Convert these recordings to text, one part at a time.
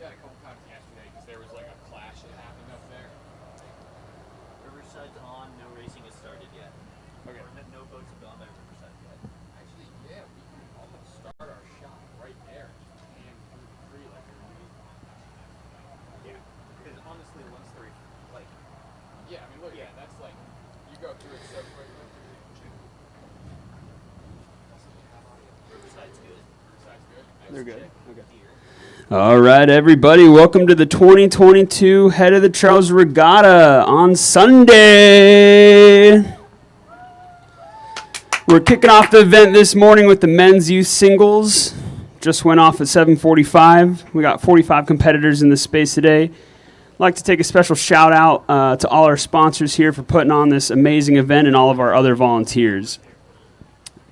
that a couple times yesterday because there was like a clash that happened up there. Riverside's on. No racing has started yet. Okay. No boats have gone by Riverside yet. Actually, yeah, we can almost start our shot right there and through the tree like we need. Yeah. Because honestly, once they're like. Yeah, I mean, look, yeah, that's like you go through it so quickly. Riverside's good. Riverside's good. They're good. Okay. Here. All right, everybody, welcome to the 2022 Head of the Trails Regatta on Sunday. We're kicking off the event this morning with the men's youth singles. Just went off at 7:45. We got 45 competitors in this space today. I'd like to take a special shout out to all our sponsors here for putting on this amazing event and all of our other volunteers.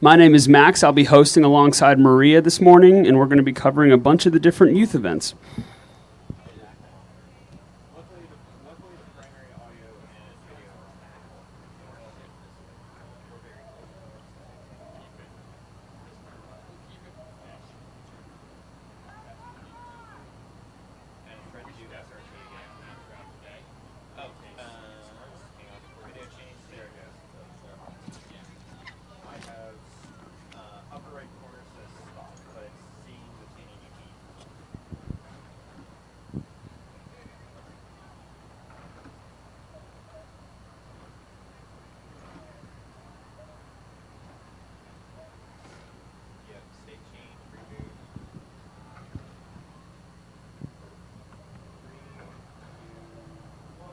My name is Max. I'll be hosting alongside Maria this morning, and we're going to be covering a bunch of the different youth events. Luckily, the primary audio and video are keep it. And try to do SRT again throughout the day. Oh, Video change. There it goes. I have upper right corner says stop, but it's seeing the 1080p. Yep, state change, reboot. 3, 2, 1.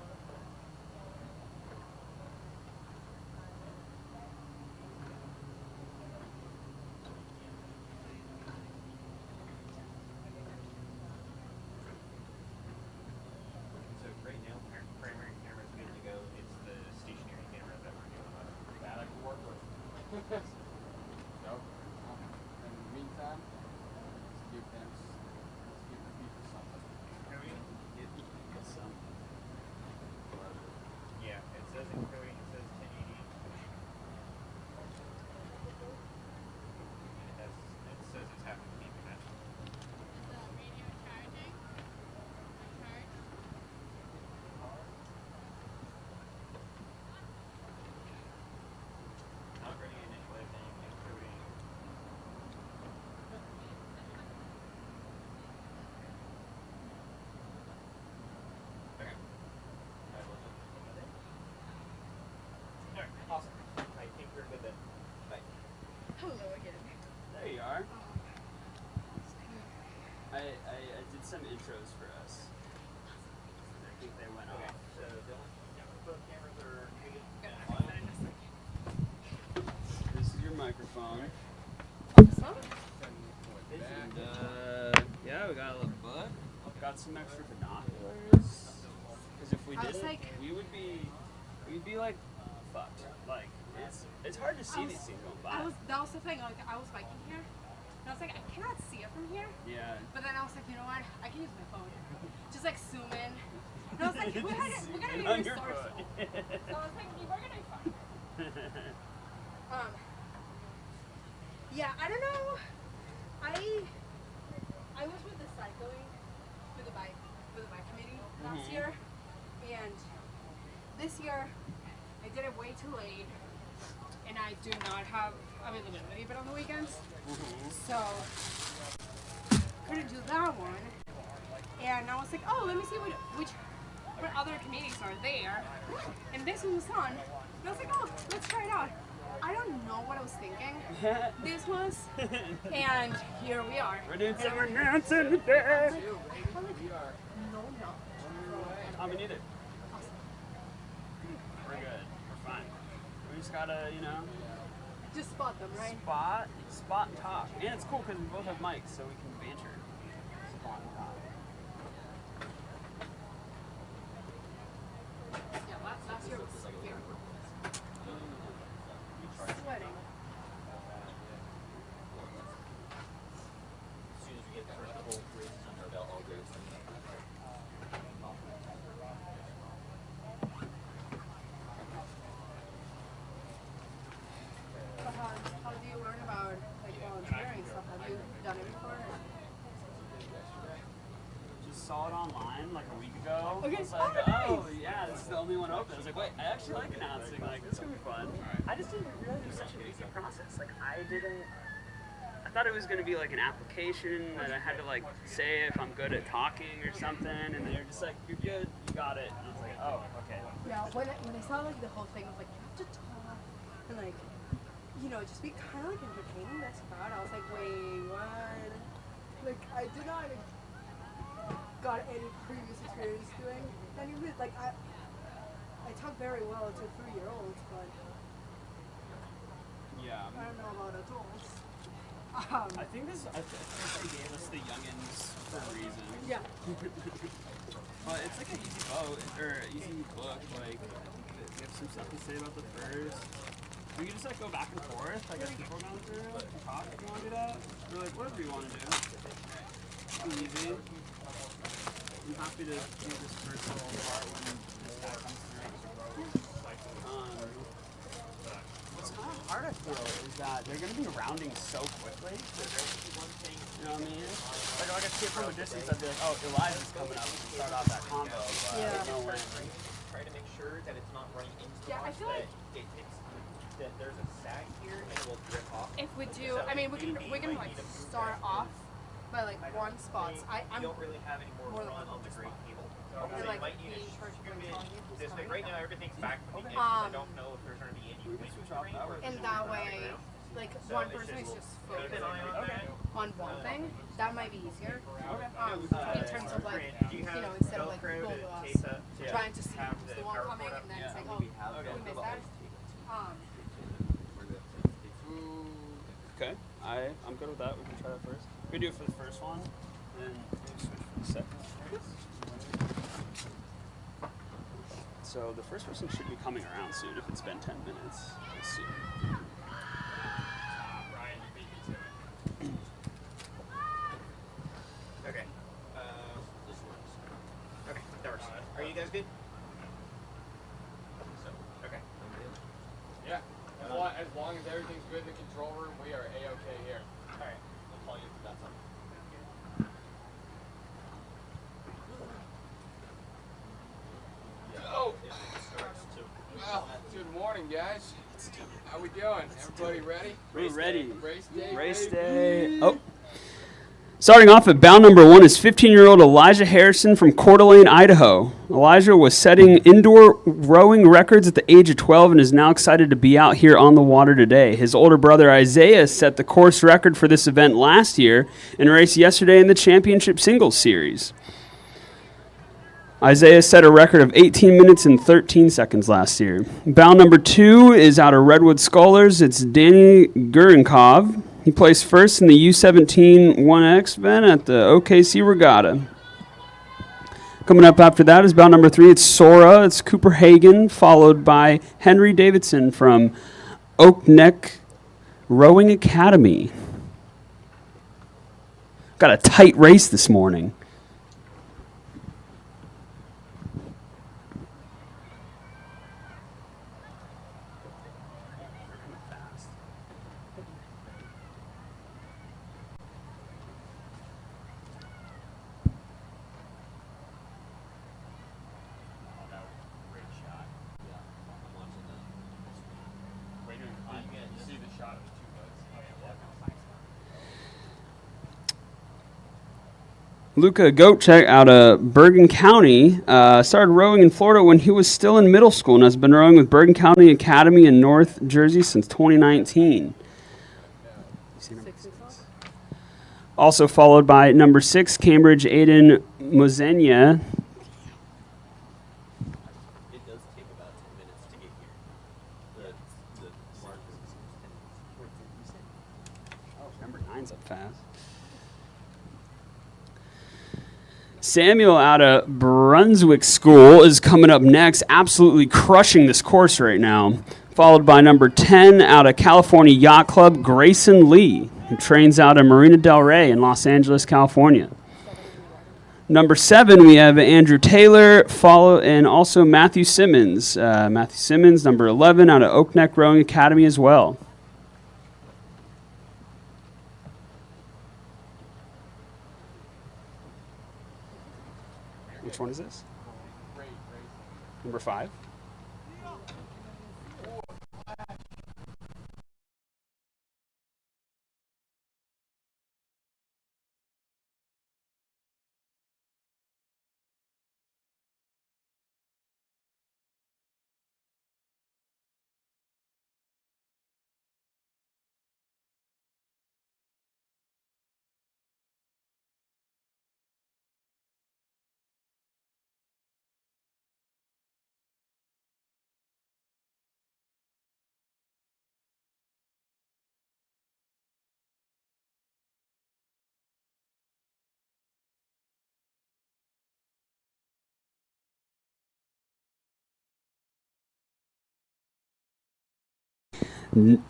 So right now, primary camera's good to go. It's the stationary camera that we're doing on. That I can work with. So, in the meantime, let's give the people something. Yeah, it says encoding, it says 1080. It says it's having to be connected. Not ready to initial anything, encoding. Okay. Alright, awesome. I think we're good then. Bye. Hello again. There you are. I did some intros for us. I think they went Okay, off. so both cameras are muted and Gonna on. in a second. This is your microphone. This one? And, yeah, we got a little book. Got some extra binoculars. Because if we I was didn't, like- we'd be like fucked. Like, it's hard to see I was- these things going by. That was the thing. Like, I was biking here, and I was like, I cannot see it from here. Yeah. But then I was like, you know what? I can use my phone. Just like zoom in. And I was like, we're gonna be On your resourceful. phone. So I was like, we're gonna be fine. Yeah, I don't know. I was with the cycling, with the bike committee last Mhm. year, and this year I did it way too late, and I do not have availability but on the weekends, so couldn't do that one. And I was like, oh, let me see what other committees are there, and this one was on. And I was like, oh, let's try it out. I don't know what I was thinking. This was, and here we are. We're doing some announcing today. No, no. I mean, neither. We're good. We're fine. We just gotta, Just spot them, right? spot and talk. And it's cool because we both have mics, so we can banter. Spot and talk. Yeah, last year was here. Sweating. As soon as we get the first couple races under our belt, all good. So how do you learn about like volunteering stuff? Have you done it before? Just saw it online like a week ago. Okay. I was like, Oh, oh, yeah, this is the only one open. I was like, wait, I actually like announcing. Like, this is going to be fun. I just didn't realize it was such an easy process. Like, I thought it was going to be like an application that I had to like say if I'm good at talking or something. And they were just like, you're good, you got it. And I was like, oh, okay. Yeah, when I saw like the whole thing of like you have to talk and like just be kind of like entertaining this crowd, I was like, wait, what? Like I did not got any previous experience doing any of it. Like I talk very well to 3-year-olds, but Yeah. I don't know about adults. I think they gave us the youngins for a reason. Yeah. But it's like an easy easy book. Like, we have some stuff to say about the first. We can just like go back and forth. Like as people are going through and talk if you want to do that. Or like whatever you want to do. It's easy. I'm happy to do this first little part when this guy comes through. What's kind of hard I feel is that they're going to be rounding so quickly. You know what I mean? Like I see it from a distance, I'd be like, oh, Elijah's coming up to start off that combo. But Yeah. no way. Try to make sure that it's not running into the Yeah, I box, feel like that there's a sag here and it will drip off. if we do, I mean, we can like start off by like one spots. You I'm don't really have any more more run than on the grade cable. And, So you like, might need be to in charge of, scoot like, it telling you who's this way. coming. Right now everything's back from the edge. I don't know if there's going to be any wind coming or if and it's that just way, around. like So one it's person is just keep focused an eye on that. on one thing. That might be easier. In terms of like, Do you have instead of like Velcro both to of us tape up to trying to see have who's the the one power coming, cord up? and then Yeah. it's like, oh, we missed that. Okay, I'm good with that. We can try that first. We can do it for the first one, then maybe switch for the second. So the first person should be coming around soon if it's been 10 minutes. Let's see. Ryan, you beat me to it. Okay. Okay, that works. Are you guys good? Okay. Yeah. As long as everything's good in the control room, we are A-okay here. Alright, I'll call you if that's something. Oh! Well, good morning, guys. How we doing? Everybody ready? We're ready. Race day. Race baby. day. Oh. Starting off at bound number 1 is 15-year-old Elijah Harrison from Coeur d'Alene, Idaho. Elijah was setting indoor rowing records at the age of 12 and is now excited to be out here on the water today. His older brother Isaiah set the course record for this event last year and raced yesterday in the championship singles series. Isaiah set a record of 18 minutes and 13 seconds last year. Bound number 2 is out of Redwood Scholars. It's Danny Gurenkov. He placed first in the U17 1X event at the OKC Regatta. Coming up after that is bound number 3. It's Sora. It's Cooper Hagen, followed by Henry Davidson from Oak Neck Rowing Academy. Got a tight race this morning. You see the shot of the two boats? Luca Goetschek out of Bergen County started rowing in Florida when he was still in middle school and has been rowing with Bergen County Academy in North Jersey since 2019. Also followed by number 6, Cambridge Aiden Mozenia. It does take about 10 minutes to get here. The mark is 10 minutes. Oh, number 9's up fast. Samuel out of Brunswick School is coming up next, absolutely crushing this course right now. Followed by number 10 out of California Yacht Club, Grayson Lee, who trains out of Marina Del Rey in Los Angeles, California. Number 7, we have Andrew Taylor, and also Matthew Simmons. Matthew Simmons, number 11, out of Oak Neck Rowing Academy as well. Which one is this? Great, Number 5.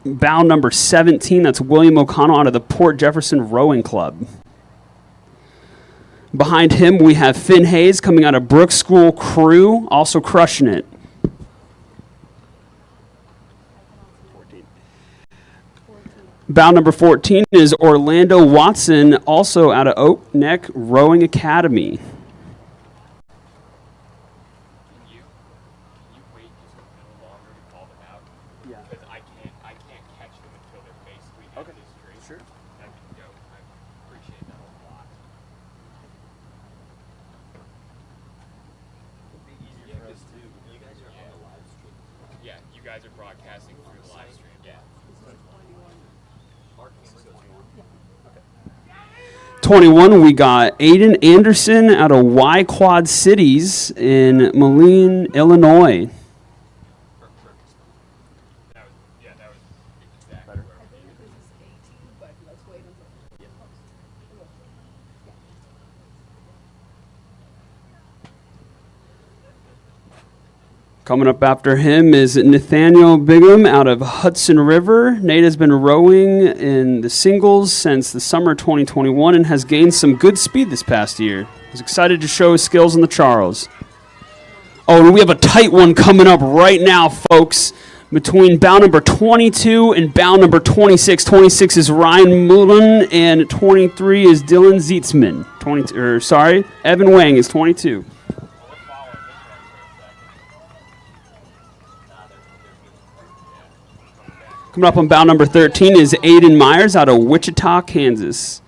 Bow number 17, that's William O'Connell out of the Port Jefferson Rowing Club. Behind him, we have Finn Hayes coming out of Brooks School Crew, also crushing it. 14. Bow number 14 is Orlando Watson, also out of Oak Neck Rowing Academy. Can you wait just a little longer to call them out? Yeah. Because I can't catch them until they're basically at this straight. Sure. That'd be dope. I appreciate that a lot. Yeah, because too, you guys are on the live stream. Yeah, you guys are broadcasting through the live stream. Yeah. Our camera goes on. 21, we got Aiden Anderson out of Y Quad Cities in Moline, Illinois. That was exactly where we Coming up after him is Nathaniel Bigham out of Hudson River. Nate has been rowing in the singles since the summer 2021 and has gained some good speed this past year. He's excited to show his skills in the Charles. Oh, and we have a tight one coming up right now, folks, between bow number 22 and bow number 26. 26 is Ryan Mullen, and 23 is Dylan Zietzman. Evan Wang is 22. Coming up on bow number 13 is Aiden Myers out of Wichita, Kansas.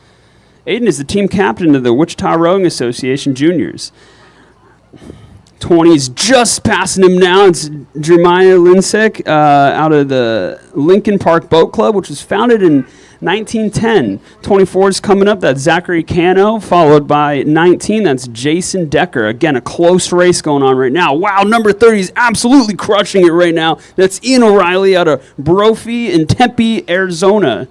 Aiden is the team captain of the Wichita Rowing Association Juniors. 20 is just passing him now. It's Jeremiah Linsek out of the Lincoln Park Boat Club, which was founded in 1910. 24 is coming up. That's Zachary Cano, followed by 19. That's Jason Decker. Again, a close race going on right now. Wow, number 30 is absolutely crushing it right now. That's Ian O'Reilly out of Brophy in Tempe, Arizona.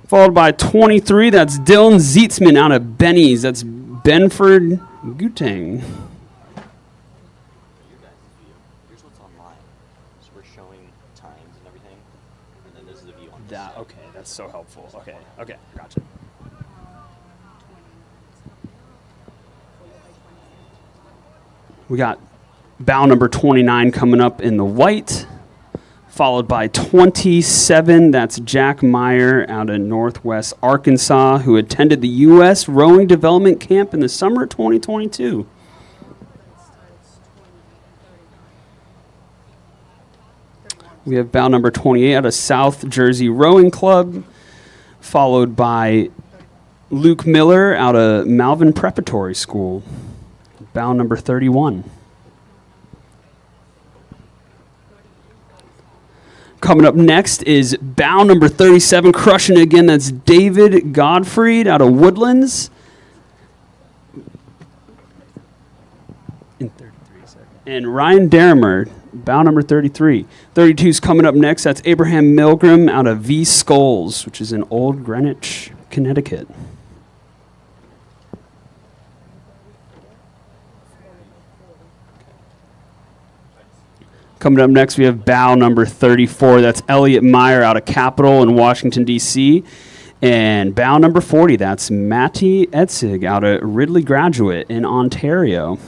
Followed by 23. That's Dylan Zietzman out of Benny's. That's Benford Gutang. Here's what's online. So we're showing times and everything, and then this is the view on this That side. okay, that's so helpful. Okay, gotcha. We got bow number 29 coming up in the white, followed by 27. That's Jack Meyer out of Northwest Arkansas, who attended the U.S. Rowing Development Camp in the summer of 2022. We have bow number 28 out of South Jersey Rowing Club, followed by Luke Miller out of Malvern Preparatory School. Bow number 31. Coming up next is bow number 37, crushing it again. That's David Godfried out of Woodlands. In 33 seconds. And Ryan Derrimer, bow number 33. 32 is coming up next. That's Abraham Milgram out of V Skulls, which is in Old Greenwich, Connecticut. Coming up next, we have bow number 34. That's Elliot Meyer out of Capitol in Washington, D.C. And bow number 40, that's Matty Etzig out of Ridley Graduate in Ontario.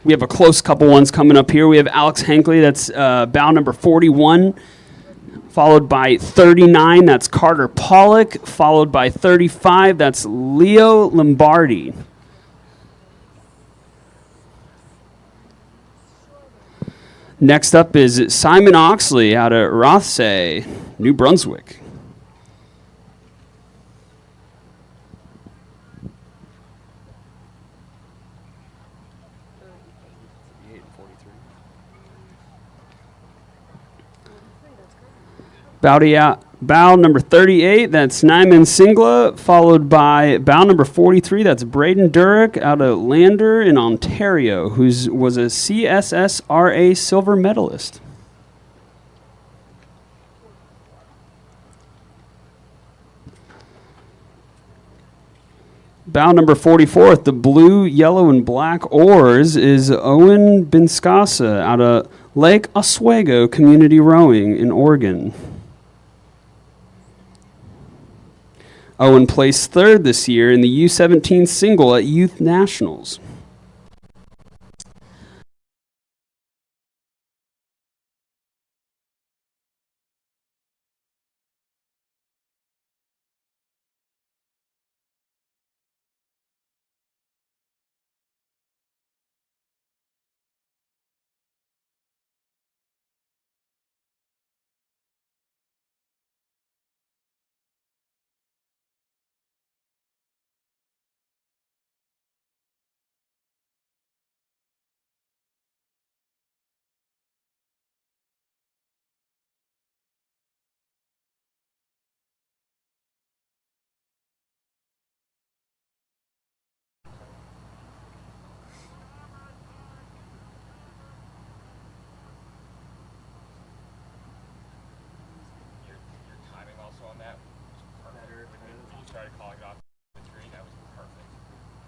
We have a close couple ones coming up here. We have Alex Hankley, that's bow number 41, followed by 39, that's Carter Pollock, followed by 35, that's Leo Lombardi. Next up is Simon Oxley out of Rothsay, New Brunswick. Bow number 38, that's Nyman Singla, followed by bow number 43, that's Braden Durick out of Lander in Ontario, who was a CSSRA silver medalist. Bow number 44 at the blue, yellow, and black oars is Owen Binscasa out of Lake Oswego Community Rowing in Oregon. Owen placed third this year in the U17 single at Youth Nationals.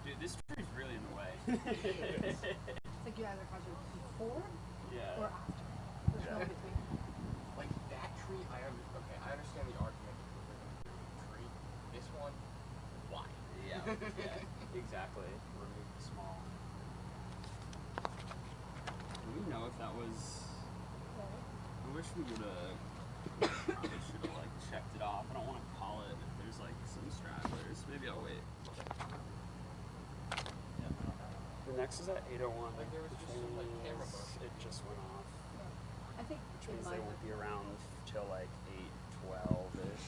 Dude, this tree's really in the way. It's like you either catch it before or after. There's no between. Like that tree, I understand the argument for the tree. This one, why? Yeah, exactly. Remove the small. Do we know if that was? I wish we would have. Probably should have like checked it off. I don't want to call it if there's like some stragglers. Maybe I'll wait. The next is at 8:01. Like there was just some like camera bugs. It just went off. I think Which means they won't be around till like 8:12-ish.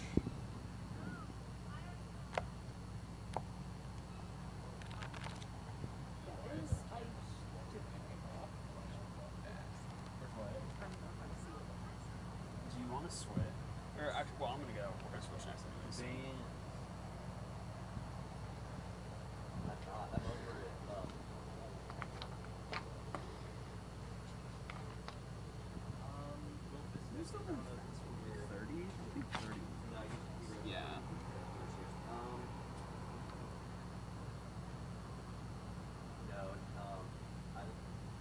Do you want to switch? Or actually, well, I'm gonna go. We're gonna switch next anyways. I'm over it. Who's the one? 30? I think 30. Yeah. No, I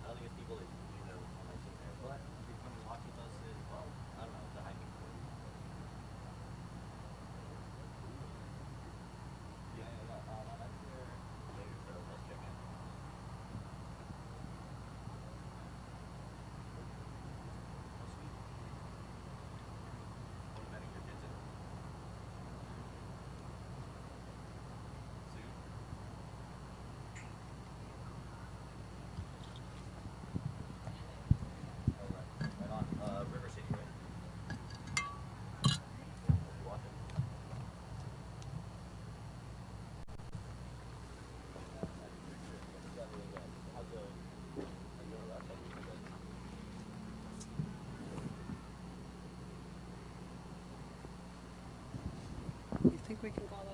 don't think it's people that you know on my team there. But if you come and watch with us, well, I don't know, the hiking court. Yeah. I'm there later, so let's check in. What inviting your kids in? Soon? Right on. River City, right? You watching? You think we can call that?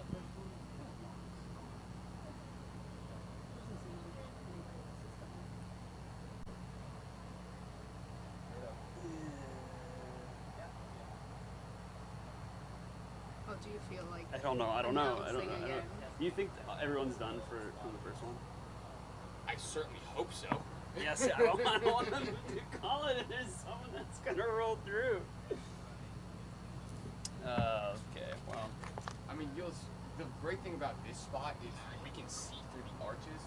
Oh, do you feel like? I don't know. I don't know. announcing again? You think everyone's done for the first one? I certainly hope so. Yes, I don't want them to call it as someone that's gonna roll through. Okay, well. I mean, the great thing about this spot is we can see through the arches,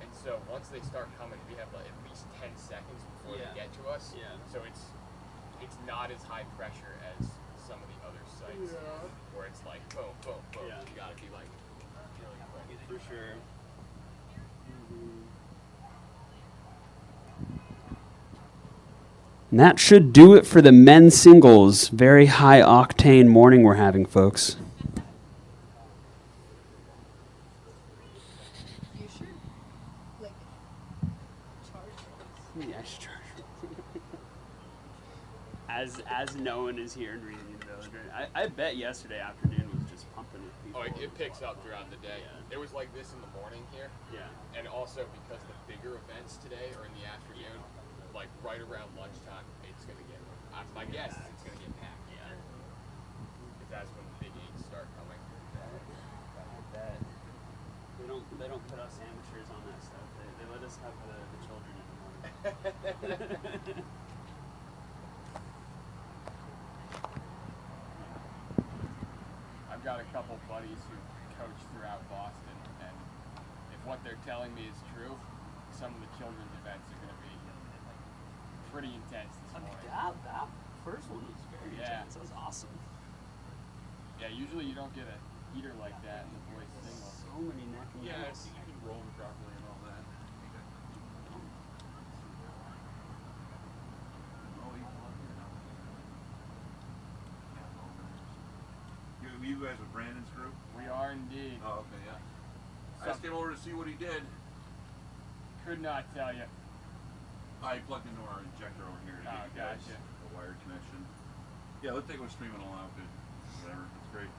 And so once they start coming, we have like at least 10 seconds before Yeah. they get to us. Yeah. So it's not as high pressure as some of the other sites where it's like boom, boom, boom. Yeah. You gotta be like really quick. For sure. And that should do it for the men's singles. Very high octane morning we're having, folks. You should, like, charge those. Yeah, I should charge. As no one is here and reading the village. I bet yesterday afternoon was just pumping with people. Oh, it picks up throughout the day. Yeah. It was like this in the morning here. Yeah. And also because the bigger events today are in the afternoon, like right around lunchtime, it's gonna get. My guess is it's gonna get packed. Yeah. Because that's when the big eights start coming. I bet. They don't put us amateurs on that stuff. They let us have the children in the morning. I've got a couple buddies who coach throughout Boston, and if what they're telling me is true, some of the children's events are gonna be pretty intense this morning. That first one was very Yeah. intense. That was awesome. Yeah, usually you don't get a heater like that in the boys single. So many neck and necks. you can roll them properly and all that. You guys with Brandon's group? We are indeed. Oh, okay, yeah. I just came over to see what he did. Could not tell you. I plugged into our injector over here to Oh, get you guys gotcha. a wired connection. Yeah, looks like we're streaming all out good. Whatever, that's great.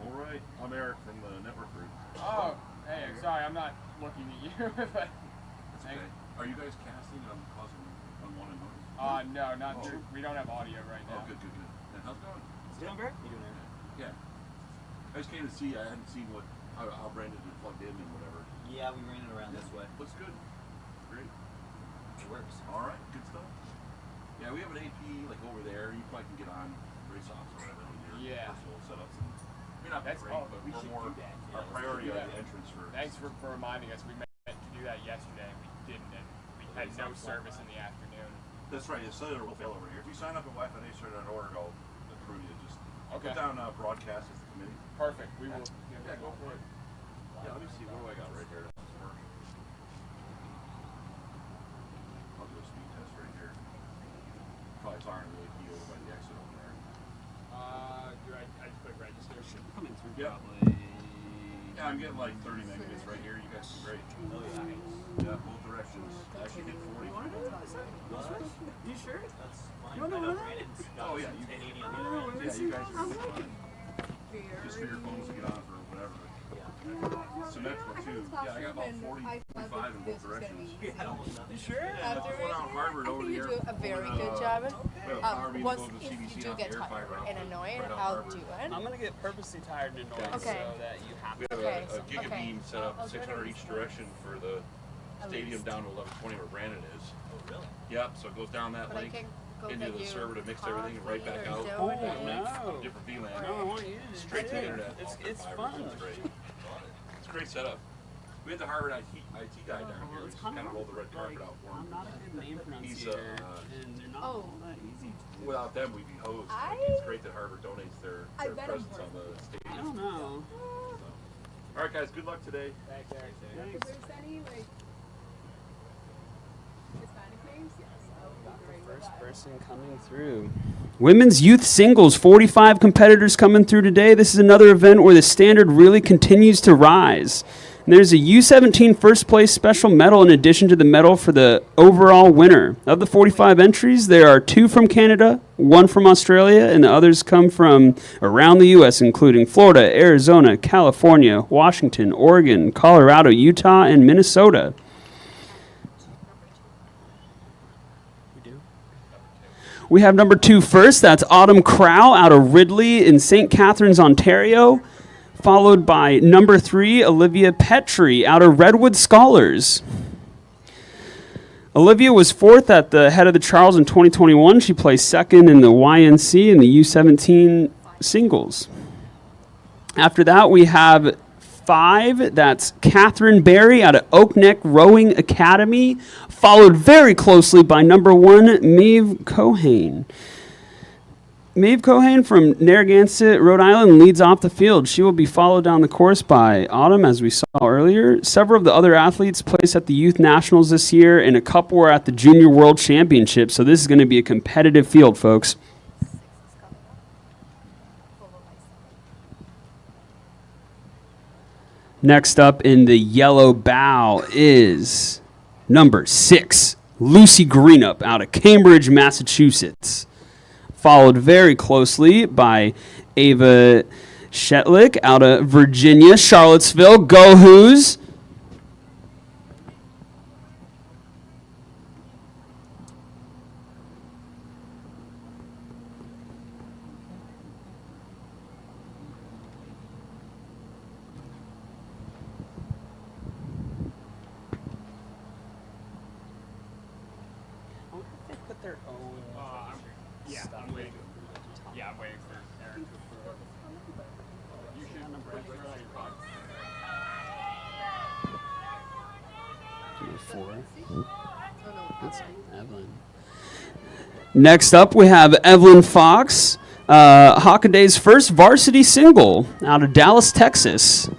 All right, I'm Eric from the network group. Oh, hey, sorry, I'm not looking at you, but That's okay. Are you guys casting on causing unwanted noise? no, not Oh. through. We don't have audio right now. Oh, good. And how's it going? It's doing great. You doing it? Yeah. I just came to see. I hadn't seen how Brandon had plugged in and whatever. Yeah, we ran it around this way. Looks good. Great. It works. All right, good stuff. Yeah, we have an AP like over there. You probably can get on race offs or whatever with your Yeah. personal setups. And you're not That's- great, oh, but we we're should more do that. our Yeah, priority let's do on the that. entrance for. Thanks for reminding us. We meant to do that yesterday, and we didn't. And we had no service in the afternoon. That's right. The cellular will fail over here. If you sign up at wi-fi.org, I'll approve you. Just Okay. put down broadcast as the committee. Perfect. We will. Yeah, go for it. Yeah, let me see. What do I got right here? I'll do a speed test right here. Probably firing really key over by the exit over there. Do I just click register? Coming through Yeah. probably. Yeah, I'm getting like 30 megabits right here. You guys are great. Oh yeah. Yeah, both directions. I should hit 40. You sure? That's fine. You wanna I know know that? Brandon's got Oh, yeah, some you- 1080 on the other end. Yeah, you guys are I'm just like, fine. Just for your phones to get on for whatever. Yeah. Symmetrical too. Yeah, I got about 40, 45 in both directions. Yeah, almost nothing. You sure? After Went out Harvard I over think you here. do a very Going, good job. we have a power meeting Once going to if CBC you do out get there, tired fiber and optic, annoyed, right out I'll Harvard. do it. I'm gonna get purposely tired and annoyed Okay. so that you have We to. have Okay, a giga okay. beam set up, I'll do it 600 at each least. direction for the At stadium least. down to 1120 where Brandon is. Oh really? Yep, so it goes down that But I link can go into get the you server to mix everything and right back coffee out. or Oh, donut. no. Different VLAN. No, I want you to Straight to the do it. internet. It's off the fiber, fun. so it's great. It's a great setup. We had the Harvard IT guy down here. It's Just kind kind of rolled the red carpet out for I'm him. not a good name pronunciator, and they're not Oh. all that easy to do. Without them, we'd be hosed. Like, I- it's great that Harvard donates their I bet I'm presence on the I stadium. don't know. All right, guys. Good luck today. Thanks, Eric. If there's any like Hispanic names, yes, I'll be great with First that. person coming through. Women's youth singles, 45 competitors coming through today. This is another event where the standard really continues to rise. And there's a U17 first place special medal in addition to the medal for the overall winner. Of the 45 entries, there are 2 from Canada, 1 from Australia, and the others come from around the U.S., including Florida, Arizona, California, Washington, Oregon, Colorado, Utah, and Minnesota. We have number 2 first. That's Autumn Crow out of Ridley in St. Catharines, Ontario. Followed by number 3, Olivia Petrie out of Redwood Scholars. Olivia was 4th at the Head of the Charles in 2021. She placed 2nd in the YNC in the U17 singles. After that, we have 5. That's Catherine Berry out of Oak Neck Rowing Academy, followed very closely by number 1, Maeve Cohane. Maeve Cohane from Narragansett, Rhode Island, leads off the field. She will be followed down the course by Autumn, as we saw earlier. Several of the other athletes placed at the Youth Nationals this year, and a couple were at the Junior World Championship, so this is going to be a competitive field, folks. Next up in the yellow bow is number 6, Lucy Greenup out of Cambridge, Massachusetts. Followed very closely by Ava Shetlick out of Virginia, Charlottesville. Go Who's! I'm waiting. Yeah, I'm waiting for Aaron to approve. You should number That's Evelyn. Next up, we have Evelyn Fox, Hockaday's first varsity single out of Dallas, Texas.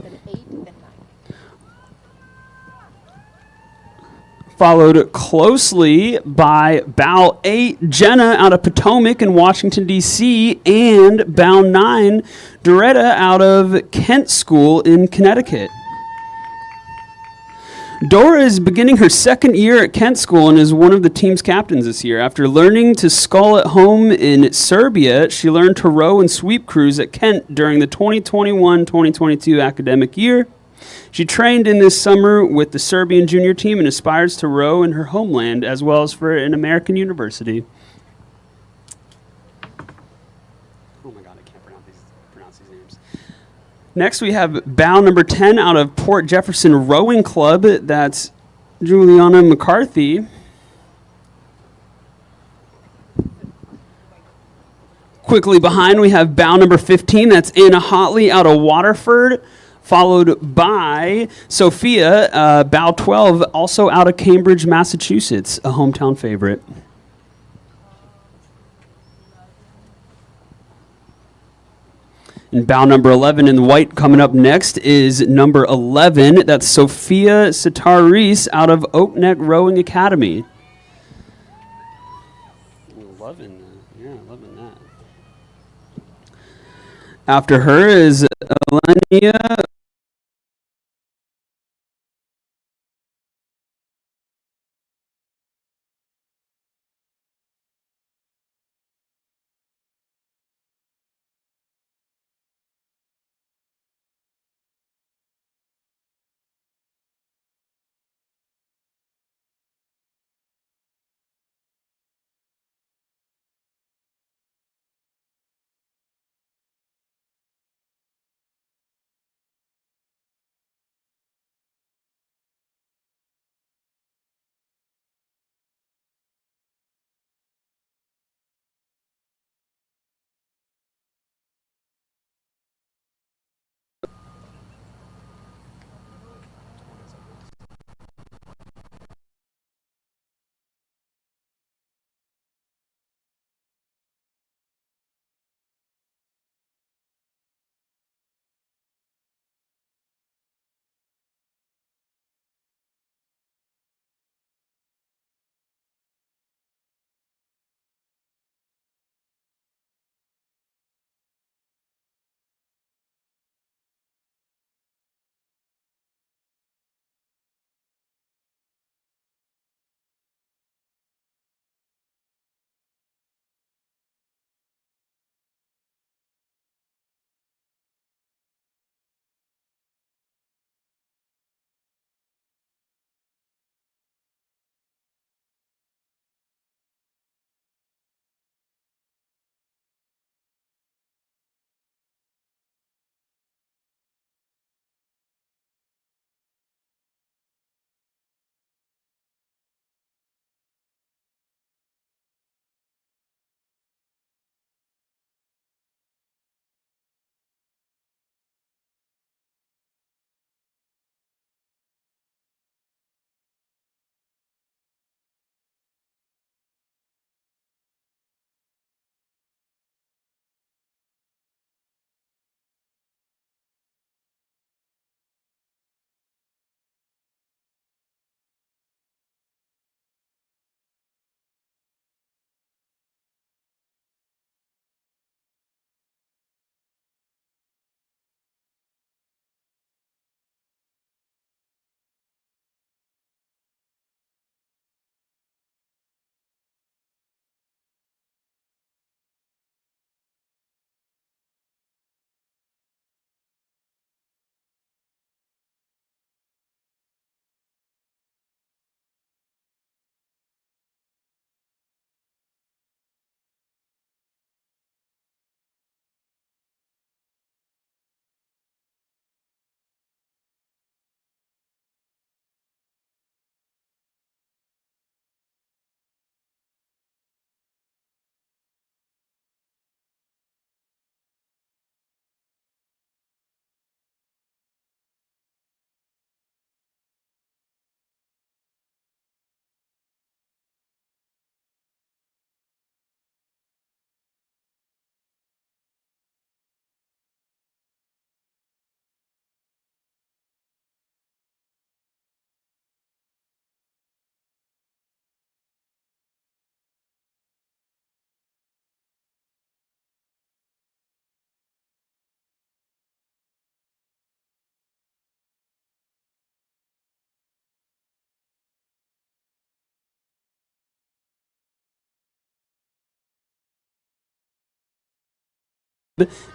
Followed closely by Bow 8, Jenna out of Potomac in Washington, D.C., and Bow 9, Doretta out of Kent School in Connecticut. Dora is beginning her second year at Kent School and is one of the team's captains this year. After learning to scull at home in Serbia, she learned to row and sweep crews at Kent during the 2021-2022 academic year. She trained in this summer with the Serbian junior team and aspires to row in her homeland as well as for an American university. Oh my God, I can't pronounce these names. Next, we have bow number 10 out of Port Jefferson Rowing Club. That's Juliana McCarthy. Quickly behind, we have bow number 15. That's Anna Hotley out of Waterford, followed by Sophia, bow 12, also out of Cambridge, Massachusetts, a hometown favorite. And bow number 11 in white coming up next is number 11. That's Sophia Sitar-Reese out of Oak Neck Rowing Academy. Loving that. After her is Elenia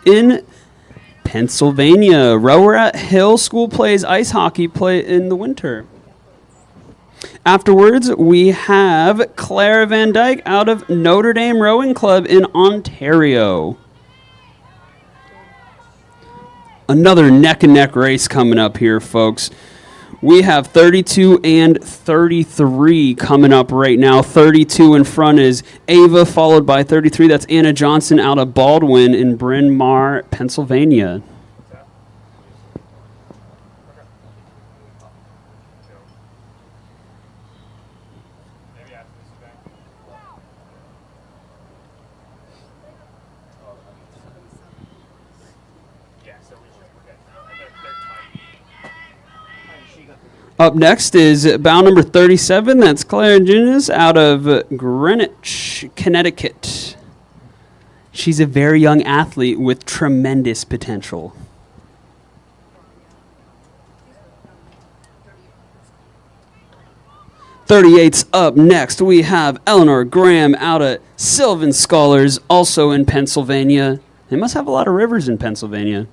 in Pennsylvania. Rower at Hill School plays ice hockey play in the winter. Afterwards, we have Clara Van Dyke out of Notre Dame Rowing Club in Ontario. Another neck-and-neck race coming up here, folks. We have 32 and 33 coming up right now. 32 in front is Ava, followed by 33. That's Anna Johnson out of Baldwin in Bryn Mawr, Pennsylvania. Up next is bound number 37. That's Claire Junis out of Greenwich, Connecticut. She's a very young athlete with tremendous potential. .38's up next. We have Eleanor Graham out of Sylvan Scholars, also in Pennsylvania. They must have a lot of rivers in Pennsylvania.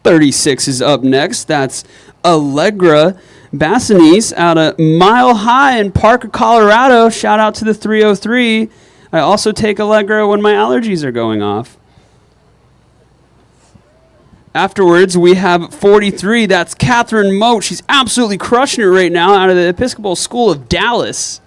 36 is up next. That's Allegra Bassanese out of Mile High in Parker, Colorado. Shout out to the 303. I also take Allegra when my allergies are going off. Afterwards, we have 43. That's Catherine Moat. She's absolutely crushing it right now out of the Episcopal School of Dallas.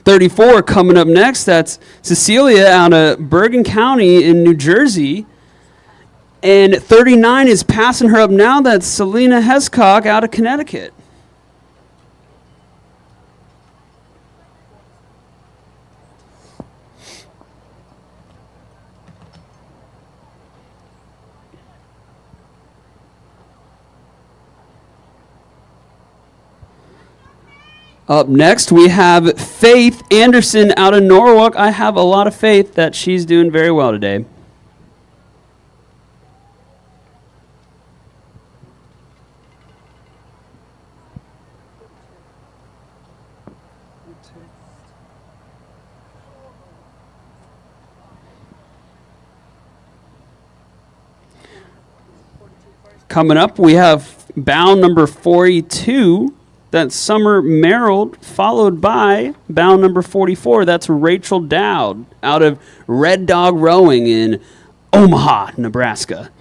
.34 coming up next. That's Cecilia out of Bergen County in New Jersey. And 39 is passing her up now. That's Selena Hescock out of Connecticut. Up next, we have Faith Anderson out of Norwalk. I have a lot of faith that she's doing very well today. Coming up, we have bound number 42. That's Summer Merrill, followed by bound number 44. That's Rachel Dowd out of Red Dog Rowing in Omaha, Nebraska.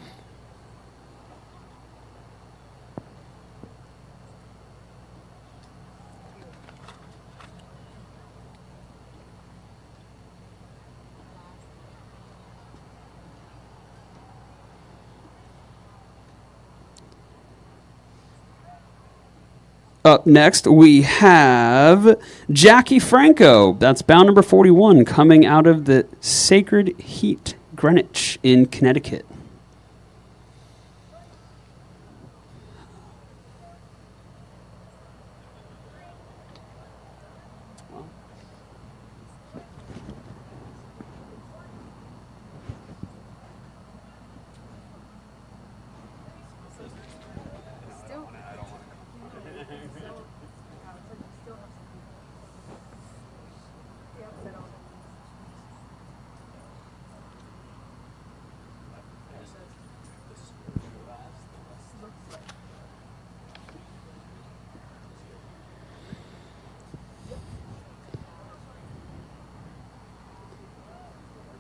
Up next, we have Jackie Franco. That's bound number 41, coming out of the Sacred Heat, Greenwich in Connecticut.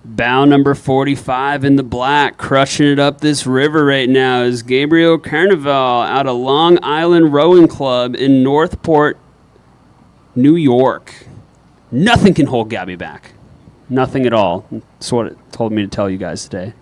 Bound number 45 in the black, crushing it up this river right now, is Gabriel Carnival out of Long Island Rowing Club in Northport, New York. Nothing can hold Gabby back. Nothing at all. That's what it told me to tell you guys today.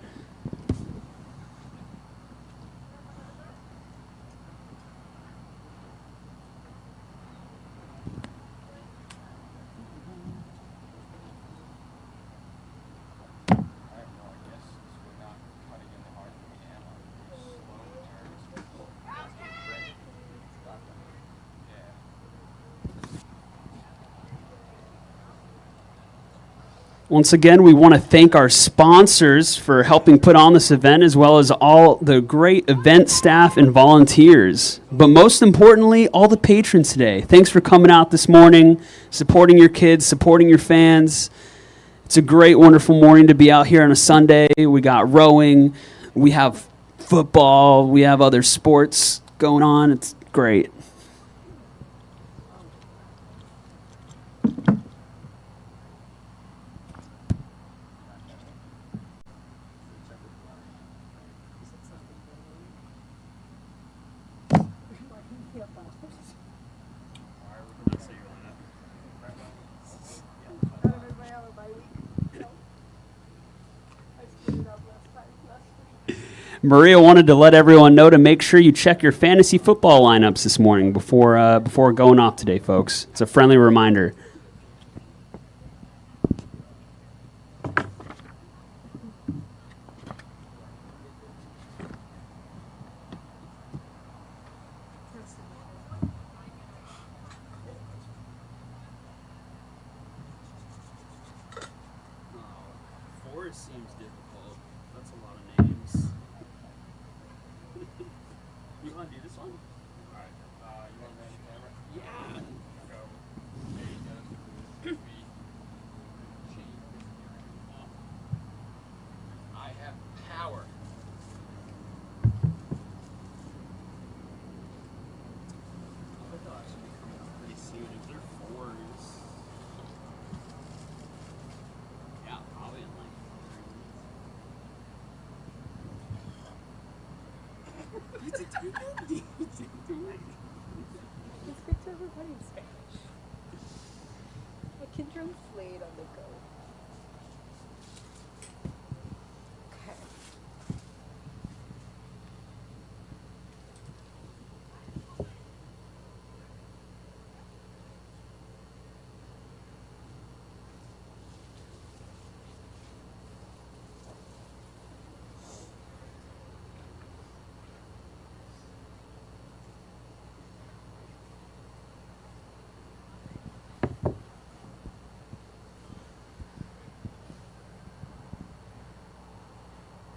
Once again, we want to thank our sponsors for helping put on this event, as well as all the great event staff and volunteers. But most importantly, all the patrons today. Thanks for coming out this morning, supporting your kids, supporting your fans. It's a great, wonderful morning to be out here on a Sunday. We got rowing, we have football, we have other sports going on. It's great. Maria wanted to let everyone know to make sure you check your fantasy football lineups this morning before going off today, folks. It's a friendly reminder. Forest seems difficult. That's a lot of names. You want to do this one? Alright, you want to man the camera? Yeah. Go. There you go. I have power. They'll actually be coming out pretty soon if they're fours. Yeah, probably in like 3 minutes. Let's speak to everybody in Spanish. I can translate on the go. Okay.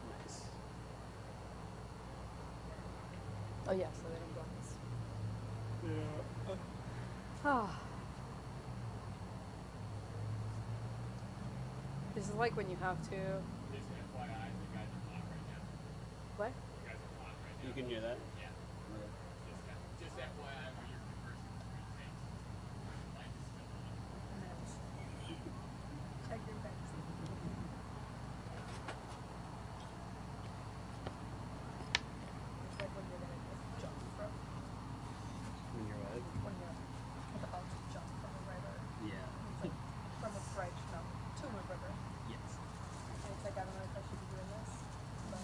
Nice. Oh yeah, so they're in bronze. Ah. This is like when you have to. Just FYI, you guys are hot right now. What? You guys are hot right now. You can hear that? Yeah. Just FYI, when you're conversing between things, light is still on. Check your bags. It's like when you're gonna just jump from When you're what? when you're about to jump from a river. Yeah. It's like from a bridge now to a river. Yes. And it's like I don't know if I should be doing this, but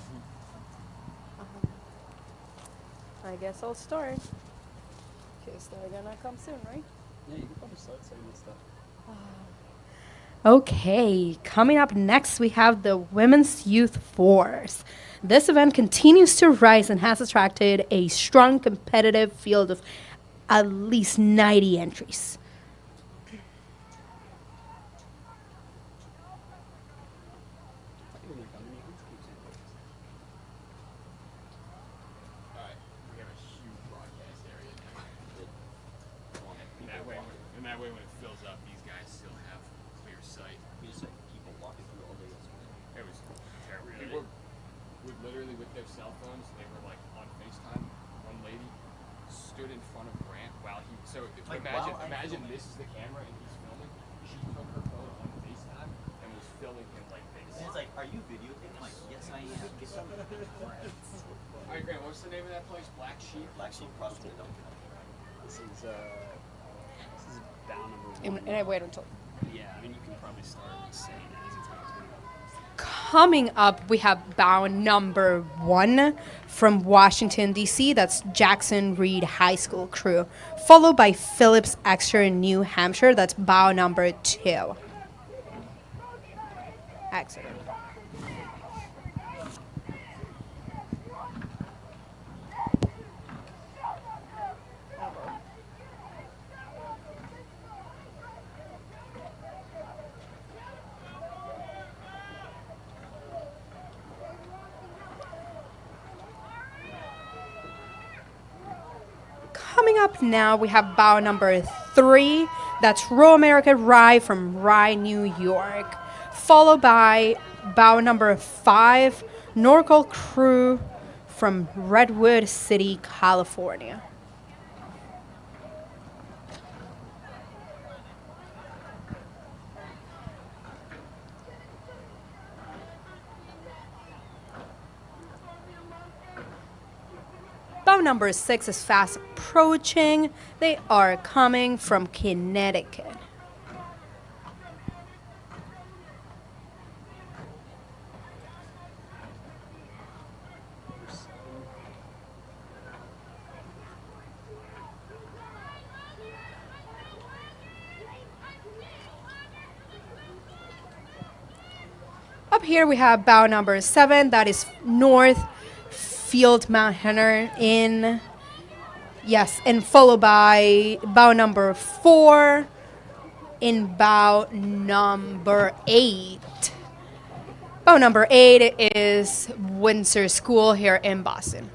I guess I'll start. Because they're gonna come soon, right? Yeah, you can probably start saying this stuff. Okay, coming up next, we have the Women's Youth Force. This event continues to rise and has attracted a strong competitive field of at least 90 entries. Alright, we have a huge broadcast area now. And that way when it fills up, these guys still have clear sight. You just like people walking through all day yesterday. It was terrible. People would literally, with their cell phones, they were like on FaceTime. One lady stood in front of Grant while he. So Like, imagine, while I'm imagine filming. this is the camera and he's filming. She took her phone on FaceTime and was filming him like this. And it's like, are you videotaping? I'm like, yes, I am. Get some All right, Grant. What's the name of that place? Black Sheep. Black sheep crossing the Dunkin'. This is bound number one. And I wait until. Yeah, I mean, you can probably start saying it as it's going to. Coming up, we have bound number 1 from Washington, D.C. That's Jackson Reed High School crew. Followed by Phillips Exeter in New Hampshire. That's bound number 2. Exeter. Coming up now, we have bow number 3. That's Row America Rye from Rye, New York. Followed by bow number 5, Norcal Crew from Redwood City, California. Bow number 6 is fast approaching. They are coming from Connecticut. Up here we have bow number 7. That is North Field Mount Hunter in, yes, and followed by bow number 4 in bow number 8. Bow number 8 is Windsor School here in Boston.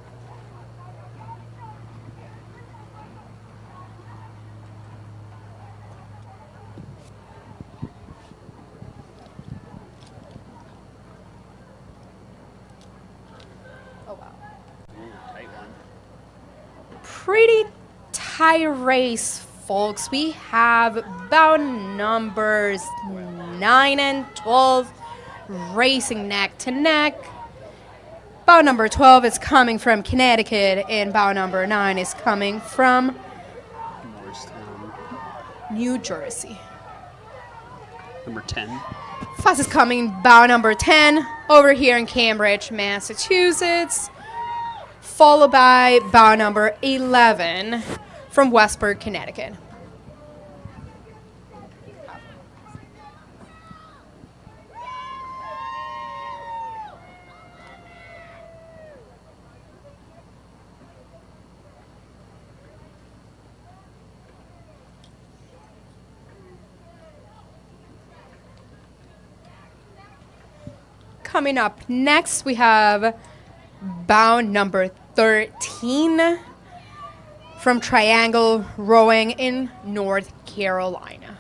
Pretty tight race, folks. We have bow numbers 9 and 12 racing neck to neck. Bow number 12 is coming from Connecticut, and bow number 9 is coming from Morristown. New Jersey. Number 10. Fast is coming bow number 10 over here in Cambridge, Massachusetts. Followed by bow number 11 from Westport, Connecticut. Coming up next, we have bow number 13 from Triangle Rowing in North Carolina.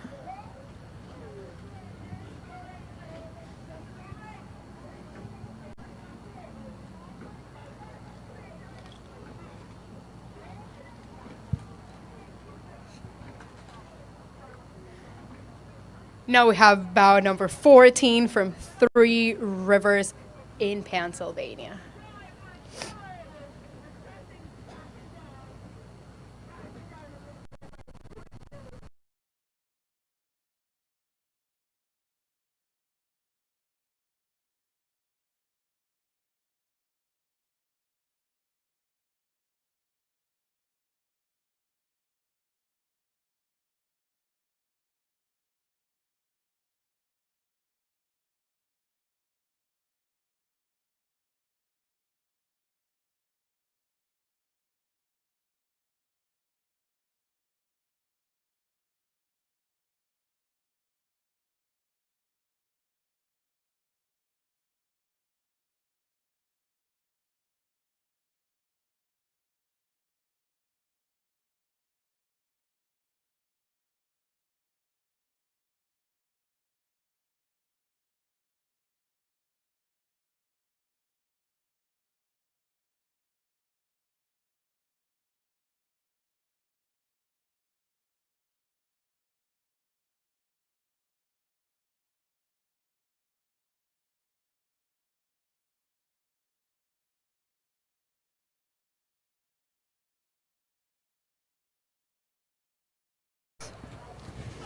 Now we have bow number 14 from Three Rivers in Pennsylvania.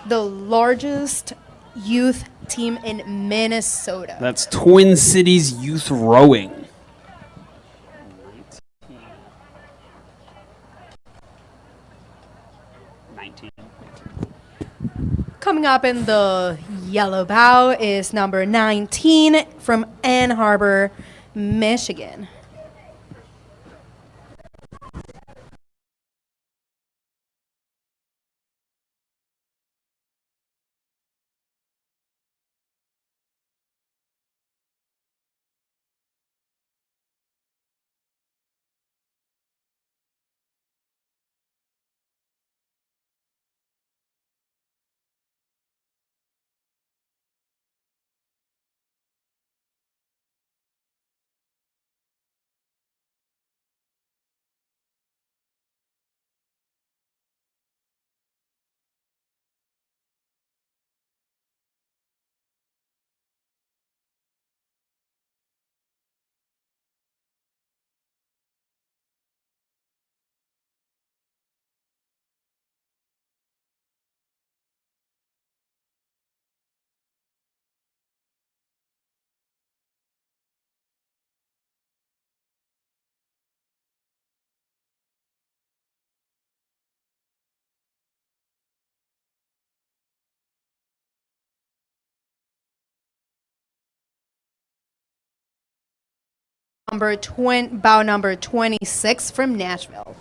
The largest youth team in Minnesota. That's Twin Cities Youth Rowing. 19. Coming up in the yellow bow is number 19 from Ann Arbor, Michigan. bow number 26 from Nashville.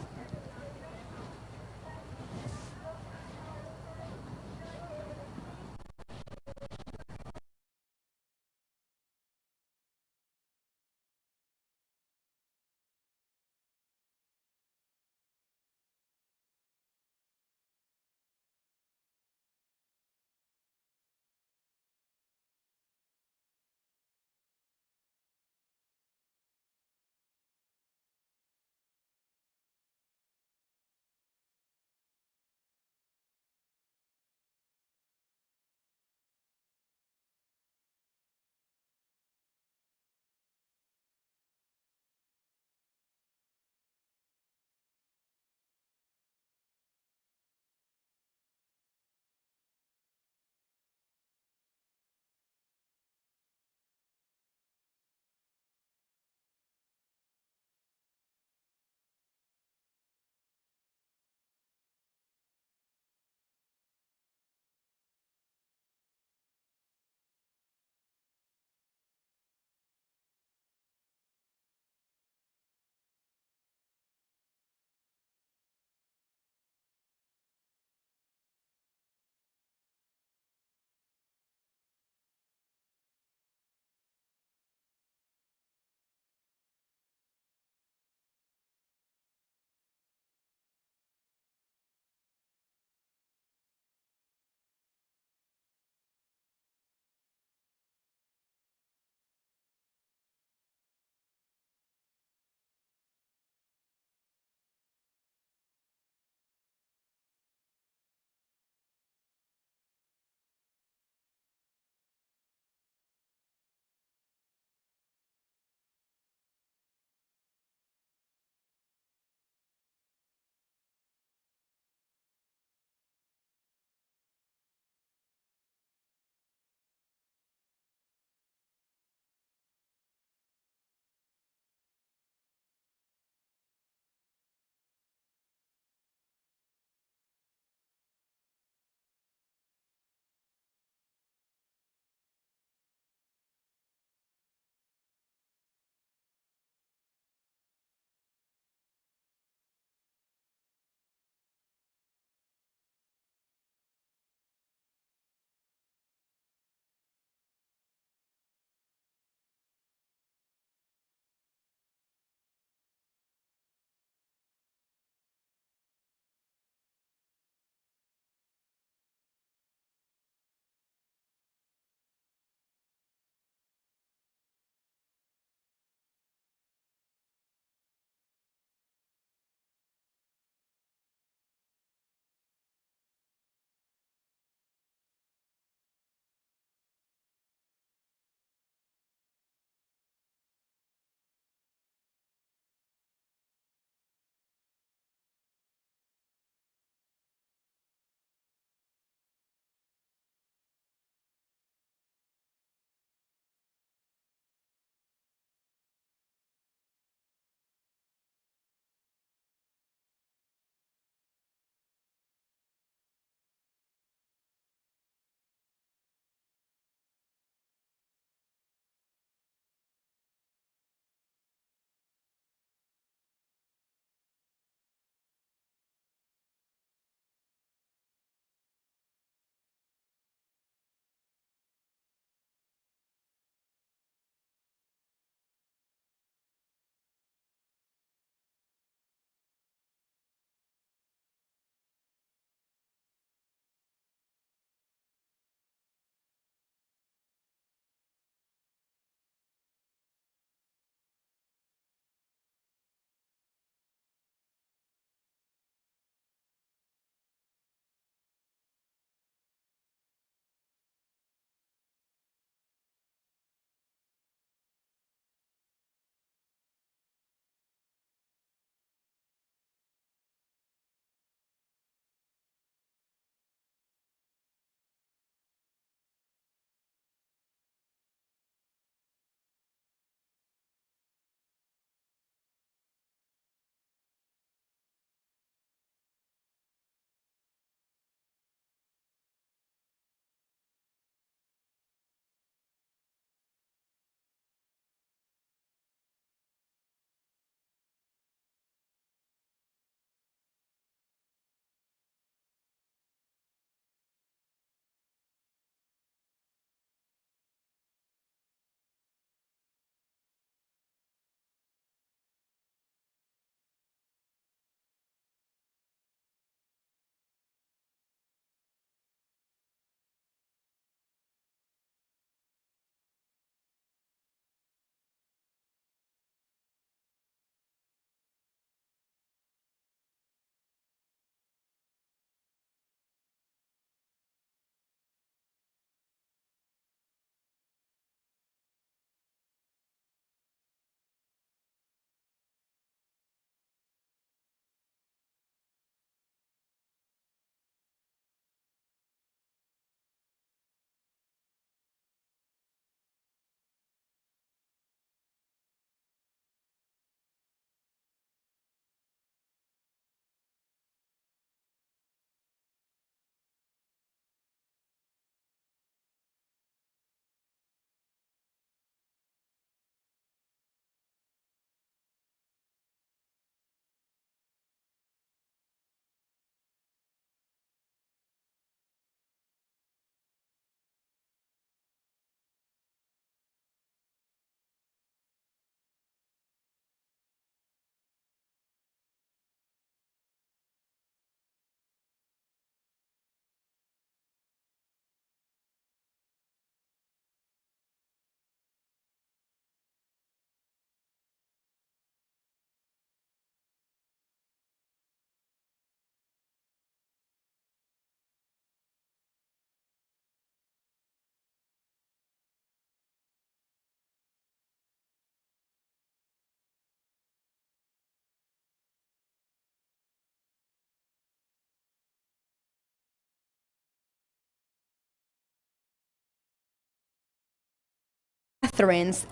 Catharines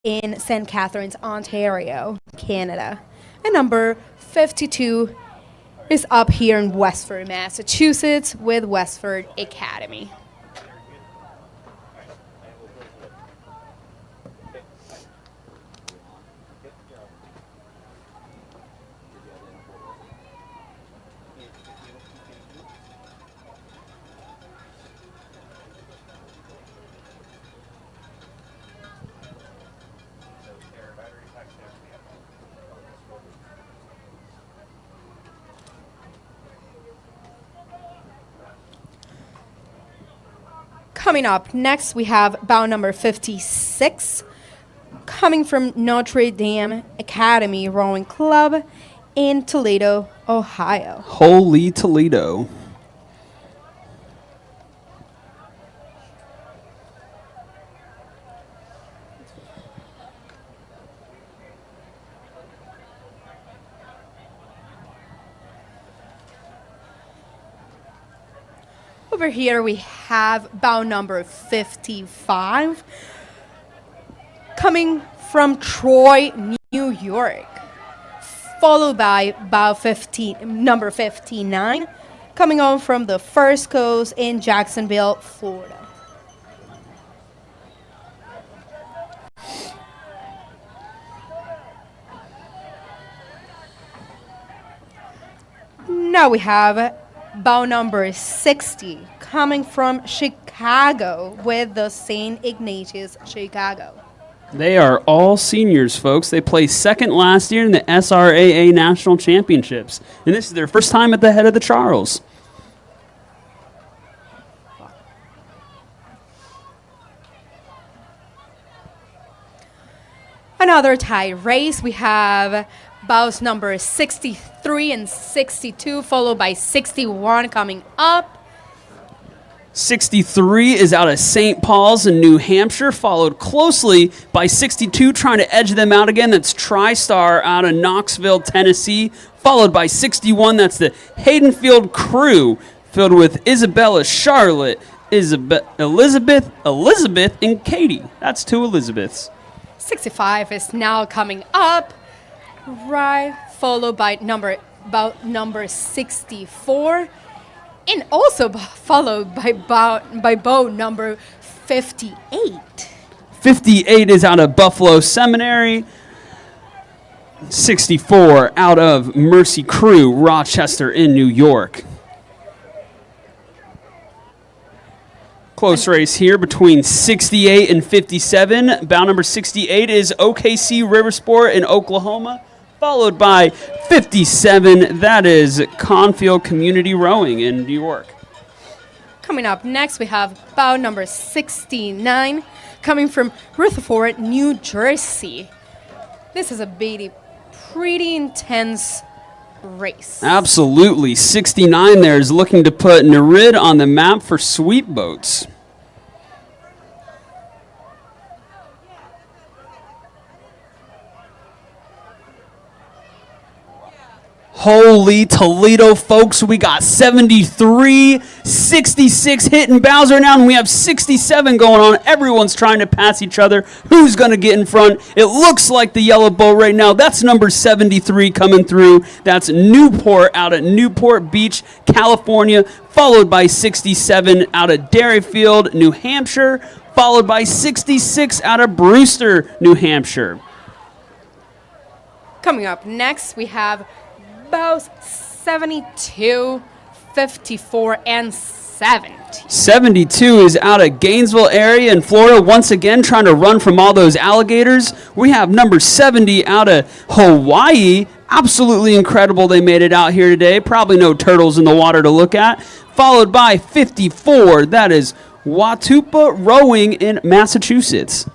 in St. Catharines, Ontario, Canada. And number 52 is up here in Westford, Massachusetts with Westford Academy. Coming up next, we have bout number 56, coming from Notre Dame Academy Rowing Club in Toledo, Ohio. Holy Toledo. Over here we have bout number 55, coming from Troy, New York, followed by bout number 59, coming on from the First Coast in Jacksonville, Florida. Now we have bout number 60, coming from Chicago with the St. Ignatius Chicago. They are all seniors, folks. They placed second last year in the SRAA National Championships. And this is their first time at the head of the Charles. Another tie race. We have bouts number 63 and 62, followed by 61 coming up. 63 is out of St. Paul's in New Hampshire, followed closely by 62, trying to edge them out again. That's TriStar out of Knoxville, Tennessee, followed by 61. That's the Haydenfield crew, filled with Isabella, Charlotte, Elizabeth, and Katie. That's two Elizabeths. 65 is now coming up, right, followed by number 64. And also followed by boat number 58. 58 is out of Buffalo Seminary. 64 out of Mercy Crew, Rochester in New York. Close race here between 68 and 57. Bout number 68 is OKC Riversport in Oklahoma, followed by 57. That is Confield Community Rowing in New York. Coming up next, we have bout number 69, coming from Rutherford, New Jersey. This is a pretty intense race. Absolutely. 69 there is looking to put Nerid on the map for sweep boats. Holy Toledo, folks. We got 73, 66 hitting bows right now, and we have 67 going on. Everyone's trying to pass each other. Who's going to get in front? It looks like the yellow boat right now. That's number 73 coming through. That's Newport out at Newport Beach, California, followed by 67 out of Dairyfield, New Hampshire, followed by 66 out of Brewster, New Hampshire. Coming up next, we have boats 72, 54, and 70. 72 is out of Gainesville area in Florida, once again trying to run from all those alligators. We have number 70 out of Hawaii. Absolutely incredible they made it out here today. Probably no turtles in the water to look at. Followed by 54. That is Watupa Rowing in Massachusetts.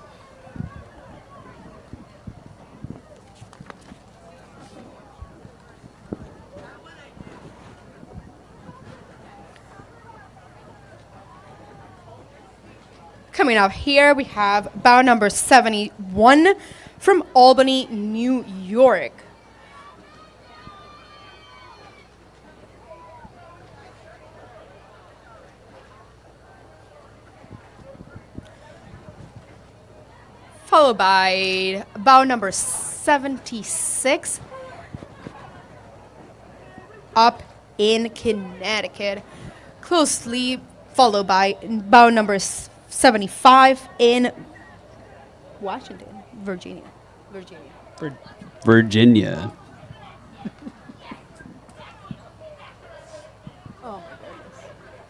Coming up here, we have bout number 71 from Albany, New York. followed by bow number 76 up in Connecticut, closely followed by bow number 75 in Washington, Virginia. Virginia.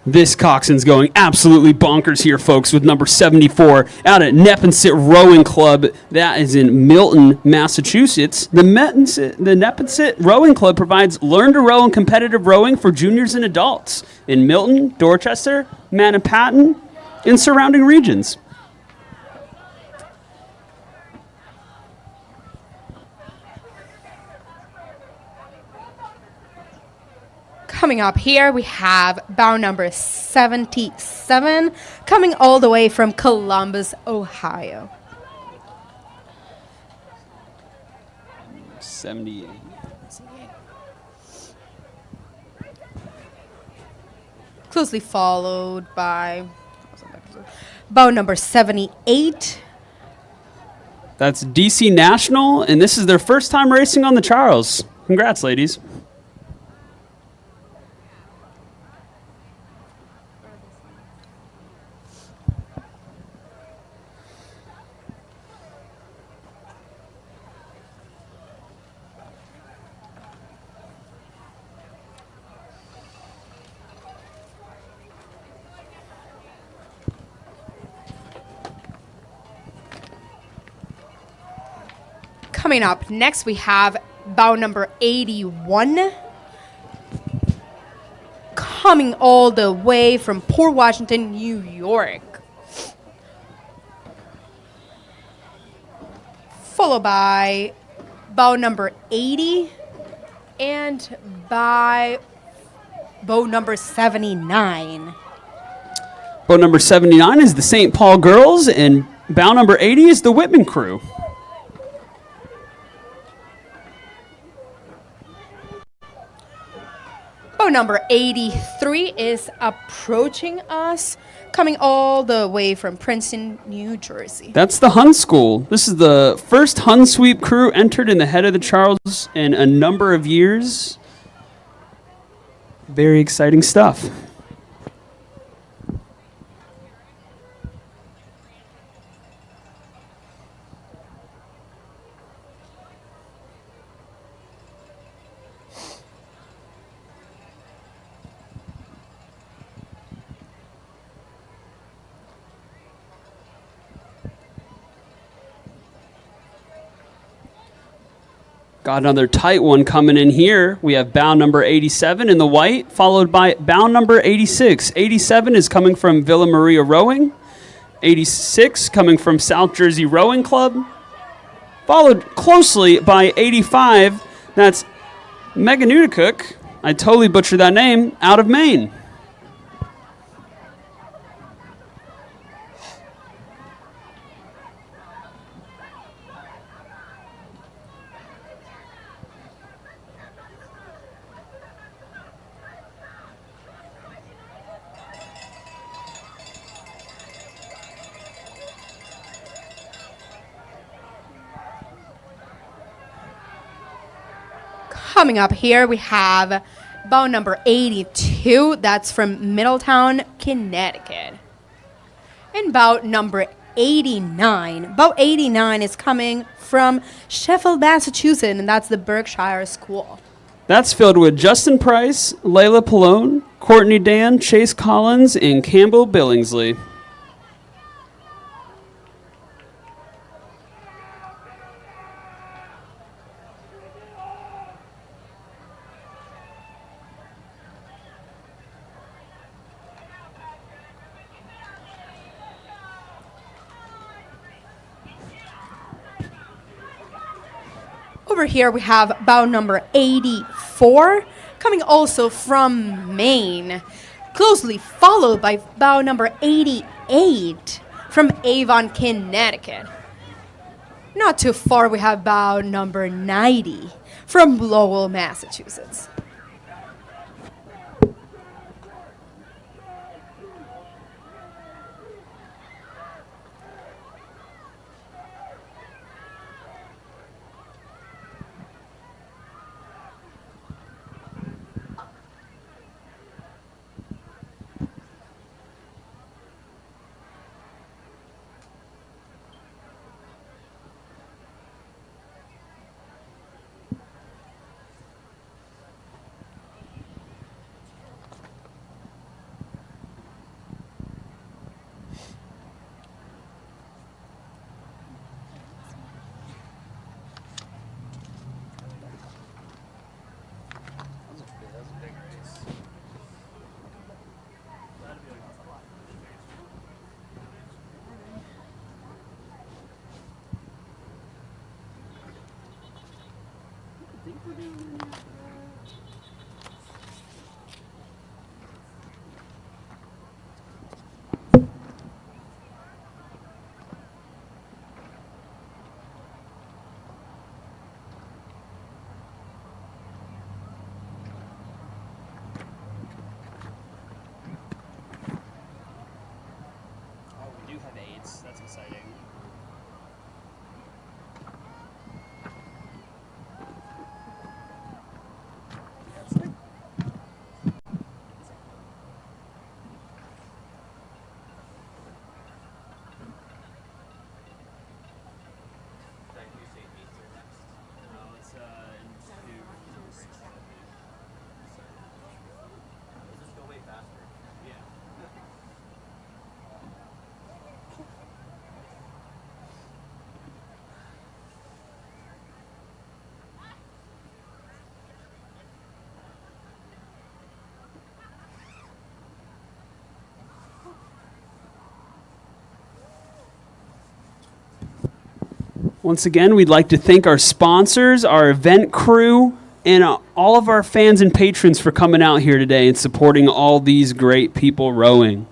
This coxswain's going absolutely bonkers here, folks, with number 74 out at Neponset Rowing Club. That is in Milton, Massachusetts. The Neponset Rowing Club provides learn-to-row and competitive rowing for juniors and adults in Milton, Dorchester, Manhattan, and surrounding regions. Coming up here, we have bow number 77, coming all the way from Columbus, Ohio. 78. Closely followed by bow number 78. That's DC National, and this is their first time racing on the Charles. Congrats, ladies. Coming up next, we have bow number 81, coming all the way from Port Washington, New York. Followed by bow number 80 and by bow number 79. Bow number 79 is the St. Paul Girls, and bow number 80 is the Whitman crew. Bow number 83 is approaching us, coming all the way from Princeton, New Jersey. That's the Hun School. This is the first Hun sweep crew entered in the head of the Charles in a number of years. Very exciting stuff. Got another tight one coming in here. We have bow number 87 in the white, followed by bow number 86. 87 is coming from Villa Maria Rowing. 86 coming from South Jersey Rowing Club. Followed closely by 85. That's Meganutikuk. I totally butchered that name, out of Maine. Coming up here, we have bow number 82. That's from Middletown, Connecticut. And bow number 89. Bow 89 is coming from Sheffield, Massachusetts, and that's the Berkshire School. That's filled with Justin Price, Layla Pallone, Courtney Dan, Chase Collins, and Campbell Billingsley. Over here we have bow number 84, coming also from Maine, closely followed by bow number 88 from Avon, Connecticut. Not too far, we have bow number 90 from Lowell, Massachusetts. Oh, we do have AIDS. That's exciting. Thank you, St. Beats are next. No, it's Let's just go way faster. yeah. Once again, we'd like to thank our sponsors, our event crew, and all of our fans and patrons for coming out here today and supporting all these great people rowing.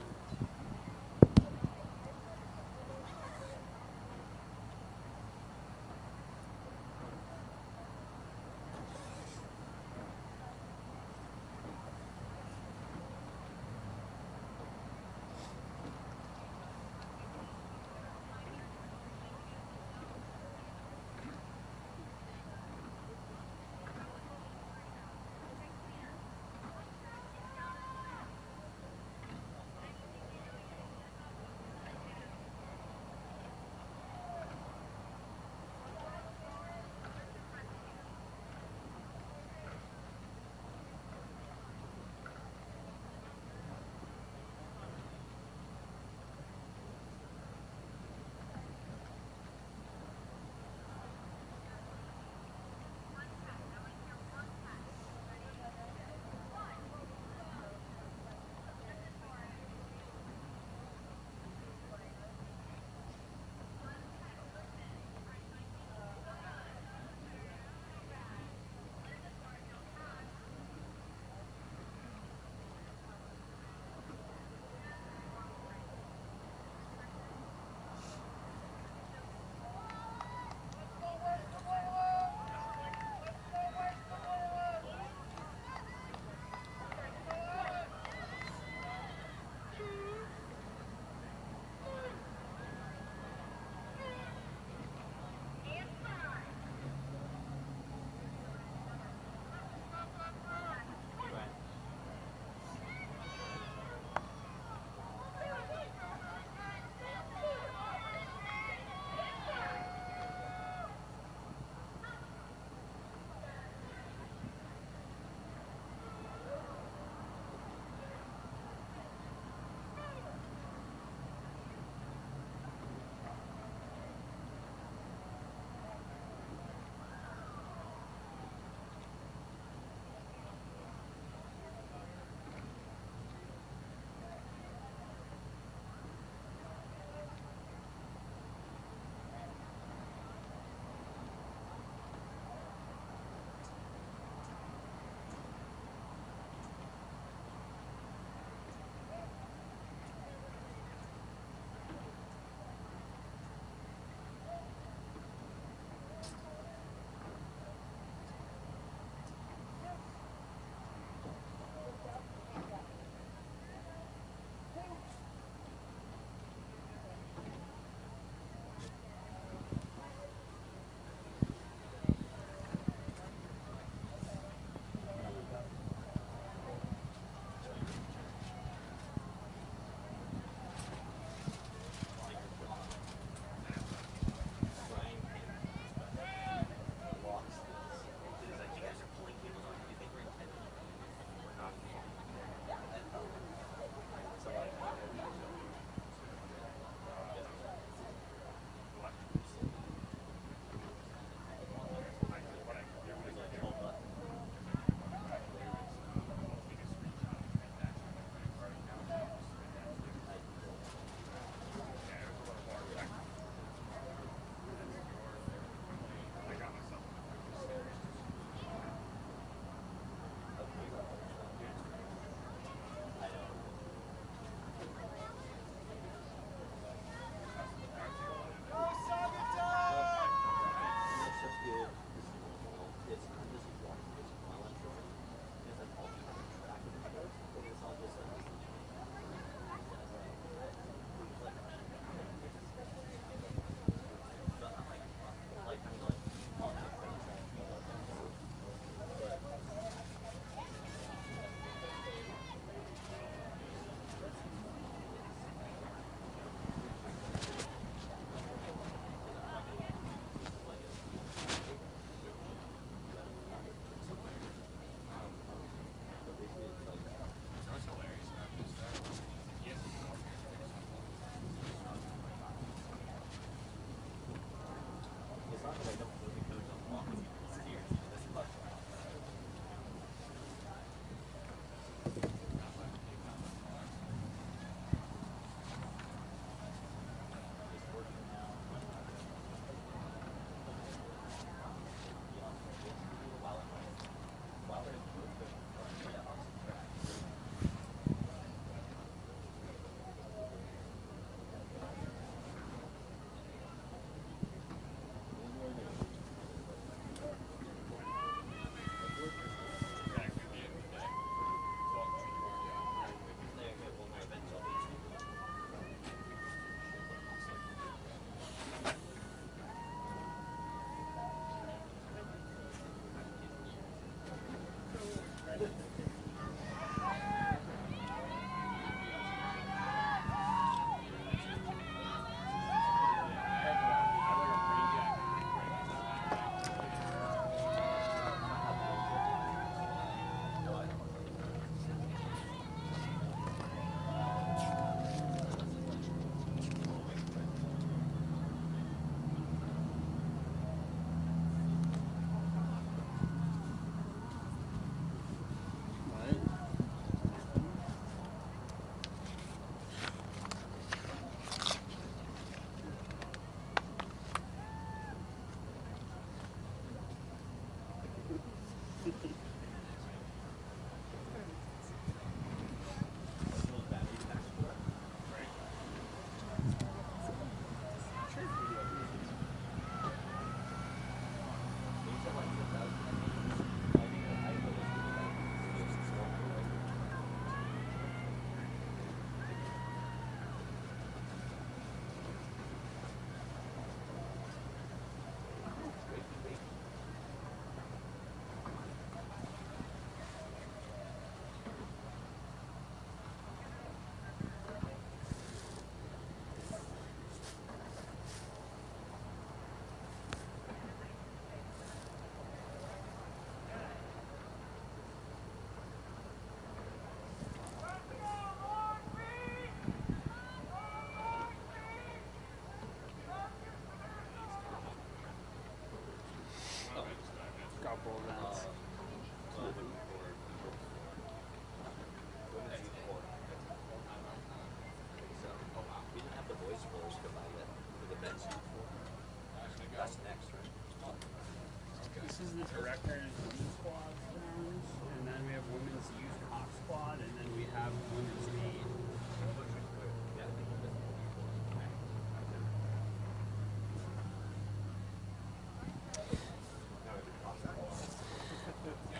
this is the director's youth squad challenge, and then we have women's youth hop squad, and then we have women's aid.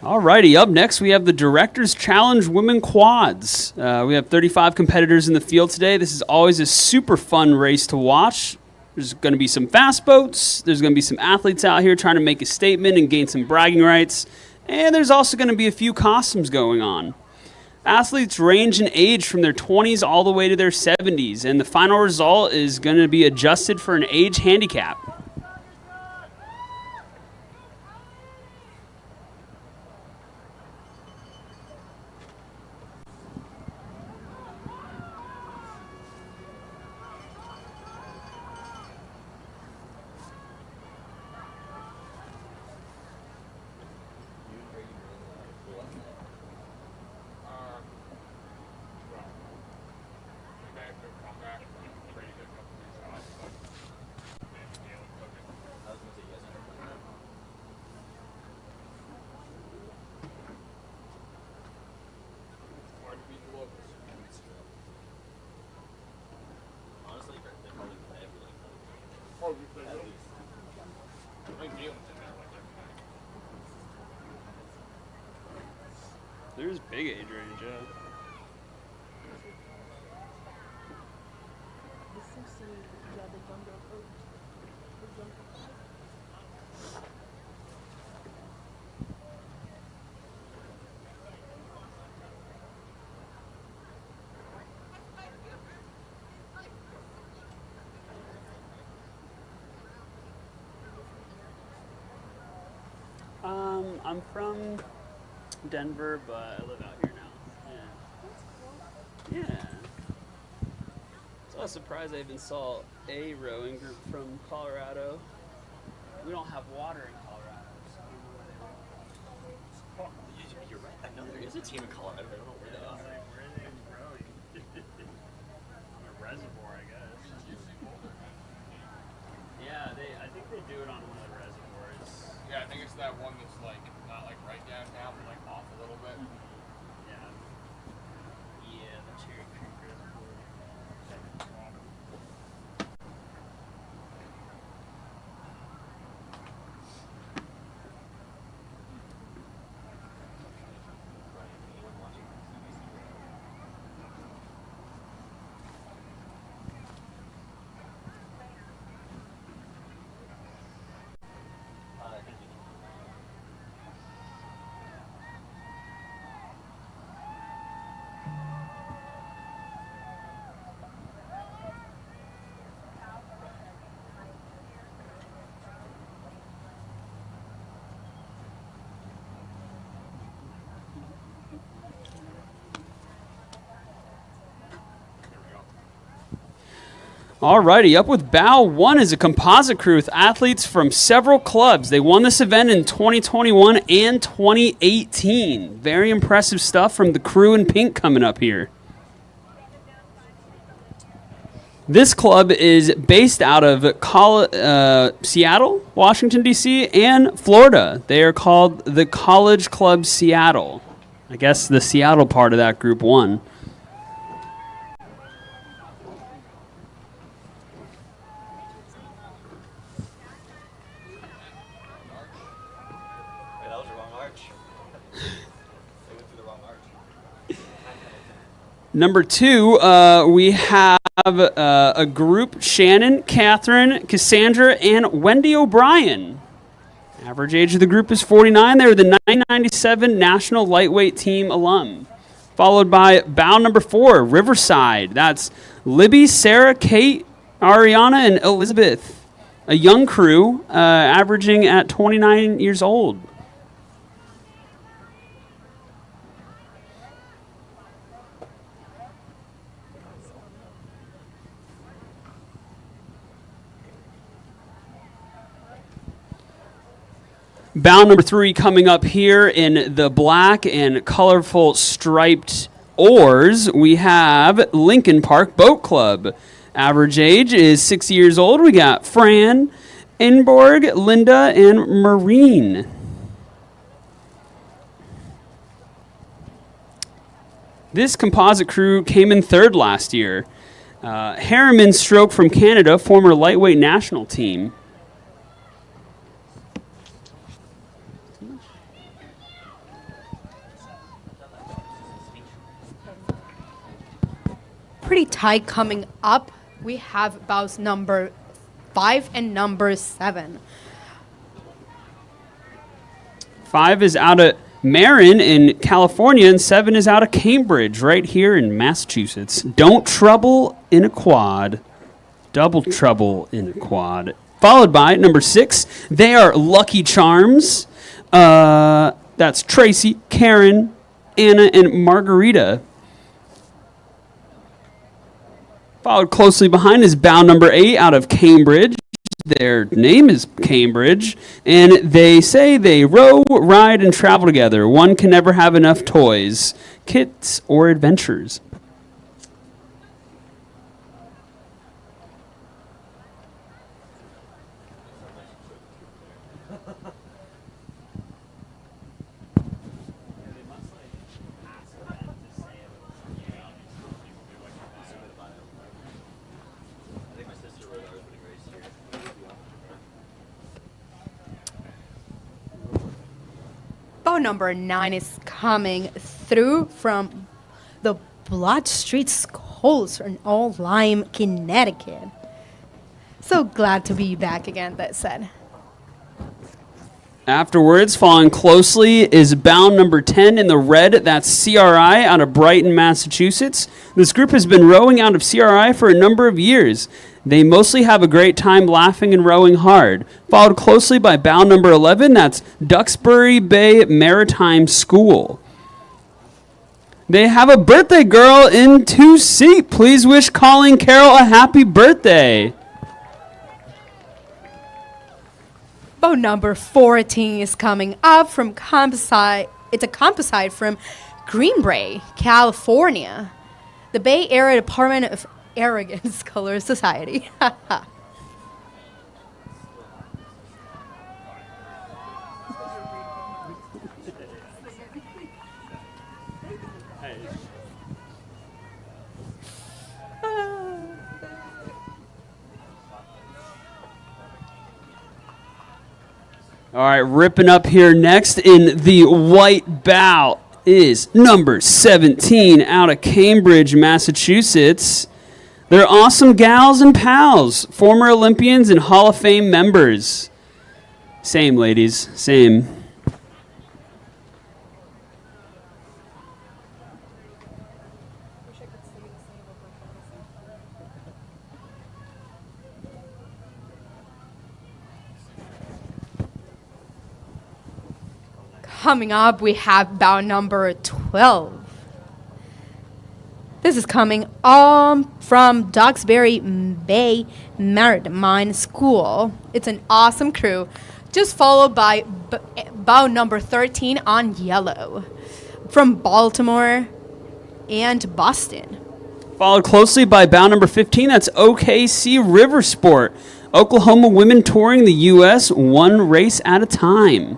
Alrighty, up next we have the Directors Challenge Women Quads. We have 35 competitors in the field today. This is always a super fun race to watch. There's going to be some fast boats. There's going to be some athletes out here trying to make a statement and gain some bragging rights. And there's also going to be a few costumes going on. Athletes range in age from their 20s all the way to their 70s, and the final result is going to be adjusted for an age handicap. There's big age range, yeah. I'm from Denver, but I live out here now. Yeah. Yeah. So I was surprised I even saw a rowing group from Colorado. We don't have water in Colorado, so I don't know where they are. You're right. I know there is a team in Colorado. I don't know where they are. Where are they rowing? On a reservoir, I guess. Yeah, I think they do it on one of the reservoirs. Yeah, I think it's that one that's like not like right downtown, but like off a little bit. Yeah. Yeah, the Cherry Creek Reservoir. Alrighty, up with Bow 1 is a composite crew with athletes from several clubs. They won this event in 2021 and 2018. Very impressive stuff from the crew in pink coming up here. This club is based out of Seattle, Washington, D.C., and Florida. They are called the College Club Seattle. I guess the Seattle part of that group won. Number 2, we have a group, Shannon, Catherine, Cassandra, and Wendy O'Brien. Average age of the group is 49. They're the 1997 National Lightweight Team alum. Followed by bow number 4, Riverside. That's Libby, Sarah, Kate, Ariana, and Elizabeth. A young crew, averaging at 29 years old. Bow number 3 coming up here in the black and colorful striped oars. We have Lincoln Park Boat Club. Average age is 6 years old. We got Fran, Inborg, Linda, and Marine. This composite crew came in third last year. Harriman Stroke from Canada, former lightweight national team. Pretty tight coming up. We have bows number 5 and number 7. 5 is out of Marin in California, and 7 is out of Cambridge, right here in Massachusetts. Don't trouble in a quad. Double trouble in a quad. Followed by number 6. They are Lucky Charms. That's Tracy, Karen, Anna, and Margarita. Followed closely behind is bow number 8 out of Cambridge. Their name is Cambridge, and they say they row, ride, and travel together. One can never have enough toys, kits, or adventures. I think my sister wrote ours when he raced here. Bow number 9 is coming through from the Blood Street Schools in Old Lyme, Connecticut. So glad to be back again, that said. Afterwards, following closely is bound number 10 in the red. That's CRI out of Brighton, Massachusetts. This group has been rowing out of CRI for a number of years. They mostly have a great time laughing and rowing hard. Followed closely by bound number 11. That's Duxbury Bay Maritime School. They have a birthday girl in 2C. Please wish Colleen Carroll a happy birthday. Boat number 14 is coming up from composite. It's a composite from Green Bay, California. The Bay Area Department of Arrogance Color Society. All right, ripping up here next in the white bow is number 17 out of Cambridge, Massachusetts. They're awesome gals and pals, former Olympians and Hall of Fame members. Same, ladies, same. Coming up, we have bout number 12. This is coming from Duxbury Bay Maritime School. It's an awesome crew, just followed by bout number 13 on yellow from Baltimore and Boston. Followed closely by bow number 15, that's OKC River Sport. Oklahoma women touring the U.S. one race at a time.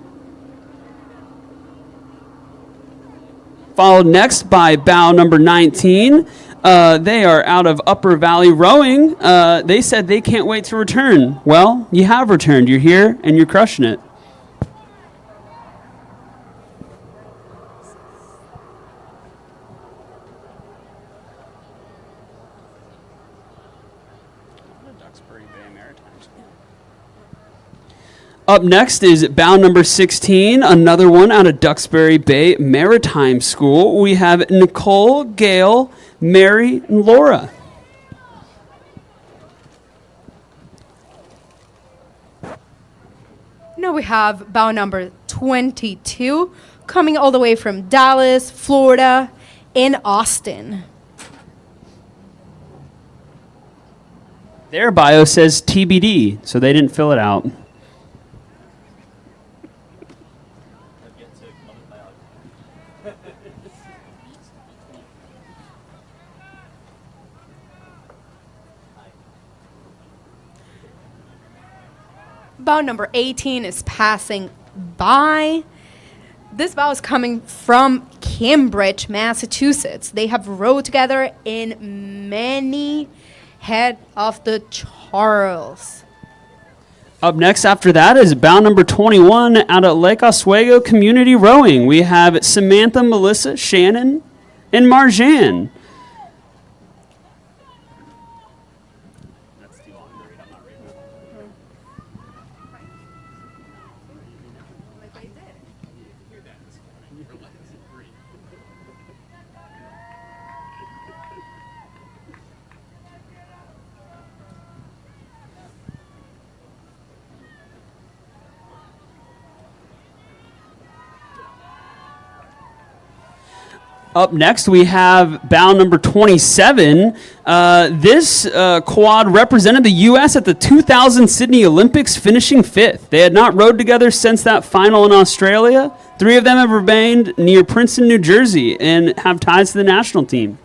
Followed next by bow number 19. They are out of Upper Valley Rowing. They said they can't wait to return. Well, you have returned. You're here, and you're crushing it. Up next is bow number 16, another one out of Duxbury Bay Maritime School. We have Nicole, Gail, Mary, and Laura. Now we have bow number 22 coming all the way from Dallas, Florida, and Austin. Their bio says TBD, so they didn't fill it out. Bout number 18 is passing by. This bow is coming from Cambridge, Massachusetts. They have rowed together in many Head of the Charles. Up next after that is bow number 21 out of Lake Oswego Community Rowing. We have Samantha, Melissa, Shannon, and Marjan. Up next, we have bow number 27. This quad represented the U.S. at the 2000 Sydney Olympics, finishing fifth. They had not rowed together since that final in Australia. 3 of them have remained near Princeton, New Jersey, and have ties to the national team.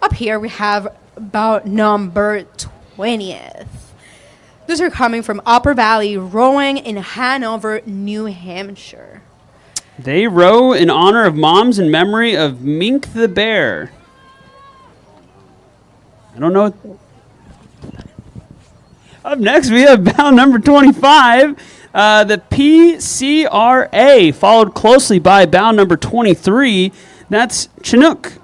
Up here, we have bow number 20th. These are coming from Upper Valley Rowing in Hanover, New Hampshire. They row in honor of moms in memory of Mink the bear. I don't know. Up next, we have bow number 25, the PCRA, followed closely by bow number 23. That's Chinook.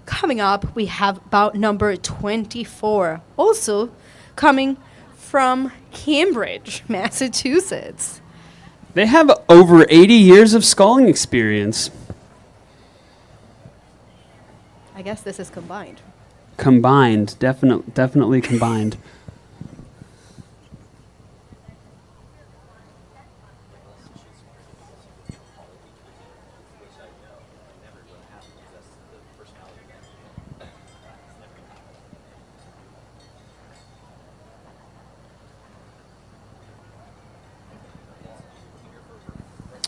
Coming up, we have bout number 24, also coming from Cambridge, Massachusetts. They have over 80 years of sculling experience. I guess this is combined. Combined, definitely combined.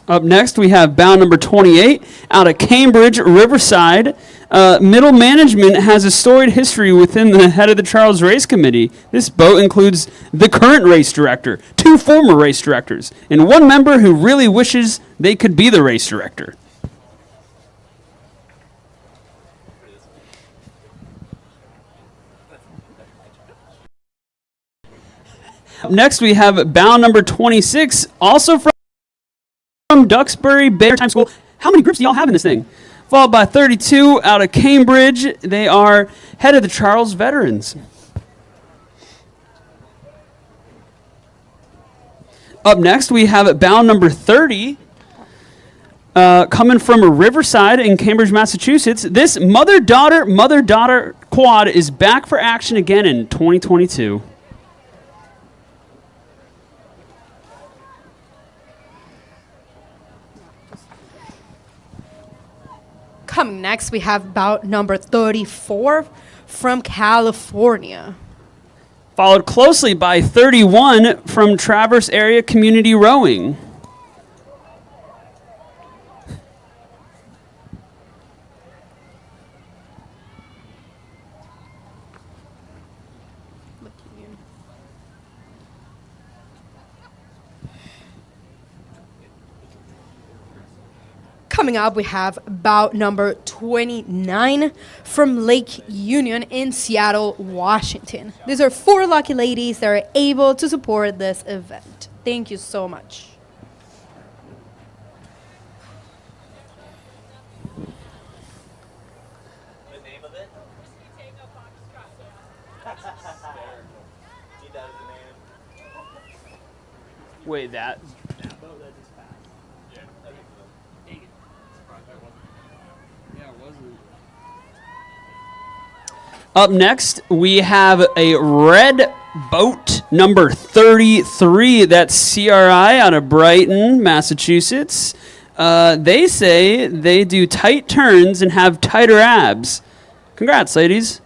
Up next, we have bow number 28 out of Cambridge, Riverside. Middle management has a storied history within the head of the Charles Race Committee. This boat includes the current race director, 2 former race directors, and 1 member who really wishes they could be the race director. Up next, we have bow number 26, also from Duxbury Bay Maritime School. How many groups do y'all have in this thing? Followed by 32 out of Cambridge. They are head of the Charles Veterans. Up next, we have bow number 30, coming from Riverside in Cambridge, Massachusetts. This mother-daughter quad is back for action again in 2022. Coming next, we have bout number 34 from California. Followed closely by 31 from Traverse Area Community Rowing. Coming up, we have bout number 29 from Lake Union in Seattle, Washington. These are 4 lucky ladies that are able to support this event. Thank you so much. The name of it? Need that as a name. Wait, that. Yeah, Up next, we have a red boat number 33. That's CRI out of Brighton, Massachusetts. They say they do tight turns and have tighter abs. Congrats, ladies.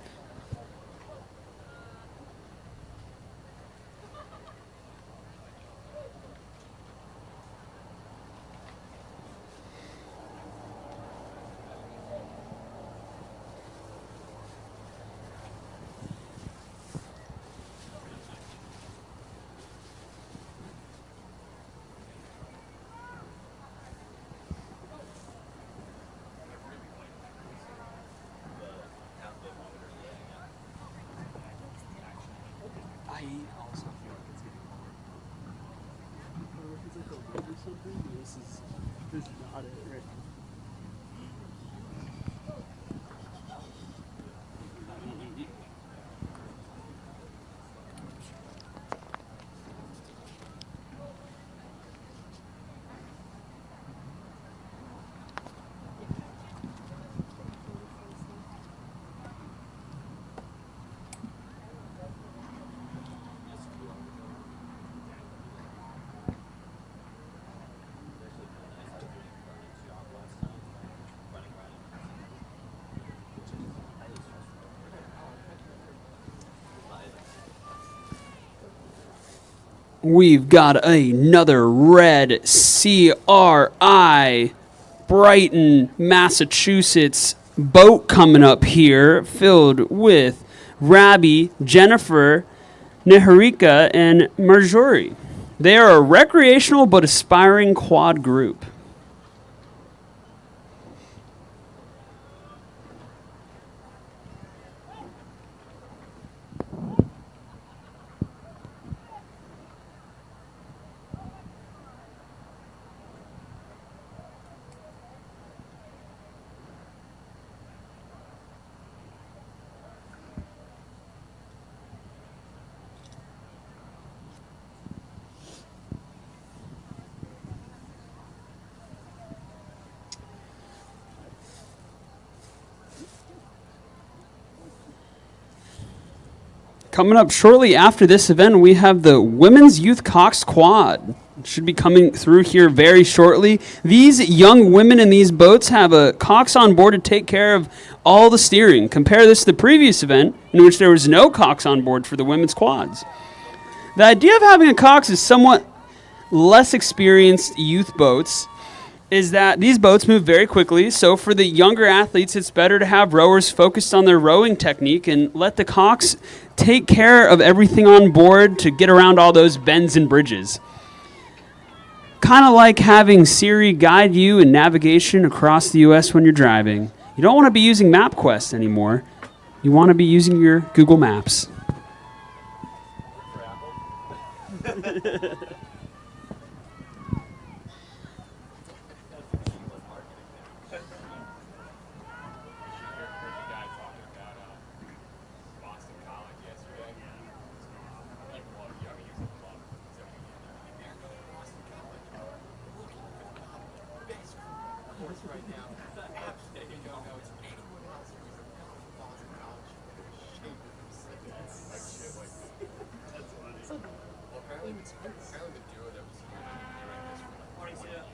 We've got another red CRI Brighton, Massachusetts boat coming up here filled with Rabbi, Jennifer, Niharika, and Marjorie. They are a recreational but aspiring quad group. Coming up shortly after this event, we have the Women's Youth Cox Quad. It should be coming through here very shortly. These young women in these boats have a Cox on board to take care of all the steering. Compare this to the previous event, in which there was no Cox on board for the women's quads. The idea of having a Cox is somewhat less experienced youth boats is that these boats move very quickly, so for the younger athletes, it's better to have rowers focused on their rowing technique and let the Cox take care of everything on board to get around all those bends and bridges. Kind of like having Siri guide you in navigation across the U.S. when you're driving. You don't want to be using MapQuest anymore. You want to be using your Google Maps.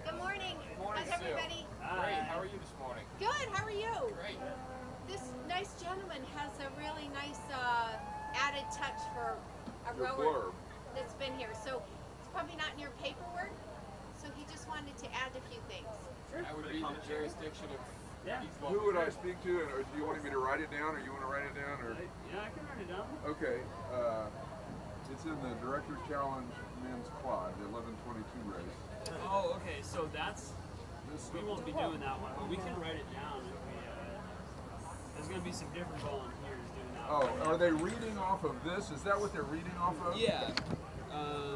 Good morning. How's everybody? Great. How are you this morning? Good. How are you? Great. This nice gentleman has a really nice added touch for a Your rower blurb. that's been here. So it's probably not in your paperwork. So he just wanted to add a few things. I would be in the jurisdiction of these Who would I speak to, or do you want me to write it down, or you want to write it down, or? Yeah, I can write it down. Okay, it's in the Director's Challenge Men's Quad, the 11:22 race. Oh, okay, so that's... This We won't be doing that one, but we can write it down if we... there's going to be some different volunteers doing that one. Oh, are they reading off of this? Is that what they're reading off of? Yeah.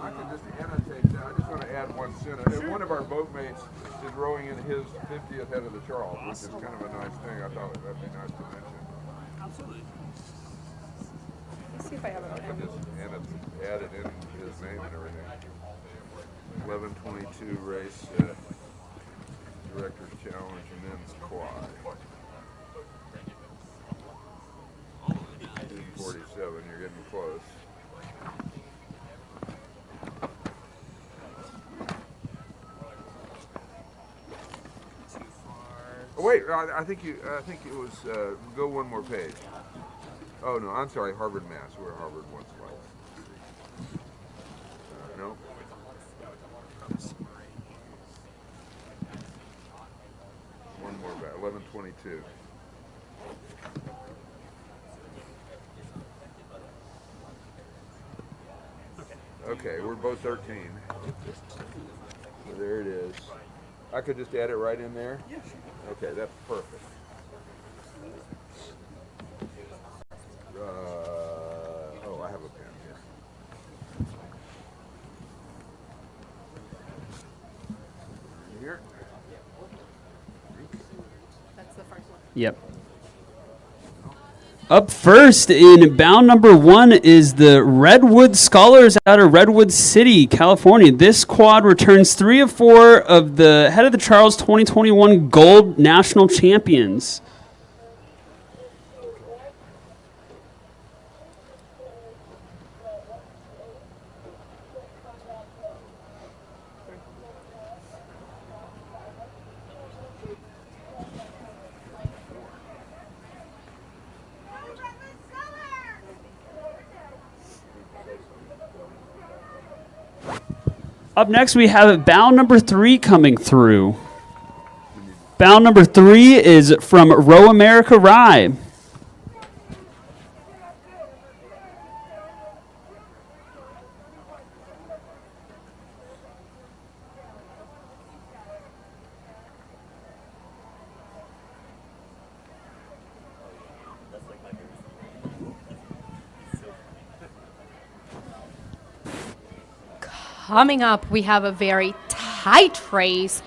I can just annotate that. I just want to add one sentence. Sure. One of our boatmates is rowing in his 50th head of the Charles, which is kind of a nice thing. I thought that'd be nice to mention. Absolutely. Let's see if I have it I can just add it in his name and everything. 11:22 race, Director's Challenge Men's Quad. Wait, I think you. I think it was. Go one more page. Oh no, I'm sorry. Harvard, Mass. Where Harvard once was. No. One more back. 1122. Okay, we're both 13. So there it is. I could just add it right in there? Yeah, sure. Okay, that's perfect. Oh, I have a pen here. Here? That's the first one. Yep. Up first in bound number 1 is the Redwood Scholars out of Redwood City, California. This quad returns 3 of 4 of the head of the Charles 2021 Gold National Champions. Up next, we have bound number 3 coming through. Bound number 3 is from Row America Rye. That's like my favorite. It's so funny. Coming up, we have a very tight race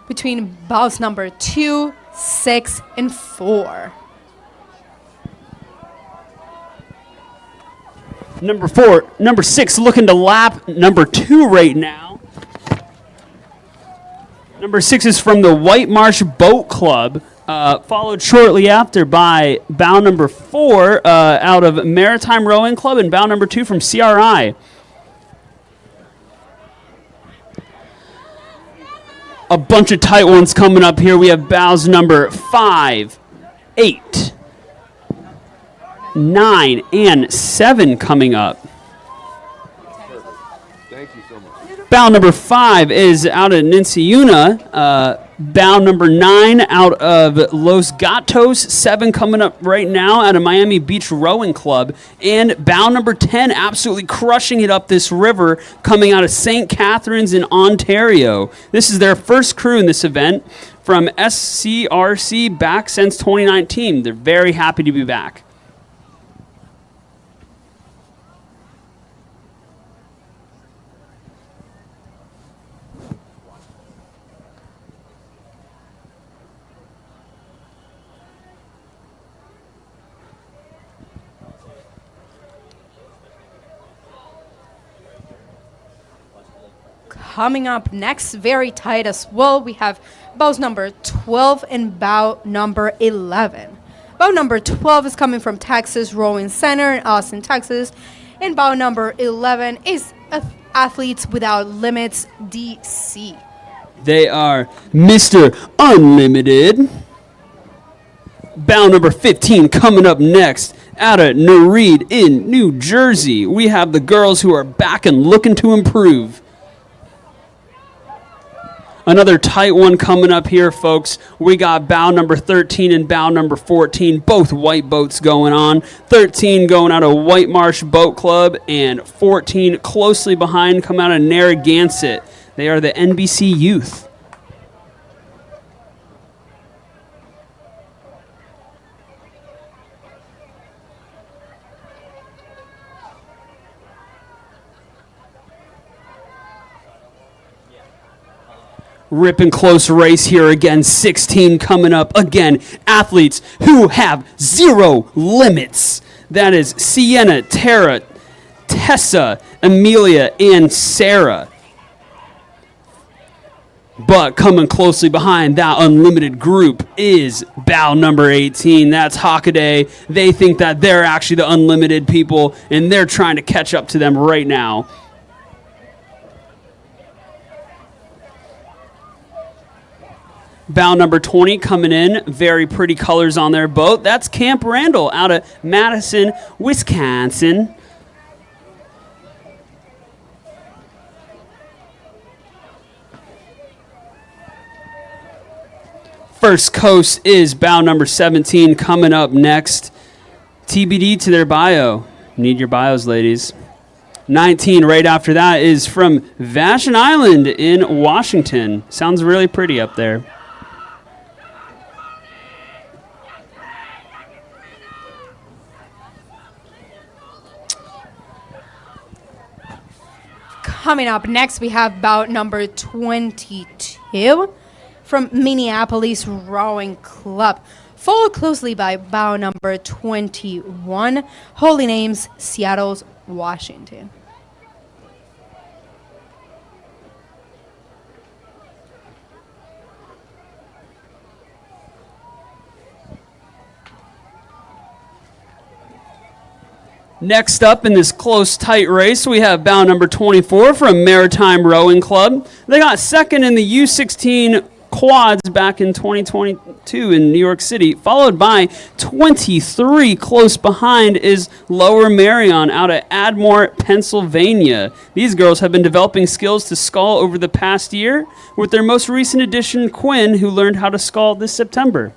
between bows number 2, 6, and 4. Number 6 looking to lap number 2 right now. Number 6 is from the White Marsh Boat Club, followed shortly after by bound number 4 out of Maritime Rowing Club and bound number 2 from CRI. A bunch of tight ones coming up here. We have bows number 5, 8, 9, and 7 coming up. Thank you so much. Bound number 5 is out of Ninciuna. Bound number 9 out of Los Gatos. 7 coming up right now out of Miami Beach Rowing Club. And bound number 10 absolutely crushing it up this river coming out of St. Catharines in Ontario. This is their first crew in this event from SCRC back since 2019. They're very happy to be back. Coming up next, very tight as well, we have bows number 12 and bow number 11. Bow number 12 is coming from Texas Rowing Center in Austin, Texas. And bow number 11 is Athletes Without Limits DC. They are Mr. Unlimited. Bow number 15 coming up next out of Nereid in New Jersey. We have the girls who are back and looking to improve. Another tight one coming up here, folks. We got bow number 13 and bow number 14, both white boats going on. 13 going out of White Marsh Boat Club, and 14 closely behind come out of Narragansett. They are the NBC Youth. Ripping close race here again. 16 coming up again. Athletes who have zero limits. That is Sienna, Tara, Tessa, Amelia, and Sarah. But coming closely behind that unlimited group is bow number 18. That's Hockaday. They think that they're actually the unlimited people, and they're trying to catch up to them right now. Bow number 20 coming in. Very pretty colors on their boat. That's Camp Randall out of Madison, Wisconsin. First Coast is bow number 17 coming up next. TBD to their bio. Need your bios, ladies. 19 right after that is from Vashon Island in Washington. Sounds really pretty up there. Coming up next, we have bout number 22 from Minneapolis Rowing Club, followed closely by bout number 21, Holy Names, Seattle, Washington. Next up in this close, tight race, we have bow number 24 from Maritime Rowing Club. They got second in the U16 quads back in 2022 in New York City, followed by 23. Close behind is Lower Marion out of Ardmore, Pennsylvania. These girls have been developing skills to scull over the past year with their most recent addition, Quinn, who learned how to scull this September.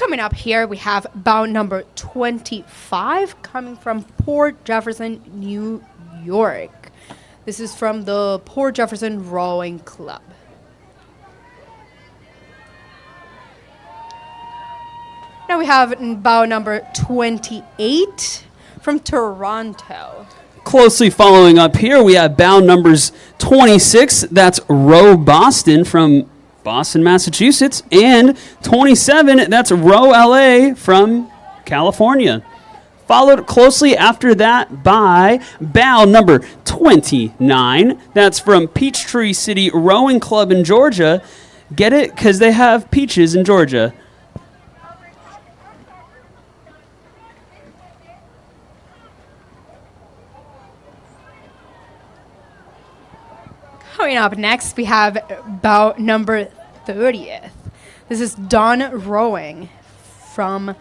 Coming up here, we have bout number 25 coming from Port Jefferson, New York. This is from the Port Jefferson Rowing Club. Now we have bout number 28 from Toronto. Closely following up here, we have bow numbers 26. That's Row Boston from Boston, Massachusetts, and 27, that's Row LA from California. Followed closely after that by bow number 29. That's from Peachtree City Rowing Club in Georgia. Get it? Because they have peaches in Georgia. Coming up next, we have bout number 30th. This is Dawn Rowing from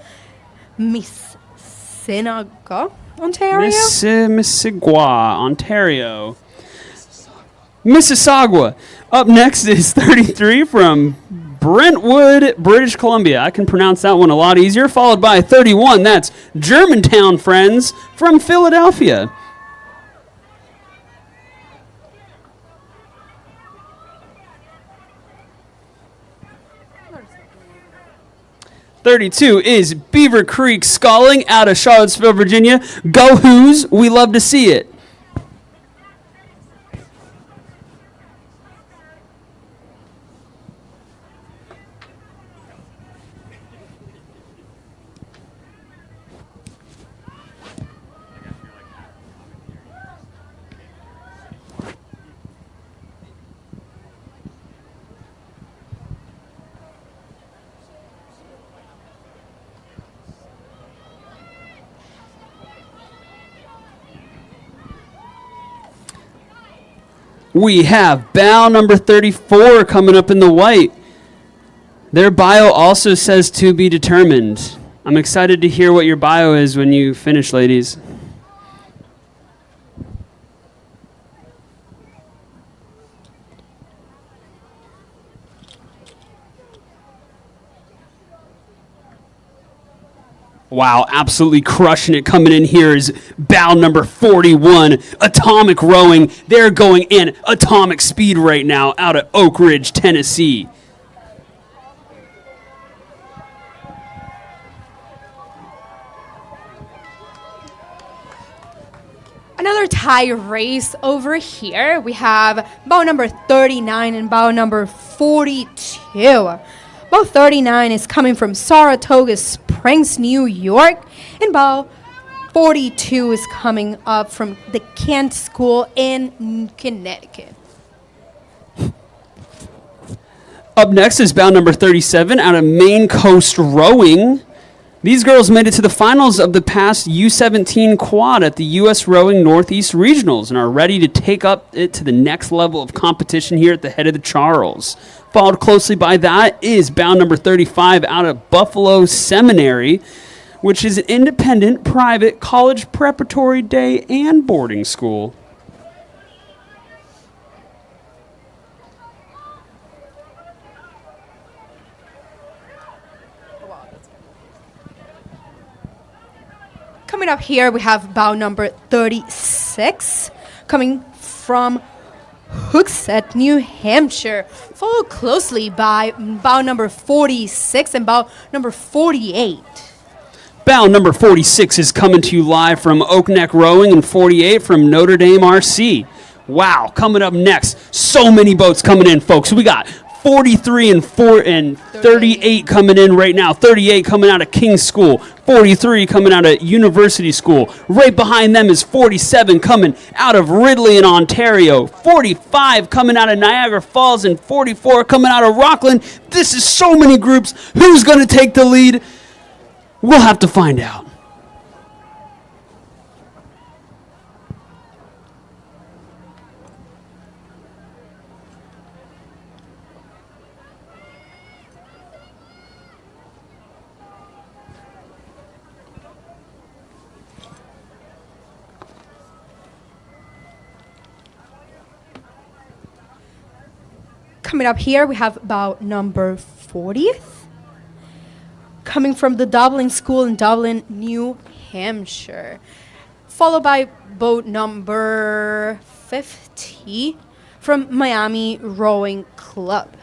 Mississauga, Ontario. Mississauga, Ontario. Mississauga. Up next is 33 from Brentwood, British Columbia. I can pronounce that one a lot easier. Followed by 31. That's Germantown Friends from Philadelphia. 32 is Beaver Creek Sculling out of Charlottesville, Virginia. Go Who's, we love to see it. We have bow number 34 coming up in the white. Their bio also says to be determined. I'm excited to hear what your bio is when you finish, ladies. Wow, absolutely crushing it. Coming in here is bow number 41, Atomic Rowing. They're going in atomic speed right now out of Oak Ridge, Tennessee. Another tie race over here. We have bow number 39 and bow number 42. Bow 39 is coming from Saratoga Springs, New York, and bow 42 is coming up from the Kent School in Connecticut. Up next is bout number 37 out of Maine Coast Rowing. These girls made it to the finals of the past U17 quad at the U.S. Rowing Northeast Regionals and are ready to take up it to the next level of competition here at the head of the Charles. Followed closely by that is bout number 35 out of Buffalo Seminary, which is an independent, private, college preparatory day and boarding school. Coming up here, we have bout number 36, coming from Hooksett, New Hampshire, followed closely by bout number 46 and bout number 48. Bout number 46 is coming to you live from Oak Neck Rowing and 48 from Notre Dame RC. Wow, coming up next, so many boats coming in, folks. We got 43 and 38 coming in right now. 38 coming out of King's School. 43 coming out of University School. Right behind them is 47 coming out of Ridley in Ontario. 45 coming out of Niagara Falls and 44 coming out of Rockland. This is so many groups. Who's going to take the lead? We'll have to find out. Coming up here, we have bout number 40th, coming from the Dublin School in Dublin, New Hampshire, followed by boat number 50 from Miami Rowing Club.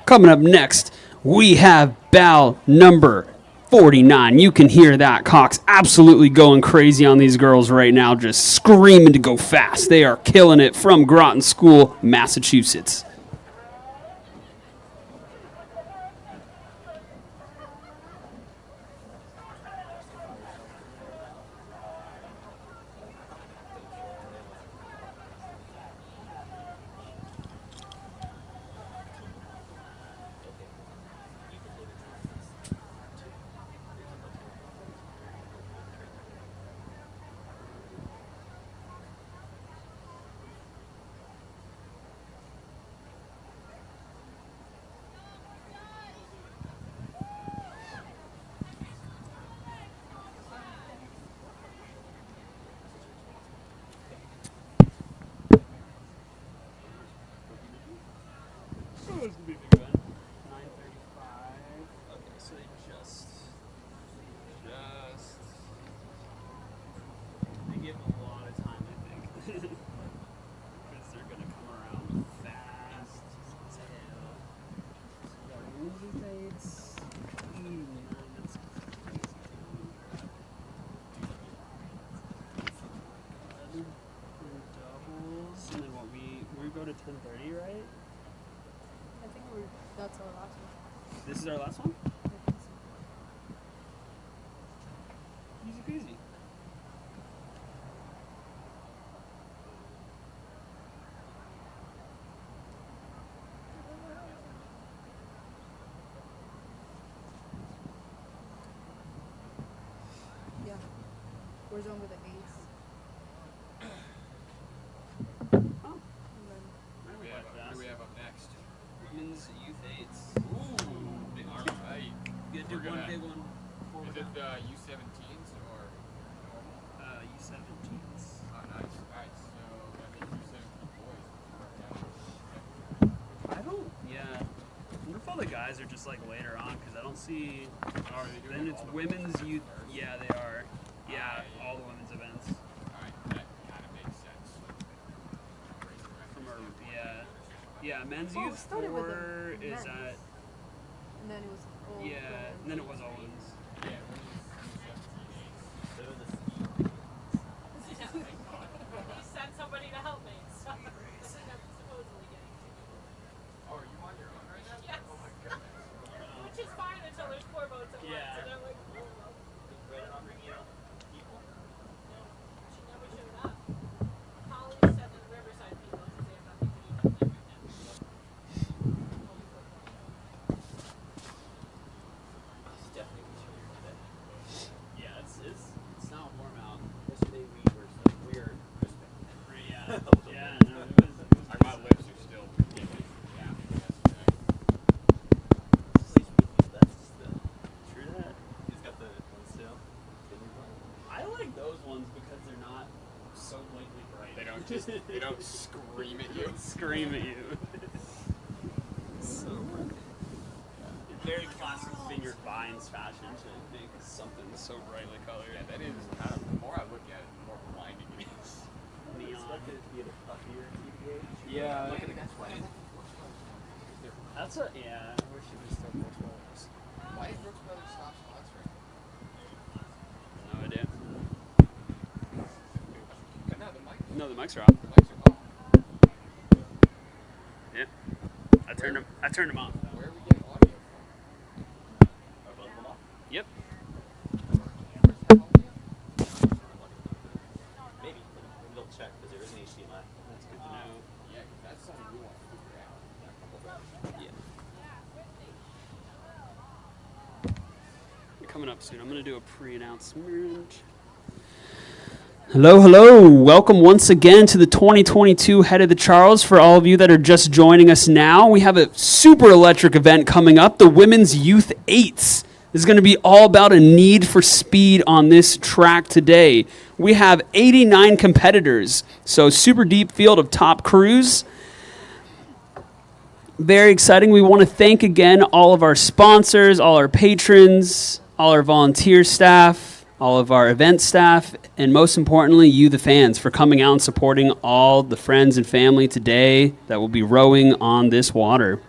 Coming up next, we have bow number 49. You can hear that. Cox absolutely going crazy on these girls right now, just screaming to go fast. They are killing it from Groton School, Massachusetts. That's our last one. This is our last one? Easy peasy. Yeah. We're done with the eights. What do we have up next? Women's youth aids. Ooh, big arm fight. You We're do one gonna- big one. Before Is we it go. U17s or normal? U17s. Oh, nice. Alright, so that means U17 boys. I don't. Yeah. I wonder if all the guys are just like later on because I don't see. Are they doing Then it's all the women's first? youth. Yeah, they are. Yeah, all the women's events. Alright, that kind of makes sense. From our yeah, men's Oh, it youth started with the 4 is men's. at And then it was all yeah, and then it was all women's. Yeah, women's U17 They're the You sent somebody to help me. scream at you. Scream at you. So very classic Vineyard Vines fashion to make something so brightly colored. Yeah, that is kind of, the more I look at it, the more blinding it is. Neon. Expected it to be a puffier TBH. Yeah. Look at the guy's wedding. That's a, yeah, I wish it was still Brooks Brothers. Why did Brooks Brothers stop sponsoring? No idea. But no, No, the mic. the mics are off. The mics are off. Yeah. I turned them off. Where are we getting audio from? Are both of them off? Yep. Where's the audio? Maybe. Maybe they'll check because there is an HDMI. That's good to know. Yeah, 'cause that's something we want to figure out. Yeah. You're coming up soon. I'm going to do a pre-announcement. Hello, hello. Welcome once again to the 2022 Head of the Charles. For all of you that are just joining us now, we have a super electric event coming up, the Women's Youth 8s. This is going to be all about a need for speed on this track today. We have 89 competitors, so super deep field of top crews. Very exciting. We want to thank again all of our sponsors, all our patrons, all our volunteer staff, all of our event staff, and most importantly, you, the fans, for coming out and supporting all the friends and family today that will be rowing on this water.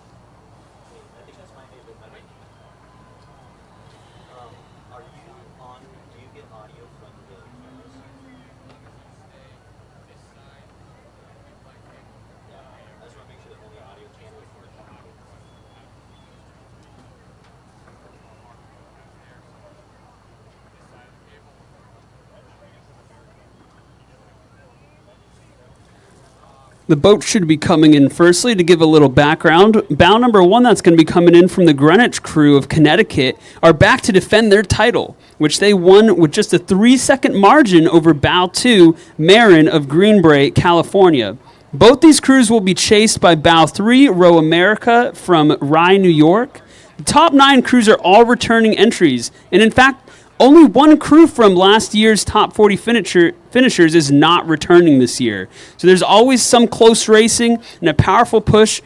I think that's my favorite memory. Are you on? Do you get audio from the cameras? Yeah. I just want to make sure that only audio channels for the audio. The boat should be coming in firstly to give a little background. Bow number 1 that's going to be coming in from the Greenwich crew of Connecticut are back to defend their title, which they won with just a 3-second margin over bow 2, Marin of Greenbrae, California. Both these crews will be chased by bow 3, Row America from Rye, New York. The top 9 crews are all returning entries, and in fact, only one crew from last year's top 40 finishers is not returning this year. So there's always some close racing, and a powerful push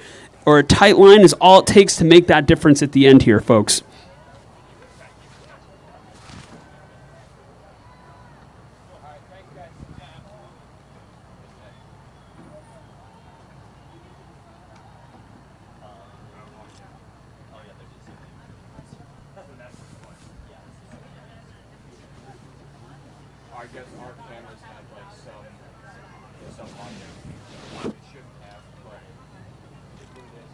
or a tight line is all it takes to make that difference at the end here, folks. Oh yeah, there's just I guess our cameras have like some audio. It shouldn't have, but it is what it is.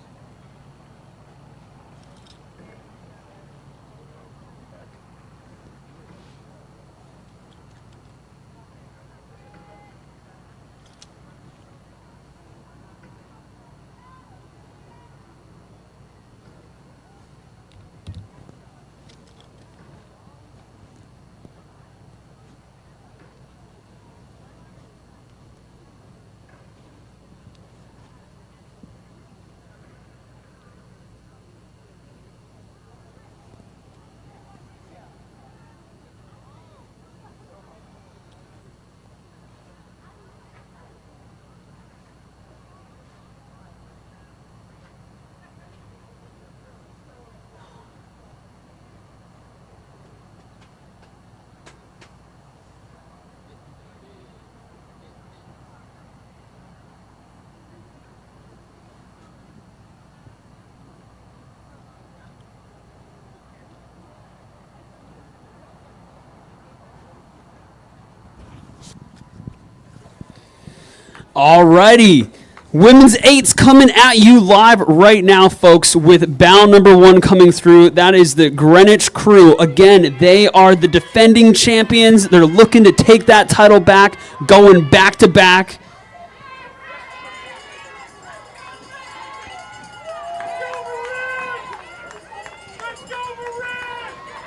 Alrighty. Women's 8's coming at you live right now, folks, with bow number 1 coming through. That is the Greenwich Crew. Again, they are the defending champions. They're looking to take that title back, going back to back.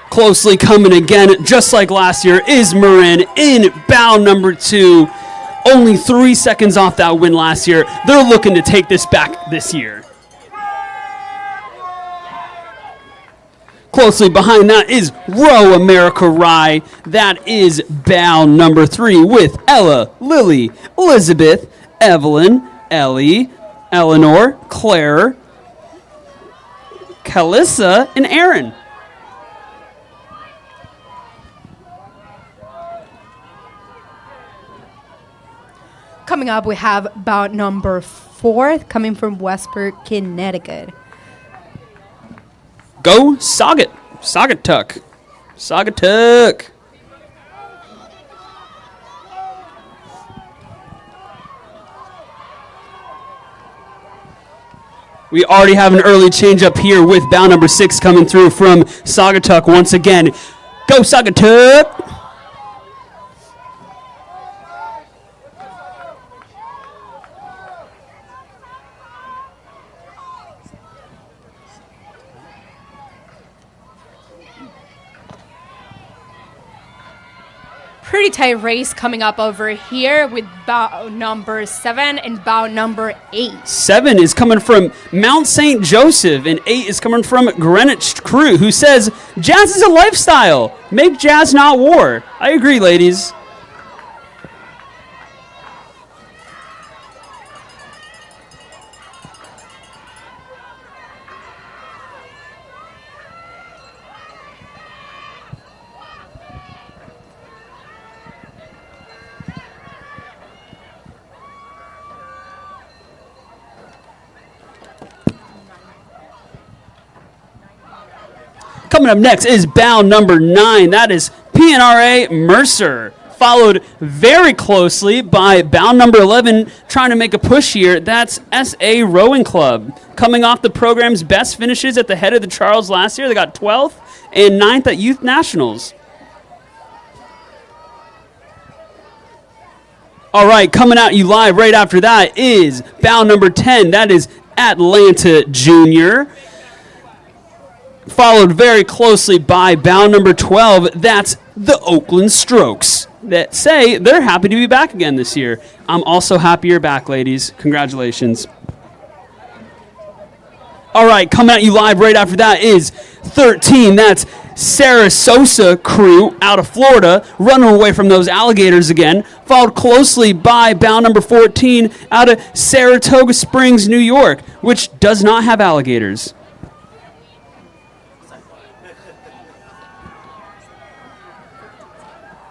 Closely coming again, just like last year, is Marin in bow number 2. Only 3 seconds off that win last year. They're looking to take this back this year. Closely behind that is Row America Rye. That is bow number 3 with Ella, Lily, Elizabeth, Evelyn, Ellie, Eleanor, Claire, Calissa, and Aaron. Coming up, we have bout number 4 coming from Westport, Connecticut. Go Saugat. Saugatuck. Saugatuck. We already have an early change up here with bout number 6 coming through from Saugatuck once again. Go Saugatuck. Pretty tight race coming up over here with bout number 7 and bout number 8. 7 is coming from Mount St. Joseph, and 8 is coming from Greenwich Crew, who says, jazz is a lifestyle. Make jazz, not war. I agree, ladies. Coming up next is bow number 9. That is PNRA Mercer, followed very closely by bow number 11, trying to make a push here. That's SA Rowing Club, coming off the program's best finishes at the head of the Charles last year. They got 12th and 9th at Youth Nationals. All right, coming at you live right after that is bow number 10. That is Atlanta Junior, followed very closely by bow number 12. That's the Oakland Strokes, that say they're happy to be back again this year. I'm also happy you're back, ladies. Congratulations. All right, coming at you live right after that is 13. That's Sarasota Crew out of Florida, running away from those alligators again, followed closely by bow number 14 out of Saratoga Springs, New York, which does not have alligators.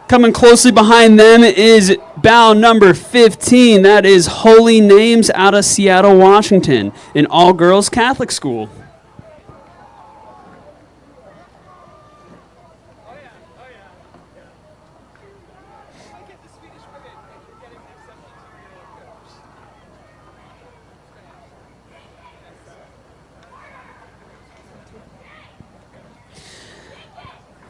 Coming closely behind them is bow number 15. That is Holy Names out of Seattle, Washington, an all-girls Catholic school.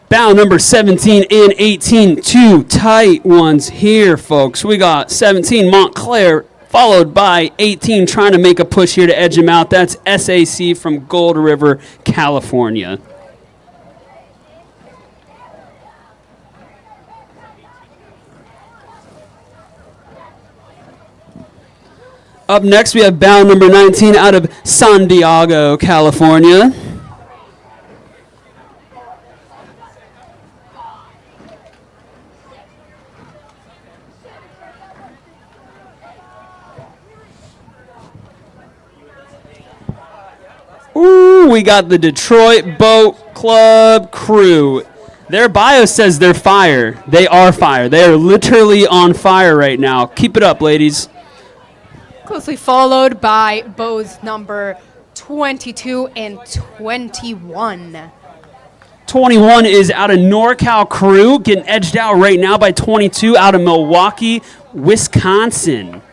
Bow number 17 and 18, two tight ones here, folks. We got 17 Montclair, followed by 18 trying to make a push here to edge him out. That's SAC from Gold River, California. Up next, we have bow number 19 out of San Diego, California. Ooh, we got the Detroit Boat Club Crew. Their bio says they're fire. They are fire. They are literally on fire right now. Keep it up, ladies. Closely followed by bows number 22 and 21. 21 is out of NorCal Crew, getting edged out right now by 22 out of Milwaukee, Wisconsin.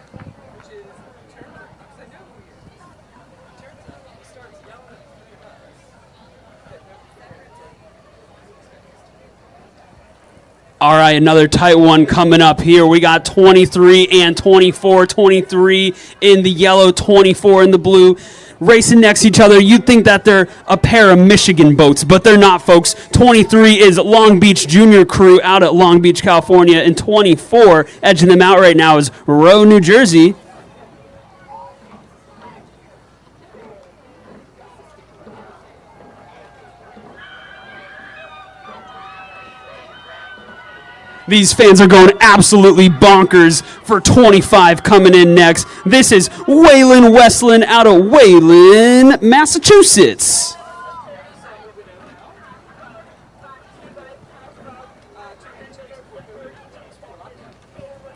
All right, another tight one coming up here. We got 23 and 24, 23 in the yellow, 24 in the blue, racing next to each other. You'd think that they're a pair of Michigan boats, but they're not, folks. 23 is Long Beach Junior Crew out at Long Beach, California, and 24, edging them out right now, is Rowe, New Jersey. These fans are going absolutely bonkers for 25 coming in next. This is Waylon Westland out of Wayland, Massachusetts.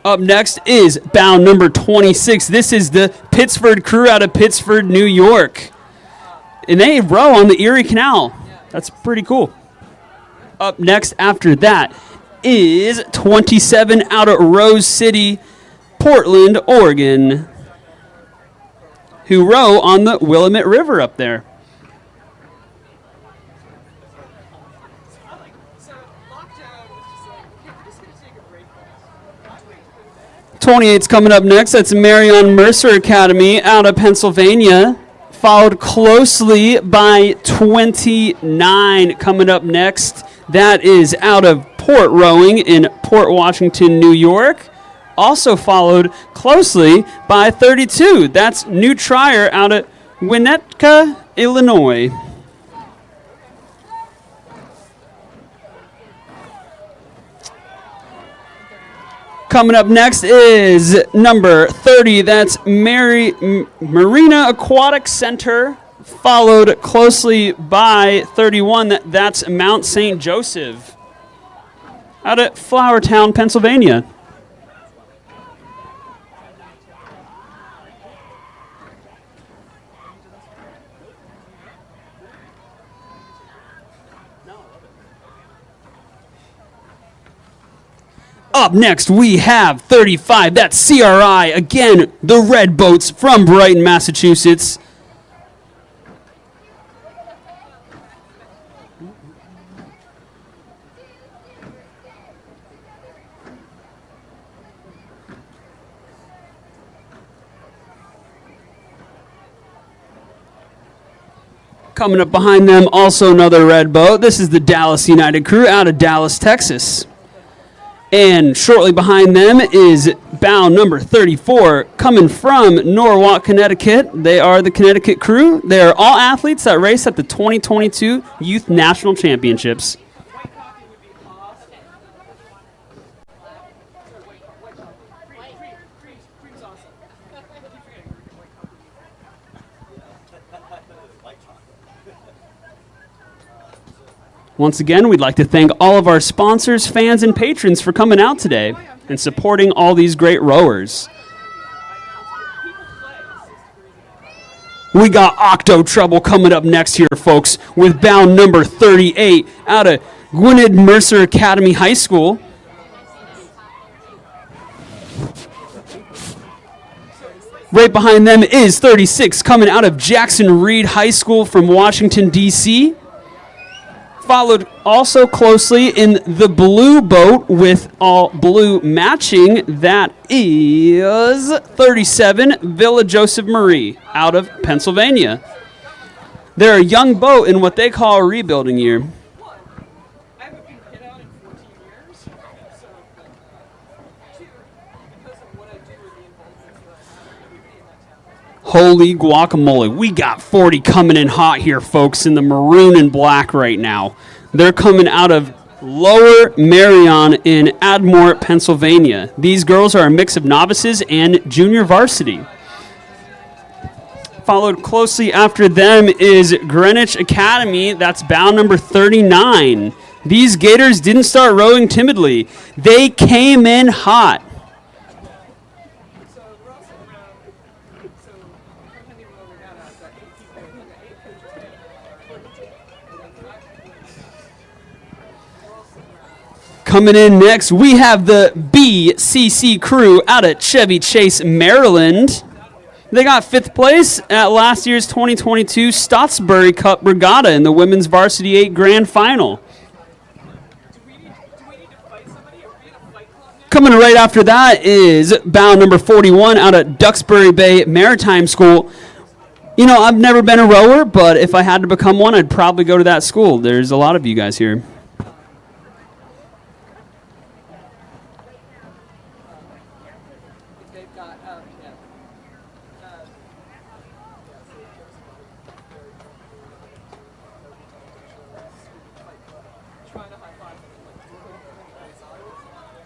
Up next is bound number 26. This is the Pittsford crew out of Pittsford, New York. And they row on the Erie Canal. That's pretty cool. Up next after that is 27 out of Rose City, Portland, Oregon, who row on the Willamette River up there. 28's coming up next. That's Marion Mercer Academy out of Pennsylvania, followed closely by 29 coming up next. That is out of Port Rowing in Port Washington, New York. Also followed closely by 32. That's New Trier out of Winnetka, Illinois. Coming up next is number 30. That's Marina Aquatic Center, followed closely by 31. That's Mount St. Joseph out at Flourtown, Pennsylvania. Up next, we have 35. That's CRI. Again, the Red Boats from Brighton, Massachusetts. Coming up behind them, also another red boat. This is the Dallas United crew out of Dallas, Texas. And shortly behind them is bound number 34, coming from Norwalk, Connecticut. They are the Connecticut crew. They are all athletes that race at the 2022 Youth National Championships. Once again, we'd like to thank all of our sponsors, fans, and patrons for coming out today and supporting all these great rowers. We got Octo Trouble coming up next here, folks, with bound number 38 out of Gwynedd Mercer Academy High School. Right behind them is 36 coming out of Jackson Reed High School from Washington, D.C., followed also closely in the blue boat with all blue matching. That is 37, Villa Joseph Marie out of Pennsylvania. They're a young boat in what they call a rebuilding year. I haven't been hit out in 14 years, so two, because of what I do with the involvements that I have every day in that town. Holy guacamole. We got 40 coming in hot here, folks, in the maroon and black right now. They're coming out of Lower Marion in Admore, Pennsylvania. These girls are a mix of novices and junior varsity. Followed closely after them is Greenwich Academy. That's bound number 39. These Gators didn't start rowing timidly. They came in hot. Coming in next, we have the BCC crew out at Chevy Chase, Maryland. They got 5th place at last year's 2022 Stottsbury Cup Regatta in the Women's Varsity 8 Grand Final. Do we need to fight somebody? Coming right after that is bound number 41 out of Duxbury Bay Maritime School. You know, I've never been a rower, but if I had to become one, I'd probably go to that school. There's a lot of you guys here. They've got, yeah. Trying to high five.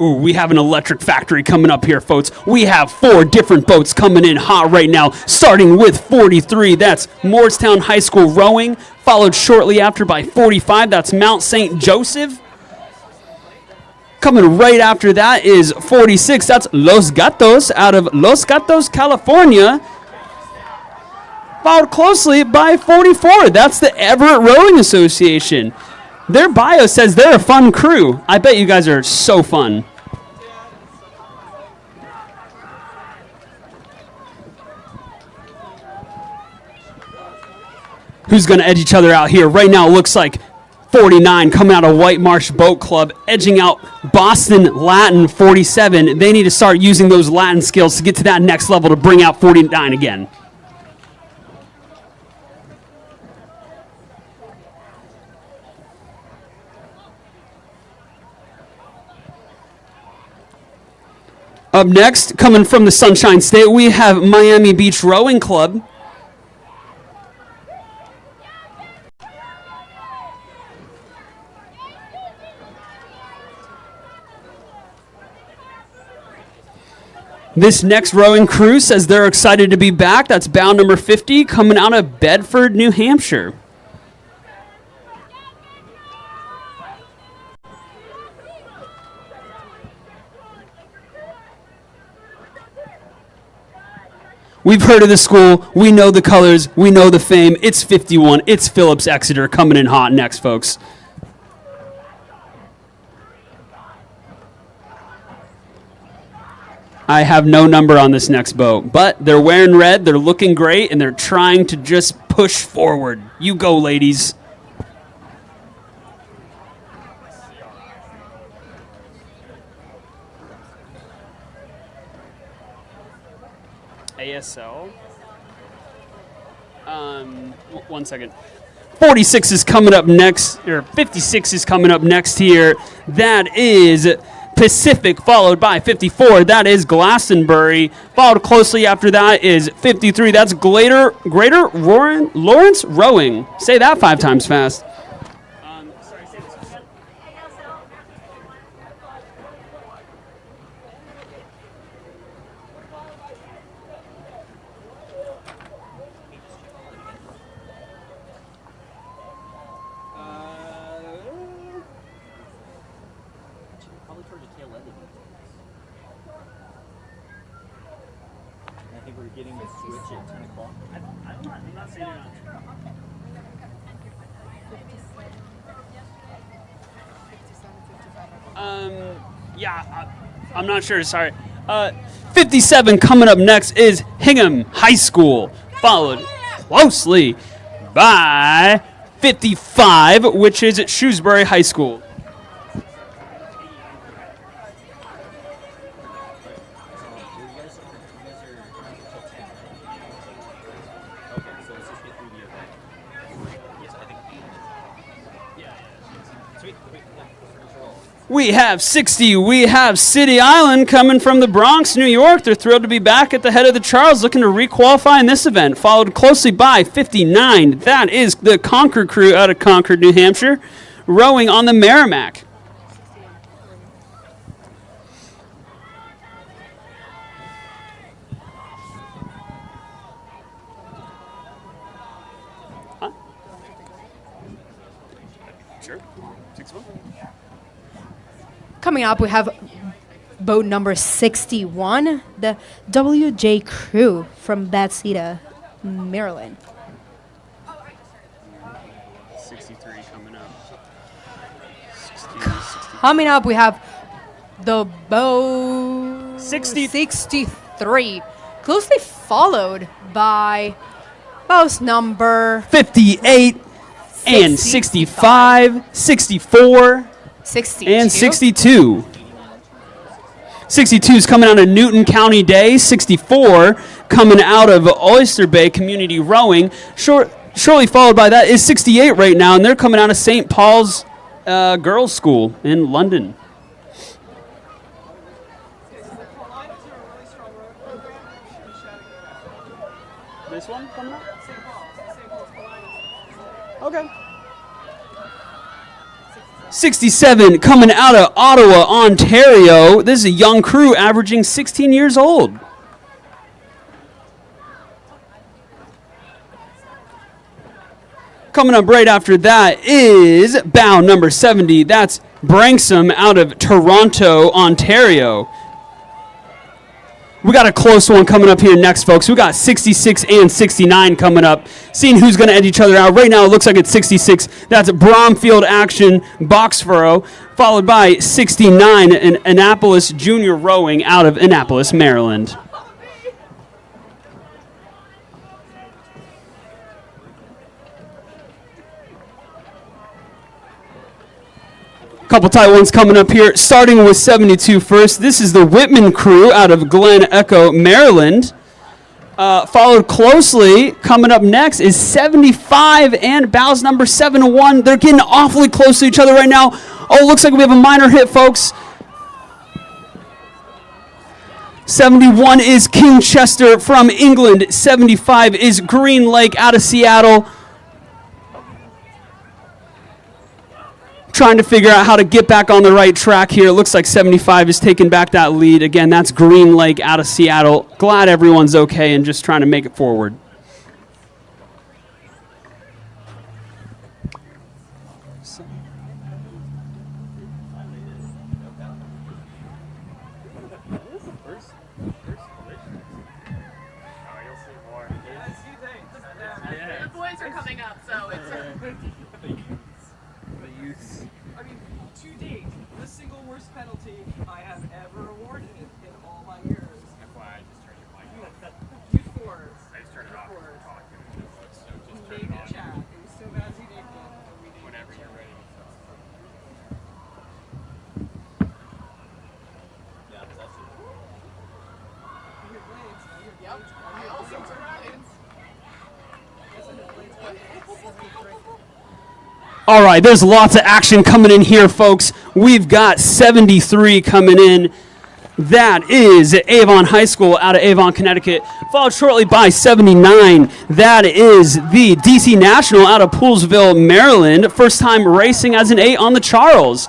Ooh, we have an electric factory coming up here, folks. We have 4 different boats coming in hot right now, starting with 43. That's Moorestown High School rowing, followed shortly after by 45. That's Mount St. Joseph. Coming right after that is 46. That's Los Gatos out of Los Gatos, California. Followed closely by 44. That's the Everett Rowing Association. Their bio says they're a fun crew. I bet you guys are so fun. Who's going to edge each other out here? Right now it looks like 49 coming out of White Marsh Boat Club, edging out Boston Latin 47. They need to start using those Latin skills to get to that next level to bring out 49 again. Up next, coming from the Sunshine State, we have Miami Beach Rowing Club. This next rowing crew says they're excited to be back. That's bound number 50, coming out of Bedford, New Hampshire. We've heard of the school. We know the colors. We know the fame. It's 51. It's Phillips Exeter coming in hot next, folks. I have no number on this next boat, but they're wearing red. They're looking great, and they're trying to just push forward. You go, ladies. ASL. 1 second. 46 is coming up next, or 56 is coming up next here. That is Pacific, followed by 54. That is Glastonbury. Followed closely after that is 53. That's Greater Lawrence Rowing. Say that 5 times fast. Sorry, say this again. Probably towards the tail end of the I think we're getting the switch at 10 o'clock. I'm not saying it. I'm not sure. Sorry. 57 coming up next is Hingham High School, followed closely by 55, which is at Shrewsbury High School. We have 60. We have City Island coming from the Bronx, New York. They're thrilled to be back at the head of the Charles, looking to requalify in this event, followed closely by 59. That is the Concord crew out of Concord, New Hampshire, rowing on the Merrimack. Sure. 6-1. Coming up, we have boat number 61, the WJ crew from Bethesda, Maryland. 63 coming up. Coming up, we have the boat 63, closely followed by boat number 58 and 65, 64, 62. and 62. 62 is coming out of Newton County Day. 64 coming out of Oyster Bay Community Rowing. Shortly followed by that is 68 right now, and they're coming out of St. Paul's Girls' School in London. This one coming up? Okay. 67 coming out of Ottawa, Ontario. This is a young crew averaging 16 years old. Coming up right after that is bound number 70. That's Branksome out of Toronto, Ontario. We got a close one coming up here next, folks. We got 66 and 69 coming up. Seeing who's going to end each other out. Right now, it looks like it's 66. That's Bromfield Action Boxborough, followed by 69 in Annapolis Junior Rowing out of Annapolis, Maryland. Couple tight ones coming up here, starting with 72 first. This is the Whitman crew out of Glen Echo, Maryland. Followed closely, coming up next is 75 and bows number 7-1. They're getting awfully close to each other right now. Oh, looks like we have a minor hit, folks. 71 is Kingchester from England. 75 is Green Lake out of Seattle. Trying to figure out how to get back on the right track here. It looks like 75 is taking back that lead. Again, that's Green Lake out of Seattle. Glad everyone's okay and just trying to make it forward. The boys are coming up, so it's. I mean, to date, the single worst penalty I have ever awarded in all my years. FYI, just turn your mic off. Youth Force. I just turned it off. Force. Talking, so just turn Make it a on chat. It was so bad you didn't get it. We didn't whenever you're ready. Yeah, that's it. Your blades. Your Yep. I also turn blades. All right, there's lots of action coming in here, folks. We've got 73 coming in. That is Avon High School out of Avon, Connecticut, followed shortly by 79. That is the DC National out of Poolsville, Maryland. First time racing as an 8 on the Charles.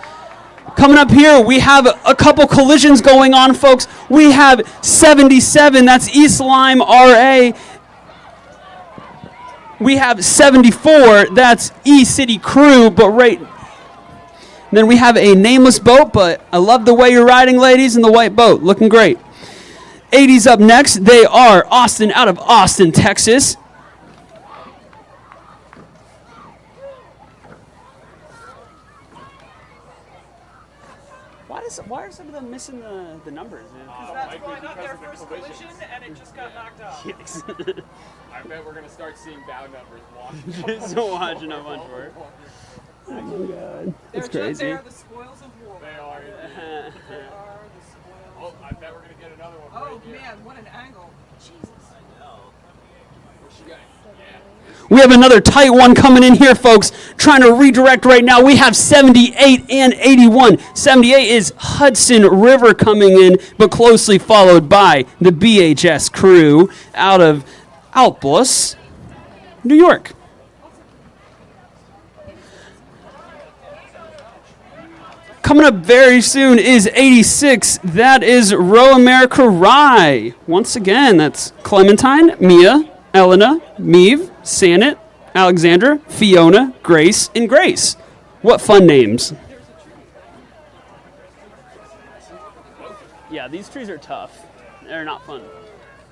Coming up here, we have a couple collisions going on, folks. We have 77, that's East Lyme RA. We have 74, that's E-City Crew, but right... Then we have a nameless boat, but I love the way you're riding, ladies, in the white boat. Looking great. 80s up next. They are Austin out of Austin, Texas. Why are some of them missing the numbers? That's probably not their first collision, and it just got knocked out. Yes. I bet we're gonna start seeing bow numbers watching. Just watching a bunch for it. Oh my God. That's crazy. They're the spoils of war. They are. They are the spoils. Oh, I bet we're gonna get another one. Oh right here. man, what an angle. Jesus. I know. Where's she going? Yeah. We have another tight one coming in here, folks. Trying to redirect right now. We have 78 and 81. 78 is Hudson River coming in, but closely followed by the BHS crew out of Alplos, New York. Coming up very soon is 86. That is Row America Rye. Once again, that's Clementine, Mia, Elena, Meve, Sanet, Alexandra, Fiona, Grace, and Grace. What fun names. Yeah, these trees are tough. They're not fun.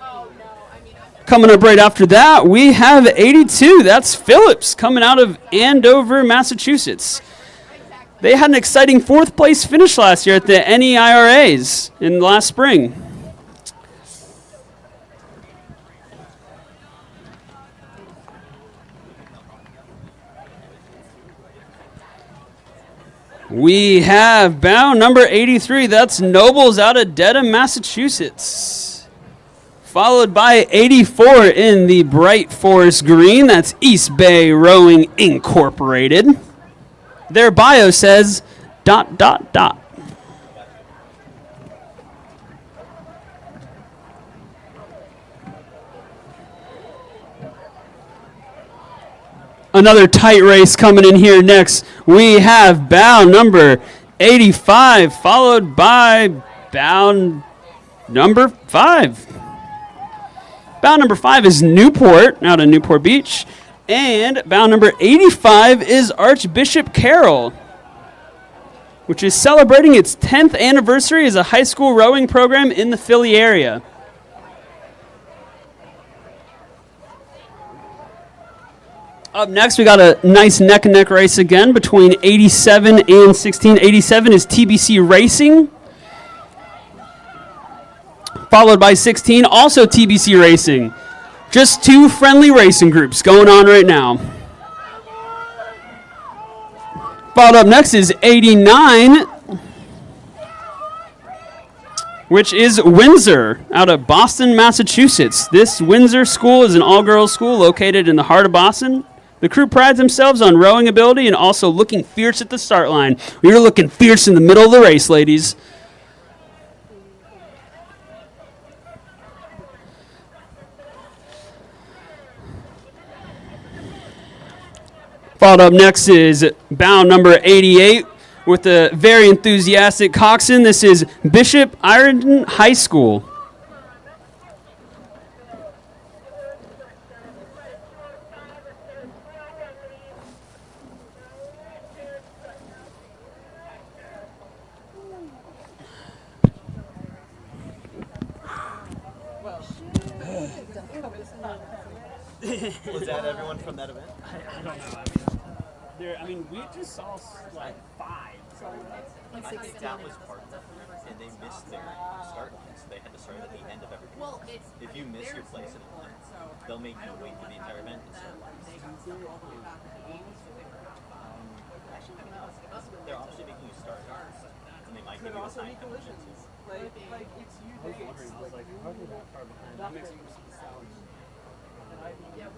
Oh no, I mean. Coming up right after that, we have 82. That's Phillips coming out of Andover, Massachusetts. They had an exciting fourth place finish last year at the NEIRAs in last spring. We have bound number 83. That's Nobles out of Dedham, Massachusetts. Followed by 84 in the bright forest green. That's East Bay Rowing Incorporated. Their bio says ... Another tight race coming in here next. We have bound number 85, followed by bound number 5. Bound number 5 is Newport, out of Newport Beach. And bound number 85 is Archbishop Carroll, which is celebrating its 10th anniversary as a high school rowing program in the Philly area. Up next, we got a nice neck-and-neck race again between 87 and 16. 87 is TBC Racing, followed by 16, also TBC Racing. Just two friendly racing groups going on right now. Followed up next is 89, which is Windsor, out of Boston, Massachusetts. This Windsor school is an all-girls school located in the heart of Boston. The crew prides themselves on rowing ability and also looking fierce at the start line. You're looking fierce in the middle of the race, ladies. Followed up next is bound number 88 with the very enthusiastic coxswain. This is Bishop Ireton High School. Was that everyone from that event? I don't know. I mean, we just saw like 5. So I think that was part of it, and they missed their start line, so they had to start at the end of everything. Well, If you miss your place in a line, they'll make you wait for the entire event and start lines. Actually, no. They're obviously making you start, and they might give you a time penalty too. Like it's you days. That makes more sense.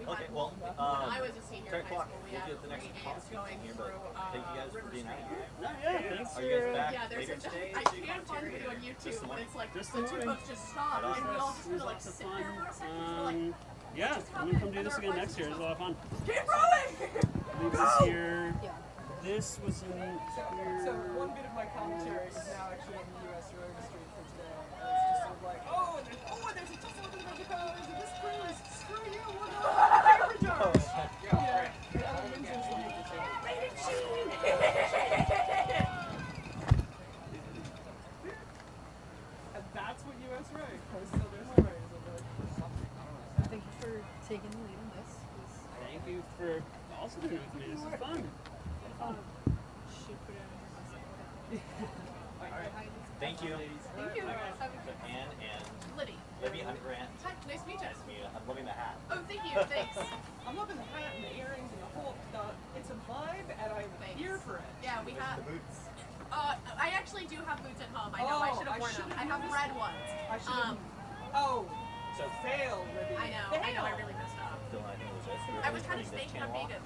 Okay, well, I was a senior in 10 high o'clock. school. We We'll had get the next 3 talk ants going here, but through thank you guys for being out here. Thanks Are you guys back Yeah, there's later a today? I can't find the video on YouTube, the but morning? it's like Just the the two morning. boats just stopped, and we all just kind of like sit there for a second. We're like, Yeah, I'm going to come do this again next year. It's a lot of fun. keep rowing! Leave this here. This was in here. So one bit of my commentary is now actually on the U.S. rowing street for today. And it's just sort of like, there's a Justin with the there's a this cruise. Screw you, we're going to favorite jars. Yeah, the other ninjas like, rated cheating. And that's what U.S. rowing posts on their stories. Thank you for taking the lead on this. Thank you for also doing it with me. This is fun. Thank you. Thank you. Anne and Liddy. Libby, I'm Grant. Hi, nice to meet you. Nice to meet you. I'm loving the hat. Oh, thank you. Thanks. I'm loving the hat and the earrings and the whole. It's a vibe, and I'm here for it. Yeah, we have. The boots. I actually do have boots at home. I know I should have worn them. I have red ones. I should have. So fail, Libby. I know. I really messed up. Still, I think it was this. We were I was kind of running this thinking of channel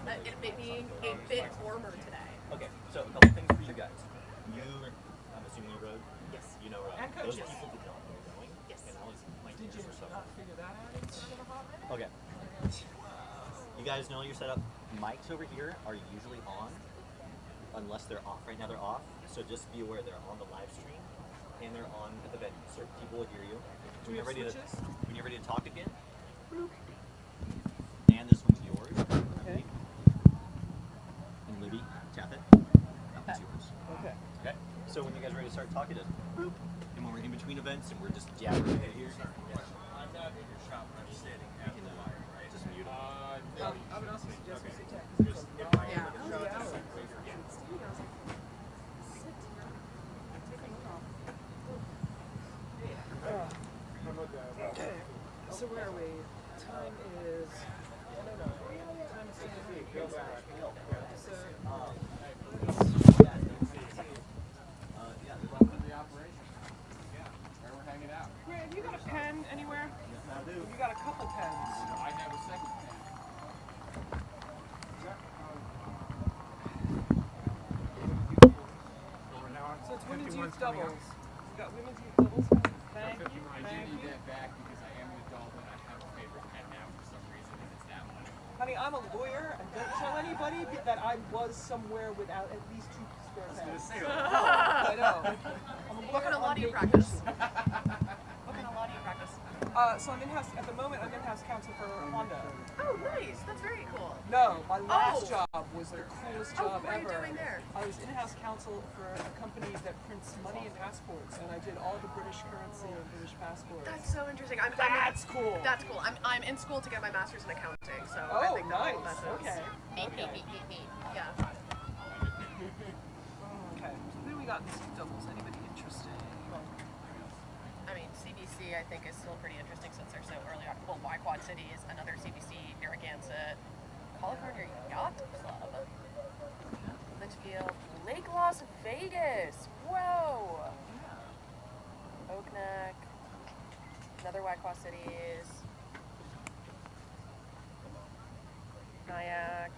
being a bit warmer today. Okay, so a couple things for you guys. I'm assuming you rode? Yes. You know rowing. And Those coaches. people did not know rowing. Yes. And I was like, Did you not figure that out in a hot minute? Okay. You guys know your setup. Mics over here are usually on, unless they're off. Right now they're off, so just be aware they're on the live stream and they're on at the venue, so people will hear you. Do we have switches? When you're ready to talk again, and this one's yours. Okay. And Libby, tap it. That's yours. Okay. Okay. So when you guys are ready to start talking, just boop. And when we're in between events and we're just jabbering right here. I'm not in your shop, but I'm sitting at the wire, right? Just mute them. I would also suggest we sit down. Just if I Yeah. am in the shop, just like, yeah. Okay. So where are we? Time is. Time is 10. So. you got a pen anywhere? I do. You got a couple pens. I have a second pen. So it's women's youth doubles. You got women's youth doubles. Thank you. I do Thank need you. that back because I am an adult and I have a favorite pen now for some reason, and it's that one. Honey, I'm a lawyer, and don't tell anybody that I was somewhere without at least 2 spare pens. I know. I'm a lawyer. What kind of law on do you vacation. practice? What kind of law do you practice? So I'm in-house, at the moment, I'm in-house counsel for Honda. Oh, nice. That's very cool. No, my last Oh. job was the coolest Oh, job what are you ever. doing there? I was in-house counsel for a company that prints money and passports, and I did all the British currency and British passports. That's so interesting. That's cool. That's cool. I'm in school to get my master's in accounting, so I Oh, think nice. that sounds Okay. neat, Okay. neat. Yeah. Okay, so who do we got in these doubles? Anybody interesting? I mean, CBC I think is still pretty interesting since they're so early on. Well, Y Quad City is another CBC, Narragansett, California Yacht Club, Litchfield, Lake Las Vegas. Whoa. Oakneck, another Y Quad Cities, Nyack,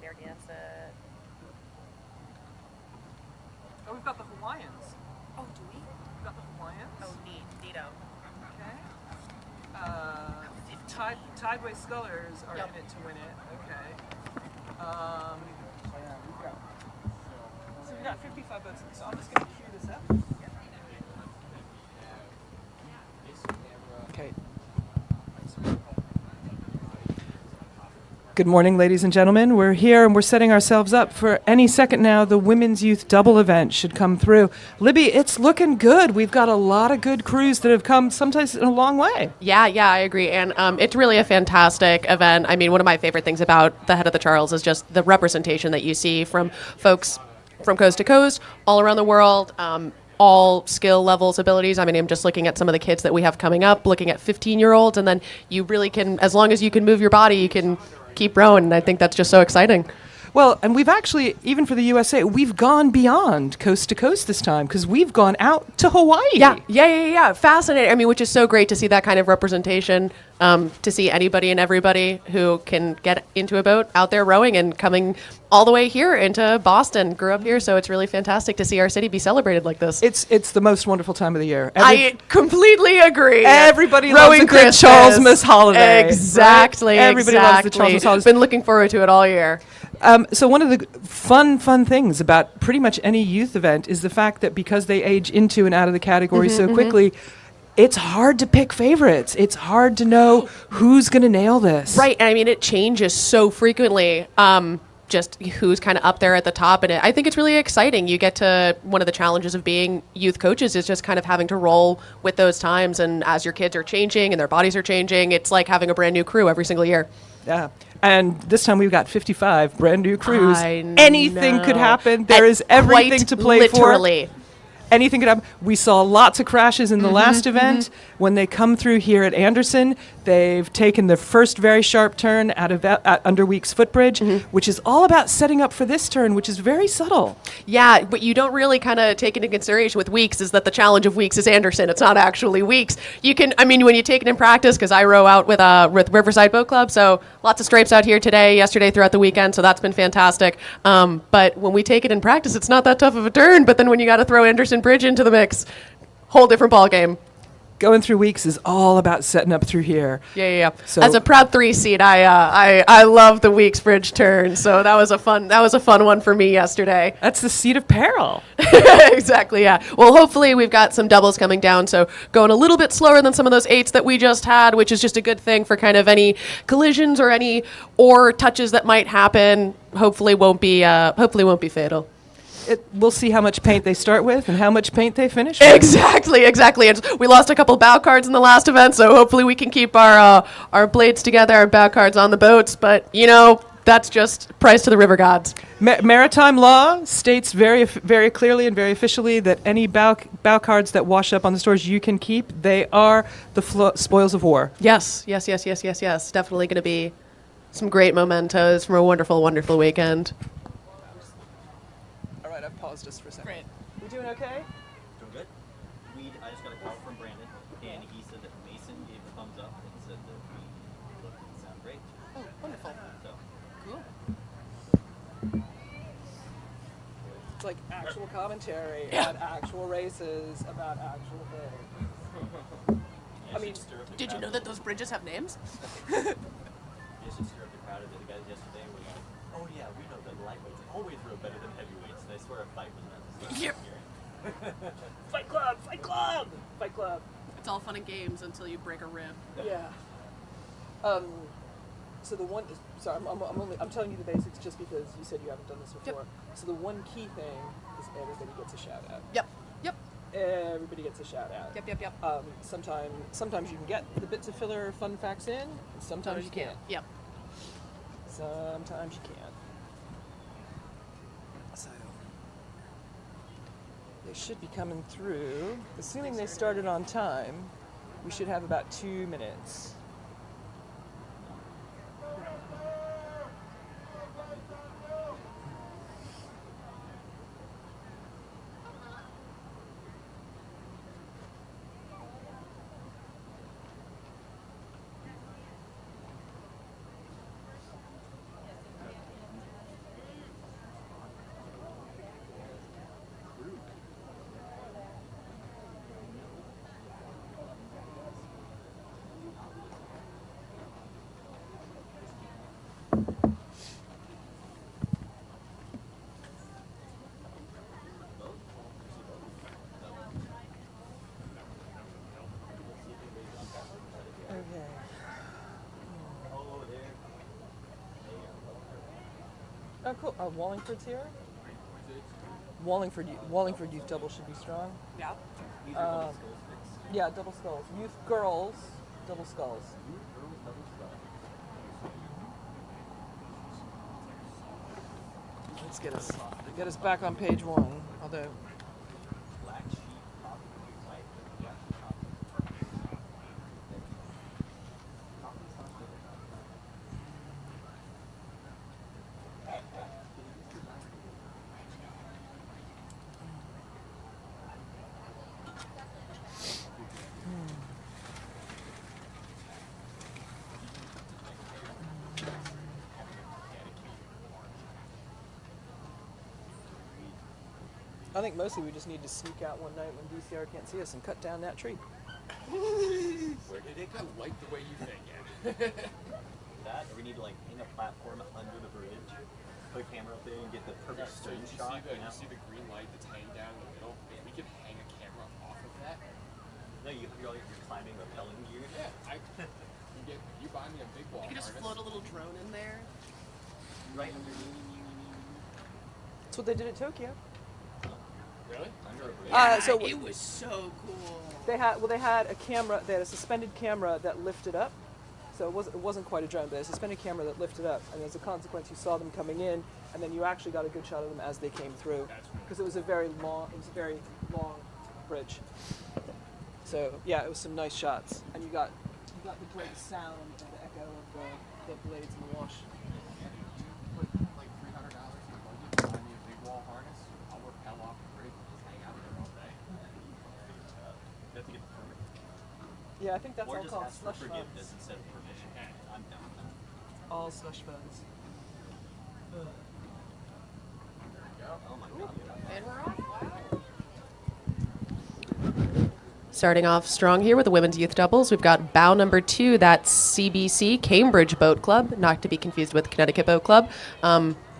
Narragansett. Oh, we've got the Hawaiians. Oh, do we? We've got the Hawaiians. Oh, neato. Okay. Tideway Scullers are Yep. in it to win it. Okay. So we've got 55 votes. So I'm just going to cue this up. Okay. Good morning, ladies and gentlemen. We're here and we're setting ourselves up for any second now. The Women's Youth Double event should come through. Libby, it's looking good. We've got a lot of good crews that have come sometimes in a long way. Yeah, I agree. And it's really a fantastic event. I mean, one of my favorite things about the Head of the Charles is just the representation that you see from folks from coast to coast, all around the world, all skill levels, abilities. I mean, I'm just looking at some of the kids that we have coming up, looking at 15-year-olds, and then you really can, as long as you can move your body, you can keep rowing. And I think that's just so exciting. Well, and we've actually, even for the USA, we've gone beyond coast to coast this time because we've gone out to Hawaii. Yeah. Fascinating. I mean, which is so great to see that kind of representation, to see anybody and everybody who can get into a boat out there rowing and coming all the way here into Boston. Grew up here, so it's really fantastic to see our city be celebrated like this. It's the most wonderful time of the year. I completely agree. Everybody Rowing loves a good Christmas. Charlesmas holiday. Exactly. Right? Everybody loves the Charlesmas holiday. Been looking forward to it all year. So one of the fun things about pretty much any youth event is the fact that because they age into and out of the category so quickly, it's hard to pick favorites. It's hard to know who's going to nail this. Right. And I mean, it changes so frequently. Just who's kind of up there at the top. And I think it's really exciting. You get to, one of the challenges of being youth coaches is just kind of having to roll with those times. And as your kids are changing and their bodies are changing, it's like having a brand new crew every single year. Yeah. And this time we've got 55 brand new crews. I Anything could know. happen. There is everything to play literally. for. Anything could happen. We saw lots of crashes in the last event. When they come through here at Anderson, they've taken the first very sharp turn out of under Weeks Footbridge, which is all about setting up for this turn, which is very subtle. Yeah, what you don't really kind of take into consideration with Weeks is that the challenge of Weeks is Anderson. It's not actually Weeks. You can, I mean, when you take it in practice, because I row out with Riverside Boat Club, so lots of stripes out here today, yesterday, throughout the weekend, so that's been fantastic. But when we take it in practice, it's not that tough of a turn, but then when you got to throw Anderson Bridge into the mix, whole different ball game. Going through Weeks is all about setting up through here. Yeah. So as a proud 3 seed, I love the Weeks Bridge turn. So that was a fun one for me yesterday. That's the seat of peril. Exactly. Yeah. Well, hopefully we've got some doubles coming down, so going a little bit slower than some of those 8s that we just had, which is just a good thing for kind of any collisions or any oar touches that might happen. Hopefully won't be fatal. We'll see how much paint they start with and how much paint they finish with. Exactly. And we lost a couple bow cards in the last event, so hopefully we can keep our blades together, our bow cards on the boats. But, that's just prize to the river gods. Maritime law states very, very clearly and very officially that any bow cards that wash up on the stores you can keep. They are the spoils of war. Yes. Definitely going to be some great mementos from a wonderful, wonderful weekend. All right, I've paused just for a second. Great. We doing okay? Doing good. I just got a call from Brandon, and he like actual commentary on actual races about actual things. I mean, Did you know that those bridges have names? You should stir up the crowd a bit. The guys yesterday were like, "Oh yeah, we know that lightweights always rode better than heavyweights." And I swear a fight was necessary. Yep. Fight Club, Fight Club, Fight Club. It's all fun and games until you break a rib. Yeah. So the one, sorry, I'm telling you the basics just because you said you haven't done this before. So the one key thing is everybody gets a shout out. Yep. Yep. Everybody gets a shout out. Yep. Sometimes you can get the bits of filler fun facts in, and sometimes you can't. Yep. Sometimes you can't. So they should be coming through. Assuming they started on time, we should have about 2 minutes. Okay. Oh, cool. Wallingford's here. Wallingford Youth Double should be strong. Yeah. Yeah, double sculls. Youth girls, double sculls. Let's get us back on page 1. Although. Black sheep, coffee, white, black sheep, coffee. I think mostly we just need to sneak out one night when DCR can't see us and cut down that tree. Where did it go? I like the way you think it. That, or we need to like hang a platform under the bridge, put a camera up there, and get the perfect So stream you shot. you see the green light that's hanging down in the middle? If we could hang a camera off of that, No, you're climbing, rappelling gear. yeah, you buy me a big wall You could just harness. float a little drone in there. Right underneath. That's what they did at Tokyo. Really? Under a bridge. So it was so cool. they had a camera. They had a suspended camera that lifted up. So it wasn't quite a drone, but a suspended camera that lifted up. And as a consequence, you saw them coming in, and then you actually got a good shot of them as they came through, because it was a very long bridge. So yeah, it was some nice shots, and you got the great sound and the echo of the blades in the wash. Put like $300 in the budget, buy me a big wall harness. I'll rappel off the bridge and just hang out there all day. You have to get the permit. Yeah, I think that's Or all just called ask for slush forgiveness funds. instead of permission. I'm down with that. All slush funds. Oh my god. And we're off. Starting off strong here with the women's youth doubles. We've got bow number 2, that's CBC, Cambridge Boat Club, not to be confused with Connecticut Boat Club.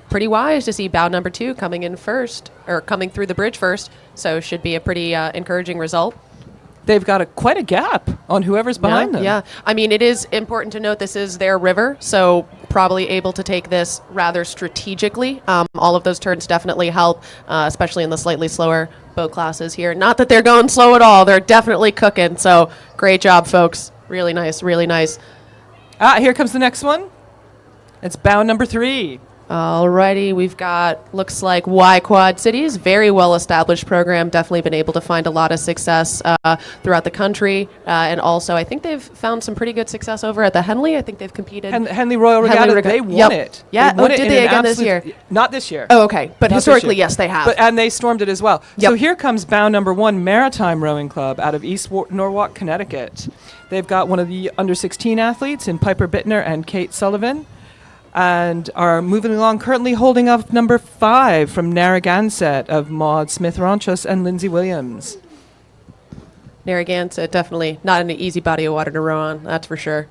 Pretty wise to see bow number 2 coming in first, or coming through the bridge first, so should be a pretty encouraging result. They've got quite a gap on whoever's behind them. Yeah, I mean, it is important to note this is their river, so probably able to take this rather strategically. All of those turns definitely help, especially in the slightly slower boat classes here. Not that they're going slow at all. They're definitely cooking, so great job, folks. Really nice, really nice. Here comes the next one. It's bow number 3. Alrighty, we've got, looks like Y Quad Cities, very well-established program, definitely been able to find a lot of success throughout the country, and also I think they've found some pretty good success over at the Henley. I think they've competed. Henley Royal Regatta, they won it. Yeah, They won it did in they an again this year? Not this year. Oh, okay, but Not this historically, year. yes, they have. And they stormed it as well. Yep. So here comes bow number 1, Maritime Rowing Club out of East Norwalk, Connecticut. They've got one of the under-16 athletes in Piper Bittner and Kate Sullivan. and are moving along, currently holding up number 5 from Narragansett of Maud Smith-Ronchus and Lindsay Williams. Narragansett, definitely not an easy body of water to row on, that's for sure.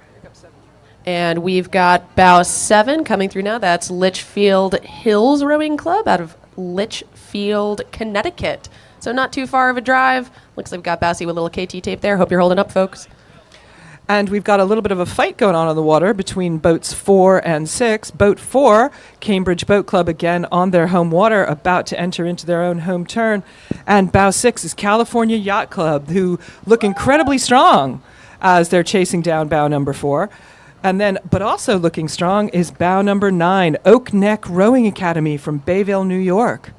And we've got bow 7 coming through now. That's Litchfield Hills Rowing Club out of Litchfield, Connecticut. So not too far of a drive. Looks like we've got Bassy with a little KT tape there. Hope you're holding up, folks. And we've got a little bit of a fight going on the water between boats 4 and 6. Boat 4, Cambridge Boat Club, again on their home water, about to enter into their own home turn. And bow 6 is California Yacht Club, who look incredibly strong as they're chasing down bow number 4. And then, but also looking strong is bow number 9, Oak Neck Rowing Academy from Bayville, New York.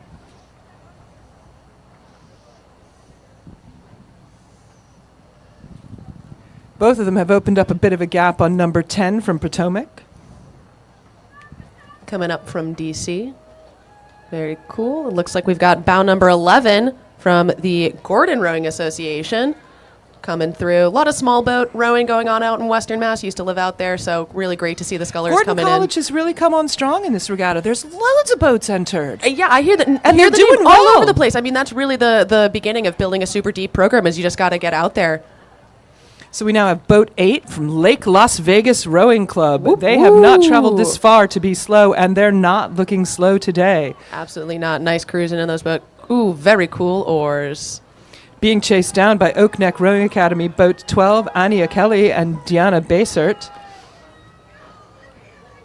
Both of them have opened up a bit of a gap on number 10 from Potomac. Coming up from DC. Very cool. It looks like we've got bow number 11 from the Gordon Rowing Association coming through. A lot of small boat rowing going on out in Western Mass. Used to live out there, so really great to see the scullers Gordon coming College has really come on strong in this regatta. There's loads of boats entered. Yeah, I hear that. And I hear they're the name doing all well. over the place. I mean, that's really the beginning of building a super deep program is you just got to get out there. So we now have boat 8 from Lake Las Vegas Rowing Club. Whoop, they have not whoop. traveled this far to be slow, and they're not looking slow today. Absolutely not. Nice cruising in those boats. Ooh, very cool oars. Being chased down by Oak Neck Rowing Academy, boat 12, Ania Kelly and Deanna Basert.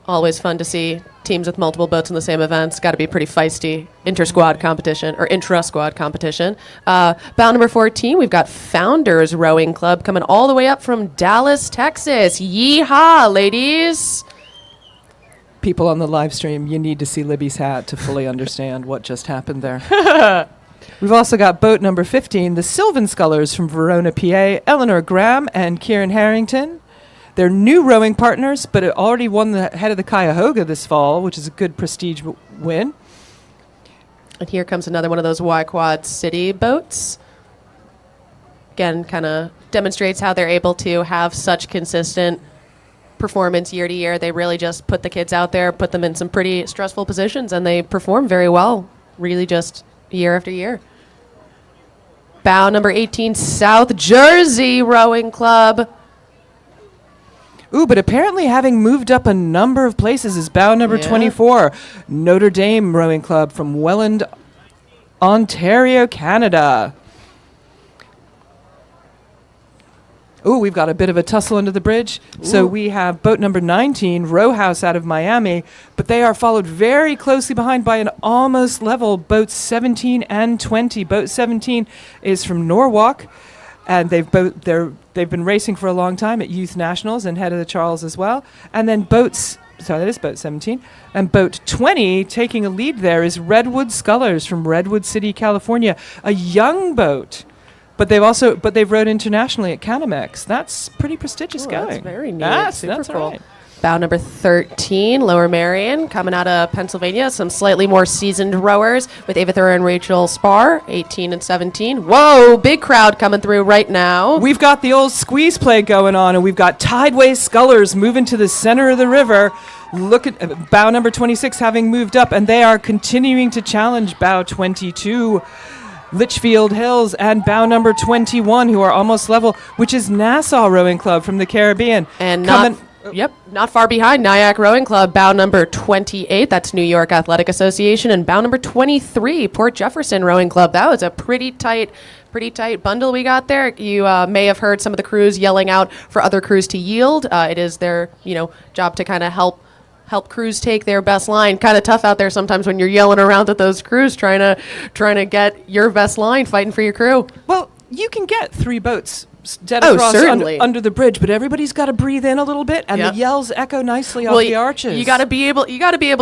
Always fun to see teams with multiple boats in the same events. Got to be pretty feisty inter-squad competition or intra-squad competition. Bow number 14, we've got Founders Rowing Club coming all the way up from Dallas, Texas. Yeehaw, ladies! People on the live stream, you need to see Libby's hat to fully understand what just happened there. We've also got boat number 15, the Sylvan Scullers from Verona, PA, Eleanor Graham and Kieran Harrington. They're new rowing partners, but it already won the head of the Cuyahoga this fall, which is a good prestige win. And here comes another one of those Y-Quad City boats. Again, kind of demonstrates how they're able to have such consistent performance year to year. They really just put the kids out there, put them in some pretty stressful positions, and they perform very well, really just year after year. Bow number 18, South Jersey Rowing Club. Ooh, but apparently having moved up a number of places is bow number 24, Notre Dame Rowing Club from Welland, Ontario, Canada. Ooh, we've got a bit of a tussle under the bridge. Ooh. So we have boat number 19, Row House out of Miami, but they are followed very closely behind by an almost level boats 17 and 20. Boat 17 is from Norwalk, and they've been racing for a long time at Youth Nationals and head of the Charles as well. And then that is boat 17. And boat 20, taking a lead there, is Redwood Scullers from Redwood City, California. A young boat, but they've rowed internationally at Canamex. That's pretty prestigious going. That's very neat. That's cool. right. Bow number 13, Lower Marion, coming out of Pennsylvania. Some slightly more seasoned rowers with Ava Thur and Rachel Spar, 18 and 17. Whoa, big crowd coming through right now. We've got the old squeeze play going on, and we've got Tideway Scullers moving to the center of the river. Look at bow number 26 having moved up, and they are continuing to challenge bow 22. Litchfield Hills and bow number 21, who are almost level, which is Nassau Rowing Club from the Caribbean. And not far behind, Nyack Rowing Club, bow number 28. That's New York Athletic Association. And bow number 23, Port Jefferson Rowing Club. That was a pretty tight bundle we got there. You may have heard some of the crews yelling out for other crews to yield. It is their job to kind of help crews take their best line. Kind of tough out there sometimes when you're yelling around at those crews trying to get your best line, fighting for your crew. Well, you can get 3 boats dead across under the bridge, but everybody's got to breathe in a little bit, and the yells echo nicely off the arches. You got to be able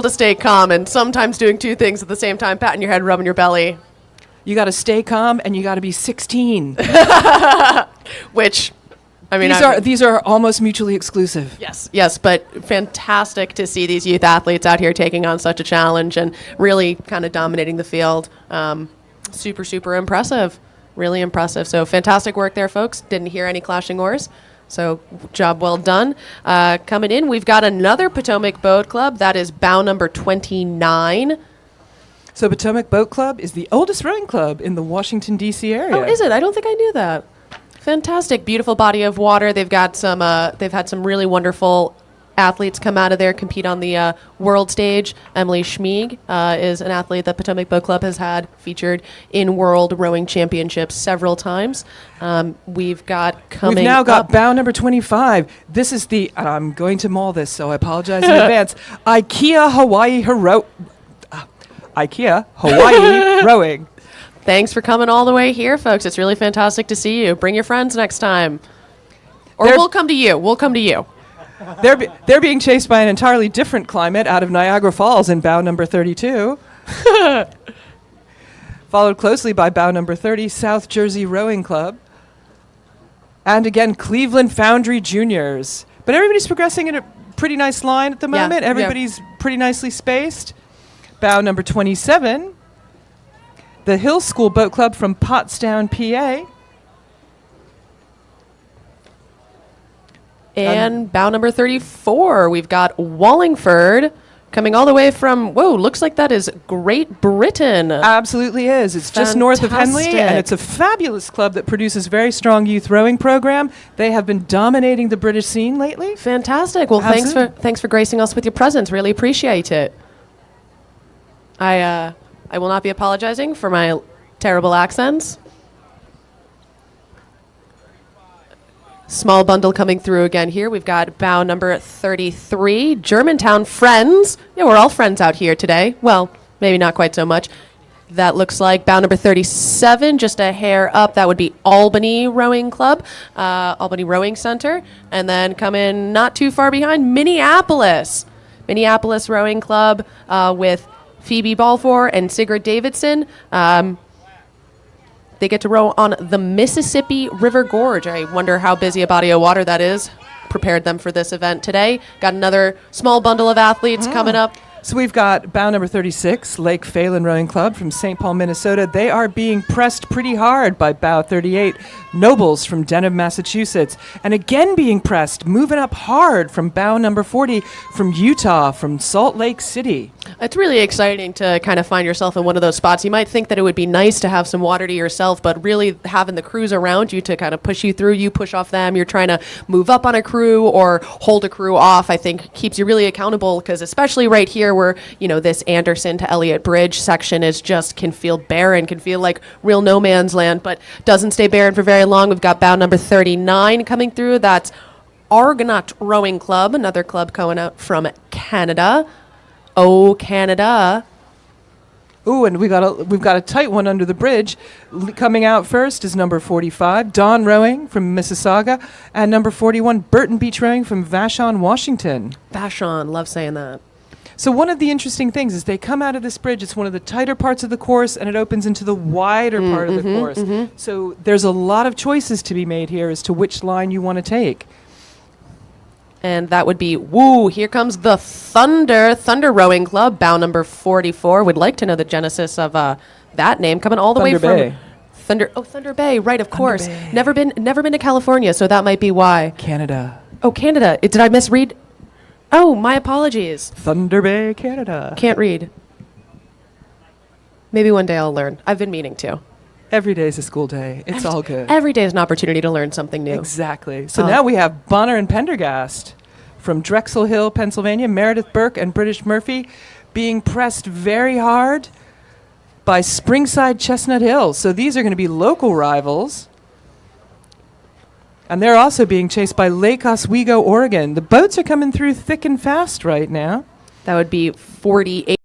to stay calm, and sometimes doing 2 things at the same time, patting your head, rubbing your belly. You got to stay calm, and you got to be 16. Which, these are almost mutually exclusive. Yes, but fantastic to see these youth athletes out here taking on such a challenge and really kind of dominating the field. Super, super impressive. Really impressive. So fantastic work there, folks. Didn't hear any clashing oars. So job well done. Coming in, we've got another Potomac Boat Club. That is bow number 29. So Potomac Boat Club is the oldest rowing club in the Washington, D.C. area. Oh, is it? I don't think I knew that. Fantastic, beautiful body of water. They've got some. They've had some really wonderful athletes come out of there, compete on the world stage. Emily Schmieg is an athlete that Potomac Boat Club has had featured in World Rowing Championships several times. We've got coming. We've now got up- bow number 25. This is the. And I'm going to maul this, so I apologize in advance. IKEA Hawaii rowing. Thanks for coming all the way here, folks. It's really fantastic to see you. Bring your friends next time, or They're- we'll come to you. We'll come to you. They're being chased by an entirely different climate out of Niagara Falls in bow number 32. Followed closely by bow number 30, South Jersey Rowing Club. And again, Cleveland Foundry Juniors. But everybody's progressing in a pretty nice line at the Yeah, moment. yeah. Everybody's pretty nicely spaced. Bow number 27, the Hill School Boat Club from Pottstown, PA. And bow number 34, we've got Wallingford coming all the way from, looks like that is Great Britain. Absolutely is. It's just north of Henley, and Fantastic. it's a fabulous club that produces very strong youth rowing program. They have been dominating the British scene lately. Fantastic. Well, thanks for gracing us with your presence. Really appreciate it. I will not be apologizing for my terrible accents. Small bundle coming through again here. We've got bow number 33, Germantown Friends. Yeah, we're all friends out here today. Well, maybe not quite so much. That looks like bow number 37, just a hair up. That would be Albany Rowing Club, Albany Rowing Center. And then coming not too far behind, Minneapolis. Minneapolis Rowing Club with Phoebe Balfour and Sigrid Davidson. They get to row on the Mississippi River Gorge. I wonder how busy a body of water that is. Prepared them for this event today. Got another small bundle of athletes coming up. So we've got bow number 36, Lake Phelan Rowing Club from St. Paul, Minnesota. They are being pressed pretty hard by bow 38, Nobles from Denham, Massachusetts. And again being pressed, moving up hard from bow number 40 from Utah, from Salt Lake City. It's really exciting to kind of find yourself in one of those spots. You might think that it would be nice to have some water to yourself, but really having the crews around you to kind of push you through, you push off them, you're trying to move up on a crew or hold a crew off, I think keeps you really accountable, because especially right here where, this Anderson to Elliott Bridge section is just can feel barren, can feel like real no man's land, but doesn't stay barren for very long. We've got bow number 39 coming through. That's Argonaut Rowing Club, another club going out from Canada. Oh, Canada. Ooh, and we've got a tight one under the bridge. Coming out first is number 45, Dawn Rowing from Mississauga, and number 41, Burton Beach Rowing from Vashon, Washington. Vashon, love saying that. So one of the interesting things is they come out of this bridge. It's one of the tighter parts of the course, and it opens into the wider part of the course. So there's a lot of choices to be made here as to which line you want to take. And that would be, here comes the Thunder Rowing Club, bow number 44. Would like to know the genesis of that name, coming all the way Thunder from Bay. Thunder Bay, right, of course. Bay. Never been to California, so that might be why. Canada. Oh, Canada. Did I misread? Oh, my apologies. Thunder Bay, Canada. Can't read. Maybe one day I'll learn. I've been meaning to. Every day's a school day. It's all good. Every day is an opportunity to learn something new. Exactly. So now we have Bonner and Pendergast from Drexel Hill, Pennsylvania, Meredith Burke and British Murphy being pressed very hard by Springside Chestnut Hill. So these are going to be local rivals. And they're also being chased by Lake Oswego, Oregon. The boats are coming through thick and fast right now. That would be 48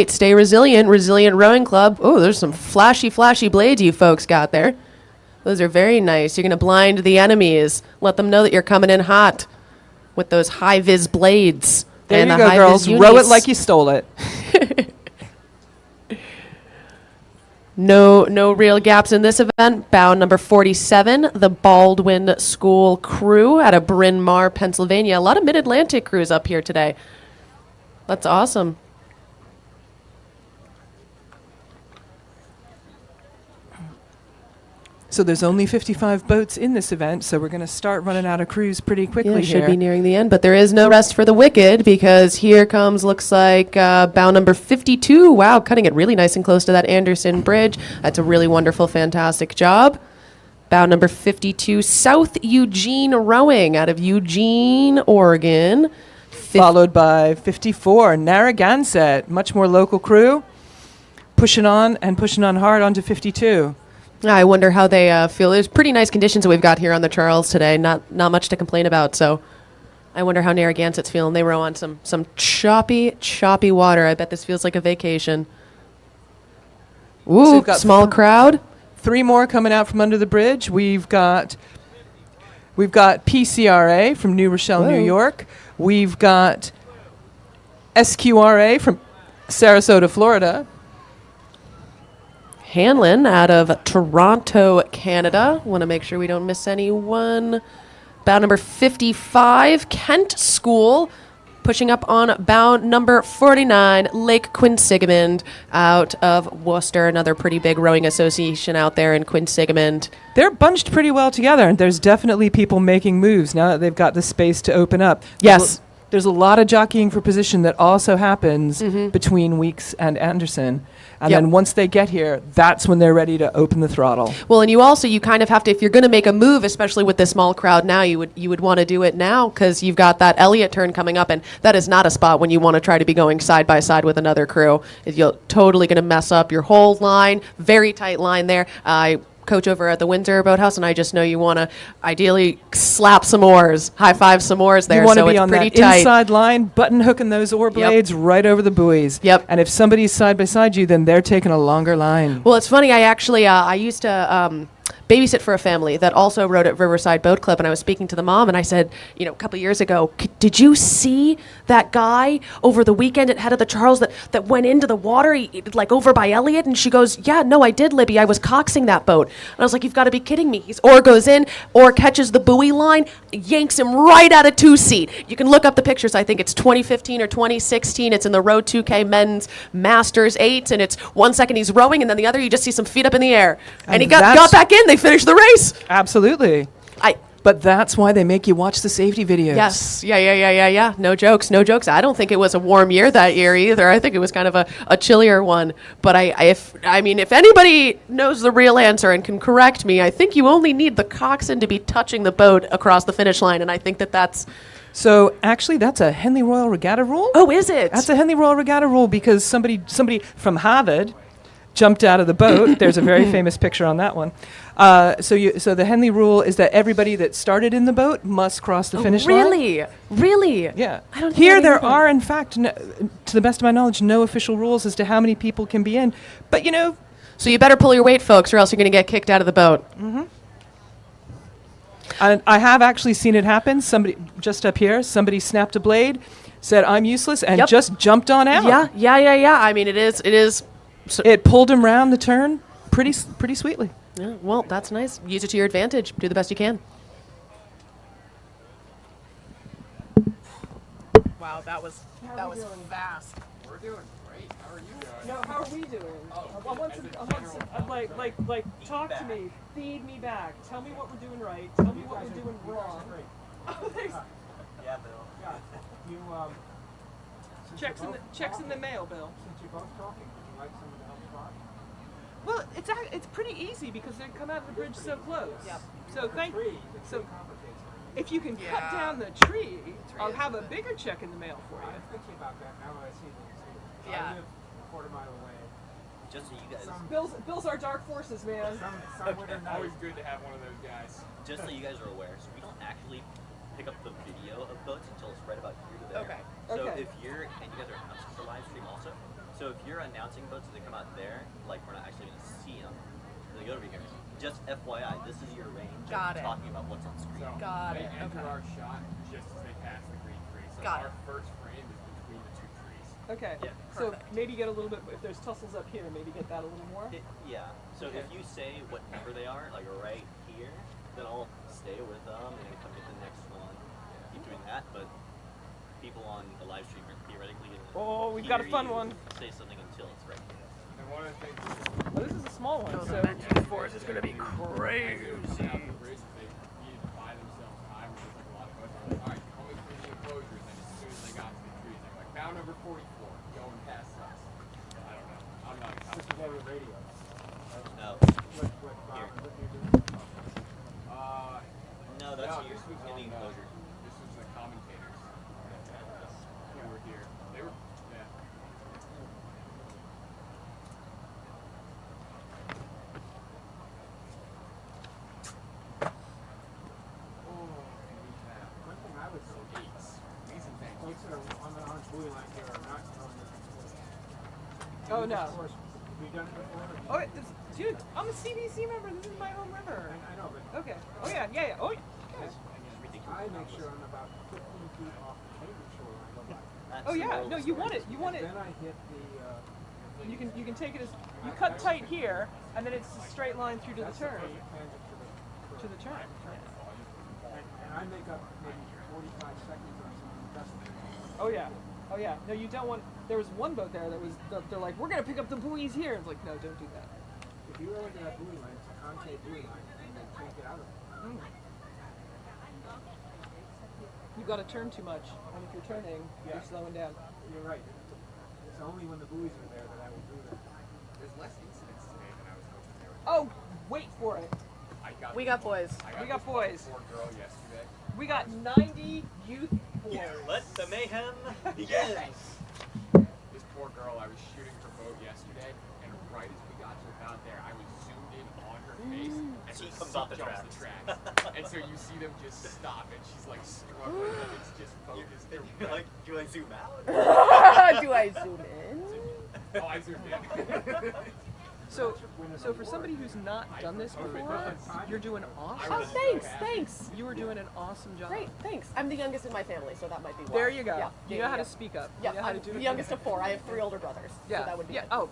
Stay Resilient Rowing Club. Oh, there's some flashy blades you folks got there. Those are very nice. You're going to blind the enemies. Let them know that you're coming in hot with those high-vis blades. There and you the go, high-vis girls. Row it unis. like you stole it. No real gaps in this event. Bow number 47, the Baldwin School crew out of Bryn Mawr, Pennsylvania. A lot of Mid-Atlantic crews up here today. That's awesome. So there's only 55 boats in this event, so we're going to start running out of crews pretty quickly Yeah, here. should be nearing the end, but there is no rest for the wicked because here comes, looks like bow number 52. Wow, cutting it really nice and close to that Anderson Bridge. That's a really wonderful, fantastic job. Bow number 52, South Eugene Rowing out of Eugene, Oregon. Followed by 54, Narragansett, much more local crew, pushing on hard onto 52. I wonder how they feel. There's pretty nice conditions that we've got here on the Charles today. Not much to complain about. So I wonder how Narragansett's feeling. They row on some choppy water. I bet this feels like a vacation. Ooh, So we've got small crowd. 3 more coming out from under the bridge. We've got PCRA from New Rochelle, Whoa. New York. We've got SQRA from Sarasota, Florida. Hanlon out of Toronto, Canada. Want to make sure we don't miss anyone. Bow number 55, Kent School. Pushing up on bow number 49, Lake Quinsigamond out of Worcester. Another pretty big rowing association out there in Quinsigamond. They're bunched pretty well together, and there's definitely people making moves now that they've got the space to open up. Yes. There's a lot of jockeying for position that also happens between Weeks and Anderson. And Yep. then once they get here, that's when they're ready to open the throttle. Well, and you kind of have to, if you're going to make a move, especially with this small crowd now, you would want to do it now because you've got that Elliott turn coming up, and that is not a spot when you want to try to be going side by side with another crew. You're totally going to mess up your whole line. Very tight line there. I coach over at the Windsor Boathouse, and I just know you want to ideally slap some oars, high five some oars there. You want to so be it's on pretty that tight. inside line, button hooking those oar blades right over the buoys. Yep. And if somebody's side by side you, then they're taking a longer line. Well, it's funny. I actually I used to babysit for a family that also rode at Riverside Boat Club, and I was speaking to the mom, and I said, a couple of years ago, did you see that guy over the weekend at Head of the Charles that went into the water, like over by Elliott? And she goes, yeah, no, I did, Libby. I was coxing that boat. And I was like, you've got to be kidding me. Or goes in, or catches the buoy line, yanks him right out of 2-seat. You can look up the pictures. I think it's 2015 or 2016. It's in the Road 2K Men's Masters 8, and it's 1 second he's rowing, and then the other you just see some feet up in the air. And he got back in. They finished the race. Absolutely. But that's why they make you watch the safety videos. Yes. Yeah. No jokes. I don't think it was a warm year that year either. I think it was kind of a chillier one. But if anybody knows the real answer and can correct me, I think you only need the coxswain to be touching the boat across the finish line, and I think that's. So actually, that's a Henley Royal Regatta rule. Oh, is it? That's a Henley Royal Regatta rule because somebody from Harvard jumped out of the boat. There's a very famous picture on that one. So the Henley rule is that everybody that started in the boat must cross the finish line. Really? Yeah. I don't. Here there are, in fact, to the best of my knowledge, no official rules as to how many people can be in. But So you better pull your weight, folks, or else you're going to get kicked out of the boat. I have actually seen it happen. Somebody just up here, somebody snapped a blade, said I'm useless, and just jumped on out. Yeah. I mean, it is. So it pulled him round the turn pretty sweetly. Yeah, well, that's nice. Use it to your advantage. Do the best you can. Wow, that was fast. We're doing great. How are you doing? No, how are we doing? Talk to me, feed me back, tell me what we're doing right, tell me what we're doing wrong. Oh, thanks. Yeah, Bill. Checks in the mail, Bill. Since you're both talking, would you like someone to help you talk? Well, it's pretty easy because they come out of the bridge so close. Yep. So if you can cut down the tree, I'll have a bigger check in the mail for you. I'm thinking about that now that I see things here. Yeah. I live a quarter mile away. Just so you guys, Bill's our dark forces, man. Some winter night. Always good to have one of those guys. just so you guys are aware, so we don't actually pick up the video of boats until it's right about here to there. Okay. So Okay. if you're, and you guys are announcing the live stream also, so if you're announcing boats that come out there, like we're not actually going to see them, they'll go over here. Just FYI, this is your range. Got of it. talking about what's on screen. So Got they it, enter okay. our shot just as they pass the green tree. So Got our it. first frame is between the two trees. Okay. Yeah. So maybe get a little bit, if there's tussles up here, maybe get that a little more. Yeah. So if you say what number they are, like right here, then I'll stay with them and come get the next one. Keep doing that, but people on the live stream are theoretically gonna Oh, we've got a hear fun you one. say something until it's right here. And one of the things Oh, this is a small one. So Force is gonna be crazy. out the race, they needed to buy themselves time. There's like a lot of budget. Like, all right, only 3 new enclosures. And as soon as they got to the trees, they're like, bound number 44, going past us. So I don't know. I'm not a This is cop. over the radio. No. What you're doing? No, that's no, you this was in the on, enclosure. this was the commentators who were here. They were, yeah. One thing I would say, folks that are on the orange buoy line here are not throwing this before. Oh, no. Of course, we've done it before. Oh, dude, I'm a CBC member. This is my home river. I know, but Okay. Oh yeah, yeah, yeah. Oh, yeah. I make sure I'm about 15 feet off the pavement shoreline. Oh yeah. No, you want it. You want it. Then I hit the. You can take it as you cut tight here, and then it's a straight line through to the That's turn. perfect tangent To the turn. and I make up maybe 45 seconds on some dusting. Oh yeah. Oh yeah. No, you don't want. There was one boat there that was. They're like, we're gonna pick up the buoys here. It's like, no, don't do that. If you roll into that buoy line, it's a concave buoy line, and they can't get out of it. You've got to turn too much, and if you're turning, you're slowing down. You're right. It's only when the buoys are there that I will do that. There's less incidents today than I was hoping there would be. Oh, wait for it. We got boys. We got boys. Poor girl yesterday. We got 90 youth boys. Let the mayhem begin. This poor girl, I was shooting her boat yesterday, and right as we got to about there, I was zoomed in on her face, and She the comes seat off the jumps tracks. And so you see them just stop, and she's like struggling, and it's just focused. You're like, do I zoom out? Do I zoom in? Oh, I zoomed in. So for somebody who's not done this before, you're doing awesome. Oh, thanks. You were doing an awesome job. Great, thanks. I'm the youngest in my family, so that might be why. There you go. Yeah, You know how to speak up. Yeah, You know how I'm to do the it. youngest of 4. I have 3 older brothers. Yeah. So that would be yeah. it. Oh,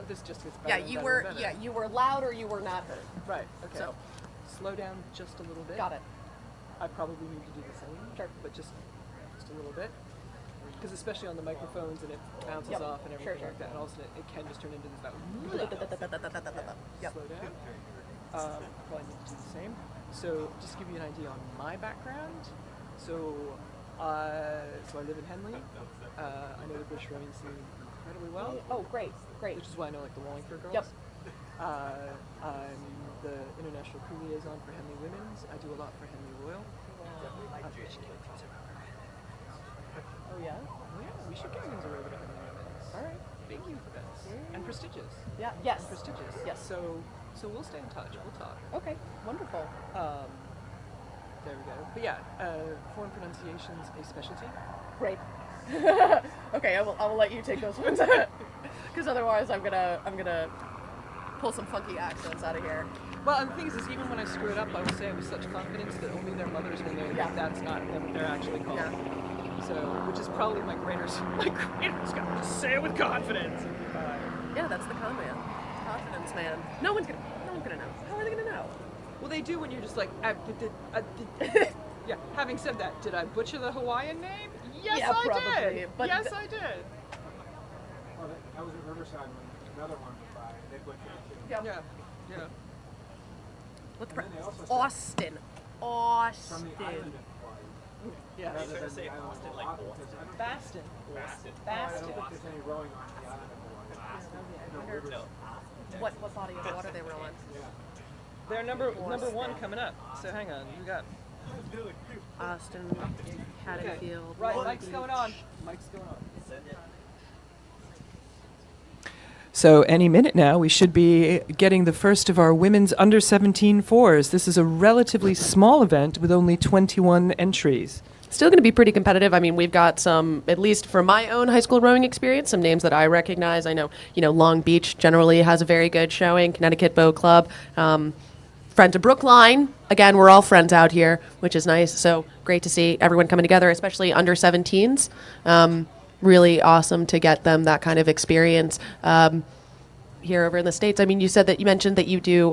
this just gets better. Yeah, and you better were and better. you were loud or you were not heard. Right. Okay. So Slow down just a little bit. got it. I probably need to do the same. Sure. But just a little bit. Because especially on the microphones and it bounces Yep. off and everything Sure. like that, and also it can just turn into this about. Yep. Slow down. Probably need to do the same. So just to give you an idea on my background. So I live in Henley. I know the British rowing scene incredibly well, Oh, great. which is why I know like the Wallingford girls. Yep. I'm the international crew liaison for Henley Women's. I do a lot for Henley Royal. Oh yeah. Oh yeah, we should get Windsor over to Henley Women's. All right, big youth events and prestigious. Yeah. Yes. And prestigious. Yes. So we'll stay in touch. We'll talk. Okay. Wonderful. There we go. But yeah, foreign pronunciation's a specialty. Great. Okay, I will let you take those ones. Because otherwise, I'm gonna pull some funky accents out of here. Well, and the thing is even when I screw it up, I will say it with such confidence that only their mothers will know that that's not what they're actually called. Yeah. So, which is probably my greatest got to say it with confidence. And be fine. Yeah, that's the command. Confidence, man. No one's gonna know. How are they gonna know? Well, they do when you're just like, yeah. Having said that, did I butcher the Hawaiian name? Yes, Yeah, I probably, did. but yes, I did. Well, that was at Riverside when another one was by. They butchered it too. Yeah. What's And then they also said Austin? from Austin. the island of Hawaii. Yeah. Rather trying to than say the island Austin of like Oahu, Boston? because I don't Baston. I don't Baston. think there's any rowing on the island of Hawaii. No, rivers. No. What body of water they were on? They're number 1 coming up. So hang on, you got. Austin, Haddonfield. Right, Long Mike's Beach. going on. Mike's going on. Send it. So any minute now, we should be getting the first of our women's under 17 fours. This is a relatively small event with only 21 entries. Still going to be pretty competitive. I mean, we've got some, at least from my own high school rowing experience, some names that I recognize. I know, Long Beach generally has a very good showing. Connecticut Boat Club, friend to Brookline. Again, we're all friends out here, which is nice. So great to see everyone coming together, especially under 17s. Really awesome to get them that kind of experience here over in the States. I mean, you mentioned that you do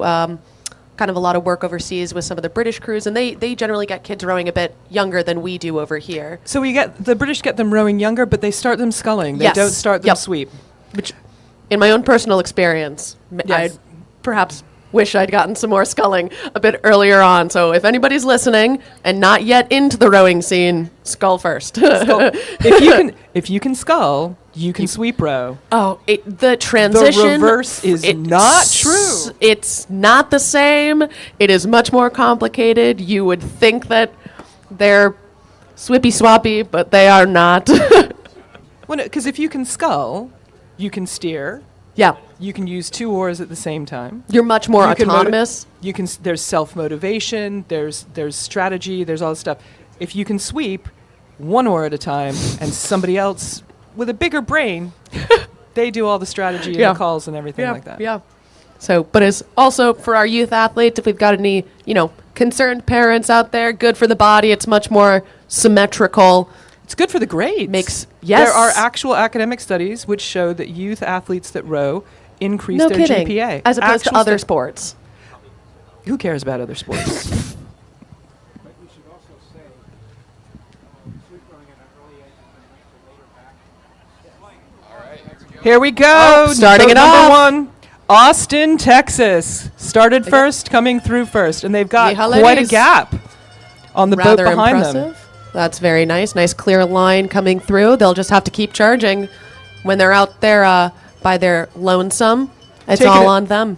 kind of a lot of work overseas with some of the British crews, and they generally get kids rowing a bit younger than we do over here. So the British get them rowing younger, but they start them sculling. They Yes. don't start them Yep. sweep. Which in my own personal experience, Yes. I perhaps wish I'd gotten some more sculling a bit earlier on. So if anybody's listening and not yet into the rowing scene, skull first. If you can scull, you can sweep row. Oh, the transition. The reverse is not true. It's not the same. It is much more complicated. You would think that they're swippy swappy, but they are not. Well, because if you can scull, you can steer. Yeah. You can use 2 oars at the same time. You're much more You can autonomous. You can. There's self motivation. There's strategy. There's all this stuff. If you can sweep 1 oar at a time, and somebody else with a bigger brain, they do all the strategy and the calls and everything like that. Yeah. So, but it's also for our youth athletes, if we've got any, concerned parents out there, good for the body. It's much more symmetrical. It's good for the grades. Yes. There are actual academic studies which show that youth athletes that row increase No their kidding. GPA. As opposed to Actual other stu- sports. Who cares about other sports? But we should also say, sweep rowing at an early age has been linked to later back. Here we go. Starting Boat it number off. 1, Austin, Texas. Started first, coming through first. And they've got Yeehaw, quite a ladies. gap on the Rather boat behind impressive. them. That's very nice. Nice clear line coming through. They'll just have to keep charging when they're out there by their lonesome. It's Taking all it- on them.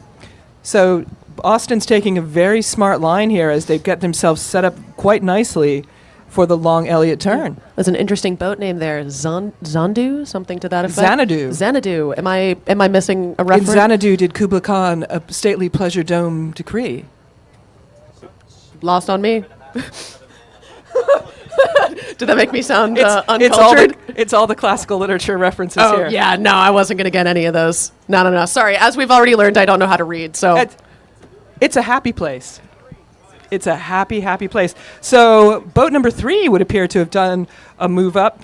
So Austin's taking a very smart line here as they get themselves set up quite nicely for the long Elliott turn. There's an interesting boat name there. Zandu, something to that effect. Xanadu. Xanadu. Am I missing a In reference? Xanadu did Kubla Khan a stately pleasure dome decree. Lost on me. Did that make me sound uncultured? It's all the classical literature references Oh, here. yeah, no, I wasn't going to get any of those. No. Sorry, as we've already learned, I don't know how to read, so. It's a happy place. It's a happy, happy place. So boat number 3 would appear to have done a move up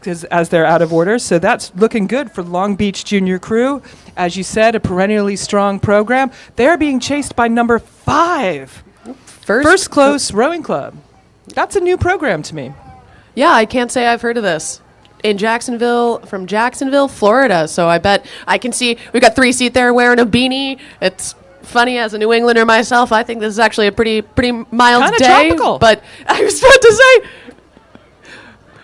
as they're out of order. So that's looking good for Long Beach Junior Crew. As you said, a perennially strong program. They're being chased by number 5, First Close Rowing Club. That's a new program to me. Yeah, I can't say I've heard of this. From Jacksonville, Florida. So I bet I can see we've got 3 seat there wearing a beanie. It's funny as a New Englander myself. I think this is actually a pretty mild Kinda day. tropical. But I was about to say,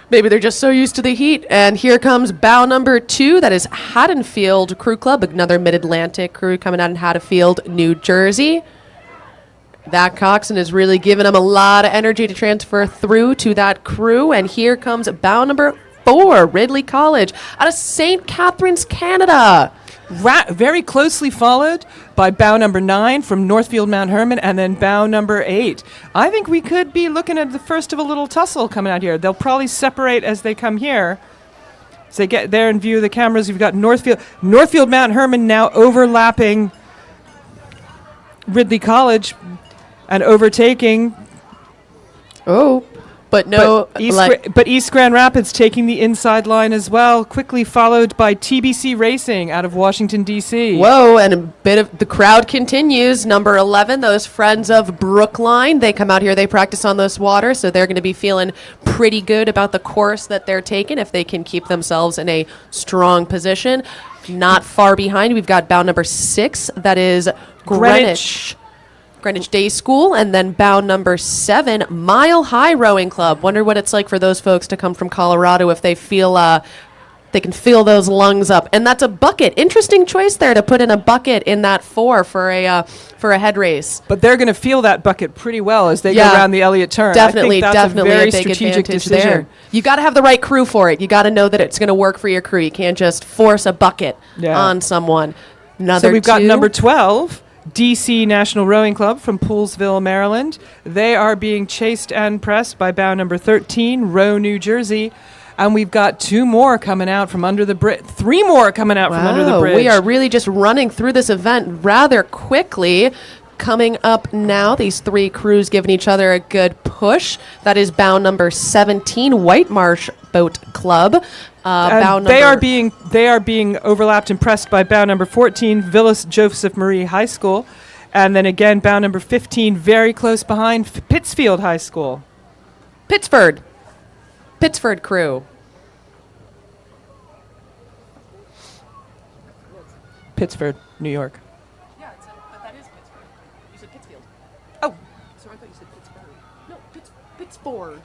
maybe they're just so used to the heat. And here comes bow number 2. That is Haddonfield Crew Club, another Mid-Atlantic crew coming out in Haddonfield, New Jersey. That coxswain is really giving them a lot of energy to transfer through to that crew. And here comes bow number 4, Ridley College, out of St. Catharines, Canada. Very closely followed by bow number 9 from Northfield Mount Herman, and then bow number 8. I think we could be looking at the first of a little tussle coming out here. They'll probably separate as they come here. As they get there in view of the cameras, you've got Northfield Mount Herman now overlapping Ridley College and overtaking. Oh, but no. But East Grand Rapids taking the inside line as well, quickly followed by TBC Racing out of Washington, D.C. Whoa, and a bit of the crowd continues. Number 11, those friends of Brookline. They come out here, they practice on this water, so they're going to be feeling pretty good about the course that they're taking if they can keep themselves in a strong position. Not far behind, we've got bow number 6, that is Greenwich Day School, and then bow number 7, Mile High Rowing Club. Wonder what it's like for those folks to come from Colorado if they feel they can feel those lungs up. And that's a bucket. Interesting choice there to put in a bucket in that 4 for a head race. But they're going to feel that bucket pretty well as they go around the Elliott turn. Definitely, I think that's definitely a very big strategic advantage decision. there. You got to have the right crew for it. You got to know that it's going to work for your crew. You can't just force a bucket on someone. So we've got number 12. DC National Rowing Club from Poolsville, Maryland. They are being chased and pressed by bow number 13, Row, New Jersey. And we've got 2 more coming out from under the bridge. 3 more coming out from under the bridge. We are really just running through this event rather quickly. Coming up now, these 3 crews giving each other a good push. That is bow number 17, White Marsh Boat Club. They are being overlapped and pressed by bow number 14, Villas Joseph Marie High School. And then again, bow number 15, very close behind, Pittsfield High School. Pittsford crew. Pittsford, New York. Yeah, but that is Pittsburgh. You said Pittsfield. Oh. So I thought you said Pittsburgh. No, Pittsford.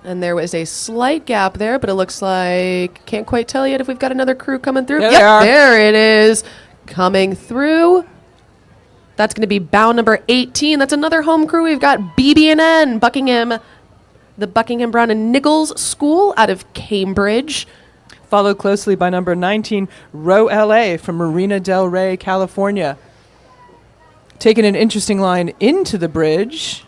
And there was a slight gap there, but it looks like, can't quite tell yet if we've got another crew coming through. There Yep, they are. there it is, coming through. That's going to be bow number 18. That's another home crew. We've got BB&N, the Buckingham Brown and Nichols School out of Cambridge. Followed closely by number 19, Row LA from Marina Del Rey, California. Taking an interesting line into the bridge.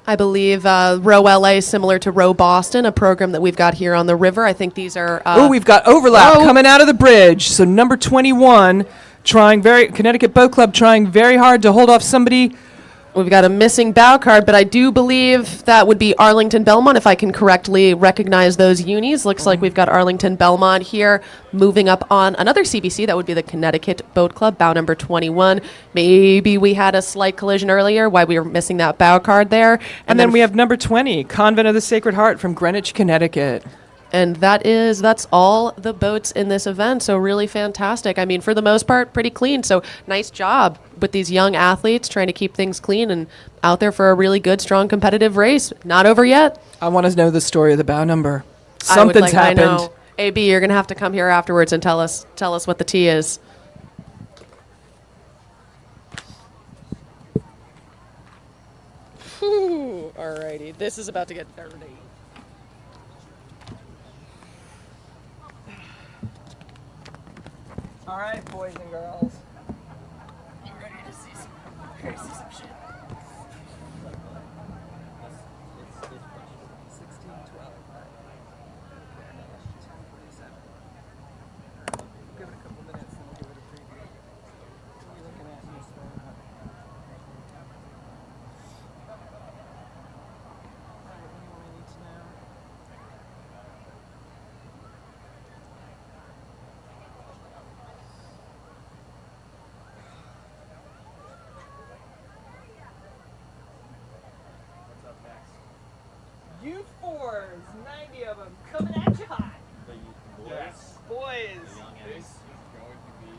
I believe Row LA, similar to Row Boston, a program that we've got here on the river. I think these are... we've got overlap coming out of the bridge. So number 21, Connecticut Boat Club trying very hard to hold off somebody. We've got a missing bow card, but I do believe that would be Arlington Belmont, if I can correctly recognize those unis. Looks like we've got Arlington Belmont here moving up on another CBC. That would be the Connecticut Boat Club, bow number 21. Maybe we had a slight collision earlier, why we were missing that bow card there. And then we have number 20, Convent of the Sacred Heart from Greenwich, Connecticut. And that's all the boats in this event. So really fantastic. I mean, for the most part, pretty clean. So nice job with these young athletes trying to keep things clean and out there for a really good, strong, competitive race. Not over yet. I want to know the story of the bow number. Something's happened. I know. AB, you're going to have to come here afterwards and tell us what the T is. Alrighty, this is about to get dirty. All right, boys and girls. You ready to see some shit? 16, 12. Give it a couple minutes and we'll give it a preview. What are you looking at in this phone? All right, what do you want me to know? Youth fours, 90 of them, coming at you hot. Boys. This is going to be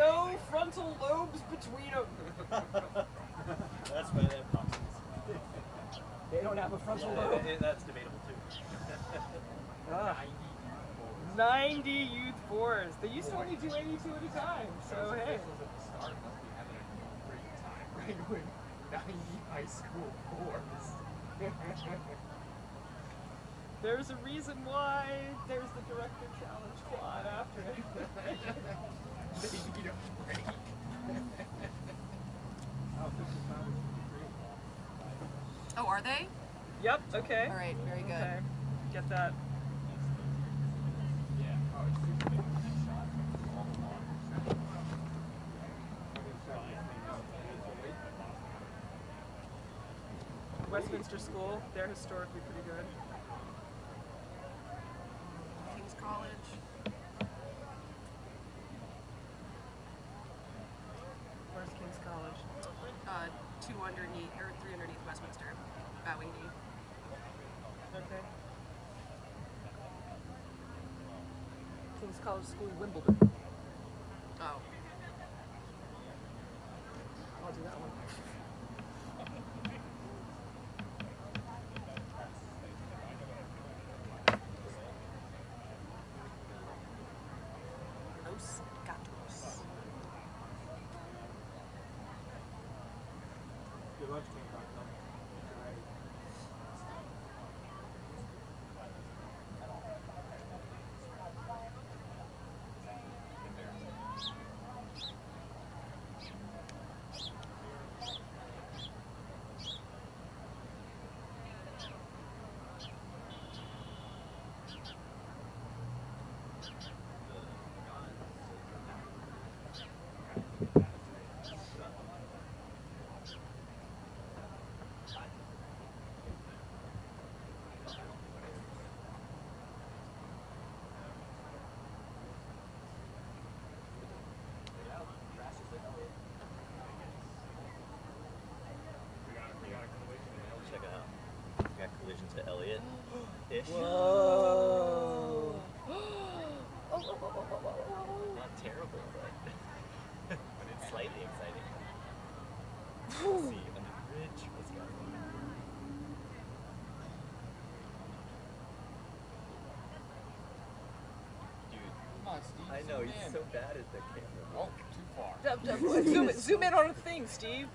No frontal lobes between them. That's why they have toxins. They don't have a frontal lobe. That's debatable too. 90 youth fours. They used to only do 82 at a time. So hey. start must be having a great time, right? With 90 high school fours. There's a reason why there's the director challenge quad after it. They need a break. Oh, are they? Yep, okay. All right, very good. Okay. Get that. Westminster School, they're historically pretty good. King's College. Where's King's College? 2 underneath, or 3 underneath Westminster. Bowing knee. Okay. King's College School, Wimbledon. Oh. I'll do that one. Los Gatos. Your lunch came back up. Check it out. We got collision to Elliott. Ish. Whoa. terrible, but it's slightly exciting. Let's see, under the bridge, what's going on? Dude, Come on, Steve. I know, zoom he's in. so bad at the camera. Oh, too far. Zoom in on a thing, Steve.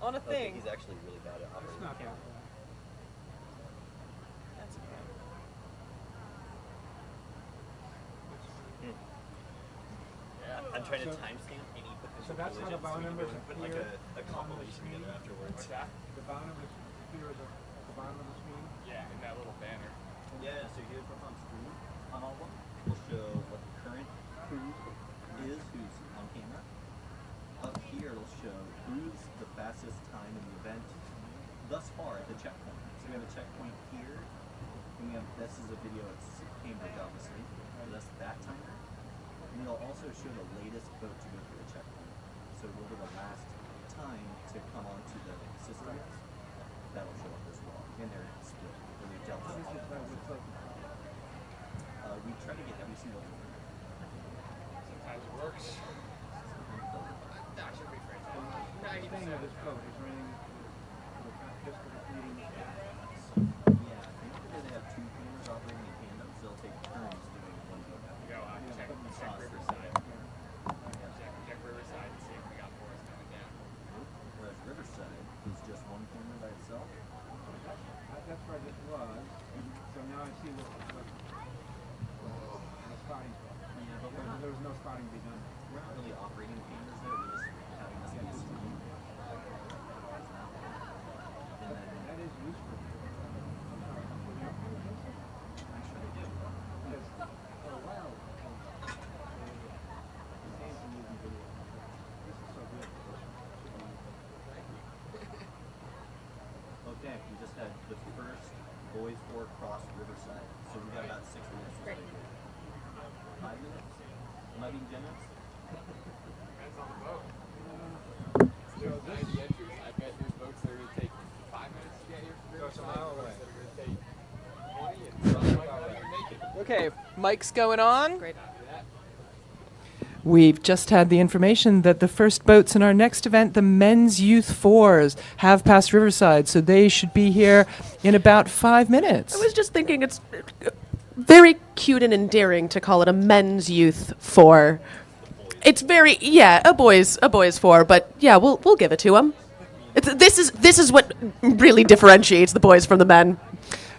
On a Okay, thing. he's actually really bad at operating the Not that camera. bad. That's okay. Yeah. I'm trying to So- timestamp any potential so that's how the collisions, bow we can numbers go and put like appear a compilation on the together screen. afterwards. What's that? The bow numbers appears at the bottom of the screen. Yeah, in that little banner. Yeah, so here's what's on screen. On all of them, we'll show what the current cruise is, who's on camera. Up here, it'll show who's the fastest time in the event thus far at the checkpoint. So we have a checkpoint here, and we have, this is a video at Cambridge, obviously. So that's that timer. And it'll also show the latest boat to go through the checkpoint. So over the last time to come onto the system, that'll show up as well. And they're split. So they've dealt with all of them. We try to get every single one. Sometimes it works. That should be great. Staying with this boat, is there anything just for this meeting? Yeah, I think that they have two cameras operating in tandem, so they'll take turns doing one boat. Go check Riverside. Check Riverside and see if we got Forest coming down. Whereas Riverside is just one camera by itself. That's where this was. So now I see what the spotting. Yeah, but There was no spotting to be done. we're not really operating the cameras there, we're just having this on the screen. And then That is useful. I'm sure they do. Yes. For a while, Sam's been using video. This is so good. Okay, we just had the first boys 4 cross Riverside. So we got about 6 minutes. Great. 5 minutes? Am I being generous? Depends on the boat. There's 90 entries. I bet there's boats that are going to take 5 minutes to get here from Riverside. Boats that are going to take 20 and some might not even make it. Okay, mic's going on. Great. After that, We've just had the information that the first boats in our next event, the men's youth fours, have passed Riverside, so they should be here in about 5 minutes. I was just thinking it's very cute and endearing to call it a men's youth 4. It's very a boys 4, but yeah, we'll give it to them. This is what really differentiates the boys from the men.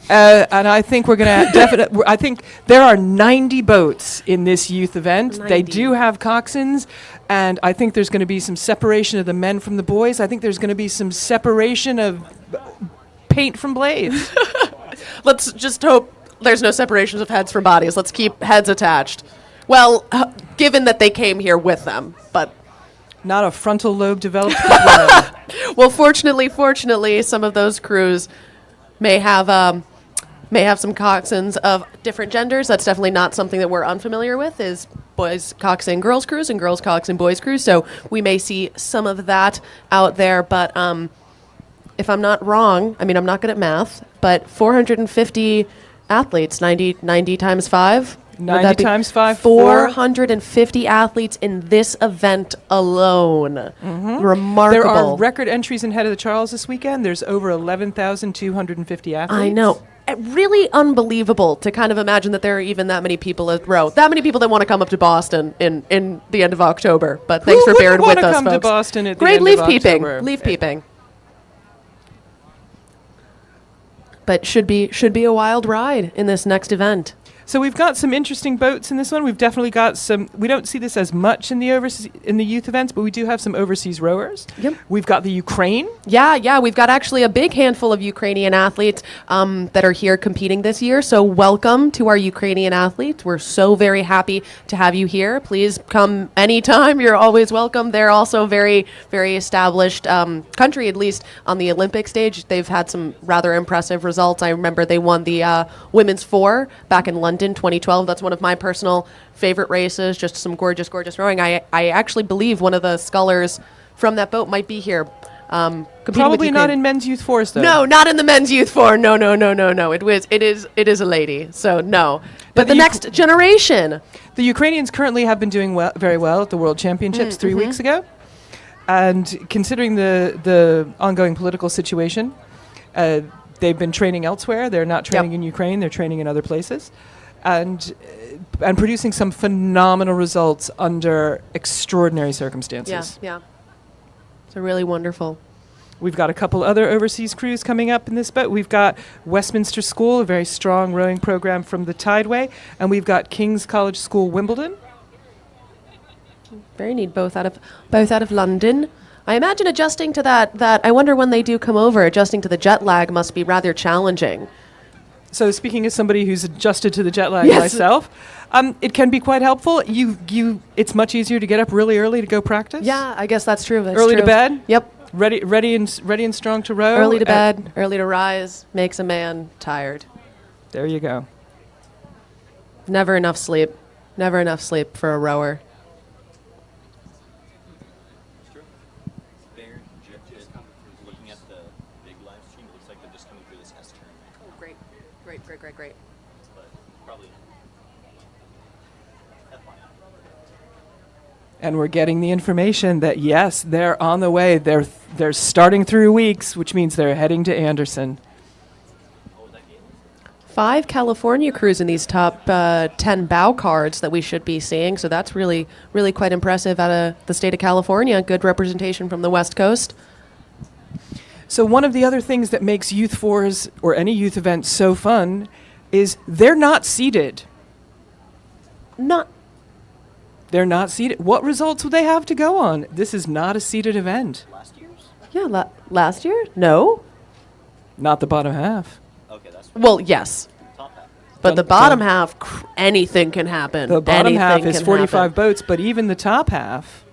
And I think we're going to definitely. I think there are 90 boats in this youth event. They 90. do have coxswains, and I think there's going to be some separation of the men from the boys. I think there's going to be some separation of paint from blades. Let's just hope there's no separations of heads from bodies. Let's keep heads attached. Well, given that they came here with them, but Not a frontal lobe developed. between them. well, fortunately, some of those crews may have some coxswains of different genders. That's definitely not something that we're unfamiliar with. Is boys coxswain girls crews and girls coxswain boys crews. So we may see some of that out there. But if I'm not wrong, I mean I'm not good at math, but 450 athletes, 90 times 5. Would 90 that be times 5, 450 athletes in this event alone. Remarkable. There are record entries in Head of the Charles this weekend. There's over 11,250 athletes. I know. Really unbelievable to kind of imagine that there are even that many people at row. That many people that want to come up to Boston in the end of October. But thanks for bearing with wouldn't us, wanna come to folks. Boston at the Great end leaf of peeping. October? Leaf peeping. But should be a wild ride in this next event. So we've got some interesting boats in this one. We've definitely got some. We don't see this as much in the youth events, but we do have some overseas rowers. Yep. We've got the Ukraine. Yeah, we've got actually a big handful of Ukrainian athletes that are here competing this year. So welcome to our Ukrainian athletes. We're so very happy to have you here. Please come anytime. You're always welcome. They're also very, very established country, at least on the Olympic stage. They've had some rather impressive results. I remember they won the women's 4 back in London 2012. That's one of my personal favorite races. Just some gorgeous, gorgeous rowing. I actually believe one of the scullers from that boat might be here. Competing Probably with not Ukraine. in men's youth force though. No, not in the men's youth four. No. It is a lady. So no. But the the next generation. The Ukrainians currently have been doing very well at the World Championships 3 weeks ago. And considering the ongoing political situation, they've been training elsewhere. They're not training in Ukraine. They're training in other places. And producing some phenomenal results under extraordinary circumstances. Yeah. So really wonderful. We've got a couple other overseas crews coming up in this boat. We've got Westminster School, a very strong rowing program from the Tideway, and we've got King's College School Wimbledon. Very neat. Both out of London. I imagine adjusting to that. I wonder when they do come over. Adjusting to the jet lag must be rather challenging. So speaking as somebody who's adjusted to the jet lag Yes. myself, it can be quite helpful. It's much easier to get up really early to go practice. Yeah, I guess that's true. That's Early true. to bed. Yep. Ready and strong to row. Early to bed, early to rise makes a man tired. There you go. Never enough sleep. Never enough sleep for a rower. It's true. They're just looking at the big live stream. It looks like they're just coming through this S turn. Oh, great. But probably. And we're getting the information that yes, they're on the way. They're starting through weeks, which means they're heading to Anderson. 5 California crews in these top 10 bow cards that we should be seeing. So that's really, really quite impressive out of the state of California. Good representation from the West Coast. So one of the other things that makes Youth Fours or any youth event so fun is they're not seated. They're not seated. What results would they have to go on? This is not a seated event. Last year's? Yeah, last year? No. Not the bottom half. Okay, that's Well, yes. top half. But the bottom half, anything can happen. The bottom Anything half is can 45 happen. boats, but even the top half,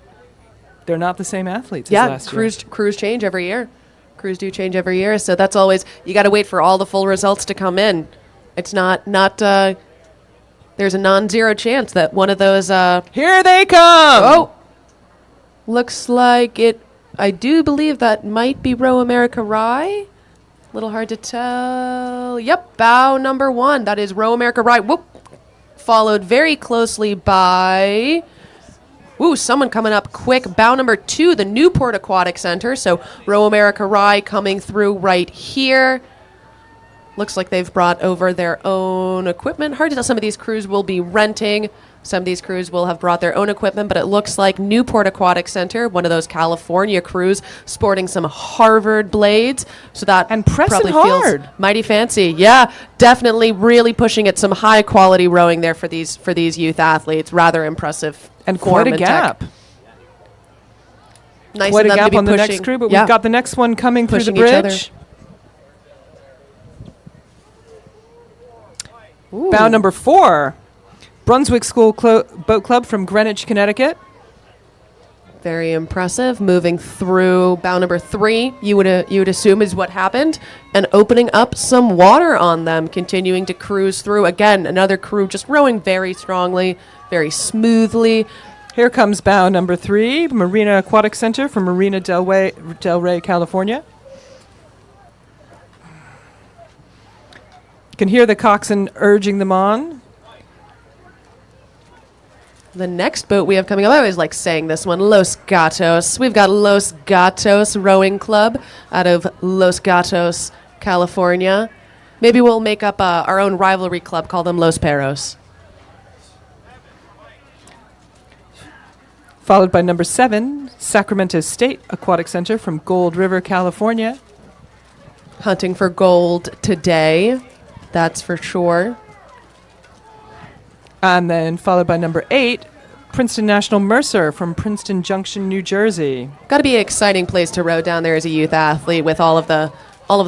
they're not the same athletes as Yeah, last year. crews change every year. Crews do change every year, so that's always you got to wait for all the full results to come in. It's not there's a non-zero chance that one of those Here they come! oh looks like it. I do believe that might be Row America Rye. Little hard to tell. Yep, bow number 1. That is Row America Rye. Whoop. Followed very closely by someone coming up quick. Bow number 2, the Newport Aquatic Center. So Row America Rye coming through right here. Looks like they've brought over their own equipment. Hard to tell. Some of these crews will be renting. Some of these crews will have brought their own equipment, but it looks like Newport Aquatic Center, one of those California crews, sporting some Harvard blades. So that And pressing probably hard. feels mighty fancy. Yeah, definitely really pushing at some high quality rowing there for these youth athletes. Rather impressive. And form quite a tech. gap. Nice Quite of a them to gap be on the next pushing- crew, but yeah, we've got the next one coming through the pushing each other. bridge. Ooh. Bow number 4, Brunswick School Boat Club from Greenwich, Connecticut. Very impressive. Moving through bow number 3, you would assume is what happened, and opening up some water on them, continuing to cruise through. Again, another crew just rowing very strongly, very smoothly. Here comes bow number 3, Marina Aquatic Center from Marina Del Rey, California. Can hear the coxswain urging them on. The next boat we have coming up, I always like saying this one, Los Gatos. We've got Los Gatos Rowing Club out of Los Gatos, California. Maybe we'll make up our own rivalry club, call them Los Perros. Followed by number 7, Sacramento State Aquatic Center from Gold River, California. Hunting for gold today, that's for sure. And then followed by number 8, Princeton National Mercer from Princeton Junction, New Jersey. Got to be an exciting place to row down there as a youth athlete with all of the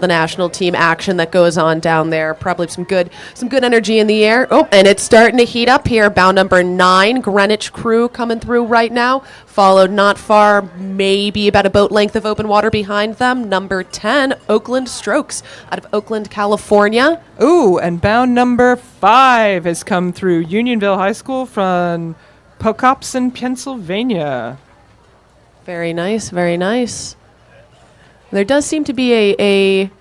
national team action that goes on down there. Probably some good energy in the air. Oh, and it's starting to heat up here. Bow number 9, Greenwich crew coming through right now. Followed not far, maybe about a boat length of open water behind them. Number 10, Oakland Strokes out of Oakland, California. Ooh, and bow number 5 has come through Unionville High School from Pocopson, Pennsylvania. Very nice, very nice. There does seem to be a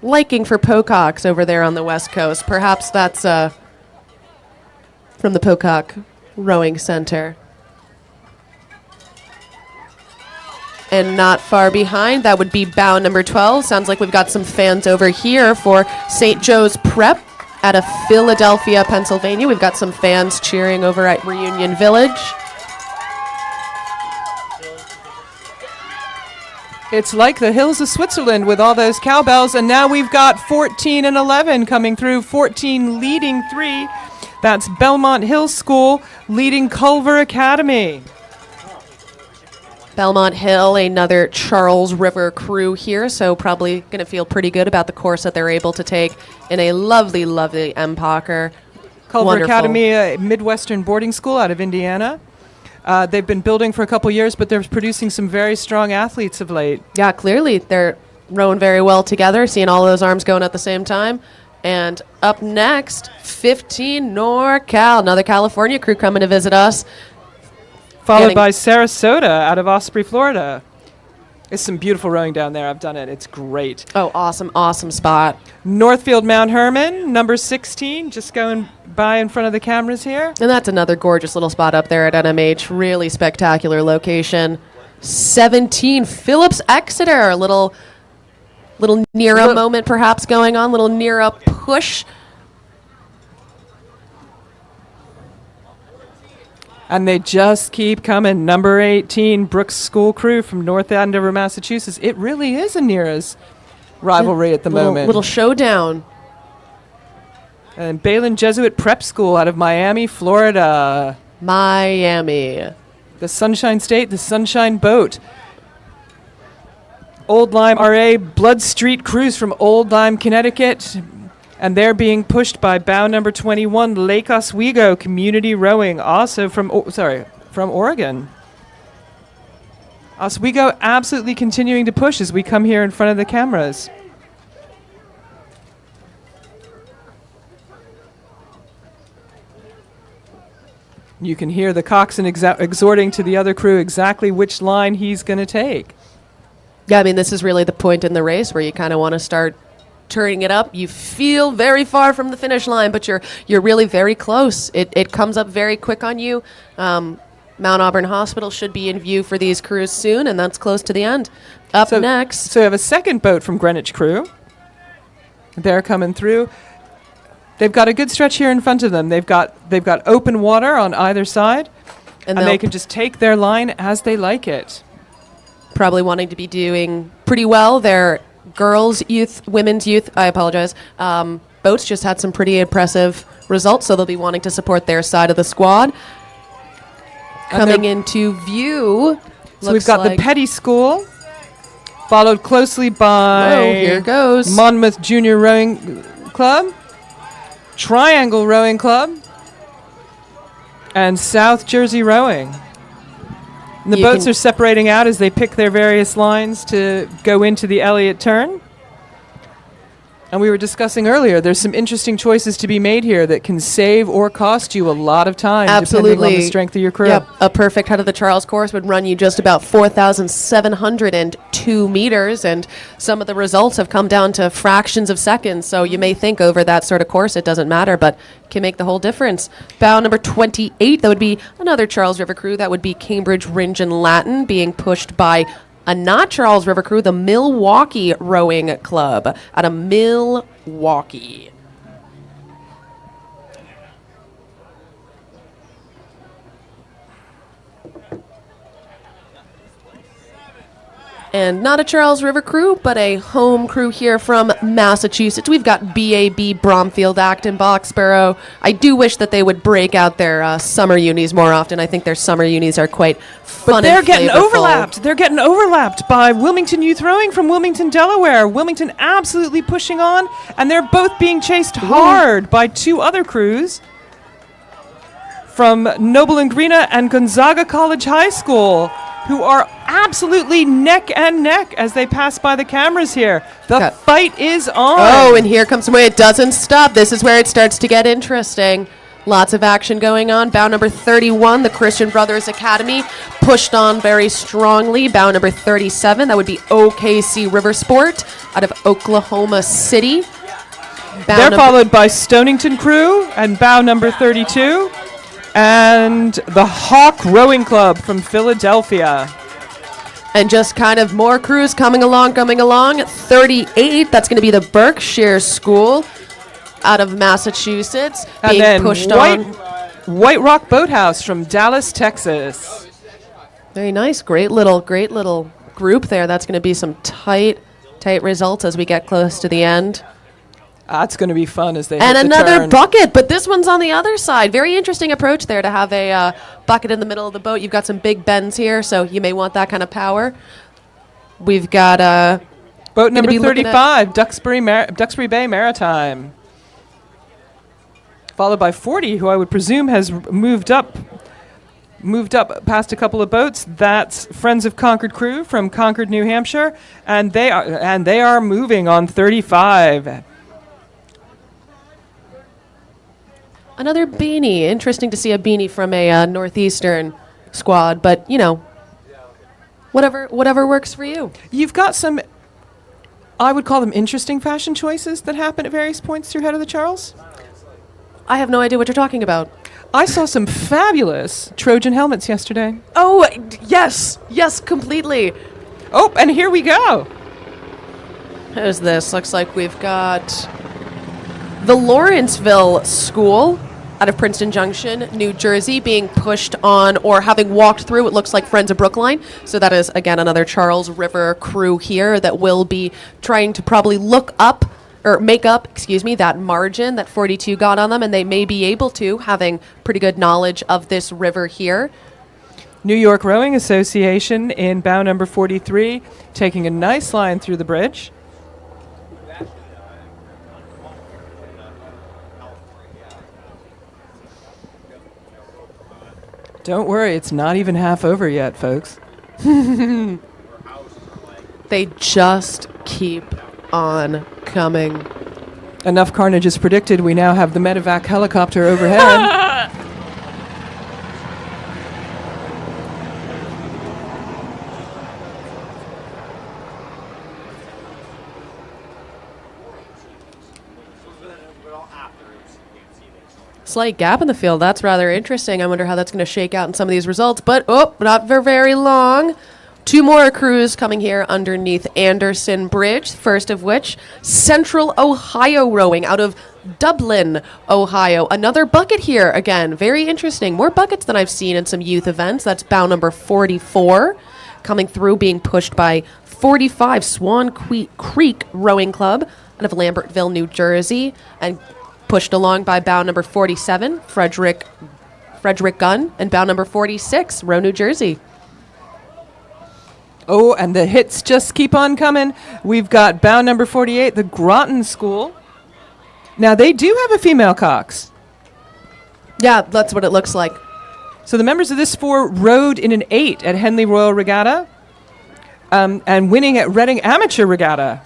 liking for Pococks over there on the West Coast. Perhaps that's from the Pocock Rowing Center. And not far behind, that would be bow number 12. Sounds like we've got some fans over here for St. Joe's Prep out of Philadelphia, Pennsylvania. We've got some fans cheering over at Reunion Village. It's like the hills of Switzerland with all those cowbells, and now we've got 14 and 11 coming through. 14 leading 3. That's Belmont Hill School leading Culver Academy. Belmont Hill, another Charles River crew here, so probably going to feel pretty good about the course that they're able to take in a lovely, lovely MPOCR. Culver Wonderful. Academy, a Midwestern boarding school out of Indiana. They've been building for a couple years, but they're producing some very strong athletes of late. Yeah, clearly they're rowing very well together, seeing all those arms going at the same time. And up next, 15 NorCal, another California crew coming to visit us. Followed by Sarasota out of Osprey, Florida. It's some beautiful rowing down there. I've done it. It's great. Oh, awesome, awesome spot. Northfield Mount Herman, number 16, just going by in front of the cameras here. And that's another gorgeous little spot up there at NMH. Really spectacular location. 17, Phillips Exeter. A little Nera moment perhaps going on. Little Nera push. And they just keep coming. Number 18, Brooks School Crew from North Andover, Massachusetts. It really is a Nera's rivalry at the moment. Little showdown. And Balin Jesuit Prep School out of Miami, Florida. Miami. The Sunshine State, the Sunshine Boat. Old Lyme RA Blood Street Cruise from Old Lyme, Connecticut. And they're being pushed by bow number 21, Lake Oswego Community Rowing, also from Oregon. Oswego absolutely continuing to push as we come here in front of the cameras. You can hear the coxswain exhorting to the other crew exactly which line he's going to take. Yeah, I mean, this is really the point in the race where you kind of want to start turning it up. You feel very far from the finish line, but you're really very close. It comes up very quick on you. Mount Auburn Hospital should be in view for these crews soon, and that's close to the end. Up next. So we have a second boat from Greenwich crew. They're coming through. They've got a good stretch here in front of them. They've got open water on either side, and they can just take their line as they like it. Probably wanting to be doing pretty well. They're girls' youth, women's youth, I apologize. Boats just had some pretty impressive results, so they'll be wanting to support their side of the squad. Coming into view. So we've got the Petty School, followed closely by here goes Monmouth Junior Rowing Club, Triangle Rowing Club, and South Jersey Rowing. And the boats are separating out as they pick their various lines to go into the Elliott turn. And we were discussing earlier, there's some interesting choices to be made here that can save or cost you a lot of time, depending on the strength of your crew. Yep. A perfect head of the Charles course would run you just about 4,702 meters, and some of the results have come down to fractions of seconds. So you may think over that sort of course it doesn't matter, but can make the whole difference. Bow number 28, that would be another Charles River crew. That would be Cambridge Ringe and Latin, being pushed by a not Charles River crew, the Milwaukee Rowing Club out of Milwaukee. And not a Charles River crew, but a home crew here from Massachusetts. We've got BAB, Bromfield, Acton, Boxborough. I do wish that they would break out their summer unis more often. I think their summer unis are quite fun. But they're getting overlapped. They're getting overlapped by Wilmington Youth Rowing from Wilmington, Delaware. Wilmington absolutely pushing on, and they're both being chased hard by two other crews from Noble and Greena and Gonzaga College High School, who are absolutely neck and neck as they pass by the cameras here. The fight is on. Oh, and here comes where it doesn't stop. This is where it starts to get interesting. Lots of action going on. Bow number 31, the Christian Brothers Academy, pushed on very strongly. Bow number 37, that would be OKC River Sport out of Oklahoma City. They're followed by Stonington Crew and bow number 32, and the Hawk Rowing Club from Philadelphia. And just kind of more crews coming along. 38, that's going to be the Berkshire School out of Massachusetts, And being then pushed on. White Rock Boathouse from Dallas, Texas. Very nice. Great little group there. That's going to be some tight results as we get close to the end. That's going to be fun as they And hit the another turn. bucket, but this one's on the other side. Very interesting approach there to have a bucket in the middle of the boat. You've got some big bends here, so you may want that kind of power. We've got boat number be looking 35, Duxbury Bay Maritime. Followed by 40, who I would presume has moved up past a couple of boats. That's Friends of Concord Crew from Concord, New Hampshire, and they are moving on 35. another beanie. Interesting to see a beanie from a Northeastern squad, but you know, whatever works for you. You've got some, I would call them interesting fashion choices that happen at various points through Head of the Charles. I have no idea what you're talking about. I saw some fabulous Trojan helmets yesterday. Oh, yes, completely. Oh, and here we go. Who's this? Looks like we've got the Lawrenceville School out of Princeton Junction, New Jersey, being pushed on or having walked through, it looks like Friends of Brookline. So that is, again, another Charles River crew here that will be trying to probably make up, that margin that 42 got on them, and they may be able to, having pretty good knowledge of this river here. New York Rowing Association in bow number 43, taking a nice line through the bridge. Don't worry, it's not even half over yet, folks. They just keep on coming. Enough carnage is predicted. We now have the medevac helicopter overhead. Slight gap in the field. That's rather interesting. I wonder how that's going to shake out in some of these results. But, not for very long. Two more crews coming here underneath Anderson Bridge. First of which, Central Ohio Rowing out of Dublin, Ohio. Another bucket here again. Very interesting. More buckets than I've seen in some youth events. That's bow number 44. Coming through, being pushed by 45 Swan Creek Rowing Club out of Lambertville, New Jersey. And pushed along by bow number 47, Frederick Gunn, and bow number 46, Row, New Jersey. Oh, and the hits just keep on coming. We've got bow number 48, the Groton School. Now, they do have a female Cox. Yeah, that's what it looks like. So the members of this four rowed in an 8 at Henley Royal Regatta and winning at Reading Amateur Regatta.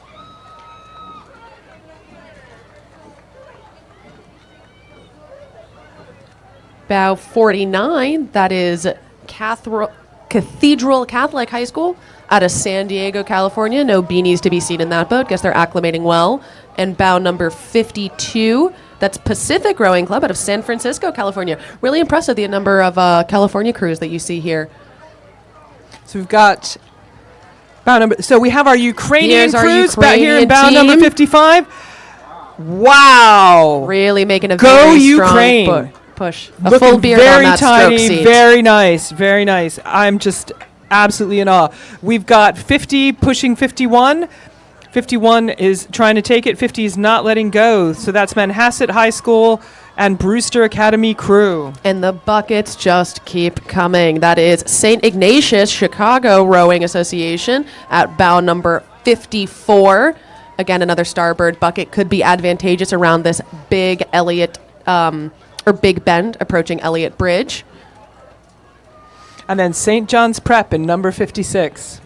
Bow 49, that is Cathedral Catholic High School out of San Diego, California. No beanies to be seen in that boat. Guess they're acclimating well. And bow number 52, that's Pacific Rowing Club out of San Francisco, California. Really impressive, the number of California crews that you see here. So we've got bow number. So we have our Ukrainian Here's our crews back here in Ukrainian bow number team. 55. Wow! Really making a Go very Ukraine. strong push. A Looking full beard very on that tiny, stroke seat. very nice, very nice. I'm just absolutely in awe. We've got 50 pushing 51. 51 is trying to take it. 50 is not letting go. So that's Manhasset High School and Brewster Academy crew. And the buckets just keep coming. That is St. Ignatius Chicago Rowing Association at bow number 54. Again, another starboard bucket could be advantageous around this big Elliott or Big Bend approaching Elliott Bridge. And then St. John's Prep in number 56.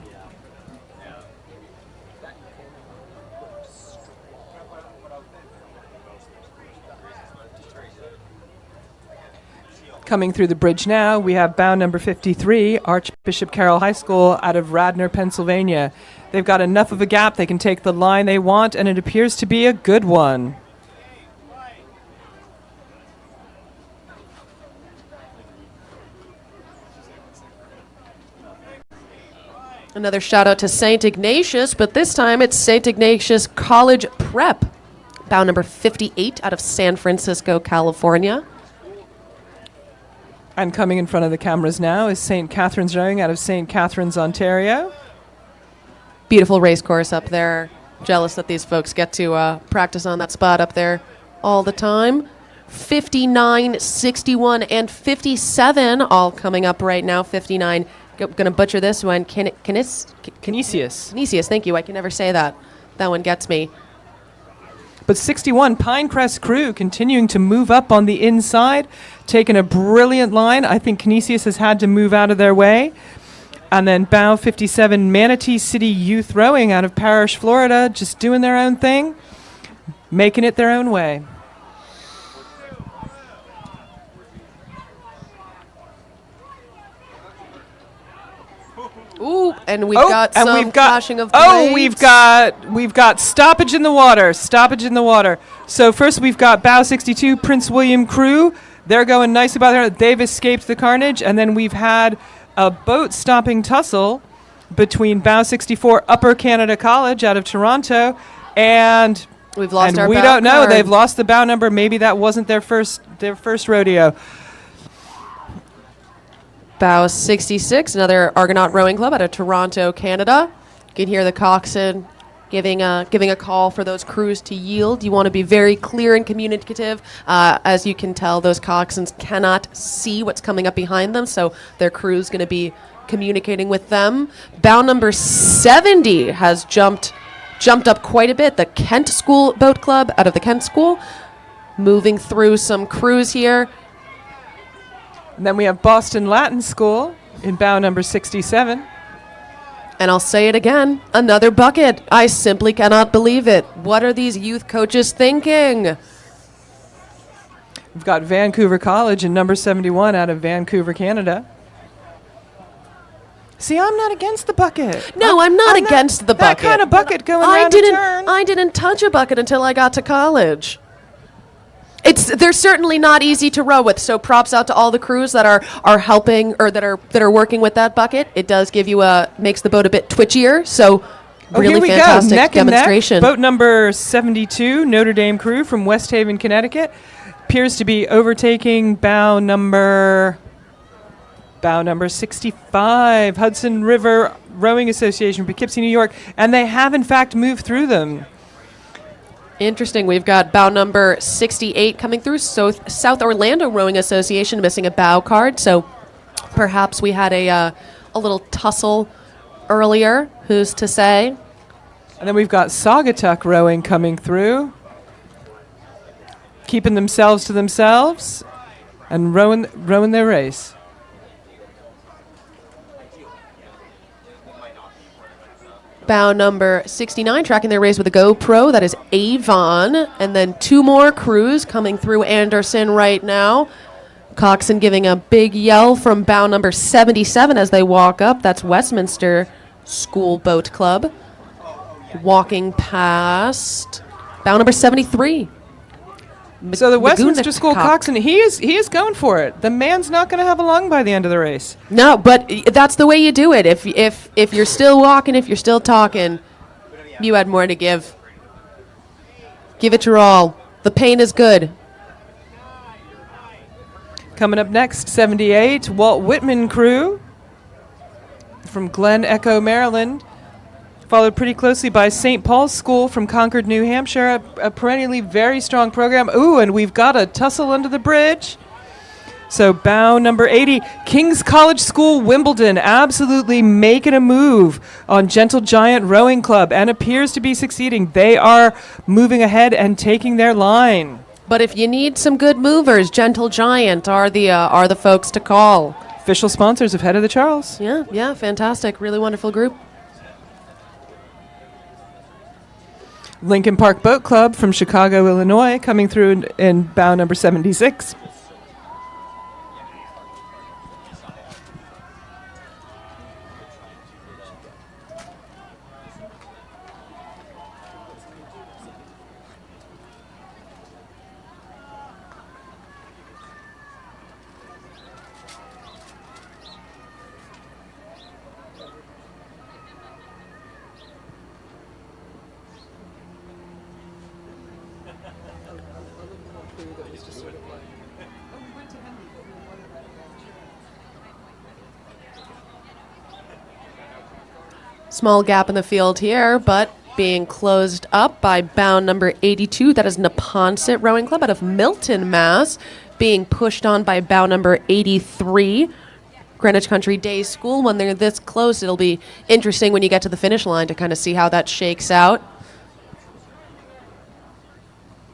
Coming through the bridge now, we have bow number 53, Archbishop Carroll High School out of Radnor, Pennsylvania. They've got enough of a gap, they can take the line they want, and it appears to be a good one. Another shout out to St. Ignatius, but this time it's St. Ignatius College Prep. Bow number 58 out of San Francisco, California. And coming in front of the cameras now is St. Catherine's Rowing out of St. Catherine's, Ontario. Beautiful race course up there. Jealous that these folks get to practice on that spot up there all the time. 59, 61, and 57 all coming up right now. 59, gonna butcher this one. Canisius. Canisius, thank you. I can never say that. That one gets me. But 61, Pinecrest Crew continuing to move up on the inside, taking a brilliant line. I think Canisius has had to move out of their way. And then bow 57, Manatee City Youth Rowing out of Parrish, Florida, just doing their own thing, making it their own way. Ooh, and we've got some flashing of blades. We've got stoppage in the water. So first we've got bow 62, Prince William Crew. They're going nice about there. They've escaped the carnage, and then we've had a boat stopping tussle between bow 64, Upper Canada College out of Toronto, and we've lost our we bow don't know. card. They've lost the bow number. Maybe that wasn't their first rodeo. Bow 66, another Argonaut Rowing Club out of Toronto, Canada. You can hear the coxswain giving a call for those crews to yield. You want to be very clear and communicative. As you can tell, those coxswains cannot see what's coming up behind them, so their crew's going to be communicating with them. Bow number 70 has jumped up quite a bit. The Kent School Boat Club out of the Kent School, moving through some crews here. And then we have Boston Latin School in bow number 67. And I'll say it again, another bucket. I simply cannot believe it. What are these youth coaches thinking? We've got Vancouver College in number 71 out of Vancouver, Canada. See, I'm not against the bucket. No, I'm not against the bucket. That kind of bucket going around a turn. I didn't touch a bucket until I got to college. They're certainly not easy to row with, so props out to all the crews that are helping or that are working with that bucket. It does give you makes the boat a bit twitchier, so really here we fantastic go. Neck demonstration. And neck. Boat number 72, Notre Dame Crew from West Haven, Connecticut, appears to be overtaking bow number 65, Hudson River Rowing Association, Poughkeepsie, New York, and they have in fact moved through them. Interesting. We've got bow number 68 coming through. So South Orlando Rowing Association missing a bow card. So perhaps we had a little tussle earlier. Who's to say? And then we've got Saugatuck Rowing coming through, keeping themselves to themselves and rowing their race. Bow number 69 tracking their race with a GoPro. That is Avon. And then two more crews coming through Anderson right now. Coxswain giving a big yell from bow number 77 as they walk up. That's Westminster School Boat Club. Walking past bow number 73. So the Westminster School coxswain, he is going for it. The man's not going to have a lung by the end of the race. No, but that's the way you do it. If you're still walking, if you're still talking, you had more to give. Give it your all. The pain is good. Coming up next, 78, Walt Whitman Crew from Glen Echo, Maryland. Followed pretty closely by St. Paul's School from Concord, New Hampshire, a perennially very strong program. Ooh, and we've got a tussle under the bridge. So bow number 80, King's College School, Wimbledon, absolutely making a move on Gentle Giant Rowing Club and appears to be succeeding. They are moving ahead and taking their line. But if you need some good movers, Gentle Giant are the folks to call. Official sponsors of Head of the Charles. Yeah, fantastic. Really wonderful group. Lincoln Park Boat Club from Chicago, Illinois, coming through in bow number 76. crew that was just sort of like, oh, we went to Henry, but we wanted that event. Small gap in the field here, but being closed up by bound number 82. That is Neponset Rowing Club out of Milton, Mass. Being pushed on by bound number 83. Greenwich Country Day School. When they're this close, it'll be interesting when you get to the finish line to kind of see how that shakes out.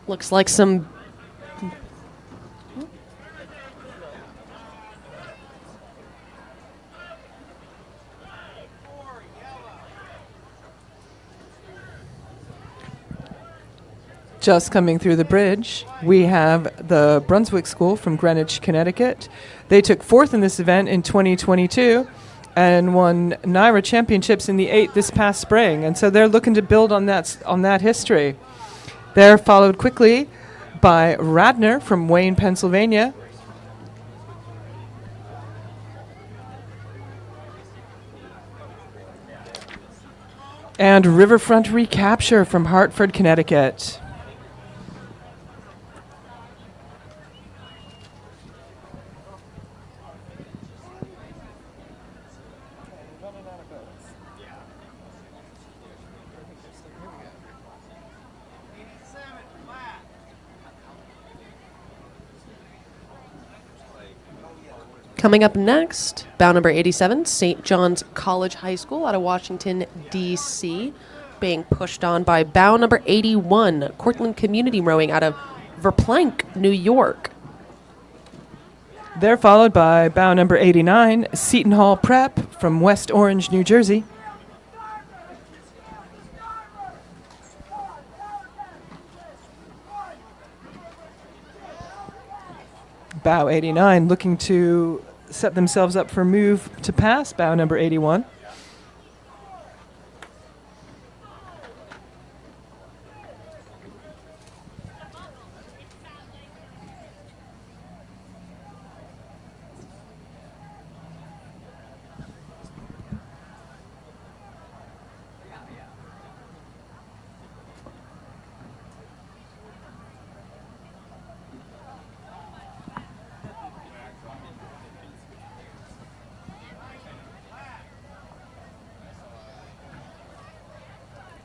Looks like some... Just coming through the bridge, we have the Brunswick School from Greenwich, Connecticut. They took fourth in this event in 2022 and won NYRA championships in the 8 this past spring. And so they're looking to build on that history. They're followed quickly by Radnor from Wayne, Pennsylvania. And Riverfront Recapture from Hartford, Connecticut. Coming up next, bound number 87, St. John's College High School out of Washington, D.C., being pushed on by bound number 81, Cortland Community Rowing out of Verplanck, New York. They're followed by bound number 89, Seton Hall Prep from West Orange, New Jersey. Bow 89 looking to set themselves up for move to pass bow number 81.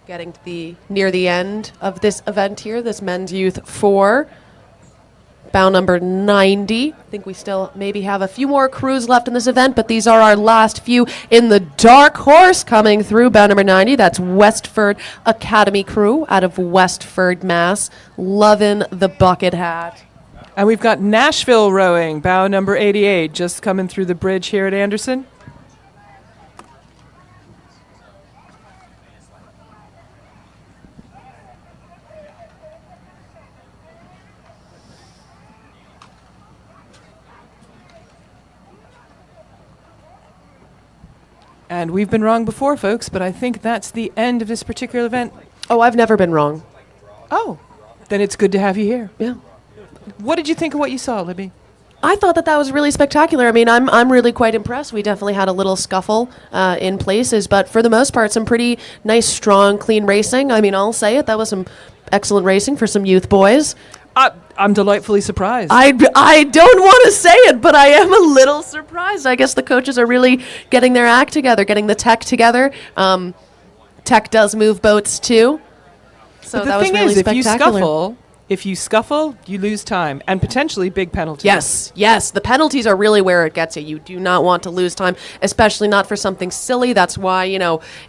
Getting to near the end of this event here, this men's youth 4. Bound number 90. I think we still maybe have a few more crews left in this event, but these are our last few in the dark horse coming through. Bound number 90, that's Westford Academy crew out of Westford, Mass. Loving the bucket hat. And we've got Nashville rowing, bow number 88, just coming through the bridge here at Anderson. And we've been wrong before, folks, but I think that's the end of this particular event. Oh, I've never been wrong. Oh, then it's good to have you here. Yeah. What did you think of what you saw, Libby? I thought that was really spectacular. I mean, I'm really quite impressed. We definitely had a little scuffle in places, but for the most part, some pretty nice, strong, clean racing. I mean, I'll say it. That was some excellent racing for some youth boys. I'm delightfully surprised. I don't want to say it, but I am a little surprised. I guess the coaches are really getting their act together, getting the tech together. Tech does move boats too. So but the that was thing really is, spectacular. if you scuffle, you lose time and potentially big penalties. Yes. The penalties are really where it gets you. You do not want to lose time, especially not for something silly. That's why,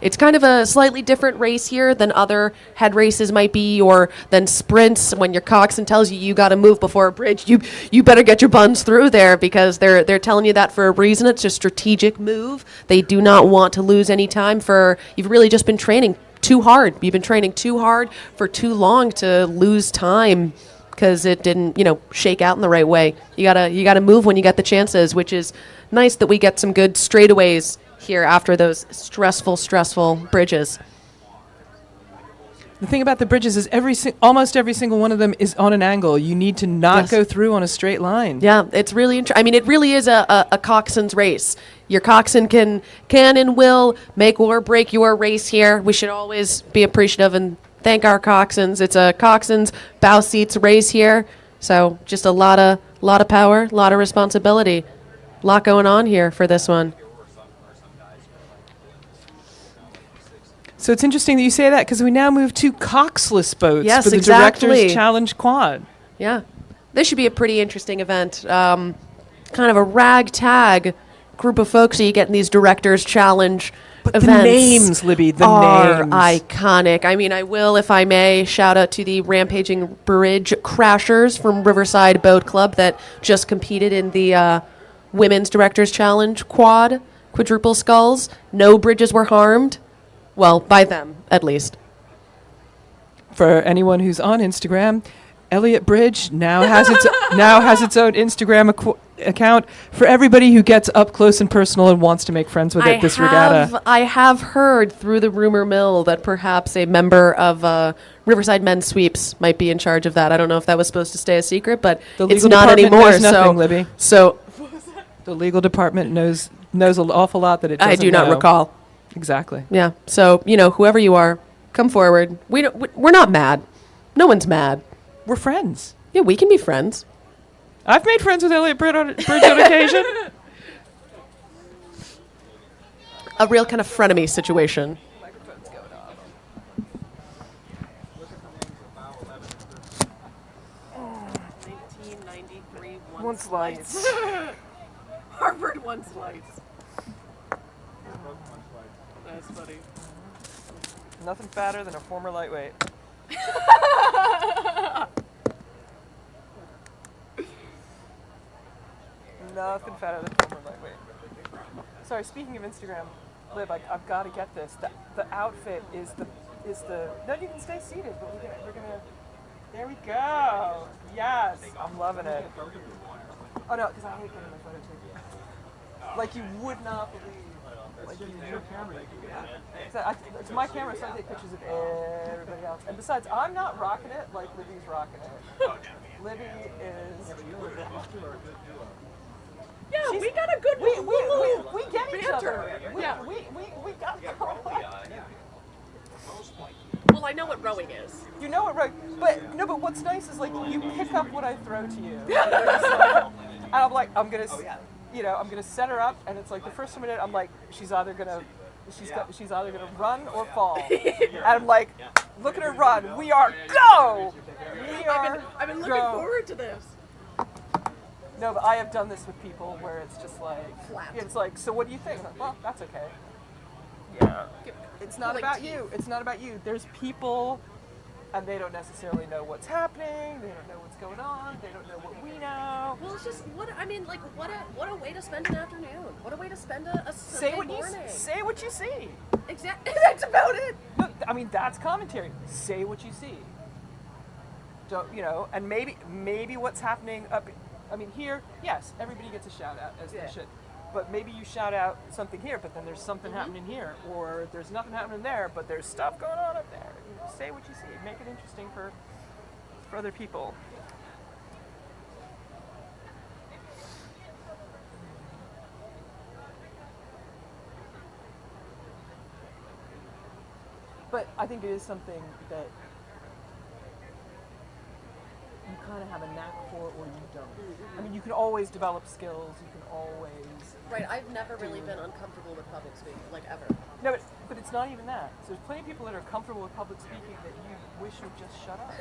it's kind of a slightly different race here than other head races might be, or than sprints. When your coxswain tells you got to move before a bridge, you better get your buns through there, because they're telling you that for a reason. It's a strategic move. They do not want to lose any time. You've really just been training too hard. You've been training too hard for too long to lose time because it didn't, shake out in the right way. You gotta move when you get the chances, which is nice that we get some good straightaways here after those stressful bridges. The thing about the bridges is almost every single one of them is on an angle. You need to not go through on a straight line. Yeah, it's really it really is a coxswain's race. Your coxswain can and will make or break your race here. We should always be appreciative and thank our coxswains. It's a coxswain's bow seats race here. So just a lot of power, a lot of responsibility, a lot going on here for this one. So it's interesting that you say that because we now move to coxless boats Yes, for the exactly. Directors Challenge Quad. Yeah, this should be a pretty interesting event. Kind of a ragtag group of folks that you get in these Directors Challenge But events. the names, Libby, the are names. iconic. I mean, I will, if I may, shout out to the Rampaging Bridge Crashers from Riverside Boat Club that just competed in the Women's Directors Challenge quadruple sculls. No bridges were harmed. Well, by them, at least. For anyone who's on Instagram, Elliott Bridge now has its own Instagram account for everybody who gets up close and personal and wants to make friends with it this regatta. I have heard through the rumor mill that perhaps a member of Riverside Men's Sweeps might be in charge of that. I don't know if that was supposed to stay a secret, but The it's legal not department anymore. knows nothing, Libby. So The legal department knows an awful lot that it doesn't I do not know. recall. Exactly. Yeah. So whoever you are, come forward. We're not mad. No one's mad. We're friends. Yeah, we can be friends. I've made friends with Elliott Bridge on occasion. A real kind of frenemy situation. One slice. Harvard one slice. That's funny. Nothing fatter than a former lightweight. Nothing fatter than a former lightweight. Sorry, speaking of Instagram, Liv, I've got to get this. The outfit is the. No, you can stay seated, but we're gonna. There we go. Yes, I'm loving it. Oh no, because I hate getting my photo taken. Like you would not believe. Like your camera. Yeah. It's my camera, so I take pictures of everybody else. And besides, I'm not rocking it like Libby's rocking it. Libby is. Yeah, we got a good We get each banter. other. Yeah. We got. Well, I know what rowing is. You know it, right? But what's nice is like you pick up what I throw to you. And I'm like, I'm gonna set her up, and it's like the first minute I'm like, she's either gonna run or fall. And I'm like, look at her run. We are go. I've been looking forward to this. No, but I have done this with people where it's just like, Flat. it's like, so what do you think? I'm like, well, that's okay. Yeah. It's not about you. It's not about you. There's people, and they don't necessarily know what's happening. They don't know what's going on. They don't know what we know. Well, it's just what a way to spend an afternoon. What a way to spend a Sunday morning. Say what you see. Exactly. That's about it. No, I mean that's commentary. Say what you see. Don't and maybe what's happening up. I mean here, yes, everybody gets a shout out as they should. But maybe you shout out something here, but then there's something happening here, or there's nothing happening there, but there's stuff going on up there. Say what you see. Make it interesting for other people. But I think it is something that you kind of have a knack for or you don't. I mean, you can always develop skills. You can always... Right, I've never really been uncomfortable with public speaking, like ever. No, but it's not even that. So there's plenty of people that are comfortable with public speaking that you wish would just shut up.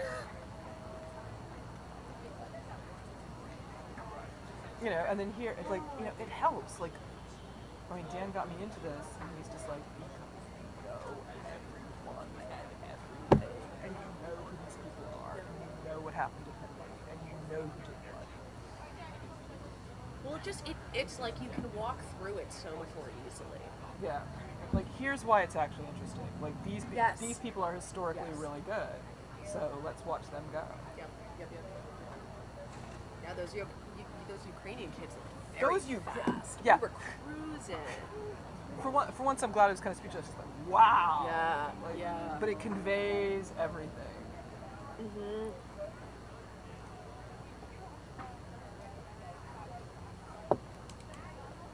And then here, it's like, it helps. Like, I mean, Dan got me into this, and he's just like, because you know everyone and everything, and you know who these people are, and you know what happened to him, and you know who did what. Well, it's like you can walk through it so much more easily. Yeah. Like, here's why it's actually interesting. Like, these people are historically really good, so let's watch them go. Yep. Yeah, those Ukrainian kids are very fast. Yeah. They were cruising. For once, I'm glad it was kind of speechless. It's like, wow. Yeah. But it conveys everything. Mm-hmm.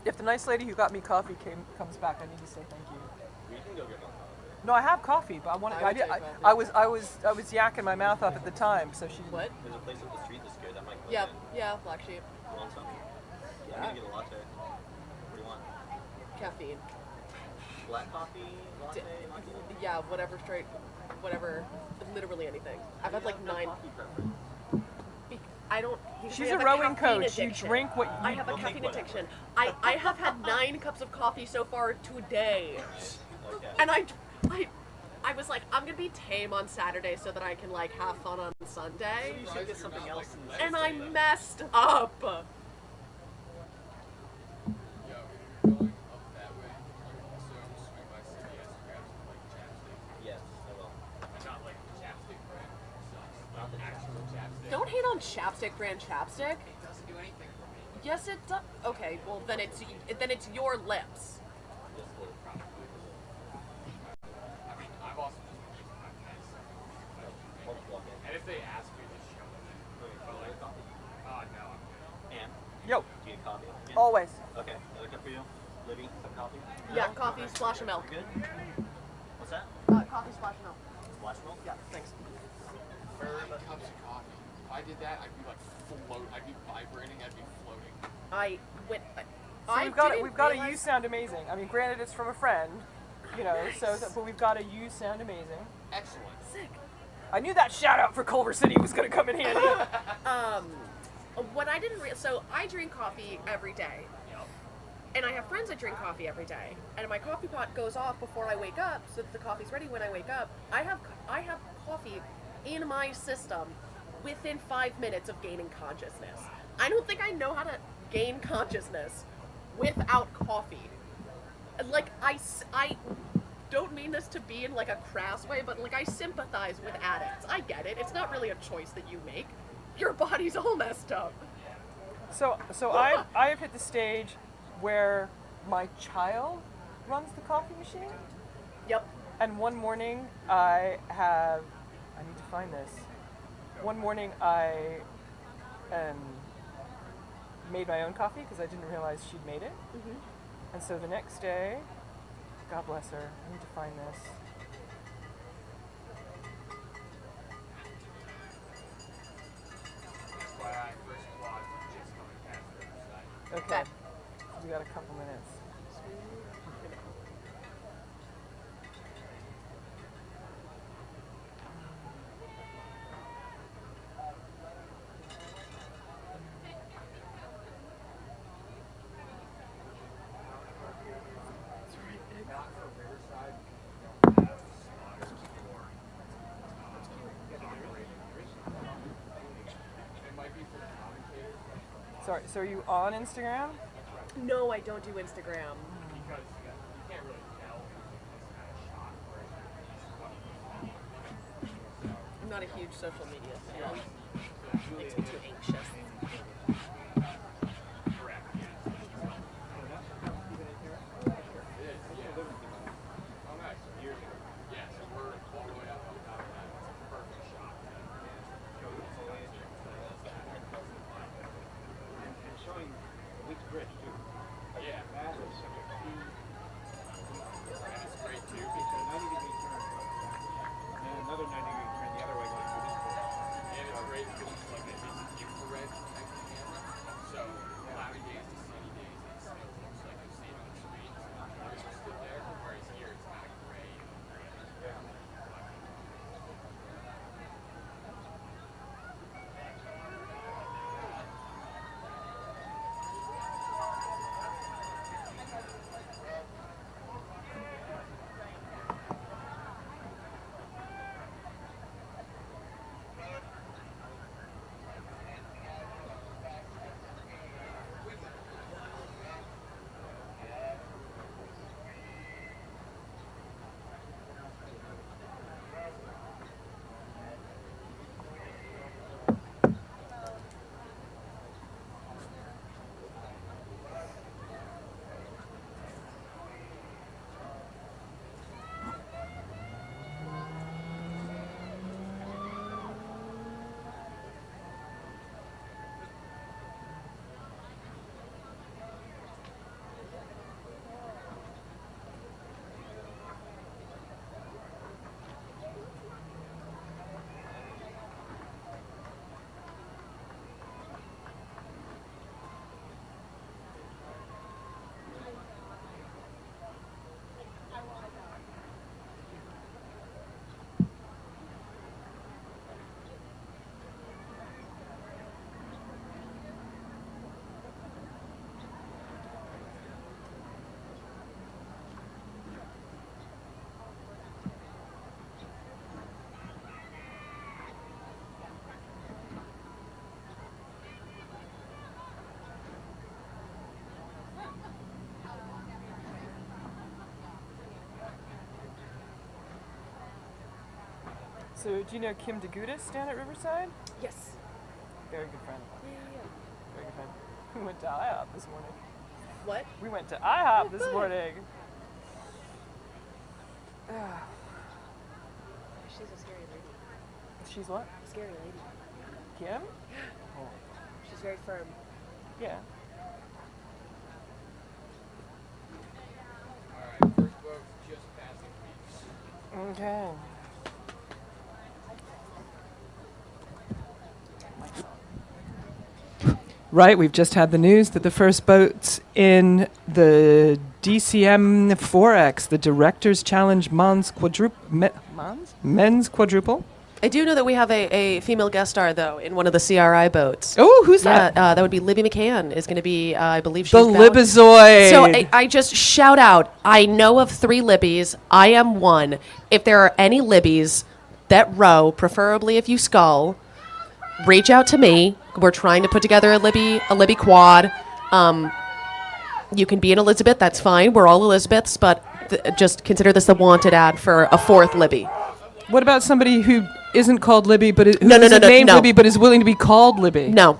If the nice lady who got me coffee comes back, I need to say thank you. We can go get more coffee. No, I have coffee, but I wanted. I I, would did, take coffee. I was yakking my mouth off at the time, so she. What? There's a place up the street that's good. That might. Yep. Yeah, Black Sheep. You want some? I'm Yeah. gonna get a latte. What do you want? Caffeine. Black coffee, latte, macchiato? Yeah, whatever straight, whatever, literally anything. I've had like No 9. coffee preference. I don't. She's I a have rowing caffeine coach. You addiction. drink what I you. have a We'll take caffeine whatever. addiction. I have had 9 cups of coffee so far today, Okay. and I was like, I'm gonna be tame on Saturday so that I can like have fun on Sunday, You should get something else. and I messed up. Yo, if you're going up that way, you also swing by CVS and grab some like chapstick. Yes, I will. And not like the chapstick brand. Not the actual chapstick. Don't hate on chapstick brand chapstick. It doesn't do anything for me. Yes, it does. Okay, well then it's your lips. Yes, please. I mean, I've also just used my pants. And if they ask me to show them, but like, no, I'm good. And Yo, do you need coffee? Yeah. always. Okay, another cup for you. Libby, some coffee? Yeah, coffee, splash of milk. You good? What's that? Coffee, splash of milk. Splash milk? Yeah, thanks. 9 cups of coffee. If I did that, I'd be like I'd be vibrating. I'd be floating. I went. So I we've got didn't we've got a realize- you sound amazing. I mean, granted, it's from a friend, you know. But we've got a you sound amazing. Excellent. Sick. I knew that shout out for Culver City was gonna come in handy. What I didn't realize. So I drink coffee every day. And I have friends that drink coffee every day, and my coffee pot goes off before I wake up, so that the coffee's ready when I wake up. I have coffee in my system within 5 minutes of gaining consciousness. I don't think I know how to gain consciousness without coffee. Like I don't mean this to be in like a crass way, but like I sympathize with addicts. I get it. It's not really a choice that you make. Your body's all messed up. So I have hit the stage where my child runs the coffee machine. Yep. And one morning I need to find this. One morning I made my own coffee because I didn't realize she'd made it. Mm-hmm. And so the next day, God bless her, I need to find this. FYI, first quad just coming past Riverside. Okay. We got a couple minutes. Not for Riverside. It might be for the commentator Sorry, so are you on Instagram? No, I don't do Instagram. because you can't really tell this kind of shot where I'm not a huge social media fan. Makes me too anxious. correct. It is, yeah. Oh, nice. Yeah, so we're all the way up on top of that. It's a perfect shot. And showing the week's bridge too. Yeah. That is such a key. And it's great too It's a because 90-degree turn. And another 90-degree turn the other way going through this bridge. and it's great because it's like it's infrared type of camera. So cloudy days to sunny days, it still looks like you see it on the screen. So the colors are still there, whereas here it's kind of gray. So, do you know Kim DeGudis down at Riverside? Yes. Very good friend. Yeah. Very good friend. We went to IHOP this morning. What? We went to IHOP this morning. She's a scary lady. She's what? Scary lady. Kim? She's very firm. Yeah. Alright, first boat's just passing me. Okay. Right, we've just had the news that the first boats in the DCM 4X, the Director's Challenge men's quadruple. I do know that we have a female guest star, though, in one of the CRI boats. Oh, who's that? That would be Libby McCann is going to be, I believe she's The bound. Libizoid. So I just shout out, I know of 3 Libbies. I am one. If there are any Libbies that row, preferably if you scull, reach out to me. We're trying to put together a Libby quad. You can be an Elizabeth, that's fine. We're all Elizabeths, but just consider this the wanted ad for a 4th Libby. What about somebody who isn't called Libby, but who No, isn't named no. Libby, but is willing to be called Libby? No.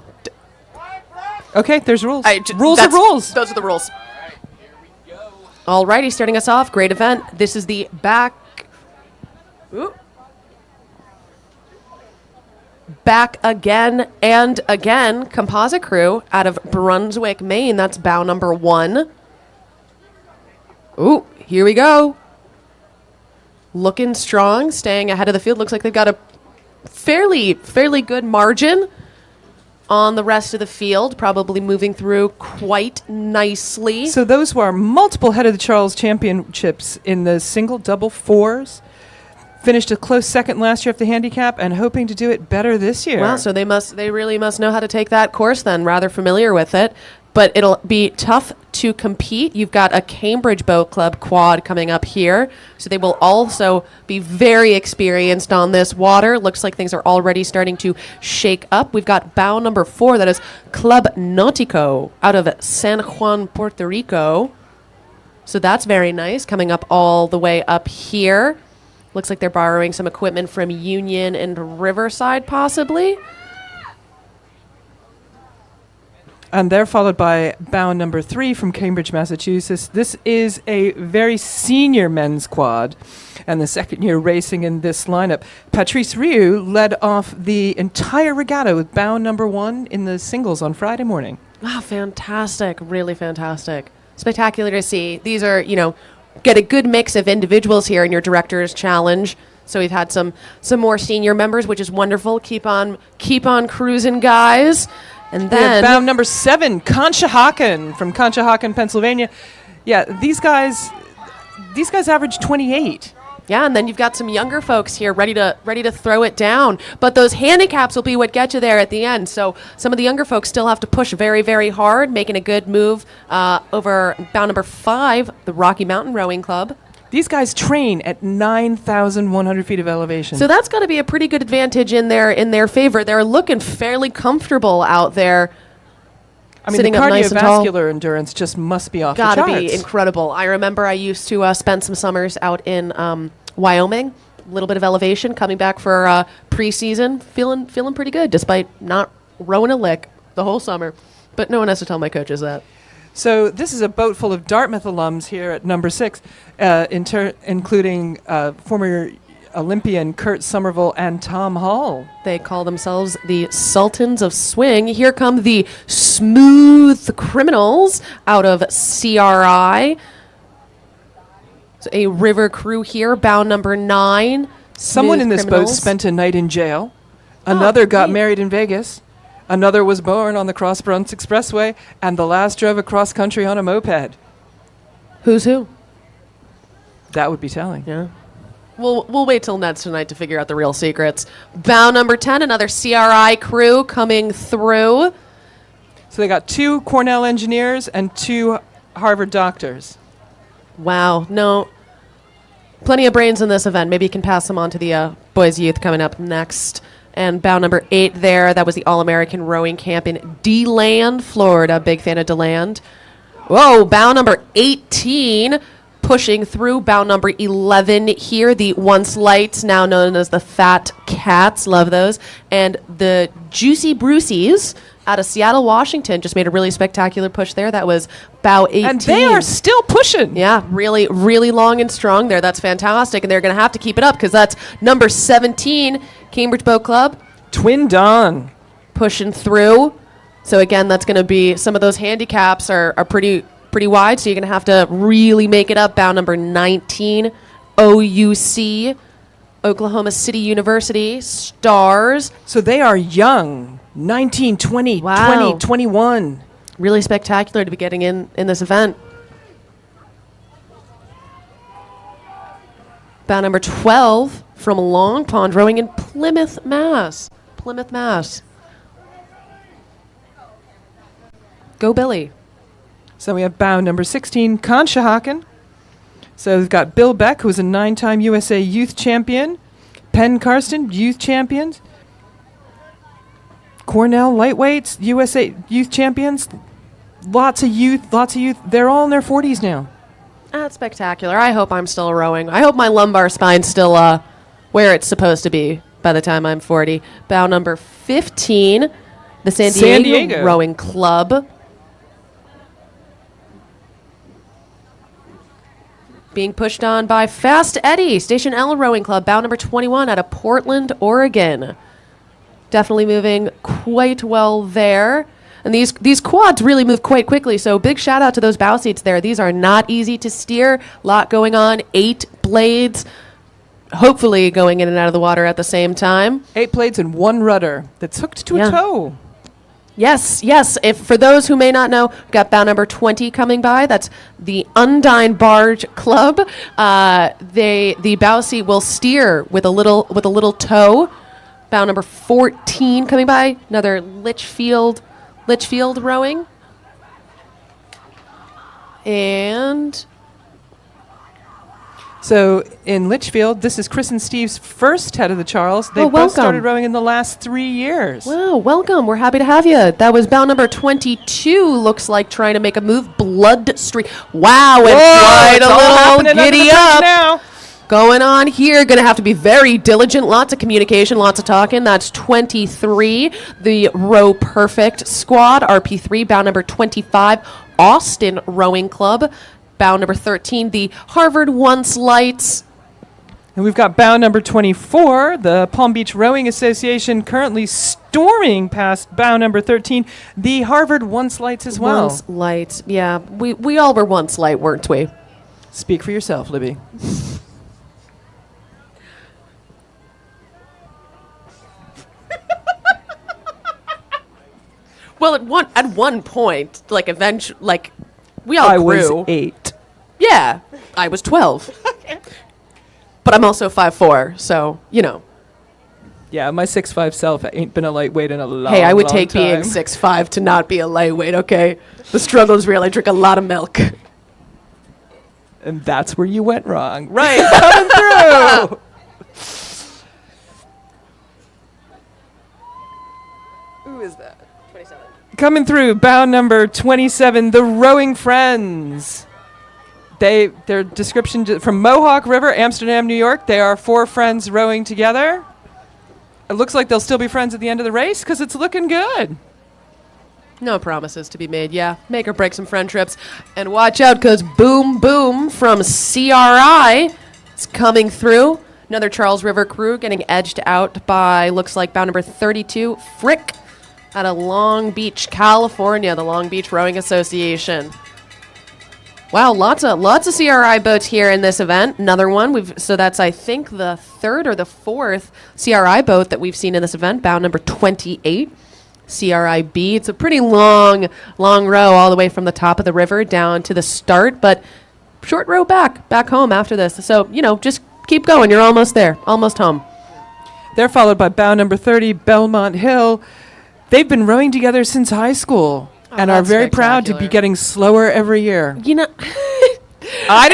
Okay, there's rules. Rules are rules. Those are the rules. Alrighty, starting us off, great event. This is the back again and again composite crew out of Brunswick, Maine. That's bow number 1. Ooh, here we go. Looking strong, staying ahead of the field. Looks like they've got a fairly good margin on the rest of the field, probably moving through quite nicely. So those were multiple Head of the Charles championships in the single, double, 4s. Finished a close second last year after the handicap and hoping to do it better this year. Wow, so they really must know how to take that course then, rather familiar with it. But it'll be tough to compete. You've got a Cambridge Boat Club quad coming up here. So they will also be very experienced on this water. Looks like things are already starting to shake up. We've got bow number 4, that is Club Nautico out of San Juan, Puerto Rico. So that's very nice, coming up all the way up here. Looks like they're borrowing some equipment from Union and Riverside, possibly. And they're followed by bow number 3 from Cambridge, Massachusetts. This is a very senior men's quad and the second year racing in this lineup. Patrice Rieu led off the entire regatta with bow number 1 in the singles on Friday morning. Wow, fantastic. Really fantastic. Spectacular to see. These are, get a good mix of individuals here in your Director's Challenge. So we've had some more senior members, which is wonderful. Keep on cruising, guys. And then bow number 7, Conshohocken from Conshohocken, Pennsylvania. Yeah, these guys average 28. Yeah, and then you've got some younger folks here ready to throw it down. But those handicaps will be what get you there at the end. So some of the younger folks still have to push very, very hard, making a good move over bow number 5, the Rocky Mountain Rowing Club. These guys train at 9,100 feet of elevation. So that's got to be a pretty good advantage in their favor. They're looking fairly comfortable out there. I mean, sitting the up nice and tall. cardiovascular endurance just must be off the Gotta charts. be incredible. I remember I used to spend some summers out in Wyoming, a little bit of elevation, coming back for preseason, feeling pretty good, despite not rowing a lick the whole summer. But no one has to tell my coaches that. So this is a boat full of Dartmouth alums here at number 6, including former Olympian Kurt Somerville and Tom Hall. They call themselves the Sultans of Swing. Here come the Smooth Criminals out of CRI. So a river crew here, bow number 9. Someone in this boat spent a night in jail. Another got married in Vegas. Another was born on the Cross Bruns Expressway, and the last drove across country on a moped. Who's who? That would be telling. Yeah. We'll wait till Ned's tonight to figure out the real secrets. Bow number 10, another CRI crew coming through. So they got 2 Cornell engineers and 2 Harvard doctors. Wow. No. Plenty of brains in this event. Maybe you can pass them on to the boys' youth coming up next. And bow number 8 there, that was the All-American Rowing Camp in DeLand, Florida. Big fan of DeLand. Whoa, bow number 18, pushing through bow number 11 here, the Once Lights, now known as the Fat Cats, love those, and the Juicy Bruceys out of Seattle, Washington, just made a really spectacular push there. That was bow 18. And they are still pushing. Yeah, really, really long and strong there. That's fantastic, and they're going to have to keep it up because that's number 17, Cambridge Boat Club, Twin Dawn. pushing through. So again, that's going to be, some of those handicaps are pretty wide, so you're going to have to really make it up. Bow number 19, OUC, Oklahoma City University, Stars. So they are young. 19, 20, Wow. 20, 21. Really spectacular to be getting in this event. Bow number 12 from Long Pond, rowing in Plymouth, Mass. Plymouth, Mass. Go Billy. So we have bow number 16, Conshohocken. So we've got Bill Beck, who's a 9-time USA Youth Champion. Penn Karsten, Youth Champions. Cornell Lightweights, USA Youth Champions. Lots of youth. They're all in their 40s now. That's spectacular. I hope I'm still rowing. I hope my lumbar spine's still where it's supposed to be by the time I'm 40. Bow number 15, the San Diego Rowing Club. Being pushed on by Fast Eddie, Station L Rowing Club, bow number 21 out of Portland, Oregon. Definitely moving quite well there. And these quads really move quite quickly, so big shout out to those bow seats there. These are not easy to steer. A lot going on. 8 blades, hopefully going in and out of the water at the same time. 8 blades and 1 rudder that's hooked to a tow. Yes. If for those who may not know, we've got bow number 20 coming by. That's the Undine Barge Club. The bow seat will steer with a little tow. Bow number 14 coming by. Another Litchfield rowing. And so in Litchfield, this is Chris and Steve's first head of the Charles. They both welcome. started rowing in the last 3 years. Wow, welcome. We're happy to have you. That was bow number 22. Looks like trying to make a move. Bloodstream. Wow, and quite a little giddy up. Now. Going on here, going to have to be very diligent. Lots of communication, lots of talking. That's 23, the Row Perfect Squad, RP3, bow number 25, Austin Rowing Club, bow number 13, the Harvard Once Lights. And we've got bow number 24, the Palm Beach Rowing Association, currently storming past bow number 13, the Harvard Once Lights as well. Once Lights, yeah. We all were once light, weren't we? Speak for yourself, Libby. Well, at one point, like eventually, like we all I grew. was 8. Yeah, I was 12. But I'm also 5'4", so you know. Yeah, my 6'5" self ain't been a lightweight in a long, Hey, I would long take time. being 6'5" to not be a lightweight. Okay, the struggle is real. I drink a lot of milk. And that's where you went wrong. Right, coming through. Who is that? 27. Coming through, bow number 27, the Rowing Friends. Their description from Mohawk River, Amsterdam, New York. They are 4 friends rowing together. It looks like they'll still be friends at the end of the race because it's looking good. No promises to be made. Yeah, make or break some friendships, and watch out because Boom Boom from CRI is coming through. Another Charles River crew getting edged out by looks like bow number 32, Frick, out of Long Beach, California, the Long Beach Rowing Association. Wow, lots of CRI boats here in this event. Another one. So that's I think the 3rd or the 4th CRI boat that we've seen in this event. Bow number 28, CRIB. It's a pretty long row all the way from the top of the river down to the start, but short row back home after this. So just keep going. You're almost there, almost home. They're followed by bow number 30, Belmont Hill. They've been rowing together since high school. And are very proud to be getting slower every year. I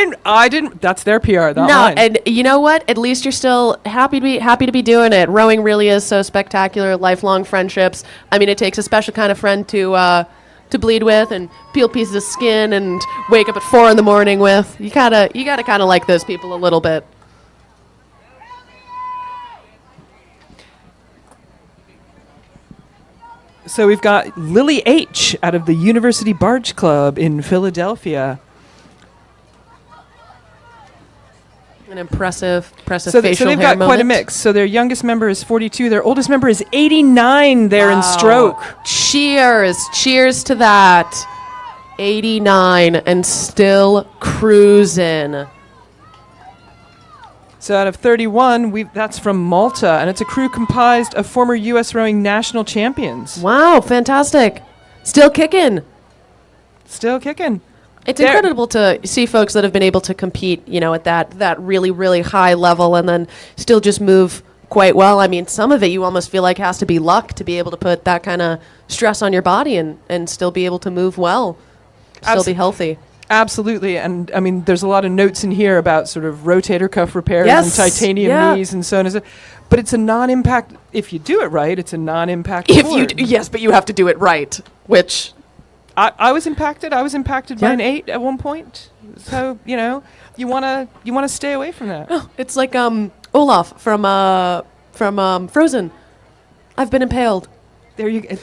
didn't. That's their PR. Mine. And you know what? At least you're still happy to be doing it. Rowing really is so spectacular. Lifelong friendships. I mean, it takes a special kind of friend to to bleed with and peel pieces of skin and wake up at 4 in the morning with. You gotta kind of like those people a little bit. So we've got Lily H. out of the University Barge Club in Philadelphia. An impressive So facial they've hair got quite a moment. mix. So their youngest member is 42. Their oldest member is 89. They're in stroke. Cheers to that. 89 and still cruising. So out of 31, that's from Malta, and it's a crew comprised of former U.S. rowing national champions. Wow, fantastic. Still kicking. Still kicking. It's incredible to see folks that have been able to compete, at that really, really high level and then still just move quite well. I mean, some of it you almost feel like has to be luck to be able to put that kind of stress on your body and still be able to move well, still be healthy. Absolutely. And I mean, there's a lot of notes in here about sort of rotator cuff repairs and titanium knees and so on and so. But it's a non-impact, if you do it right, it's a non-impact sport. Yes, but you have to do it right, which... I was impacted. I was impacted by an 8 at one point. So, you want to stay away from that. Oh, it's like Olaf from Frozen. I've been impaled.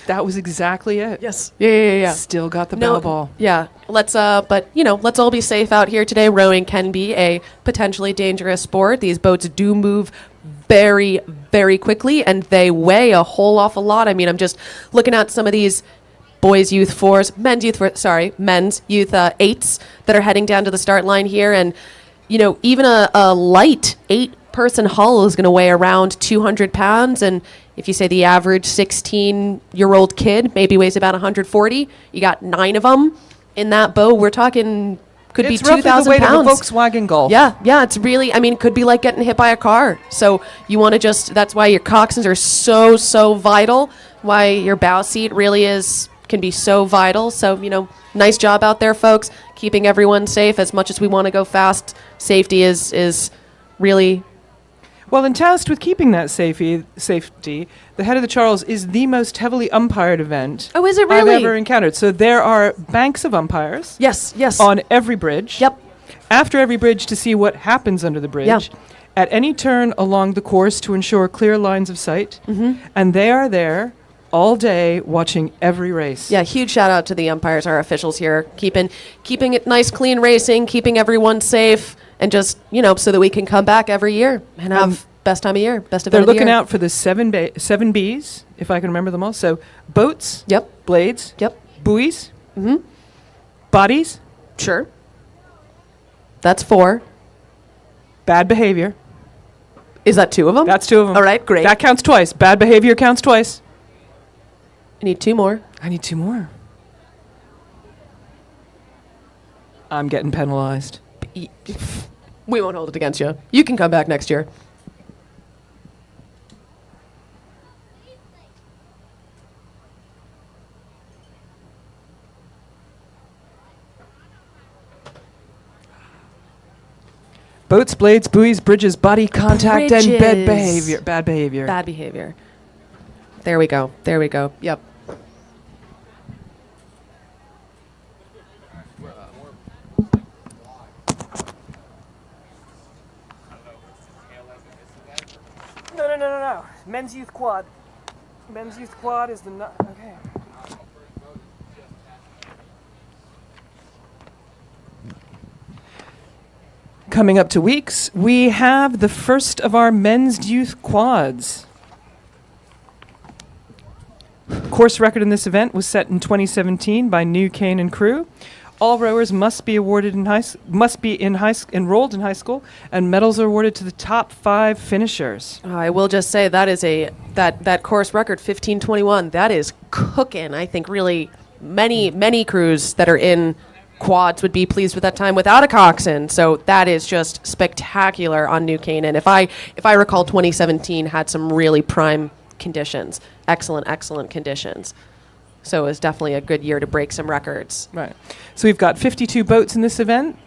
That was exactly it. Yes. Yeah. Still got the bell ball. Yeah. Let's all be safe out here today. Rowing can be a potentially dangerous sport. These boats do move very, very quickly, and they weigh a whole awful lot. I mean, I'm just looking at some of these men's youth 8s that are heading down to the start line here. And, even a light 8-person hull is going to weigh around 200 pounds. And if you say the average 16-year-old kid maybe weighs about 140, you got 9 of them in that boat. We're talking could be 2,000 pounds. It's roughly the weight of a Volkswagen Golf. Yeah, it's really, could be like getting hit by a car. So you want to that's why your coxswains are so vital, why your bow seat really can be so vital. So, nice job out there, folks, keeping everyone safe. As much as we want to go fast, safety is really... Well, and tasked with keeping that safety, the Head of the Charles is the most heavily umpired event Oh, is it really? I've ever encountered. So there are banks of umpires. Yes. On every bridge. Yep. After every bridge to see what happens under the bridge. Yeah. At any turn along the course to ensure clear lines of sight. Mm-hmm. And they are there all day watching every race. Yeah, huge shout out to the umpires, our officials here, keeping it nice, clean racing, keeping everyone safe, and just, so that we can come back every year and have best time of year, best event of the year. They're looking out for the seven Bs, if I can remember them all. So boats, blades, buoys, bodies. Sure. That's 4. Bad behavior. Is that 2 of them? That's 2 of them. All right, great. That counts twice. Bad behavior counts twice. I need 2 more. I need 2 more. I'm getting penalized. We won't hold it against you. You can come back next year. Boats, blades, buoys, bridges, body contact, and bad behavior. Bad behavior. There we go. Yep. No. Men's youth quad. Men's youth quad is okay. Coming up to weeks, we have the first of our men's youth quads. Course record in this event was set in 2017 by New Cane and crew. All rowers must be enrolled in high school, and medals are awarded to the top 5 finishers. I will just say that is that course record 15:21. That is cooking. I think really many crews that are in quads would be pleased with that time without a coxswain. So that is just spectacular on New Canaan. If I recall, 2017 had some really prime conditions, excellent conditions. So it was definitely a good year to break some records. Right. So we've got 52 boats in this event,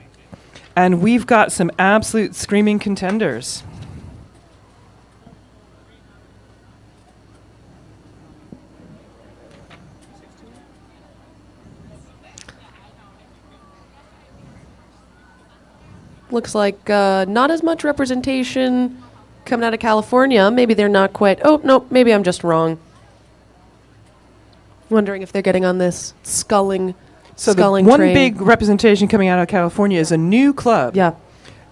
and we've got some absolute screaming contenders. Looks like not as much representation coming out of California. Maybe they're not quite. Oh, no, maybe I'm just wrong. Wondering if they're getting on this sculling one train. big representation coming out of California is a new club. Yeah.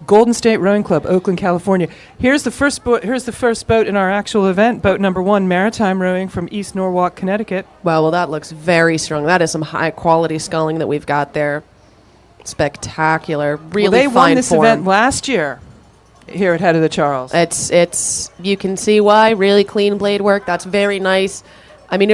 Golden State Rowing Club, Oakland, California. Here's the first boat. Here's the first boat in our actual event. Boat number 1, Maritime Rowing from East Norwalk, Connecticut. Wow, well, that looks very strong. That is some high quality sculling that we've got there. Spectacular. Really Well, they fine won this form. event last year here at Head of the Charles. It's you can see why. Really clean blade work. That's very nice. I mean,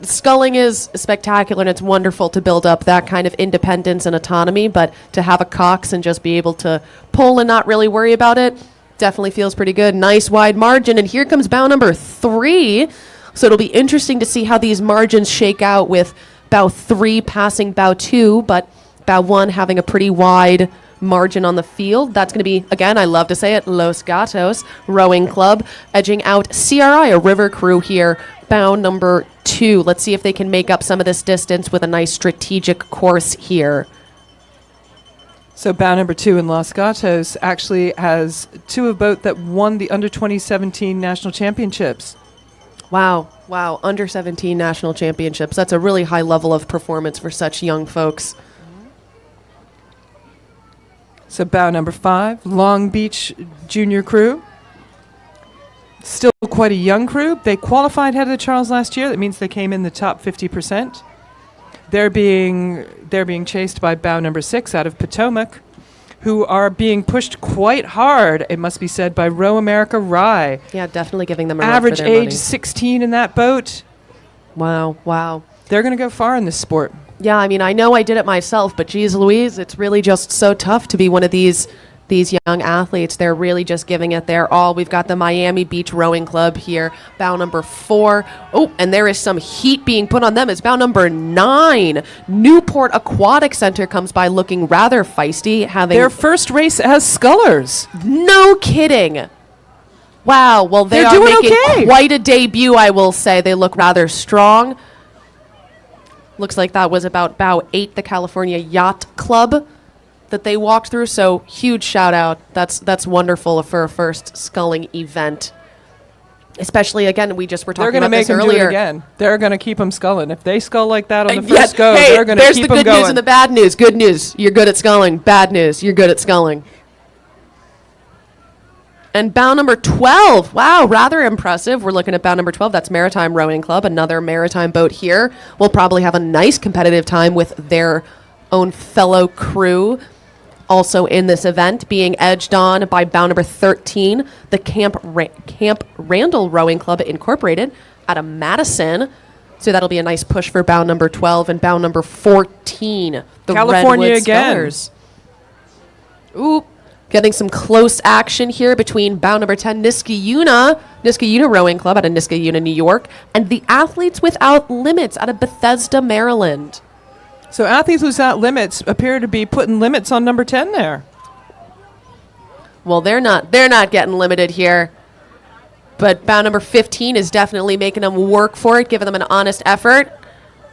sculling is spectacular, and it's wonderful to build up that kind of independence and autonomy, but to have a Cox and just be able to pull and not really worry about it definitely feels pretty good. Nice wide margin, and here comes bow number 3. So it'll be interesting to see how these margins shake out with bow 3 passing bow 2, but bow 1 having a pretty wide margin on the field. That's going to be, again, I love to say it, Los Gatos Rowing Club, edging out CRI, a river crew here, bow number 2. Let's see if they can make up some of this distance with a nice strategic course here. So bow number 2 in Los Gatos actually has 2 of boat that won the under 2017 national championships. Wow, under 17 national championships. That's a really high level of performance for such young folks. So bow number 5, Long Beach Junior Crew. Still quite a young crew. They qualified Head of the Charles last year. That means they came in the top 50%. They're being chased by bow number 6 out of Potomac, who are being pushed quite hard, it must be said, by Row America Rye. Yeah, definitely giving them a run Average for their money. age 16 in that boat. Wow. They're going to go far in this sport. Yeah, I mean, I know I did it myself, but geez Louise, it's really just so tough to be one of these young athletes. They're really just giving it their all. We've got the Miami Beach Rowing Club here, bow number 4. Oh, and there is some heat being put on them. It's bow number 9. Newport Aquatic Center comes by looking rather feisty, having Their first race as scullers. no kidding. Wow, well, they They're are doing making okay. quite a debut, I will say. They look rather strong. Looks like that was about bow 8, the California Yacht Club that they walked through. So huge shout out. That's wonderful for a first sculling event. Especially, again, we just were They're talking going to about make this them do earlier. it again. They're going to keep them sculling. If they scull like that on the Yeah, first go, hey, they're going to there's keep the them good news going. and the bad news. Good news, you're good at sculling. Bad news, you're good at sculling. And bow number 12. Wow, rather impressive. We're looking at bow number 12. That's Maritime Rowing Club, another maritime boat here. We'll probably have a nice competitive time with their own fellow crew. Also in this event, being edged on by bow number 13, the Camp Randall Rowing Club Incorporated out of Madison. So that'll be a nice push for bow number 12 and bow number 14, the California Redwood again. Scullers. Ooh, getting some close action here between bow number 10, Niskayuna Rowing Club out of Niskayuna, New York, and the Athletes Without Limits out of Bethesda, Maryland. So Athletes Without Limits appear to be putting limits on number 10 there. Well, they're not getting limited here. But bow number 15 is definitely making them work for it, giving them an honest effort.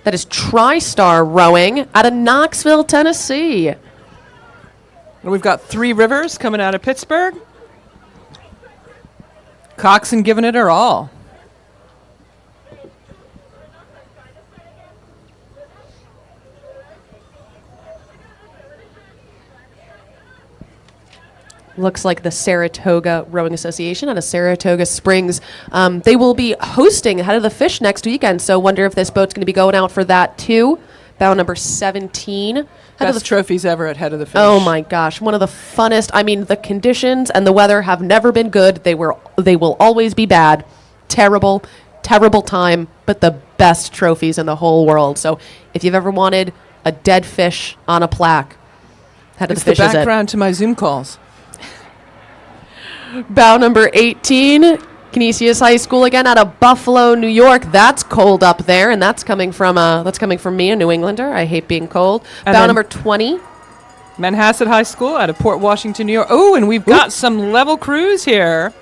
That is TriStar Rowing out of Knoxville, Tennessee. And we've got Three Rivers coming out of Pittsburgh. Coxon giving it her all. Looks like the Saratoga Rowing Association out of Saratoga Springs. They will be hosting Head of the Fish next weekend, so wonder if this boat's going to be going out for that too. Bow number 17. Best trophies ever at Head of the Fish. Oh my gosh, one of the funnest. I mean, the conditions and the weather have never been good. They will always be bad. Terrible time, but the best trophies in the whole world. So if you've ever wanted a dead fish on a plaque, Head of It's the Fish the is it. background to my Zoom calls. Bow number 18, Canisius High School again out of Buffalo, New York. That's cold up there, and that's coming from me, a New Englander. I hate being cold. And Bow then number 20. Manhasset High School out of Port Washington, New York. Oh, and we've got some level crews here.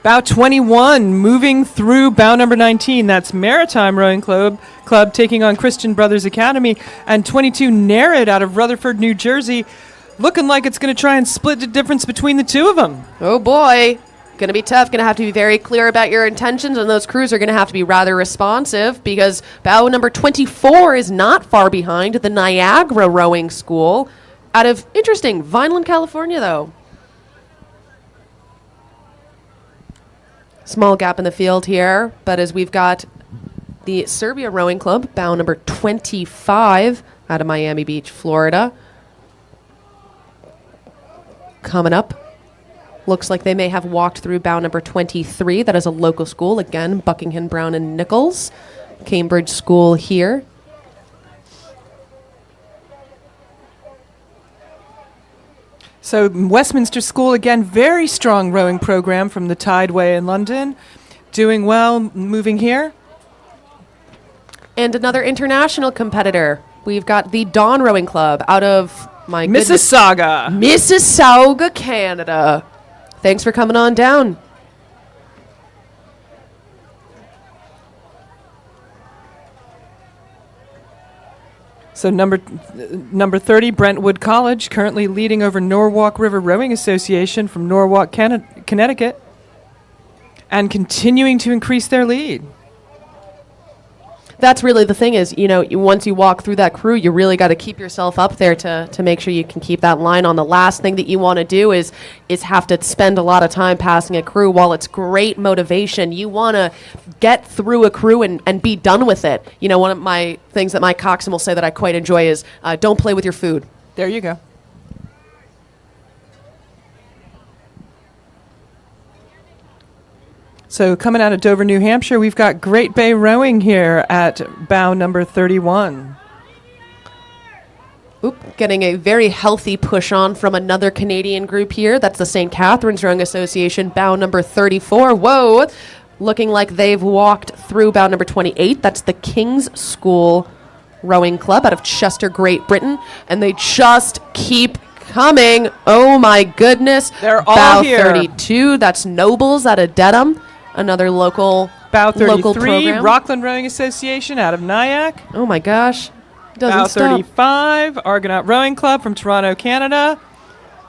Bow 21 moving through bow number 19. That's Maritime Rowing Club taking on Christian Brothers Academy. And 22 Nerid out of Rutherford, New Jersey. Looking like it's going to try and split the difference between the two of them. Oh boy. Going to be tough. Going to have to be very clear about your intentions, and those crews are going to have to be rather responsive because bow number 24 is not far behind the Niagara Rowing School out of, interesting, Vineland, California, though. Small gap in the field here, but as we've got the Serbia Rowing Club, bow number 25 out of Miami Beach, Florida. Coming up. Looks like they may have walked through bow number 23. That is a local school. Again, Buckingham, Brown, and Nichols. Cambridge School here. So Westminster School, again, very strong rowing program from the Tideway in London. Doing well, moving here. And another international competitor. We've got the Dawn Rowing Club out of, my goodness, Mississauga, Canada. Thanks for coming on down. So number 30, Brentwood College, currently leading over Norwalk River Rowing Association from Norwalk, Connecticut, and continuing to increase their lead. That's really the thing is, once you walk through that crew, you really got to keep yourself up there to make sure you can keep that line on. The last thing that you want to do is have to spend a lot of time passing a crew. While it's great motivation, you want to get through a crew and be done with it. One of my things that my coxswain will say that I quite enjoy is don't play with your food. There you go. So coming out of Dover, New Hampshire, we've got Great Bay Rowing here at bow number 31. Getting a very healthy push on from another Canadian group here. That's the St. Catharines Rowing Association, bow number 34. Whoa! Looking like they've walked through bow number 28. That's the King's School Rowing Club out of Chester, Great Britain. And they just keep coming. Oh my goodness. They're all bow here. 32. That's Nobles out of Dedham. Another local bow 33, local program. Rockland Rowing Association out of Nyack. Oh my gosh. Doesn't bow stop. 35, Argonaut Rowing Club from Toronto, Canada.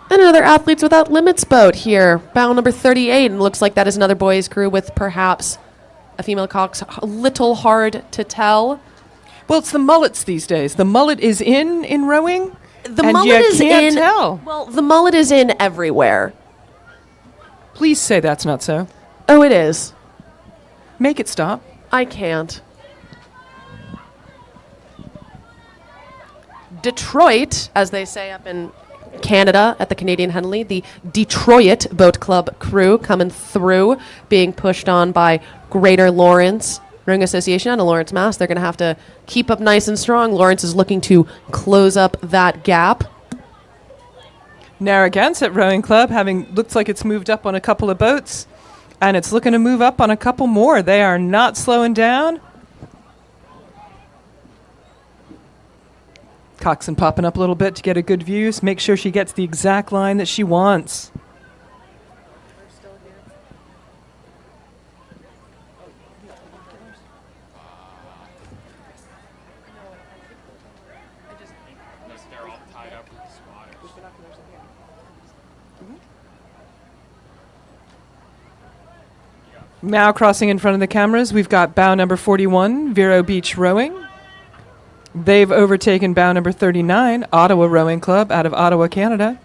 And another Athletes Without Limits boat here. Bow number 38. And looks like that is another boys crew with perhaps a female cox. A little hard to tell. Well, it's the mullets these days. The mullet is in rowing. The and mullet you is can't in. Tell. Well, the mullet is in everywhere. Please say that's not so. Oh, it is. Make it stop. I can't. Detroit, as they say up in Canada at the Canadian Henley, the Detroit Boat Club crew coming through, being pushed on by Greater Lawrence Rowing Association out of Lawrence, Mass. They're going to have to keep up nice and strong. Lawrence is looking to close up that gap. Narragansett Rowing Club, looks like it's moved up on a couple of boats, and it's looking to move up on a couple more. They are not slowing down. Coxswain popping up a little bit to get a good view. So make sure she gets the exact line that she wants. They're all tied up with the squatters. Now crossing in front of the cameras, we've got bow number 41, Vero Beach Rowing. They've overtaken bow number 39, Ottawa Rowing Club out of Ottawa, Canada.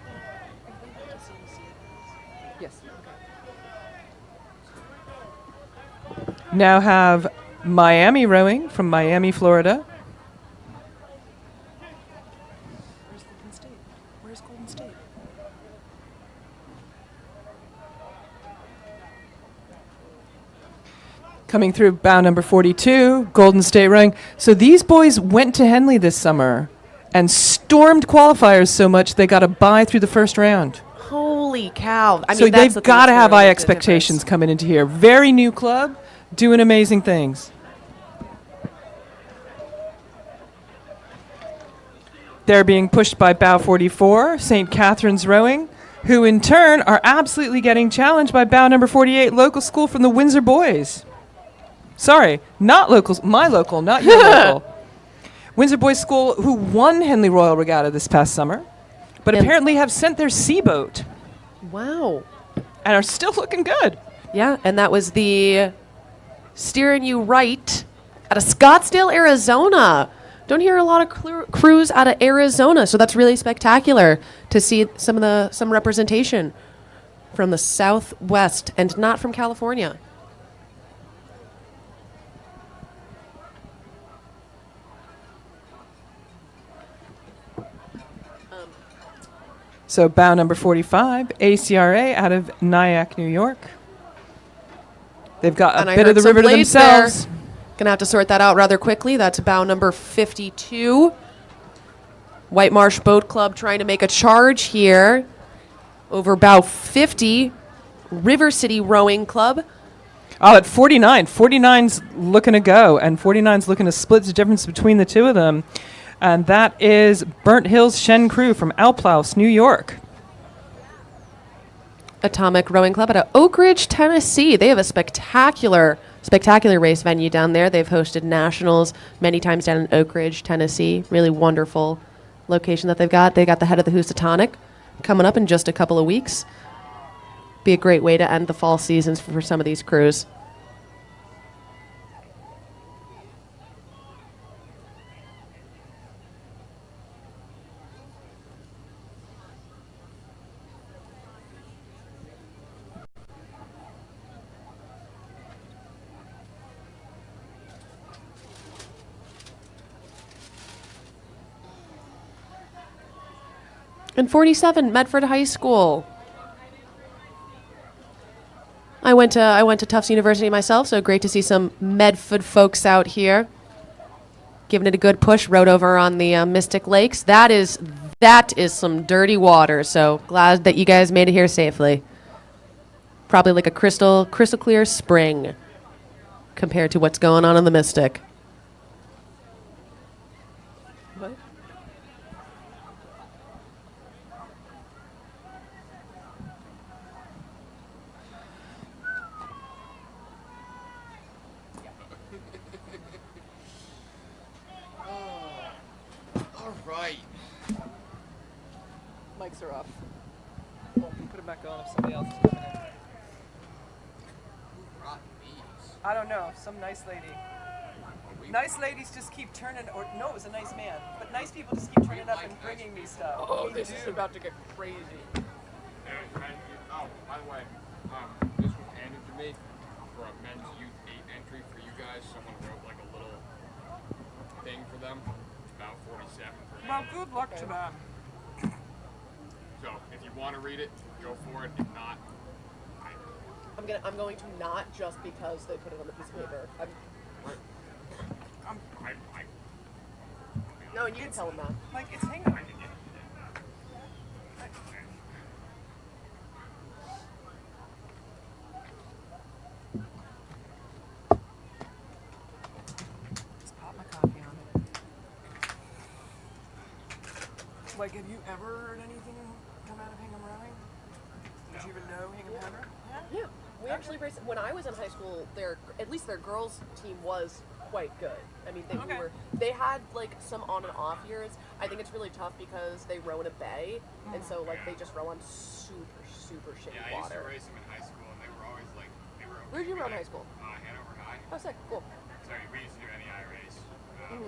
Yes. Now have Miami Rowing from Miami, Florida. Where's Golden State? Where's Golden State? Coming through bow number 42, Golden State Rowing. So these boys went to Henley this summer and stormed qualifiers so much they got a bye through the first round. Holy cow. I So mean, that's they've got to have high expectations coming into here. Very new club, doing amazing things. They're being pushed by bow 44, St. Catharines Rowing, who in turn are absolutely getting challenged by bow number 48, local school from the Windsor Boys. Sorry, not locals, my local, not your local. Windsor Boys School, who won Henley Royal Regatta this past summer. but And- apparently have sent their seaboat Wow. and are still looking good. Yeah, and that was the Steering You Right out of Scottsdale, Arizona. Don't hear a lot of crews out of Arizona, so that's really spectacular to see some representation from the Southwest and not from California. So bow number 45, ACRA out of Nyack, New York. They've got And a I bit heard of the some river to blades themselves. there. Gonna have to sort that out rather quickly. That's bow number 52. White Marsh Boat Club trying to make a charge here over bow 50. River City Rowing Club. Oh, at 49. 49's looking to go, and 49's looking to split the difference between the two of them. And that is Burnt Hills Shen Crew from Alplaus, New York. Atomic Rowing Club out of Oak Ridge, Tennessee. They have a spectacular race venue down there. They've hosted nationals many times down in Oak Ridge, Tennessee. Really wonderful location that they've got. They got the head of the Housatonic coming up in just a couple of weeks. Be a great way to end the fall seasons for some of these crews. And 47, Medford High School. I went to Tufts University myself, so great to see some Medford folks out here, giving it a good push. Rode over on the Mystic Lakes. That is some dirty water. So glad that you guys made it here safely. Probably like a crystal clear spring compared to what's going on in the Mystic. What? All right. Mics are off. Well, put them back on if somebody else is coming in. Who brought these? I don't know. Some nice lady. Nice ladies just keep turning, or no, it was a nice man. But nice people just keep turning up and bringing me stuff. Oh, this is about to get crazy. Oh, by the way, this was handed to me for a men's youth 8 entry for you guys. Someone wrote like a little thing for them. It's about 47 for me. Well, good luck to them. So if you want to read it, go for it. If not, I'm going to not just because they put it on the piece of paper. No, and you can tell them that. Like, it's hanging on. Just pop my coffee on it. Like, have you ever heard anything come out of Hingham Rowing? Did you even know Hingham Hammer? Yeah, we actually raced. When I was in high school, at least their girls team was quite good. I mean, they had like some on and off years. I think it's really tough because they row in a bay, and so like they just row on super shitty I used to water. race them in high school, and they were always like, okay. Where'd you row in high school? Hanover High. Oh, sick, cool. So we used to do NEI race, and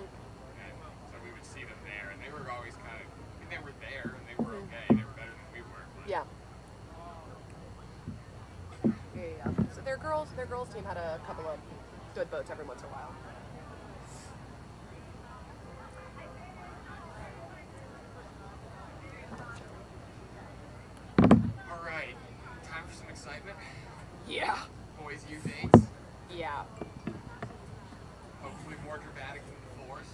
so we would see them there, and they were always kind of, I mean, they were there, and they were okay. They were better than we were. But Yeah. Yeah. So their girls team had a couple of good boats every once in a while. all right, time for some excitement. Yeah. Boys, you dates. Yeah. Hopefully more dramatic than the floors.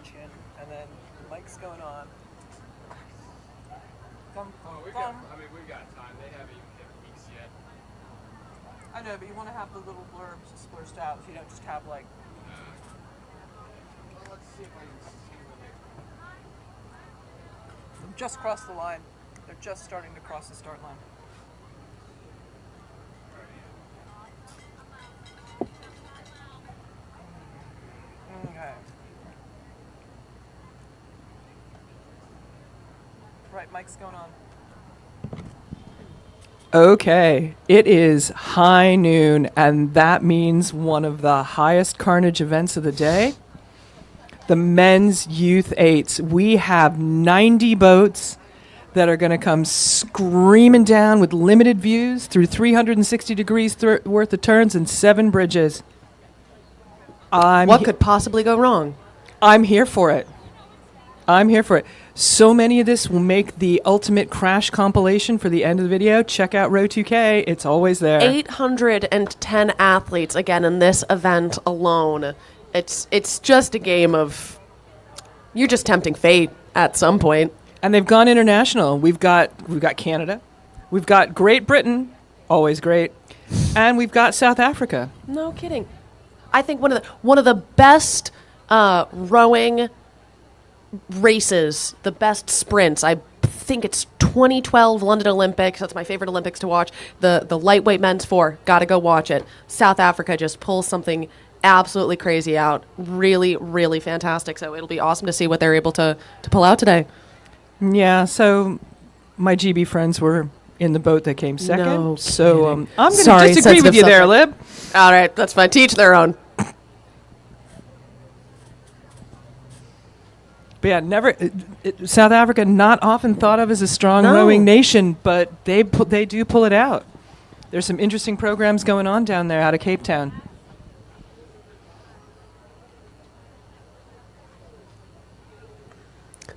chin, and then the mic's going on. Come, Oh, we come. got. I mean, we've got time. They haven't even hit weeks yet. I know, but you want to have the little blurbs spliced out, so you don't just have like. Well, let's see if I can see where they. Just crossed the line. They're just starting to cross the start line. Okay. Right, mic's going on. Okay, it is high noon, and that means one of the highest carnage events of the day. The men's youth eights. We have 90 boats that are going to come screaming down with limited views through 360 degrees worth of turns and 7 bridges. What could possibly go wrong? I'm here for it. I'm here for it. So many of this will make the ultimate crash compilation for the end of the video. Check out Row 2K. It's always there. 810 athletes, again, in this event alone. It's just a game of... You're just tempting fate at some point. And they've gone international. We've got Canada. We've got Great Britain, always great. And we've got South Africa. No kidding. I think one of the best rowing races, the best sprints. I think it's 2012 London Olympics. That's my favorite Olympics to watch. The lightweight men's 4. Got to go watch it. South Africa just pulls something absolutely crazy out. Really, really fantastic. So it'll be awesome to see what they're able to pull out today. Yeah, so my GB friends were in the boat that came second. No so I'm going to Sorry, disagree with you sensitive there, Lib. All right, that's fine. Teach their own. But yeah, South Africa not often thought of as a strong rowing nation, but they do pull it out. There's some interesting programs going on down there out of Cape Town.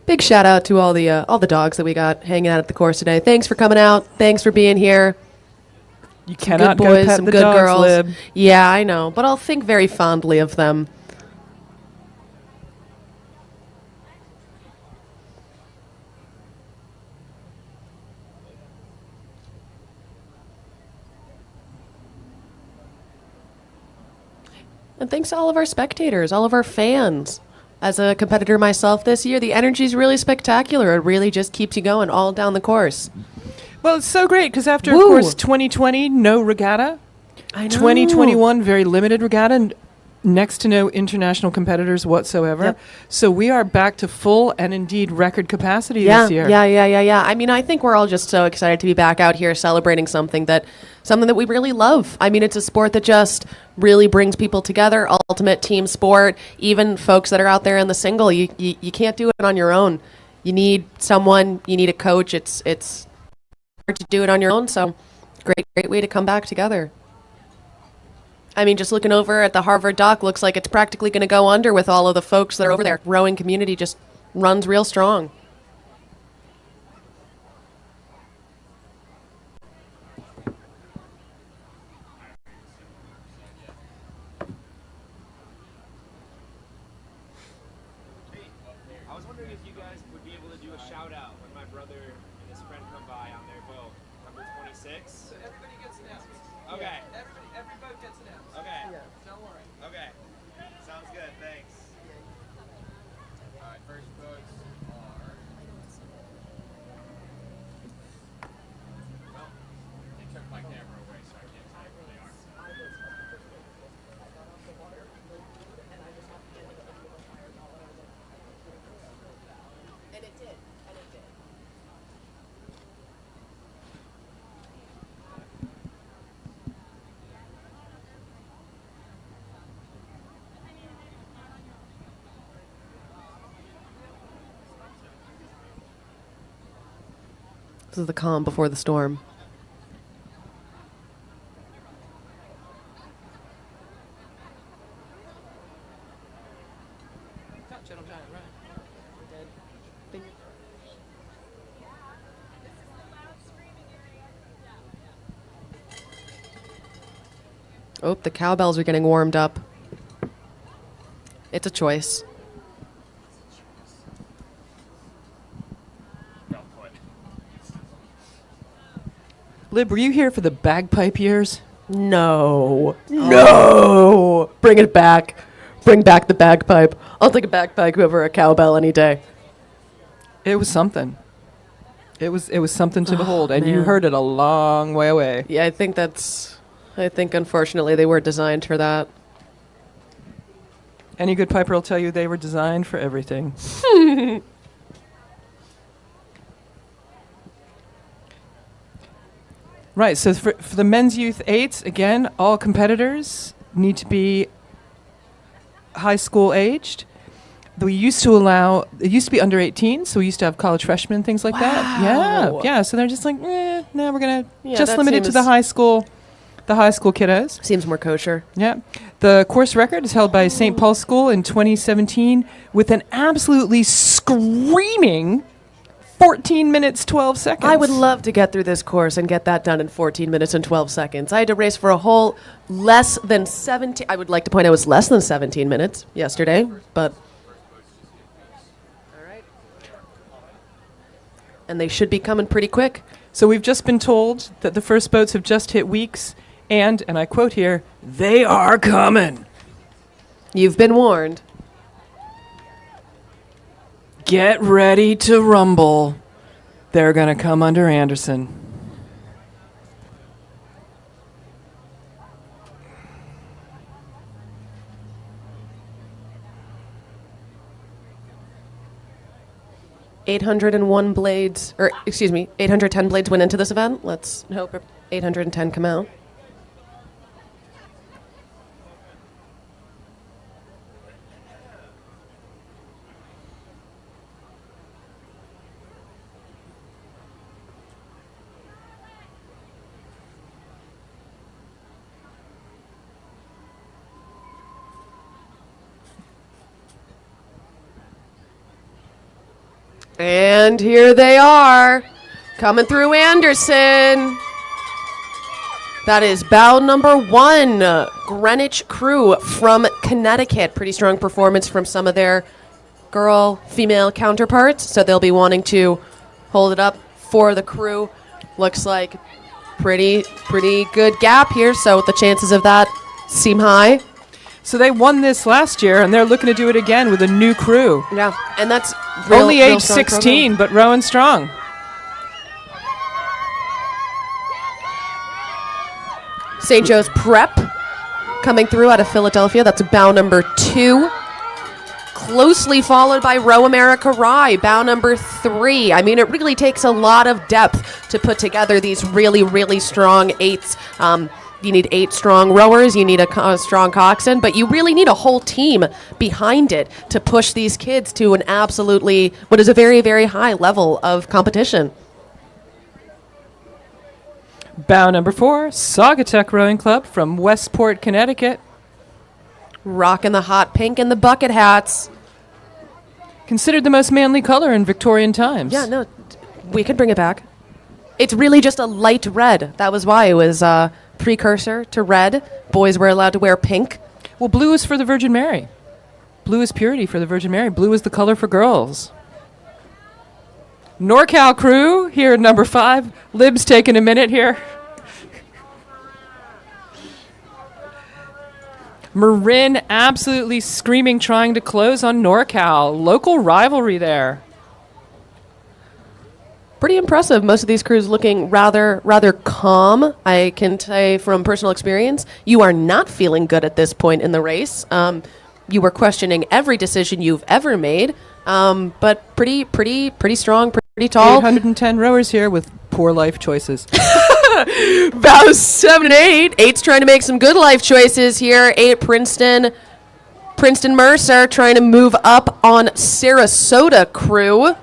Big shout out to all the dogs that we got hanging out at the course today. Thanks for coming out. Thanks for being here. You Some cannot good go boys, pet some the good dogs, girls. Lib. Yeah, I know, but I'll think very fondly of them. And thanks to all of our spectators, all of our fans. As a competitor myself this year, the energy is really spectacular. It really just keeps you going all down the course. Well, it's so great because after, Woo. of course, 2020, no regatta. I know. 2021, very limited regatta, and next to no international competitors whatsoever. Yep. So we are back to full and indeed record capacity this year. Yeah. I mean, I think we're all just so excited to be back out here celebrating something that we really love. I mean, it's a sport that just really brings people together. Ultimate team sport. Even folks that are out there in the single, you can't do it on your own. You need someone. You need a coach. It's hard to do it on your own. So, great way to come back together. I mean, just looking over at the Harvard dock, looks like it's practically going to go under with all of the folks that are over there. Rowing community just runs real strong. I was wondering if you guys would be able to do a shout out when my brother and his friend come by on their boat, number 26. So everybody gets announced. Okay. Every boat gets announced. Okay. Yeah. Don't worry. Okay. Sounds good. Thanks. Alright, first boats are. Well, they took my camera away, so I can't tell you where they are. And it did. This is the calm before the storm. Gentle Giant, right? Dead. Oh, the cowbells are getting warmed up. It's a choice. Lib, were you here for the bagpipe years? No. No. Bring it back. Bring back the bagpipe. I'll take a bagpipe over a cowbell any day. It was something. It was something to behold, and you man. heard it a long way away. Yeah, I think unfortunately they were designed for that. Any good piper will tell you they were designed for everything. Right, so for the men's youth 8s, again, all competitors need to be high school aged. It used to be under 18, so we used to have college freshmen and things like that. Yeah, so they're just like, no, we're going to just limit it to the high school kiddos. Seems more kosher. Yeah. The course record is held by St. Paul's School in 2017 with an absolutely screaming 14 minutes, 12 seconds. I would love to get through this course and get that done in 14 minutes and 12 seconds. I had to race for a whole less than 17. I would like to point out it was less than 17 minutes yesterday, but. All right. And they should be coming pretty quick. So we've just been told that the first boats have just hit weeks, and I quote here, they are coming. You've been warned. Get ready to rumble. They're going to come under Anderson. $801 blades, or excuse me, 810 blades went into this event. Let's hope 810 come out. And here they are, coming through Anderson. That is bow number 1, Greenwich Crew from Connecticut. Pretty strong performance from some of their female counterparts. So they'll be wanting to hold it up for the crew. Looks like pretty good gap here. So the chances of that seem high. So they won this last year, and they're looking to do it again with a new crew. Yeah, and that's only age 16, but rowing strong. St. Joe's Prep coming through out of Philadelphia. That's bow number 2. Closely followed by Row America Rye, bow number 3. I mean, it really takes a lot of depth to put together these really strong 8s. You need 8 strong rowers, you need a strong coxswain, but you really need a whole team behind it to push these kids to an absolutely, what is a very high level of competition. Bow number 4, Saugatuck Rowing Club from Westport, Connecticut. Rocking the hot pink and the bucket hats. Considered the most manly color in Victorian times. Yeah, no, we could bring it back. It's really just a light red. That was why it was precursor to red. Boys were allowed to wear pink. Well, blue is for the Virgin Mary. Blue is purity for the Virgin Mary. Blue is the color for girls. NorCal Crew here at number 5. Lib's taking a minute here. Marin absolutely screaming, trying to close on NorCal. Local rivalry there. Pretty impressive. Most of these crews looking rather calm. I can say from personal experience, you are not feeling good at this point in the race. You were questioning every decision you've ever made, but pretty strong, pretty tall. 810 rowers here with poor life choices. Bows 7 and 8. 8's trying to make some good life choices here. 8 Princeton Mercer trying to move up on Sarasota Crew.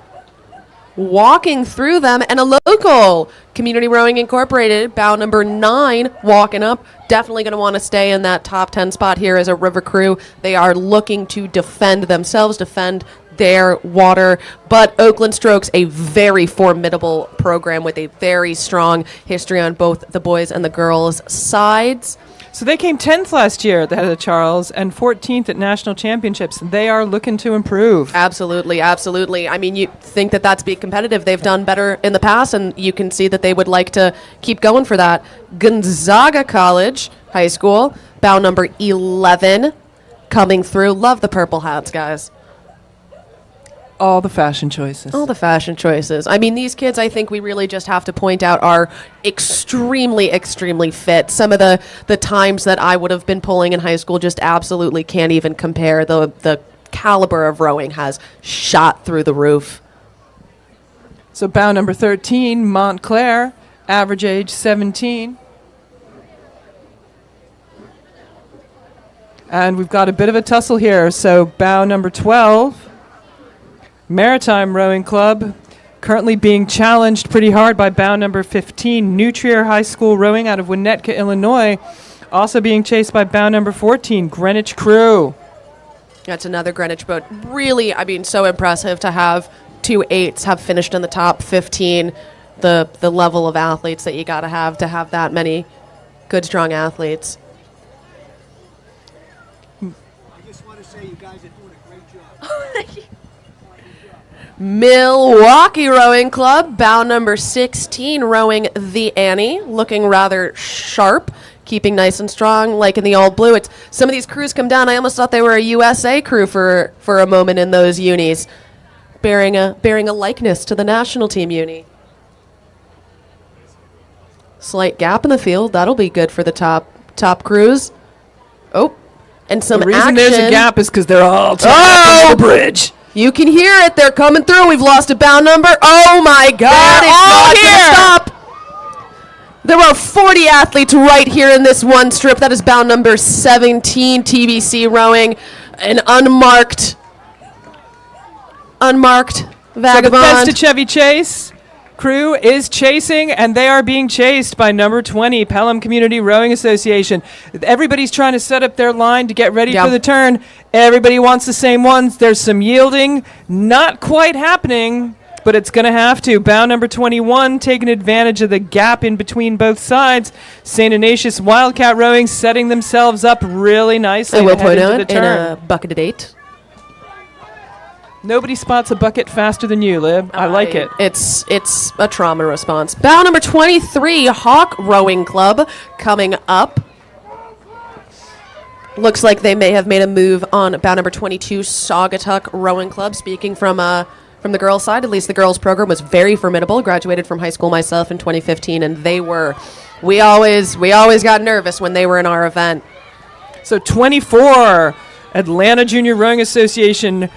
Walking through them, and a local, Community Rowing Incorporated, bow number 9, walking up. Definitely going to want to stay in that top 10 spot here as a river crew. They are looking to defend themselves, defend their water. But Oakland Strokes, a very formidable program with a very strong history on both the boys and the girls' sides. So they came 10th last year at the head of the Charles and 14th at national championships. They are looking to improve. Absolutely, absolutely. I mean, you think that that's being competitive. They've done better in the past, and you can see that they would like to keep going for that. Gonzaga College High School, bow number 11, coming through. Love the purple hats, guys. All the fashion choices. All the fashion choices. I mean, these kids, I think we really just have to point out, are extremely, extremely fit. Some of the times that I would have been pulling in high school just absolutely can't even compare. The caliber of rowing has shot through the roof. So bow number 13, Montclair, average age 17. And we've got a bit of a tussle here. So bow number 12, Maritime Rowing Club, currently being challenged pretty hard by bow number 15, Nutrier High School Rowing out of Winnetka, Illinois, also being chased by bow number 14, Greenwich Crew. That's another Greenwich boat. Really, I mean, so impressive to have 2 8s have finished in the top 15. The level of athletes that you got to have that many good, strong athletes. I just want to say you guys are doing a great job. Milwaukee Rowing Club, bow number 16, rowing the Annie, looking rather sharp, keeping nice and strong, like in the all blue. It's some of these crews come down. I almost thought they were a USA crew for a moment in those unis, bearing a likeness to the national team uni. Slight gap in the field. That'll be good for the top crews. Oh, and some The reason action. there's a gap is because they're all tied up on the bridge. You can hear it. They're coming through. We've lost a bow number. Oh, my God. They're It's all not here. gonna stop. There are 40 athletes right here in this one strip. That is bow number 17, TBC rowing. An unmarked So the vagabond. Festa Chevy Chase crew is chasing, and they are being chased by number 20, Pelham Community Rowing Association. Everybody's trying to set up their line to get ready Yeah. for the turn. Everybody wants the same ones. There's some yielding. Not quite happening, but it's going to have to. Bow number 21 taking advantage of the gap in between both sides. St. Ignatius Wildcat Rowing setting themselves up really nicely I will to head point into out the in turn. a bucketed 8. Nobody spots a bucket faster than you, Lib. I like it. It's a trauma response. Bow number 23, Hawk Rowing Club, coming up. Looks like they may have made a move on bow number 22, Saugatuck Rowing Club. Speaking from the girls' side, at least the girls' program was very formidable. Graduated from high school myself in 2015, and they were. We always got nervous when they were in our event. So 24, Atlanta Junior Rowing Association,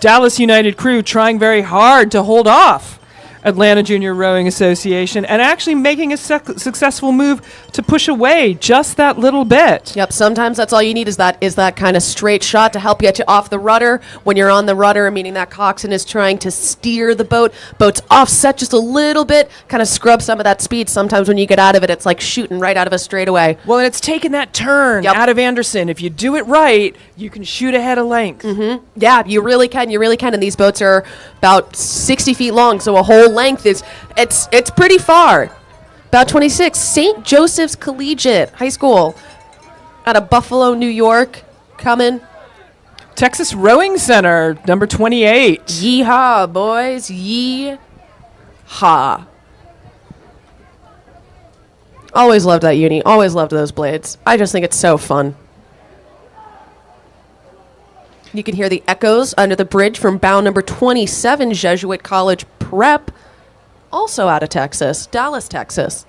Dallas United Crew trying very hard to hold off Atlanta Junior Rowing Association and actually making a successful move to push away just that little bit. Yep, sometimes that's all you need is that kind of straight shot to help get you off the rudder. When you're on the rudder, meaning that coxswain is trying to steer the boat's offset just a little bit, kind of scrub some of that speed. Sometimes when you get out of it, it's like shooting right out of a straightaway. Well, and it's taking that turn out of Anderson. If you do it right, you can shoot ahead of length. Mm-hmm. Yeah, you really can. You really can. And these boats are about 60 feet long, so a whole length it's pretty far. About 26, St. Joseph's Collegiate High School out of Buffalo, New York, coming. Texas Rowing Center, number 28. Yeehaw, boys. Yeehaw. Always loved that uni. Always loved those blades. I just think it's so fun. You can hear the echoes under the bridge from bow number 27, Jesuit College Prep, also out of Texas, Dallas, Texas.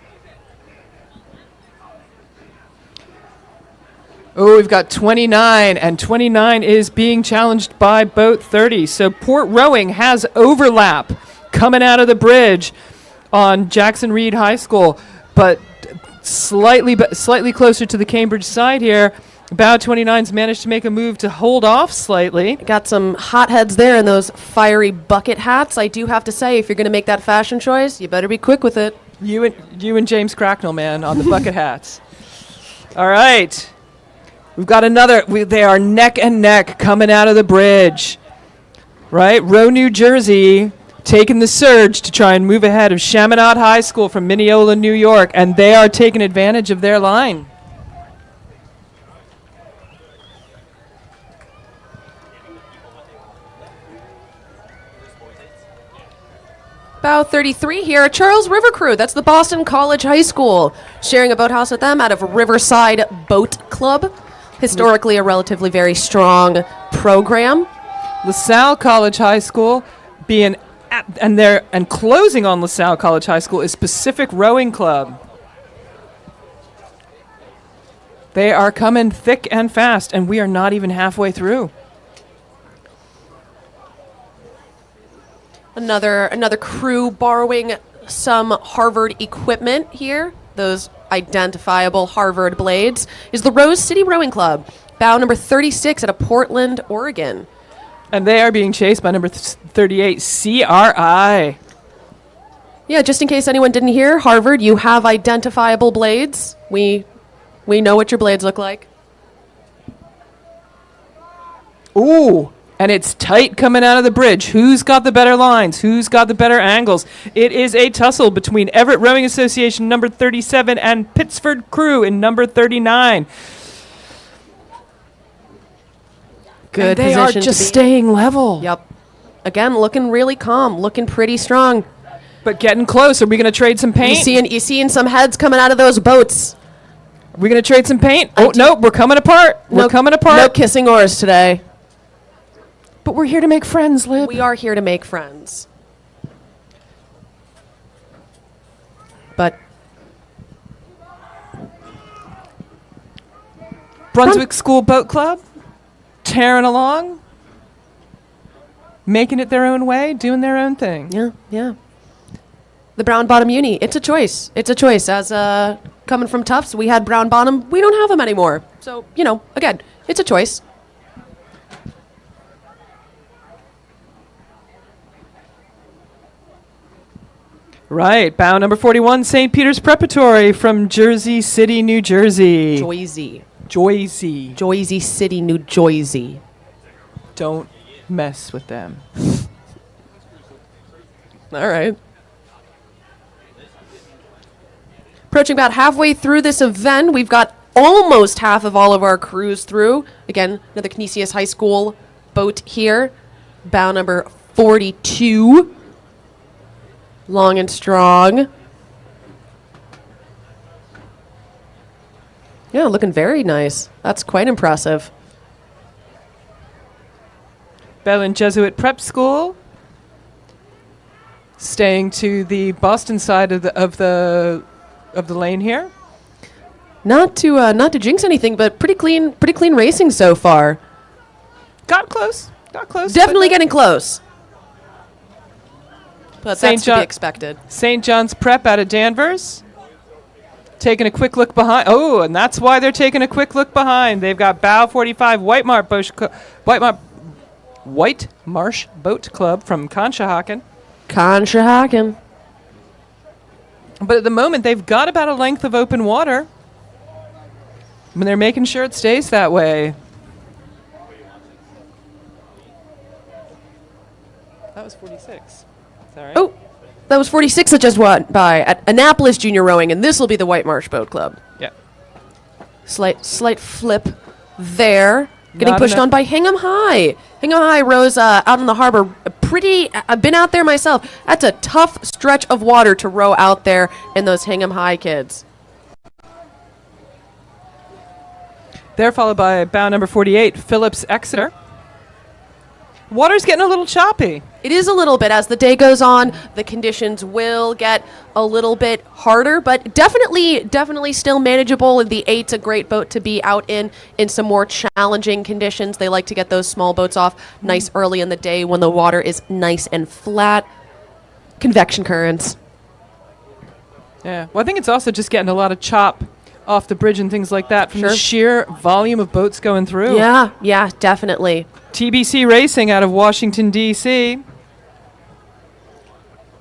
Oh, we've got 29, and 29 is being challenged by boat 30. So Port Rowing has overlap coming out of the bridge on Jackson Reed High School, but slightly closer to the Cambridge side here. Bow 29's managed to make a move to hold off slightly. Got some hotheads there in those fiery bucket hats. I do have to say, if you're going to make that fashion choice, you better be quick with it. You and James Cracknell, man, on the bucket hats. All right. We've got another. They are neck and neck coming out of the bridge. Right? Row, New Jersey, taking the surge to try and move ahead of Chaminade High School from Mineola, New York, and they are taking advantage of their line. Bow 33 here, Charles River Crew. That's the Boston College High School. Sharing a boathouse with them out of Riverside Boat Club. Historically, a relatively very strong program. LaSalle College High School being and closing on LaSalle College High School is Pacific Rowing Club. They are coming thick and fast, and we are not even halfway through. Another crew borrowing some Harvard equipment here. Those identifiable Harvard blades is the Rose City Rowing Club. Bow number 36 out of Portland, Oregon. And they are being chased by number 38, CRI. Yeah, just in case anyone didn't hear, Harvard, you have identifiable blades. We know what your blades look like. Ooh, and it's tight coming out of the bridge. Who's got the better lines? Who's got the better angles? It is a tussle between Everett Rowing Association number 37 and Pittsford Crew in number 39. Good and they are just staying level. Yep. Again, looking really calm, looking pretty strong. But getting close. Are we going to trade some paint? You seeing some heads coming out of those boats. Are we going to trade some paint? Oh, nope, we're coming apart. We're coming apart. No kissing oars today. But we're here to make friends, Lib. We are here to make friends. But Brunswick School Boat Club, tearing along, making it their own way, doing their own thing. Yeah, yeah. The Brown Bottom Uni, it's a choice. It's a choice. As coming from Tufts, we had Brown Bottom. We don't have them anymore. So, again, it's a choice. Right, bow number 41, St. Peter's Preparatory from Jersey City, New Jersey. Jersey City, New Jersey. Don't mess with them. All right. Approaching about halfway through this event, we've got almost half of all of our crews through. Again, another Canisius High School boat here. Bow number 42. Long and strong. Yeah, looking very nice. That's quite impressive. Bellin Jesuit Prep School, staying to the Boston side of the lane here. Not to jinx anything, but pretty clean racing so far. Got close. Definitely getting close. But that's to be expected. St. John's Prep out of Danvers. Taking a quick look behind. Oh, and that's why they're taking a quick look behind. They've got Bow 45 White Marsh Boat Club from Conshohocken. But at the moment, they've got about a length of open water. And they're making sure it stays that way. That was 46. Right? Oh, that was 46 that just went by at Annapolis Junior Rowing, and this will be the White Marsh Boat Club. Yeah. Slight flip there. Getting pushed on by Hingham High. Hingham High rows out on the harbor. I've been out there myself. That's a tough stretch of water to row out there in those Hingham High kids. They're followed by bow number 48, Phillips Exeter. Water's getting a little choppy. It is a little bit. As the day goes on, the conditions will get a little bit harder, but definitely still manageable. And the 8's a great boat to be out in some more challenging conditions. They like to get those small boats off nice early in the day when the water is nice and flat. Convection currents. Yeah. Well, I think it's also just getting a lot of chop off the bridge and things like that from the sheer volume of boats going through. Yeah, definitely. TBC Racing out of Washington, D.C.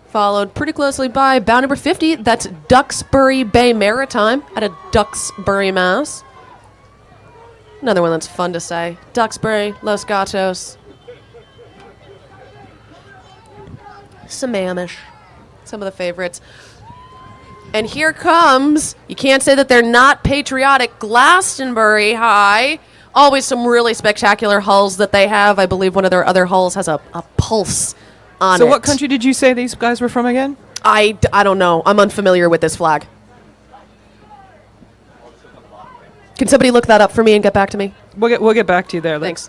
Followed pretty closely by bow number 50. That's Duxbury Bay Maritime out of Duxbury, Mass. Another one that's fun to say. Duxbury, Los Gatos. Sammamish. Some of the favorites. And here comes, you can't say that they're not patriotic, Glastonbury High. Always some really spectacular hulls that they have. I believe one of their other hulls has a pulse on it. So what country did you say these guys were from again? I don't know. I'm unfamiliar with this flag. Can somebody look that up for me and get back to me? We'll get back to you there. Thanks.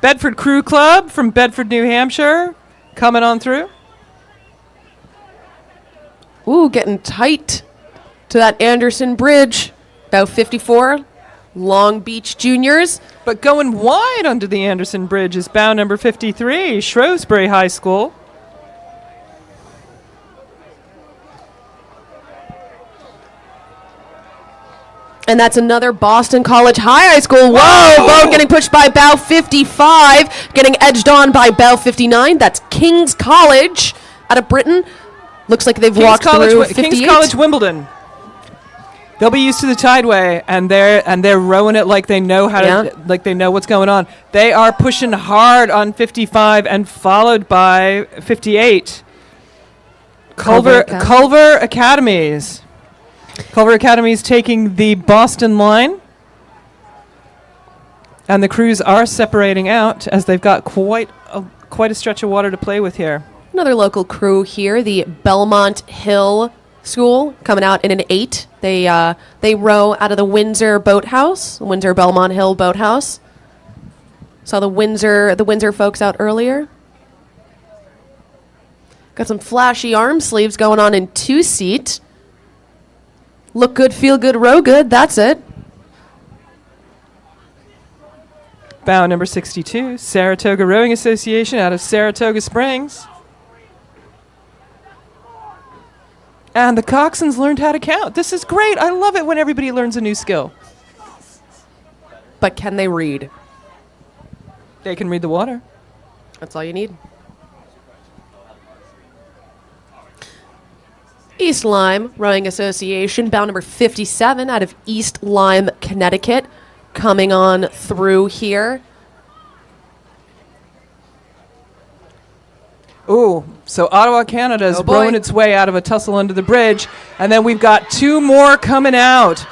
Bedford Crew Club from Bedford, New Hampshire, coming on through. Ooh, getting tight to that Anderson Bridge. About 54. Long Beach Juniors. But going wide under the Anderson Bridge is bow number 53, Shrewsbury High School. And that's another Boston College High School. Whoa! Bow getting pushed by bow 55. Getting edged on by bow 59. That's King's College out of Britain. Looks like they've walked through 58. King's College Wimbledon. They'll be used to the tideway, and they're rowing it like they know how to, like they know what's going on. They are pushing hard on 55 and followed by 58. Culver Academies. Culver Academies taking the Boston line, and the crews are separating out as they've got quite a stretch of water to play with here. Another local crew here, the Belmont Hill School, coming out in an 8. They row out of the Windsor Boathouse, Windsor Belmont Hill Boathouse. Saw the Windsor folks out earlier. Got some flashy arm sleeves going on in 2-seat. Look good, feel good, row good. That's it. Bow number 62, Saratoga Rowing Association out of Saratoga Springs. And the coxswains learned how to count. This is great. I love it when everybody learns a new skill. But can they read? They can read the water. That's all you need. East Lyme Rowing Association, bow number 57 out of East Lyme, Connecticut, coming on through here. Ooh, so Ottawa, Canada is rowing its way out of a tussle under the bridge. And then we've got 2 more coming out.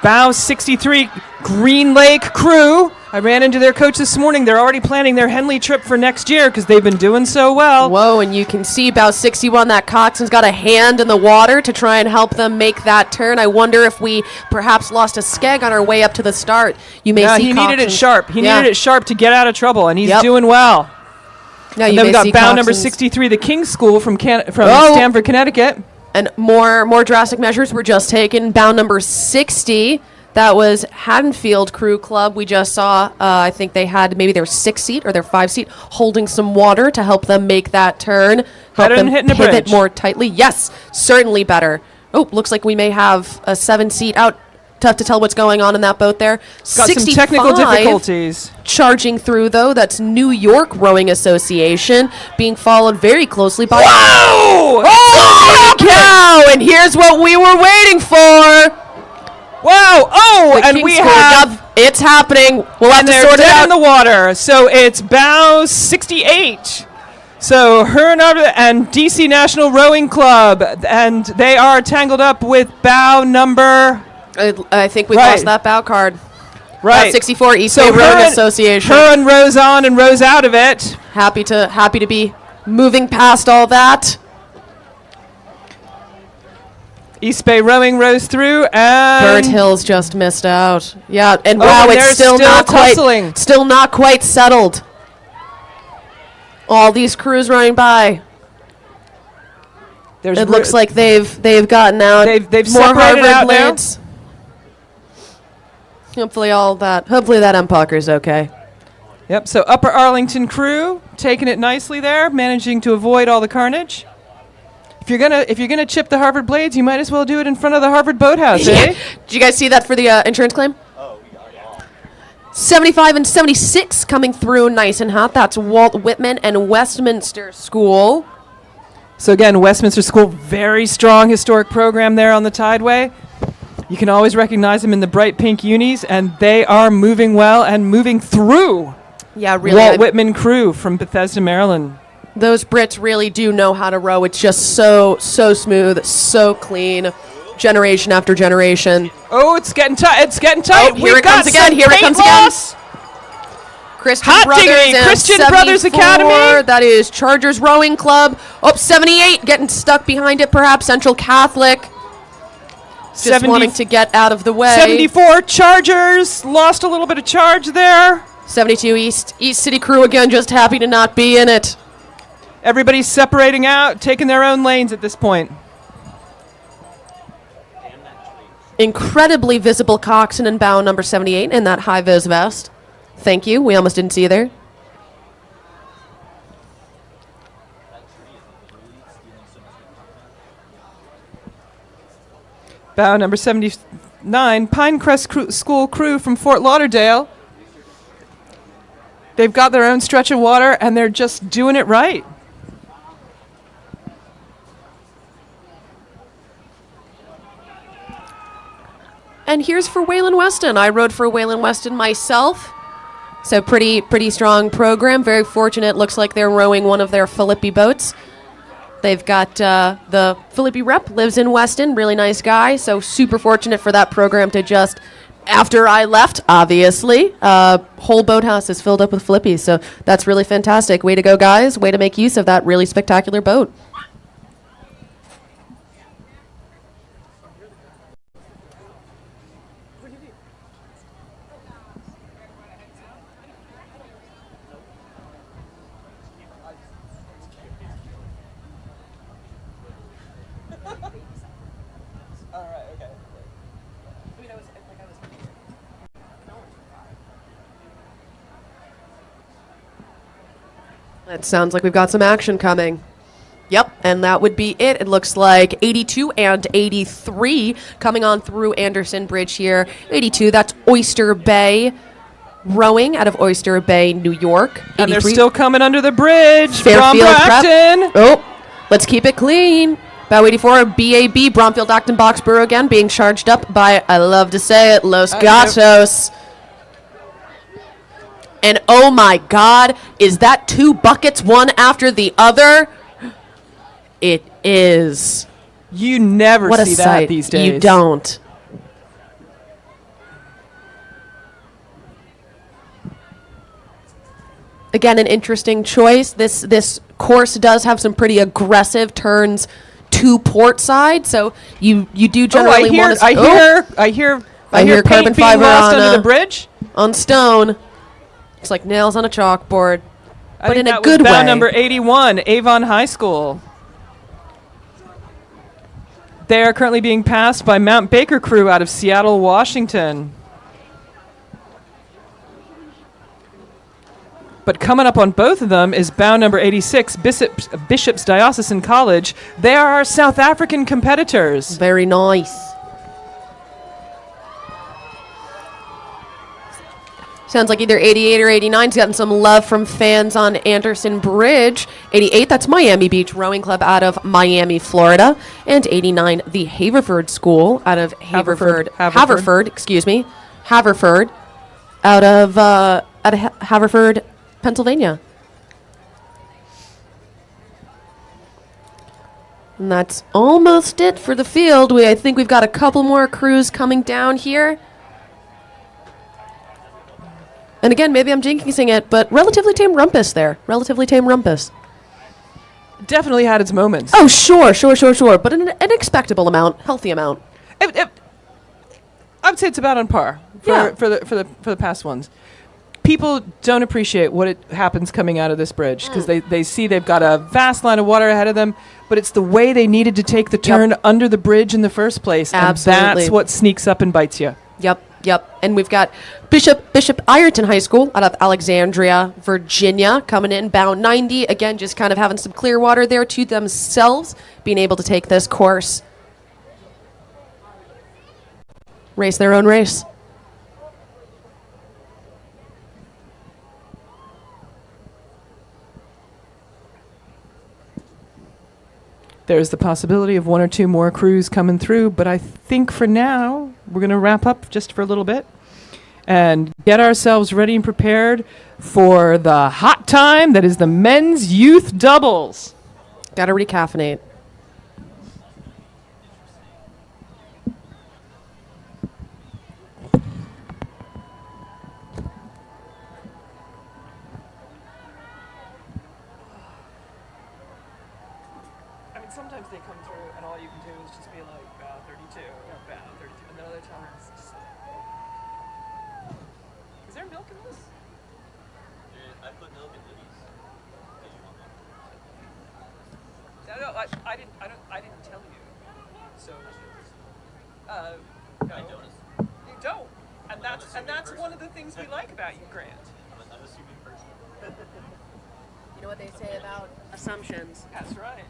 Bow 63, Green Lake crew. I ran into their coach this morning. They're already planning their Henley trip for next year because they've been doing so well. Whoa, and you can see bow 61, that coxswain's got a hand in the water to try and help them make that turn. I wonder if we perhaps lost a skeg on our way up to the start. You may see he needed it coxswains- sharp. He needed it sharp to get out of trouble, and he's doing well. Now And you then we may got see bow number coxswains- 63, the King's School from Stamford, Connecticut. And more drastic measures were just taken. Bow number 60, that was Haddonfield Crew Club. We just saw, I think they had maybe their 6-seat or their 5-seat holding some water to help them make that turn. Better help than them hitting a pivot bridge. more tightly. Yes, certainly better. Oh, looks like we may have a 7-seat out. Tough to tell what's going on in that boat there. Got some technical difficulties. Charging through, though, that's New York Rowing Association, being followed very closely by... Whoa! Oh, cow! And here's what we were waiting for. Wow! Oh, The and King's we School, have... yep, it's happening. We'll have and to they're sort it dead out. in the water. So it's bow 68. So her and DC National Rowing Club, and they are tangled up with bow number... I think we lost that bow card. Right. Bow 64, East Bay Rowing Association. Her and rows on and rows out of it. Happy to be moving past all that. East Bay Rowing rows through, and Burnt Hills just missed out. Yeah, and Oh, wow, and it's they're still not tussling. quite settled. All these crews running by. It looks like they've gotten out. They've more separated Harvard out now. blades. Hopefully that MPOCR's okay. Yep. So Upper Arlington crew taking it nicely there, managing to avoid all the carnage. If you're gonna chip the Harvard blades, you might as well do it in front of the Harvard boathouse, eh? Did you guys see that for the insurance claim? 75 and 76 coming through nice and hot. That's Walt Whitman and Westminster School. So again, Westminster School, very strong historic program there on the Tideway. You can always recognize them in the bright pink unis, and they are moving well and moving through. Yeah, really. Walt Whitman crew from Bethesda, Maryland. Those Brits really do know how to row. It's just so smooth, so clean, generation after generation. Oh, it's getting tight. It's getting tight. Oh, here it comes again. Here it comes again. Christian Hot Brothers diggity, and Christian Brothers 74, Academy. That is Chargers Rowing Club. Oh, 78 getting stuck behind it, perhaps. Central Catholic just 70 wanting to get out of the way. 74 Chargers lost a little bit of charge there. 72 East City Crew again, just happy to not be in it. Everybody's separating out, taking their own lanes at this point. Incredibly visible Coxon and bow number 78 in that high-vis vest. Thank you. We almost didn't see you there. Bow number 79, Pinecrest School crew from Fort Lauderdale. They've got their own stretch of water, and they're just doing it right. And here's for Waylon Weston. I rode for Waylon Weston myself. So pretty strong program. Very fortunate. Looks like they're rowing one of their Philippi boats. They've got the Philippi rep lives in Weston. Really nice guy. So super fortunate for that program to just, after I left, obviously, whole boathouse is filled up with Philippis. So that's really fantastic. Way to go, guys. Way to make use of that really spectacular boat. It sounds like we've got some action coming. Yep, and that would be it. It looks like 82 and 83 coming on through Anderson Bridge here. 82, that's Oyster Bay rowing out of Oyster Bay, New York. 83. And they're still coming under the bridge. Fairfield Acton. Oh, let's keep it clean. Bow 84, BAB, Bromfield Acton Boxborough again, being charged up by, I love to say it, Los Gatos. And oh my God, is that 2 buckets, one after the other? It is. You never What a see that sight. these days. You don't. Again, an interesting choice. This course does have some pretty aggressive turns to port side, so you do generally want to. I hear carbon paint being fiber lost on under the bridge. On stone. It's like nails on a chalkboard, I but think in a that good was bow way. number 81, Avon High School. They are currently being passed by Mount Baker crew out of Seattle, Washington. But coming up on both of them is bow number 86, Bishop's Diocesan College. They are our South African competitors. Very nice. Sounds like either 88 or 89's gotten some love from fans on Anderson Bridge. 88, that's Miami Beach Rowing Club out of Miami, Florida. And 89, the Haverford School out of Haverford, out of Haverford, Pennsylvania. And that's almost it for the field. I think we've got a couple more crews coming down here. And again, maybe I'm jinxing it, but relatively tame rumpus there. Relatively tame rumpus. Definitely had its moments. Oh, sure. But an expectable amount, healthy amount. I would say it's about on par for the past ones. People don't appreciate what happens coming out of this bridge because they see they've got a vast line of water ahead of them, but it's the way they needed to take the turn under the bridge in the first place. Absolutely. And that's what sneaks up and bites you. Yep. And we've got Bishop Ireton High School out of Alexandria, Virginia, coming in bound 90. Again, just kind of having some clear water there to themselves, being able to take this course. Race their own race. There's the possibility of 1 or 2 more crews coming through, but I think for now, we're going to wrap up just for a little bit and get ourselves ready and prepared for the hot time that is the men's youth doubles. Got to recaffeinate. sometimes they come through and all you can do is just be like, bow 32, bow 32, and then other times it's just like, is there milk in this? I put milk in Libby's. No, I didn't tell you. So, no. I noticed. You don't, and that's one of the things we like about you, Grant. I'm an unassuming person. You know what they say about assumptions. That's right.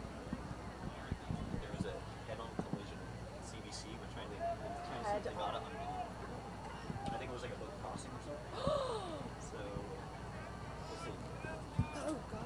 There was a head-on collision at CBC. We're trying to see if they got it on video. I think it was like a boat crossing or something. So, we'll see. Oh God.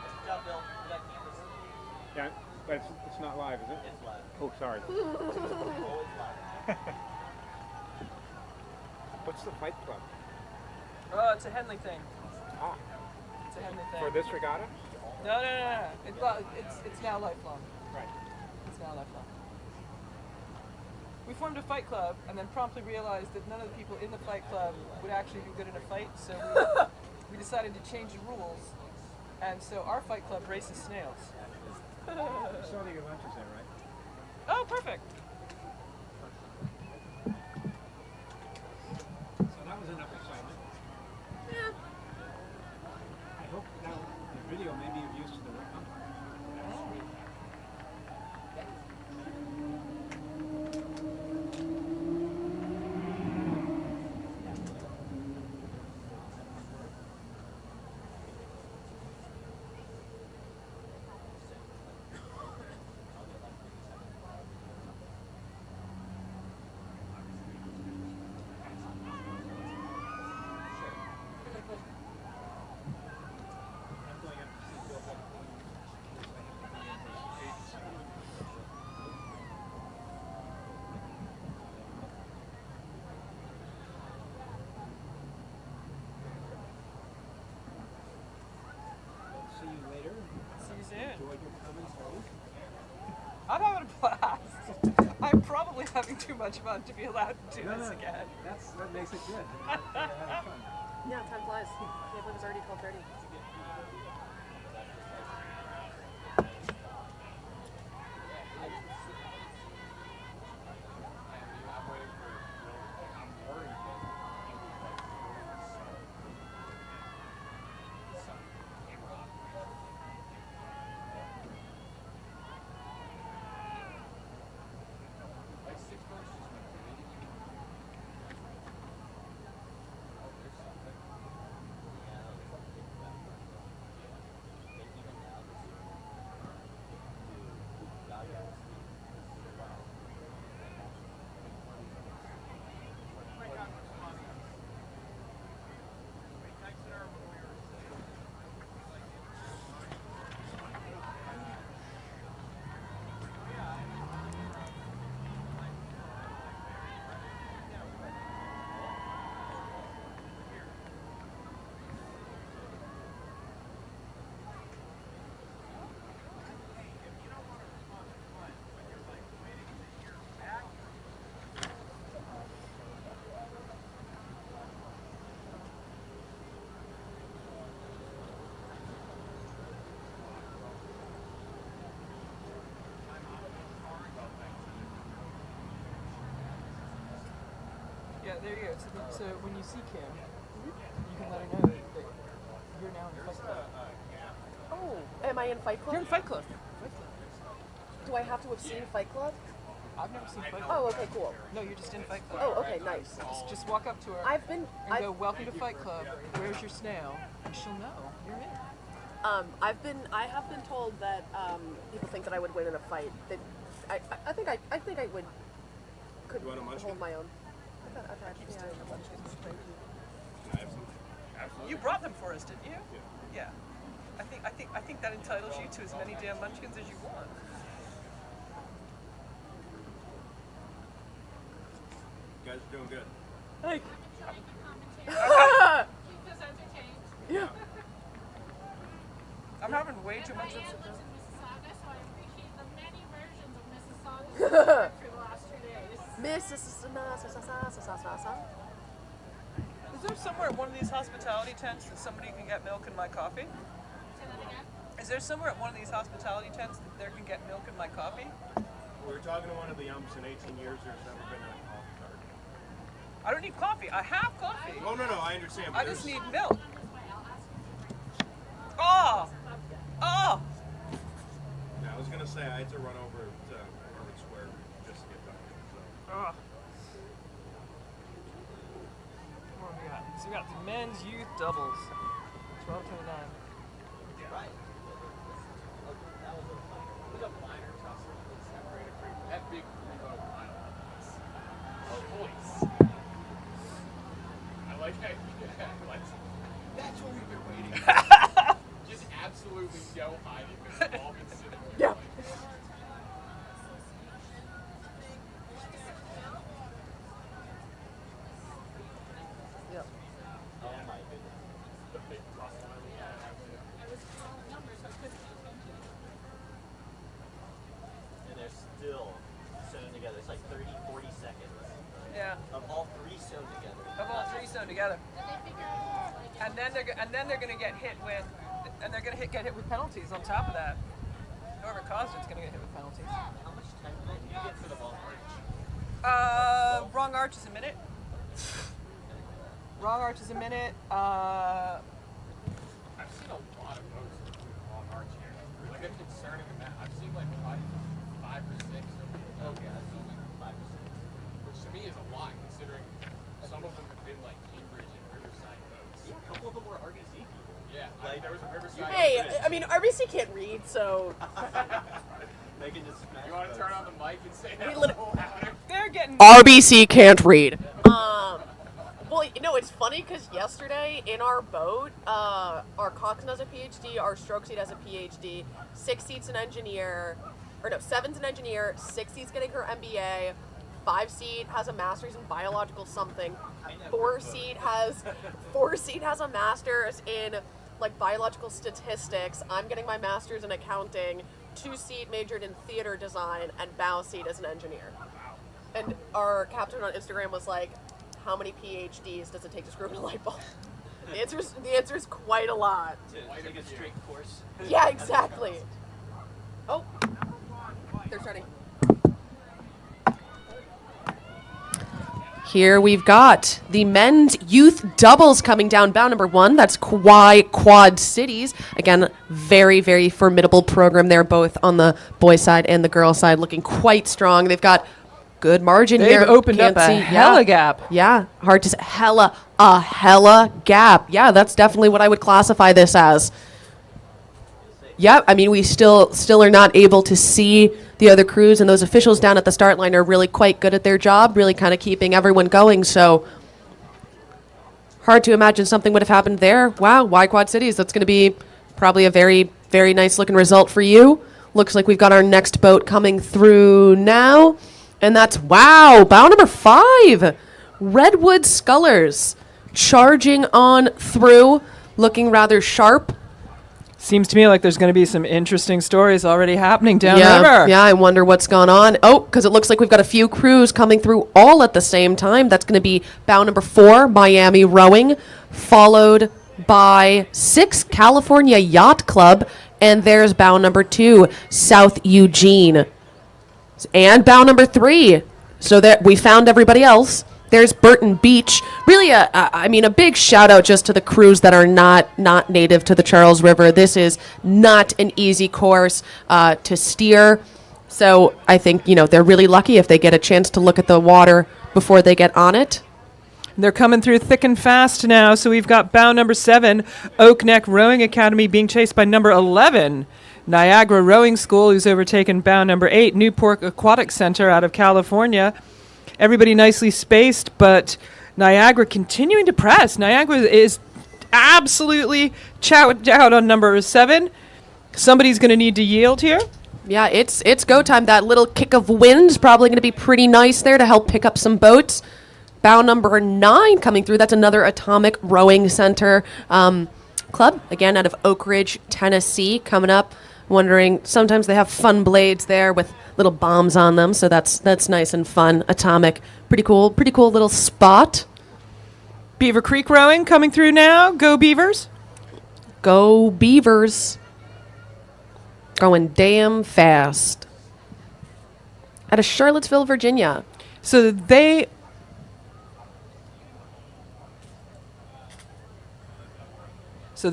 Good job, Bill. You got cameras. Yeah, but it's not live, is it? It's live. Oh, sorry. Always live. What's the fight club? Oh, it's a Henley thing. Ah, It's a Henley thing. for this regatta? No. It's now lifelong. Right. It's now lifelong. We formed a fight club and then promptly realized that none of the people in the fight club would actually be good in a fight, so we decided to change the rules. And so our fight club races snails. I saw that your lunch is there, right? Oh, perfect. So that was enough excitement. Yeah. I hope now the video may be of use to the umpire. I'm going up to see Bill Buckley. I have to be in his see you later. See you soon. Enjoyed your comments, always. I'm having a blast. I'm probably having too much fun to be allowed to do this again. That makes it good. You're having fun. Yeah, time flies. Can't believe it's already 12:30. Yeah, there you go. So when you see Kim, you can let her know that you're now in Fight Club. Oh, am I in Fight Club? You're in Fight Club. Do I have to have seen Fight Club? I've never seen Fight Club. Oh, okay, cool. No, you're just in Fight Club. Oh, okay, nice. Just walk up to her I've been. and go, "Welcome to Fight Club. Where's your snail?" And she'll know. I have been told that people think that I would win in a fight. That I think I would could You want a munchkin? hold my own. You brought them for us, didn't you? Yeah. I think that entitles you to as many damn munchkins as you want. You guys are doing good. Hey. Yeah. I'm having way too much of Is there somewhere at one of these hospitality tents that somebody can get milk in my coffee? Is there somewhere at one of these hospitality tents that there can get milk in my coffee? We were talking to one of the umps in 18 years there's never been a coffee cart. I don't need coffee. I have coffee. Oh, no, I understand. But I just need milk. Oh! Oh! Yeah, I was going to say, I had to run over to Harvard Square just to get done. Ugh. What do we got? So we got the men's youth doubles. 12:29. That big remote voice. I like that. That's what we've been waiting for. Just absolutely no hiding. We've all been sitting there. Yeah. Oh my goodness. The big muscle. And they're still sewn together. It's like 30, 40 seconds Yeah. of all three sewn together. Of all three sewn together. And then they're gonna get hit with, and they're gonna get hit with penalties on top of that. Whoever caused it's gonna get hit with penalties. How much time did you get for the ball arch? Wrong arch is a minute. Wrong arch is a minute. I've seen a lot of folks with long arch here. Like a concerning amount. I've seen like five or six. Oh yeah, it's only 5 or 6. Which to me is a lot, considering some of them have been like Cambridge and Riverside boats. Yeah, a couple of them were RBC people. Yeah, Like, there was a Riverside. Hey, boat. I mean, RBC can't read, so They can just smash You want to boats. turn on the mic and say that? We lit- They're getting. RBC can't read. Well, you know, it's funny because yesterday in our boat, our coxswain has a PhD, our stroke seat has a PhD, 6 seats an engineer, or no, 7's an engineer, 6 seats getting her MBA, 5 seat has a master's in biological something, 4 seat has a master's in like biological statistics. I'm getting my master's in accounting. 2 seat majored in theater design, and bow seat as an engineer. And our captain on Instagram was like, how many PhDs does it take to screw in a light bulb? The answer is quite a lot. To take a straight course. Yeah, exactly. Oh, they're starting. Here we've got the men's youth doubles coming down. Bout number 1, that's Quad Cities. Again, very, very formidable program there, both on the boys' side and the girls' side, looking quite strong. They've got good margin They've here. opened Can't up a see. hella gap. Yeah, hard to say. Hella gap. Yeah, that's definitely what I would classify this as. Yeah, I mean, we still are not able to see the other crews, and those officials down at the start line are really quite good at their job, really kind of keeping everyone going. So hard to imagine something would have happened there. Wow, why Quad Cities? That's going to be probably a very, very nice looking result for you. Looks like we've got our next boat coming through now, and that's, wow, bow number 5, Redwood Scullers, charging on through, looking rather sharp. Seems to me like there's going to be some interesting stories already happening downriver. Yeah, I wonder what's gone on. Oh, because it looks like we've got a few crews coming through all at the same time. That's going to be bow number 4, Miami Rowing, followed by 6, California Yacht Club, and there's bow number 2, South Eugene. And bow number 3. So that we found everybody else. There's Burton Beach. Really, a big shout out just to the crews that are not native to the Charles River. This is not an easy course to steer. So I think, they're really lucky if they get a chance to look at the water before they get on it. They're coming through thick and fast now. So we've got bow number 7, Oak Neck Rowing Academy, being chased by number 11, Niagara Rowing School, who's overtaken bow number 8, Newport Aquatic Center out of California. Everybody nicely spaced, but Niagara continuing to press. Niagara is absolutely chowed down on number 7. Somebody's going to need to yield here. Yeah, it's go time. That little kick of wind's probably going to be pretty nice there to help pick up some boats. Bow number 9 coming through. That's another Atomic Rowing Center club, again out of Oak Ridge, Tennessee, coming up. Wondering, sometimes they have fun blades there with little bombs on them, so that's nice and fun. Atomic, pretty cool little spot. Beaver Creek Rowing coming through now. Go Beavers. Go Beavers. Going damn fast. Out of Charlottesville, Virginia. So they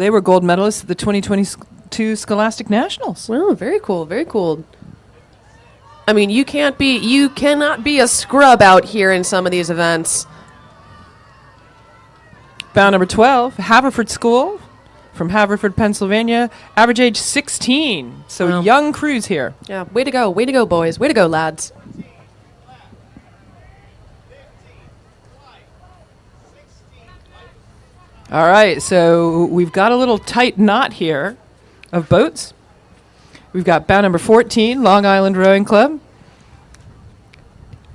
were gold medalists at the 2022 Scholastic Nationals. Well, very cool, very cool. I mean, you cannot be a scrub out here in some of these events. Bow number 12, Haverford School from Haverford, Pennsylvania. Average age 16. So Wow. Young crews here. Yeah, way to go, boys. Way to go, lads. All right, so we've got a little tight knot here of boats. We've got bow number 14, Long Island Rowing Club.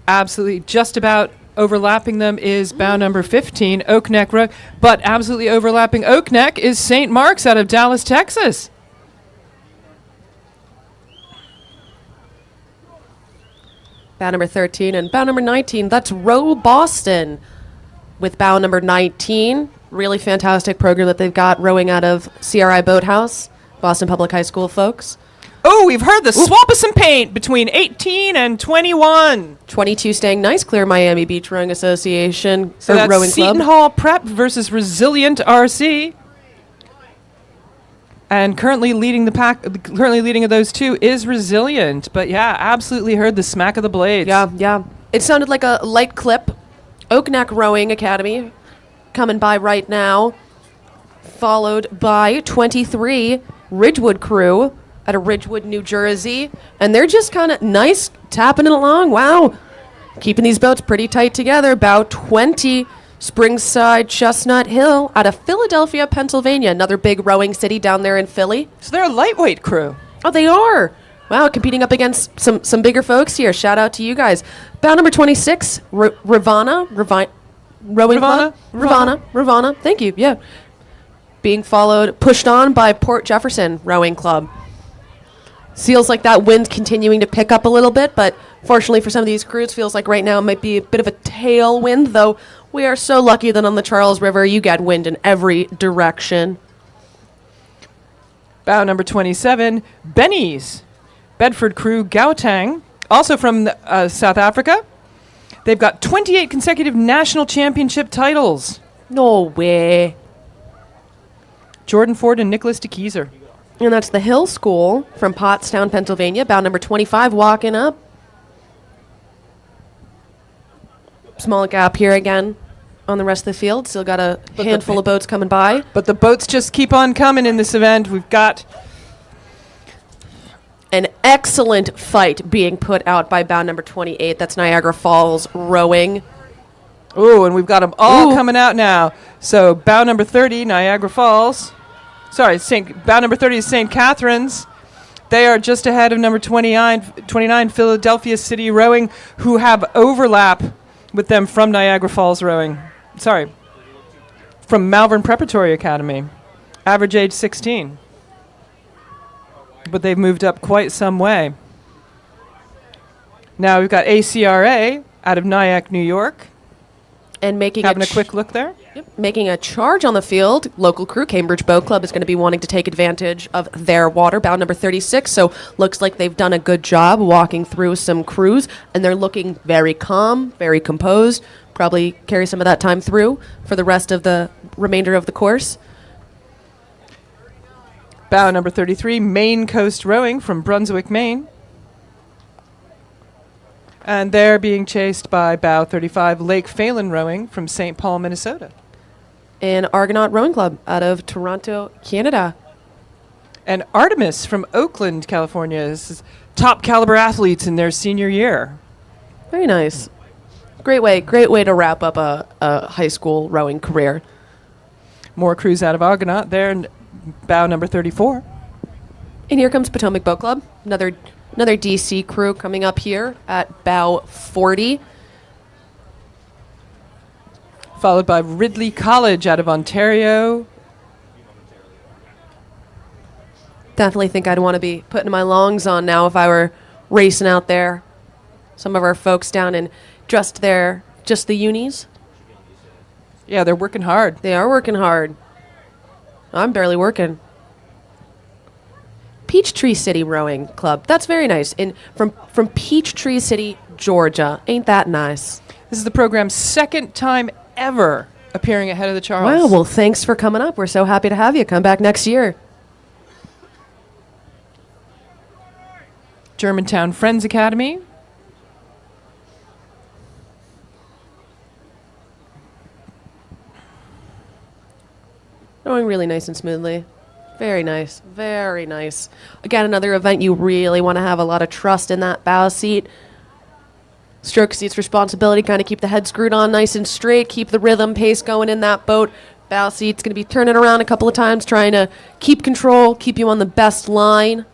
Absolutely just about overlapping them is bow number 15, Oak Neck Row. But absolutely overlapping Oak Neck is St. Mark's out of Dallas, Texas. Bow number 13 and bow number 19, that's Row Boston with bow number 19. Really fantastic program that they've got rowing out of CRI Boathouse, Boston Public High School folks. Oh, we've heard the swap of some paint between 18 and 21. 22 staying nice, Clear Miami Beach Rowing Association. So that's Rowing Seton Club. Hall Prep versus Resilient RC. And currently leading of those two is Resilient. But yeah, absolutely heard the smack of the blades. Yeah. It sounded like a light clip. Oak Neck Rowing Academy coming by right now, followed by 23 Ridgewood Crew out of Ridgewood, New Jersey. And they're just kind of nice, tapping it along. Wow. Keeping these boats pretty tight together. Bow 20, Springside Chestnut Hill out of Philadelphia, Pennsylvania. Another big rowing city down there in Philly. So they're a lightweight crew. Oh, they are. Wow, competing up against some bigger folks here. Shout out to you guys. Bow number 26, Ravana Rowing Club. Ravana. Thank you. Yeah. Being pushed on by Port Jefferson Rowing Club. Feels like that wind continuing to pick up a little bit, but fortunately for some of these crews, feels like right now it might be a bit of a tailwind, though we are so lucky that on the Charles River you get wind in every direction. Bow number 27, Benny's Bedford Crew Gauteng, also from South Africa. They've got 28 consecutive national championship titles. No way. Jordan Ford and Nicholas DeKeyser. And that's the Hill School from Pottstown, Pennsylvania. Bow number 25 walking up. Small gap here again on the rest of the field. Still got a handful of boats coming by. But the boats just keep on coming in this event. We've got an excellent fight being put out by bow number 28. That's Niagara Falls Rowing. Ooh, and we've got them all coming out now. So bow number 30, Niagara Falls. Sorry, bow number 30 is St. Catharines. They are just ahead of number 29 Philadelphia City Rowing, who have overlap with them from Niagara Falls Rowing. Sorry, from Malvern Preparatory Academy. Average age 16. But they've moved up quite some way. Now we've got ACRA out of Nyack, New York. And making having a quick look there. Yep, making a charge on the field. Local crew, Cambridge Boat Club, is going to be wanting to take advantage of their water. Bow number 36. So looks like they've done a good job walking through some crews, and they're looking very calm, very composed. Probably carry some of that time through for the rest of the remainder of the course. Bow number 33, Maine Coast Rowing from Brunswick, Maine. And they're being chased by Bow 35 Lake Phelan Rowing from St. Paul, Minnesota. And Argonaut Rowing Club out of Toronto, Canada. And Artemis from Oakland, California. This is top caliber athletes in their senior year. Very nice. Great way to wrap up a high school rowing career. More crews out of Argonaut. They're in bow number 34. And here comes Potomac Boat Club, another DC crew coming up here at bow 40. Followed by Ridley College out of Ontario. Definitely think I'd want to be putting my longs on now if I were racing out there. Some of our folks down in just the unis. Yeah, they're working hard. They are working hard. I'm barely working. Peachtree City Rowing Club. That's very nice. From Peachtree City, Georgia. Ain't that nice? This is the program's second time ever appearing ahead of the Charles. Wow, well, thanks for coming up. We're so happy to have you. Come back next year. Germantown Friends Academy. Going really nice and smoothly. Very nice. Very nice. Again, another event you really want to have a lot of trust in that bow seat. Stroke seat's responsibility, kind of keep the head screwed on nice and straight, keep the rhythm pace going in that boat. Bow seat's going to be turning around a couple of times, trying to keep control, keep you on the best line.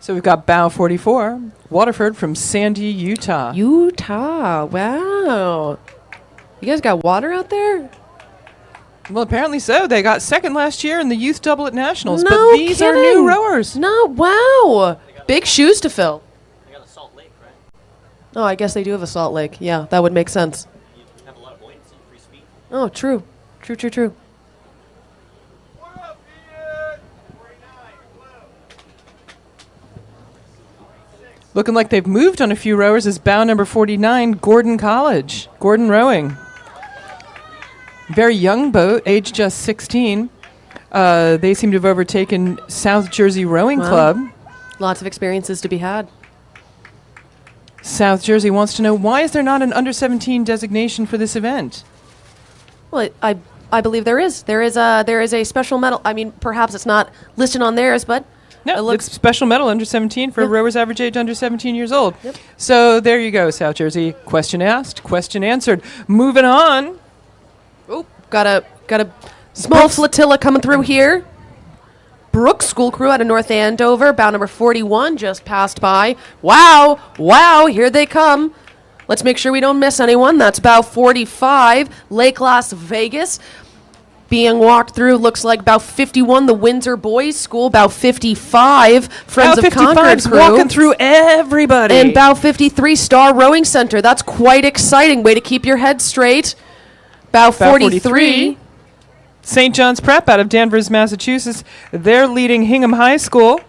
So we've got bow 44, Waterford from Sandy, Utah. Utah, wow. You guys got water out there? Well, apparently so. They got second last year in the Youth Double at Nationals, No but these are kidding. new rowers. No, wow. Big shoes to fill. They got a Salt Lake, right? Oh, I guess they do have a Salt Lake. Yeah, that would make sense. You have a lot of buoyancy, free speed. Oh, true. True. Looking like they've moved on a few rowers is bow number 49, Gordon College. Gordon Rowing. Very young boat, age just 16. They seem to have overtaken South Jersey Rowing Wow. Club. Lots of experiences to be had. South Jersey wants to know, why is there not an under-17 designation for this event? Well, I believe there is. There is a special medal. I mean, perhaps it's not listed on theirs, but No, it looks it's special medal under 17 for Yeah. rowers average age under 17 years old. Yep. So there you go, South Jersey. Question asked, question answered. Moving on. Oh, got a small flotilla coming through here. Brooks School Crew out of North Andover, bow number 41 just passed by. Wow, here they come. Let's make sure we don't miss anyone. That's bow 45, Lake Las Vegas. Being walked through, looks like bow 51, the Windsor Boys School, bow 55, Friends Bow of Concord 55's Crew. walking through everybody. And bow 53, Star Rowing Center. That's quite exciting. Way to keep your head straight. Bow 43. St. John's Prep out of Danvers, Massachusetts. They're leading Hingham High School.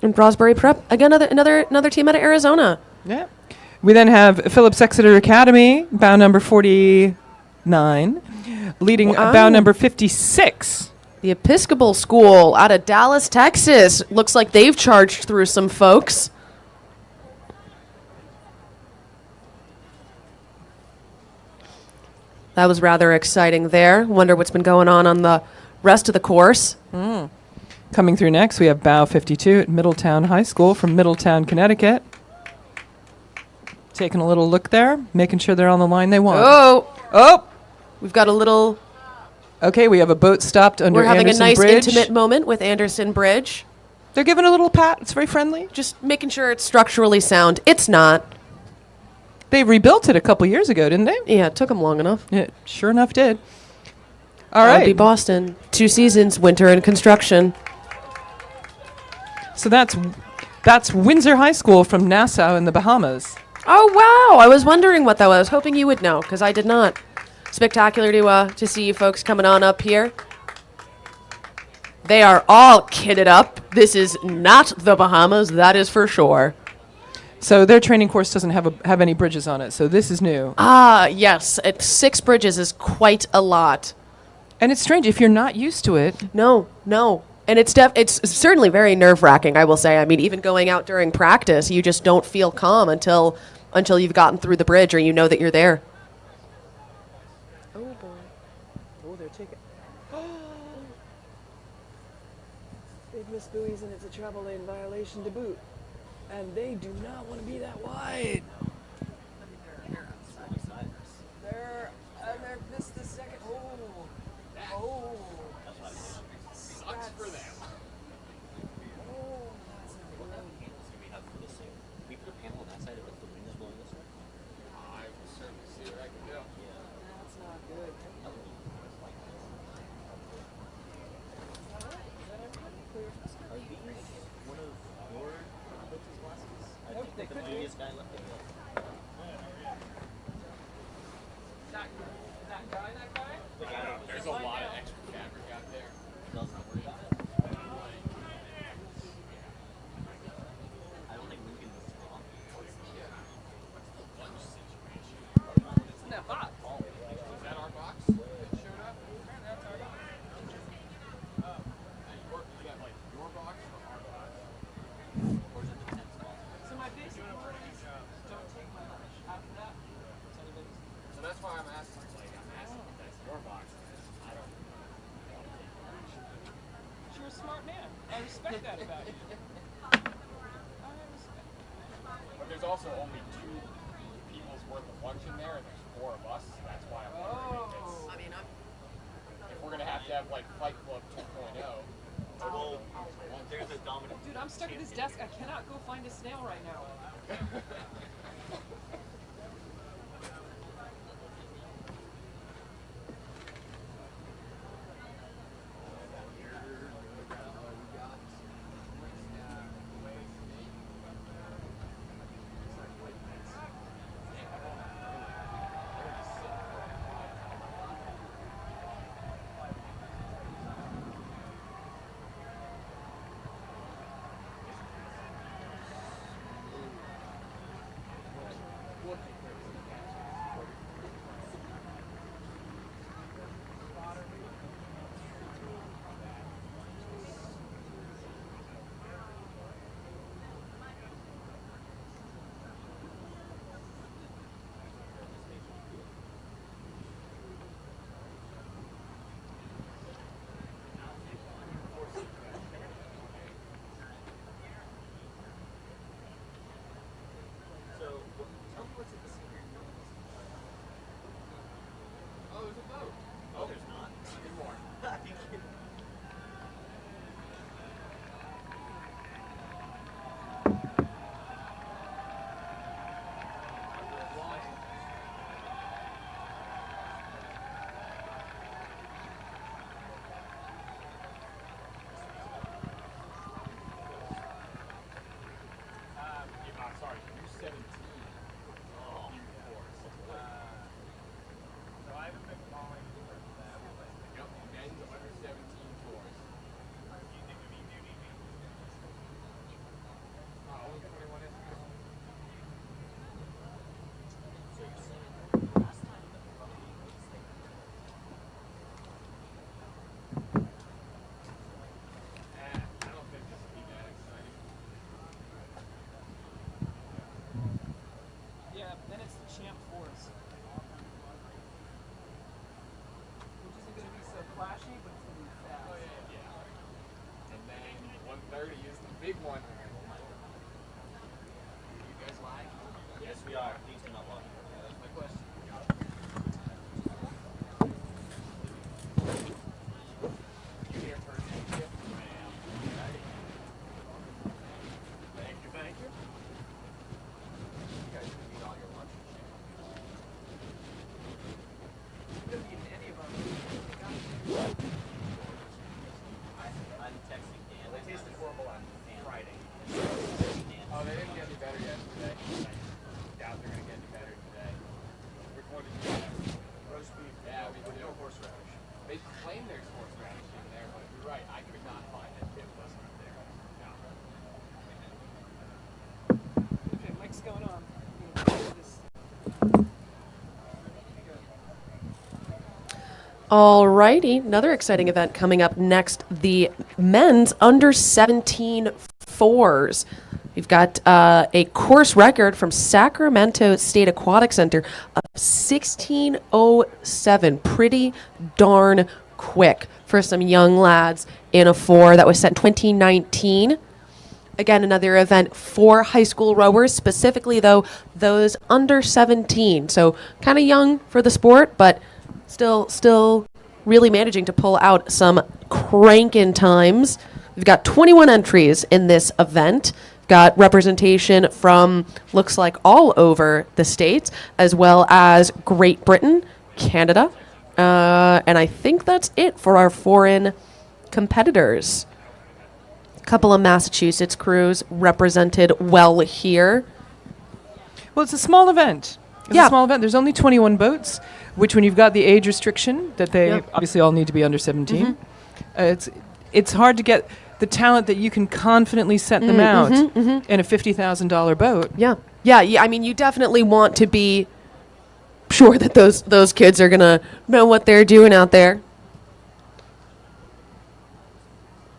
And Brosbury Prep. Again, another team out of Arizona. Yeah. We then have Phillips Exeter Academy, bow number 49, leading Wow. bow number 56. The Episcopal School out of Dallas, Texas. Looks like they've charged through some folks. That was rather exciting there. Wonder what's been going on the rest of the course. Coming through next, we have bow 52 at Middletown High School from Middletown, Connecticut. Taking a little look there, making sure they're on the line they want. Oh! We've got a little... Okay, we have a boat stopped under We're having Anderson a nice Bridge. intimate moment with Anderson Bridge. They're giving a little pat. It's very friendly. Just making sure it's structurally sound. It's not. They rebuilt it a couple years ago, didn't they? Yeah, it took them long enough. It sure enough did. All That would be right. Boston. 2 seasons, winter and construction. So that's Windsor High School from Nassau in the Bahamas. Oh, wow. I was wondering what that was. Hoping you would know, because I did not. Spectacular to see you folks coming on up here. They are all kitted up. This is not the Bahamas, that is for sure. So their training course doesn't have any bridges on it. So this is new. Ah, yes. 6 bridges is quite a lot. And it's strange if you're not used to it. No. And it's certainly very nerve-wracking, I will say. I mean, even going out during practice, you just don't feel calm until you've gotten through the bridge or you know that you're there. Oh boy. Oh, they're taking. They've missed buoys and it's a travel lane violation to boot. And they do not want to be that wide. They're missed the second. Oh. Sucks for them. We put a panel on that side if the wind is blowing this way. I will certainly see what I can do. That's not good. Are these one of your coach's glasses? I think the previous guy left it. There's a lot of extra fabric out there. Doesn't worry about it. I don't think Lincoln was wrong. Lunch situation. Isn't that hot? Is that our box that showed up? That's our box. You got like your box or our box? Or is it the 10 box? So my basic rule is don't take my lunch. After that, it's anybody's. So that's why I'm asking. Like, I'm asking if that's your box. I don't. You're a smart man. I respect that about you. But there's also only 2 people's worth of lunch in there, and there's 4 of us. So that's why I'm wondering if we're gonna have to have like Fight Club 2.0. There's a dominant. Dude, I'm stuck at this desk. I cannot go find a snail right now. big one. You guys live? Yes, we are. Please do not watch. That's my question. You here first, thank you. Ma'am. Thank you, thank you. You guys can eat all your lunch and shit. You could have eaten any of them. I'm texting Dan. Well, they tasted horrible on Friday. Dan. Oh, they didn't get any better yesterday. I doubt they're going to get any better today. Alrighty, another exciting event coming up next, the men's under 17 fours. We've got a course record from Sacramento State Aquatic Center of 16:07. Pretty darn quick for some young lads in a four that was set in 2019. Again, another event for high school rowers, specifically, though, those under 17. So kind of young for the sport, but still really managing to pull out some crankin' times. We've got 21 entries in this event. Got representation from, looks like, all over the states, as well as Great Britain, Canada, and I think that's it for our foreign competitors. A couple of Massachusetts crews represented well here. Well, it's a small event. It's a small event. There's only 21 boats, which when you've got the age restriction that they obviously all need to be under 17, it's hard to get the talent that you can confidently set them out in a $50,000 boat. Yeah. I mean, you definitely want to be sure that those kids are gonna know what they're doing out there.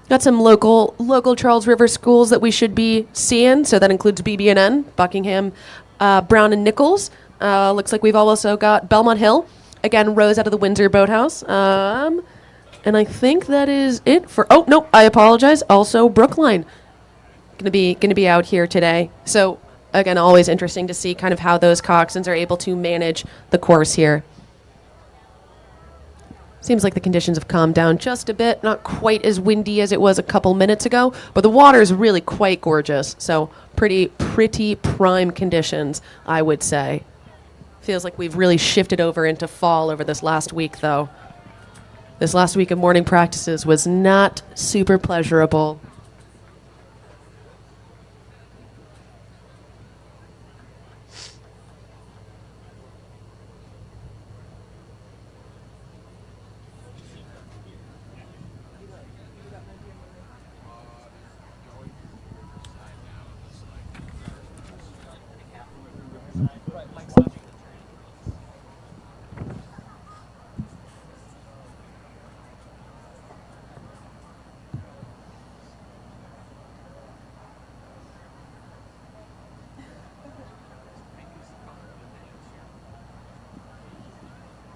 Got some local Charles River schools that we should be seeing. So that includes BB&N, Buckingham, Brown and Nichols. Looks like we've also got Belmont Hill. Again, rows out of the Windsor Boathouse. And I think that is it for. Oh no, I apologize. Also Brookline, gonna be out here today. So again, always interesting to see kind of how those coxswains are able to manage the course here. Seems like the conditions have calmed down just a bit. Not quite as windy as it was a couple minutes ago, but the water is really quite gorgeous. So pretty prime conditions, I would say. Feels like we've really shifted over into fall over this last week, though. This last week of morning practices was not super pleasurable.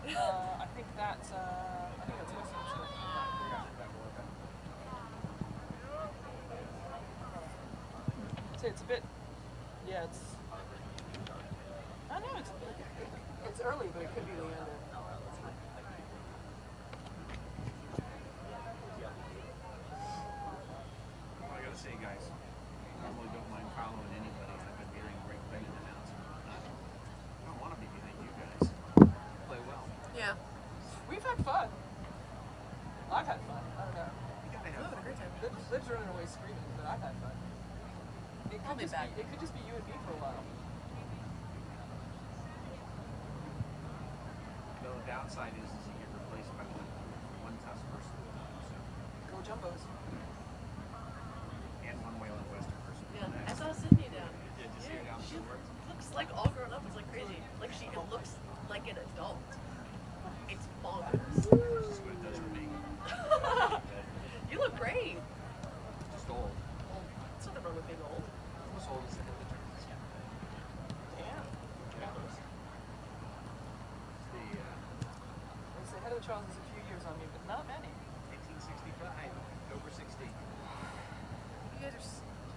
I think that's it's a bit, yeah, I know it's early, but it could be the end of. I gotta say, guys, I normally don't mind following anybody. I've been hearing great things announced. I don't want to be behind you guys. Play well. Yeah. We've had fun. I've had fun. I don't know. You gotta have fun. Liv's running away screaming, but I've had fun. It could just be you and me for a while. The downside is you get replaced by one test person. So. Go Jumbos. And one whale and western person. Yeah, I saw Sydney down. Yeah, just here down She to work. looks like all grown up. It's like crazy. Like it looks like an adult. It's bonkers. That's what it does for me. You look great. Just old. There's nothing wrong with being old. Almost old as the head of the Charles. Damn. The head of the Charles is a few years on me, but not many. 1865, over 60. You guys are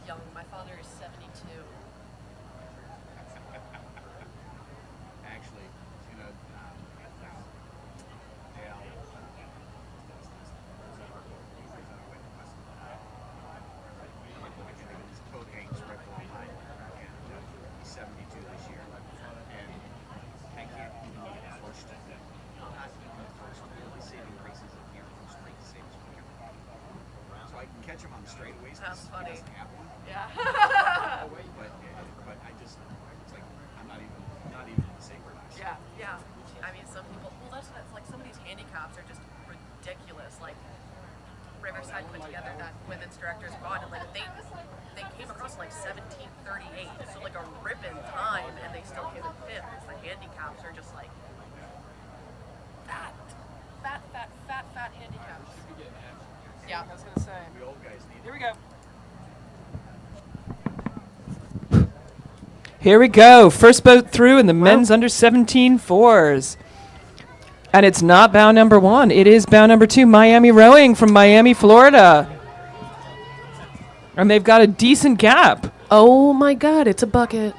young. My father is 72. Actually, you know, his coat hangs right below mine, and he's 72 this year, and I can't even get close to him. I'm not even close to really saving races in here from straight to save his quicker. So I can catch him on the straightaways. That's funny. He doesn't have one. Yeah. but I just, it's like, I'm not even in the same class. Yeah. I mean, some people. Well, that's like some of these handicaps are just ridiculous. Like Riverside put together that women's director's bond, and like they came across like 1738, so like a ripping time, and they still came in fifth. The handicaps are just like that fat handicaps. Yeah. I was gonna say. We old guys need Here we go. Here we go. First boat through in the men's under 17 fours. And it's not bow number 1. It is bow number 2, Miami Rowing from Miami, Florida. And they've got a decent gap. Oh my God, it's a bucket.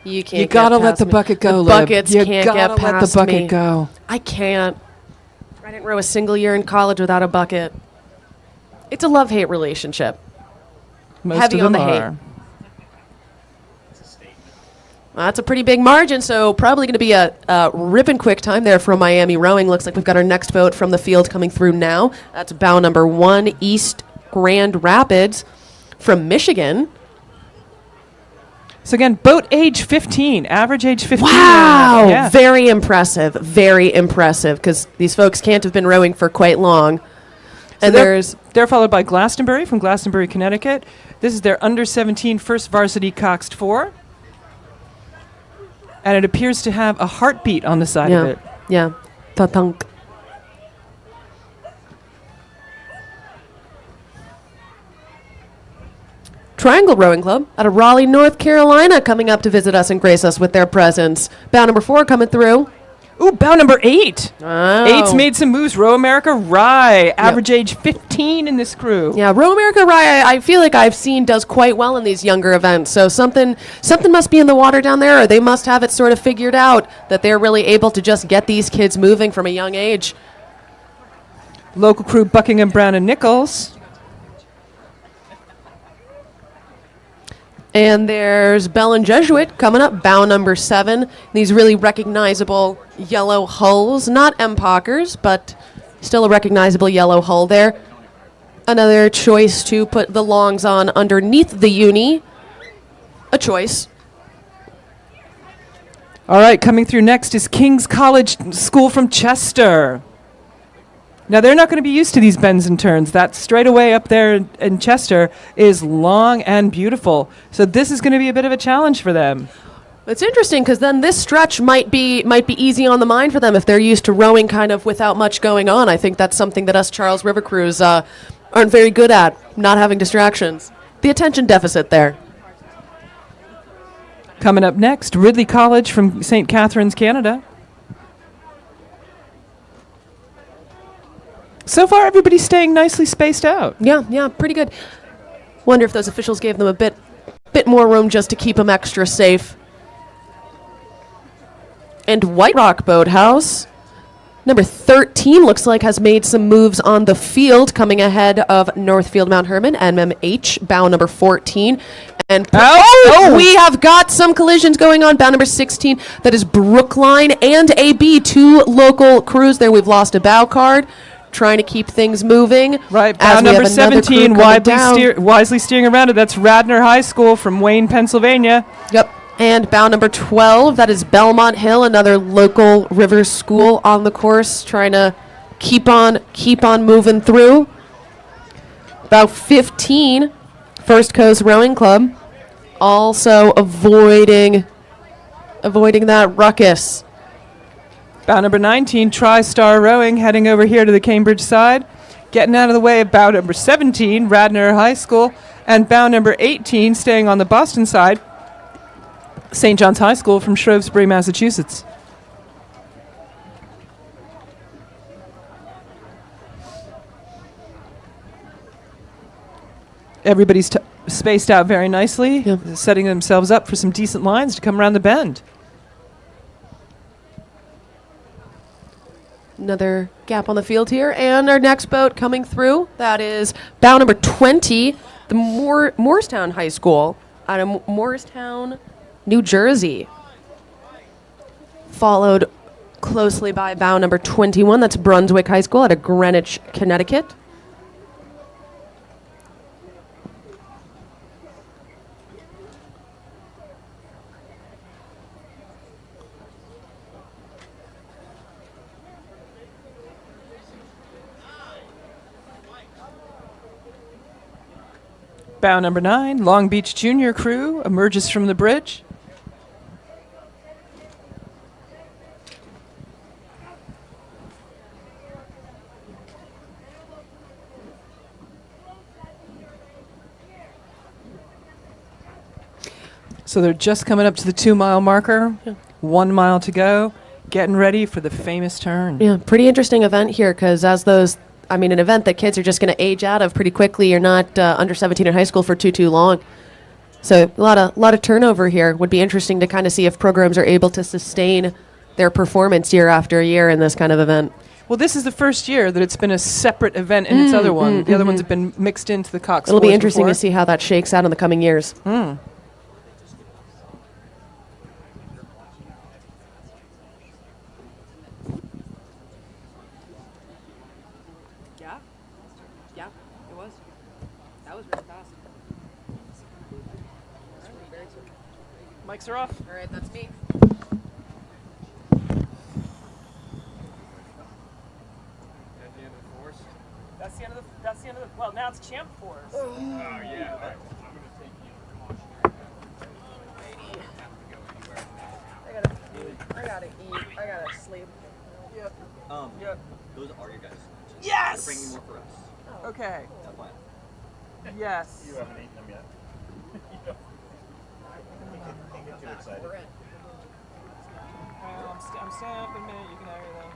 You can't. You gotta get let past the me. bucket go, The Lib. buckets You can't gotta get let past the bucket me. go. I can't. I didn't row a single year in college without a bucket. It's a love-hate relationship. Most Heavy of on them the hate. are. That's a pretty big margin, so probably going to be a ripping quick time there from Miami Rowing. Looks like we've got our next boat from the field coming through now. That's bow number 1, East Grand Rapids from Michigan. So again, boat age 15, average age 15. Wow! Yeah. Very impressive, because these folks can't have been rowing for quite long. So And they're followed by Glastonbury from Glastonbury, Connecticut. This is their under 17 first varsity coxed 4. And it appears to have a heartbeat on the side of it. Yeah. Ta-tunk. Triangle Rowing Club out of Raleigh, North Carolina, coming up to visit us and grace us with their presence. Bow number 4 coming through. Ooh, bow number 8. Oh. 8's made some moves. Row America Rye, average age 15 in this crew. Yeah, Row America Rye, I feel like I've seen does quite well in these younger events. So something must be in the water down there, or they must have it sort of figured out that they're really able to just get these kids moving from a young age. Local crew Buckingham, Brown, and Nichols. And there's Bell and Jesuit coming up, bow number 7. These really recognizable yellow hulls, not MPOCers, but still a recognizable yellow hull there. Another choice to put the longs on underneath the uni. A choice. All right, coming through next is King's College School from Chester. Now, they're not going to be used to these bends and turns. That straightaway up there in Chester is long and beautiful. So this is going to be a bit of a challenge for them. It's interesting because then this stretch might be easy on the mind for them if they're used to rowing kind of without much going on. I think that's something that us Charles River crews aren't very good at, not having distractions. The attention deficit there. Coming up next, Ridley College from St. Catharines, Canada. So far, everybody's staying nicely spaced out. Yeah, pretty good. Wonder if those officials gave them a bit more room just to keep them extra safe. And White Rock Boathouse, number 13, looks like has made some moves on the field, coming ahead of Northfield Mount Herman, MMH, bow number 14. And we have got some collisions going on. Bow number 16, that is Brookline and AB, 2 local crews there. We've lost a bow card. Trying to keep things moving. Right, bow number 17, wisely steering around it. That's Radnor High School from Wayne, Pennsylvania. Yep. And bow number 12, that is Belmont Hill, another local river school on the course, trying to keep on moving through. Bow 15, First Coast Rowing Club, also avoiding that ruckus. Bow number 19, TriStar Rowing, heading over here to the Cambridge side. Getting out of the way of bow number 17, Radnor High School. And bow number 18, staying on the Boston side, St. John's High School from Shrewsbury, Massachusetts. Everybody's spaced out very nicely, setting themselves up for some decent lines to come around the bend. Another gap on the field here. And our next boat coming through, that is bow number 20, the Morristown High School out of Morristown, New Jersey. Followed closely by bow number 21, that's Brunswick High School out of Greenwich, Connecticut. Bow number 9, Long Beach Junior crew emerges from the bridge. So they're just coming up to the 2-mile marker. 1 mile to go. Getting ready for the famous turn. Yeah, pretty interesting event here because as those, I mean, an event that kids are just going to age out of pretty quickly. You're not under 17 in high school for too long. So a lot of turnover here. Would be interesting to kind of see if programs are able to sustain their performance year after year in this kind of event. Well, this is the first year that it's been a separate event in its other one. The other ones have been mixed into the Cox. It'll be interesting to see how that shakes out in the coming years. Yeah, it was. That was really fast. Mics are off. All right, that's me. That's the end of the. Well, now it's champ force. Oh, yeah. I'm going to take you I gotta eat. I gotta sleep. Yep. Those are your guys. Yes! They're bringing more for us. Okay. That's why. Yes. You haven't eaten them yet. Don't get too excited. I'm staying up a minute. You can have everything.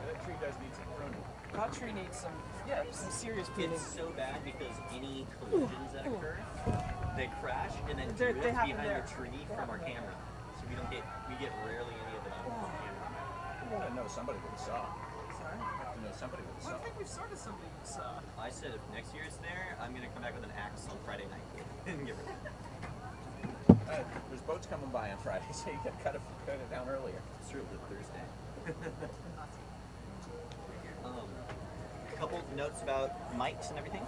That tree does need some pruning. That tree needs some serious pruning. It's so bad because any collisions that occur, they crash and then They drift happen behind there. the tree from our camera. So we get rarely any of it on camera. You gotta know somebody with a saw. Sorry? You have to know somebody with a Well, saw. I think we've started something. I said if next year it's there, I'm gonna come back with an axe on Friday night and get rid of it. There's boats coming by on Friday, so you gotta cut it down earlier. It's true, it's Thursday. A couple notes about mics and everything.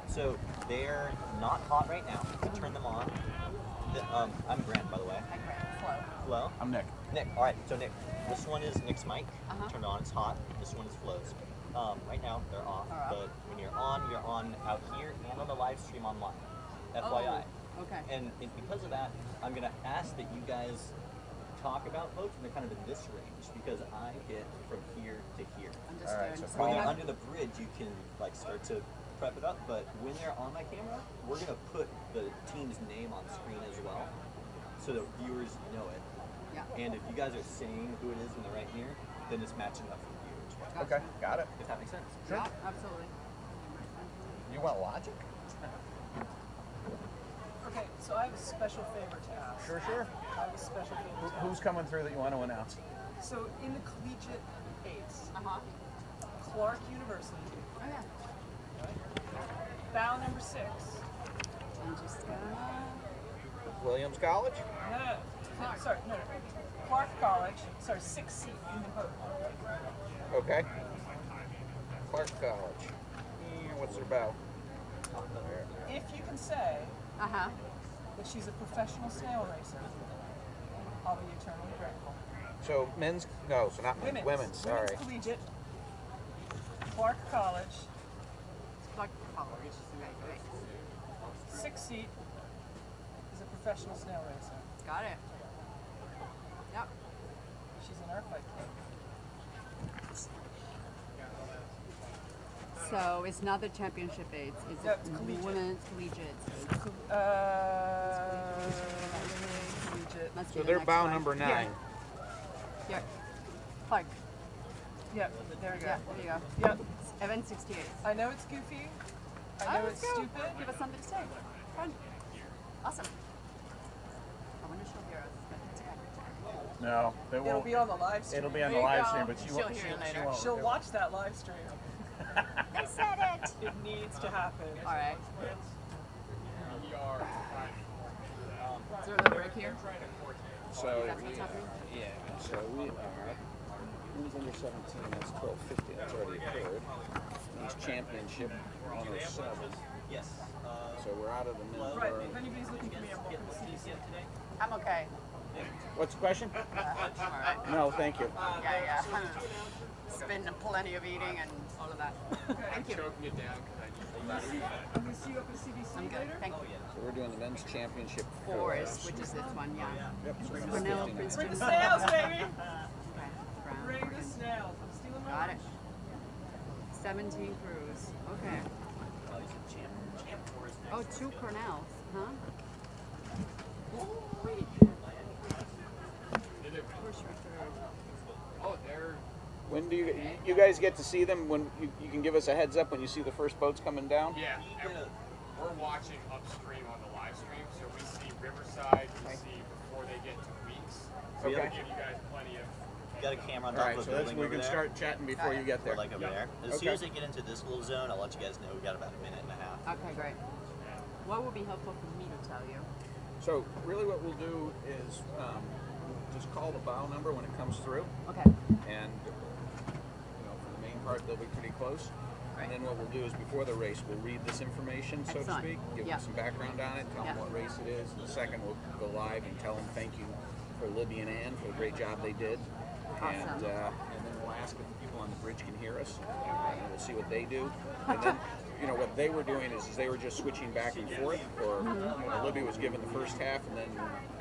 So they're not hot right now. I turn them on. I'm Grant, by the way. I'm Flo. Flo? I'm Nick. Nick. All right. So Nick, this one is Nick's mic. Turned on. It's hot. This one is Flo's. Right now they're off, but when you're on out here and on the live stream online. FYI. Okay. And because of that, I'm gonna ask that you guys talk about boats when they're kind of in this range because I hit from here to here. Understood. so When they're under the bridge, you can like start to prep it up. But when they're on my camera, we're gonna put the team's name on screen as well, so the viewers know it. Yeah. And if you guys are saying who it is when they're right here, then it's matching up for the viewers. Okay, got it. If that makes sense. Yeah, absolutely. You want logic? Okay, so I have a special favor to ask. Sure. I have a special favor to Who's coming through that you want to announce? ask. So in the collegiate eights, Clark University, Oh yeah. bow number 6. I'm just gonna. Williams College? No. Clark College, 6th seat in the boat. Okay. Clark College. What's their bow? If you can say Uh-huh. that she's a professional snail racer, I'll be eternally grateful. So men's, no, so not women's, sorry. Women's collegiate, Clark College, Clark College. Right. 6th seat is a professional snail racer. Got it. Yep. She's an air fight kid. So it's not the championship aids. It's No, it's collegiate. women's collegiate. Collegiate. Must be So the they're next bow one. number 9. Yeah. Clark. Yep, there we go. Yeah, there you go. Yep. Event 68. I know it's goofy. I know let's it's go. stupid. Give us something to say. Fun. Awesome. I wonder if she'll hear us, but it's okay. No, they It'll won't. be on the live stream. It'll be on There the you live go. stream, but she She'll won't. hear it later. won't. She'll watch that live stream. I said it. It needs to happen. All right. ER. Is there a little break here? So, That's what's happening? yeah, so we are, women's under 17, that's 1250, that's already occurred. Men's championship 107. Yes. So we're out of the men's. Right. If anybody's looking for me, I'm welcome to see you. I'm okay. What's the question? All right. No, thank you. Yeah. It's been plenty of eating and all of that. Thank you. Choking you down because I just I'm going to see you up at CBC I'm good. later. Thank you. So we're doing the men's championship Fours, which is this one, yeah. Yep. So it's Cornell, 59. Princeton. Bring the snails, baby. Okay, Brown. Bring the snails. I'm stealing my Got it. lunch. 17 crews. Okay. Oh, 2 Cornells, huh? First record. Oh, they're When do you guys get to see them? When you can give us a heads up when you see the first boats coming down? yeah. And we're watching upstream on the live stream, so we see Riverside. We see before they get to Weeks. So Okay. we'll give you guys plenty of. Got a camera on All top right, of so the that's building we over can there. start chatting before you get there. Like over there. As soon as they get into this little zone, I'll let you guys know. We got about a minute and a half. Okay, great. What would be helpful for me to tell you? So really, what we'll do is just call the bow number when it comes through, Okay. and for the main part, they'll be pretty close. And then what we'll do is before the race, we'll read this information, so to Excellent. speak, give Yeah. them some background on it, tell them Yeah. what race it is. The second, we'll go live and tell them thank you for Libby and Ann for the great job they did. And Awesome. then we'll ask if the people on the bridge can hear us, and we'll see what they do. And then, what they were doing is they were just switching back and forth, or Libby was given the first half, and then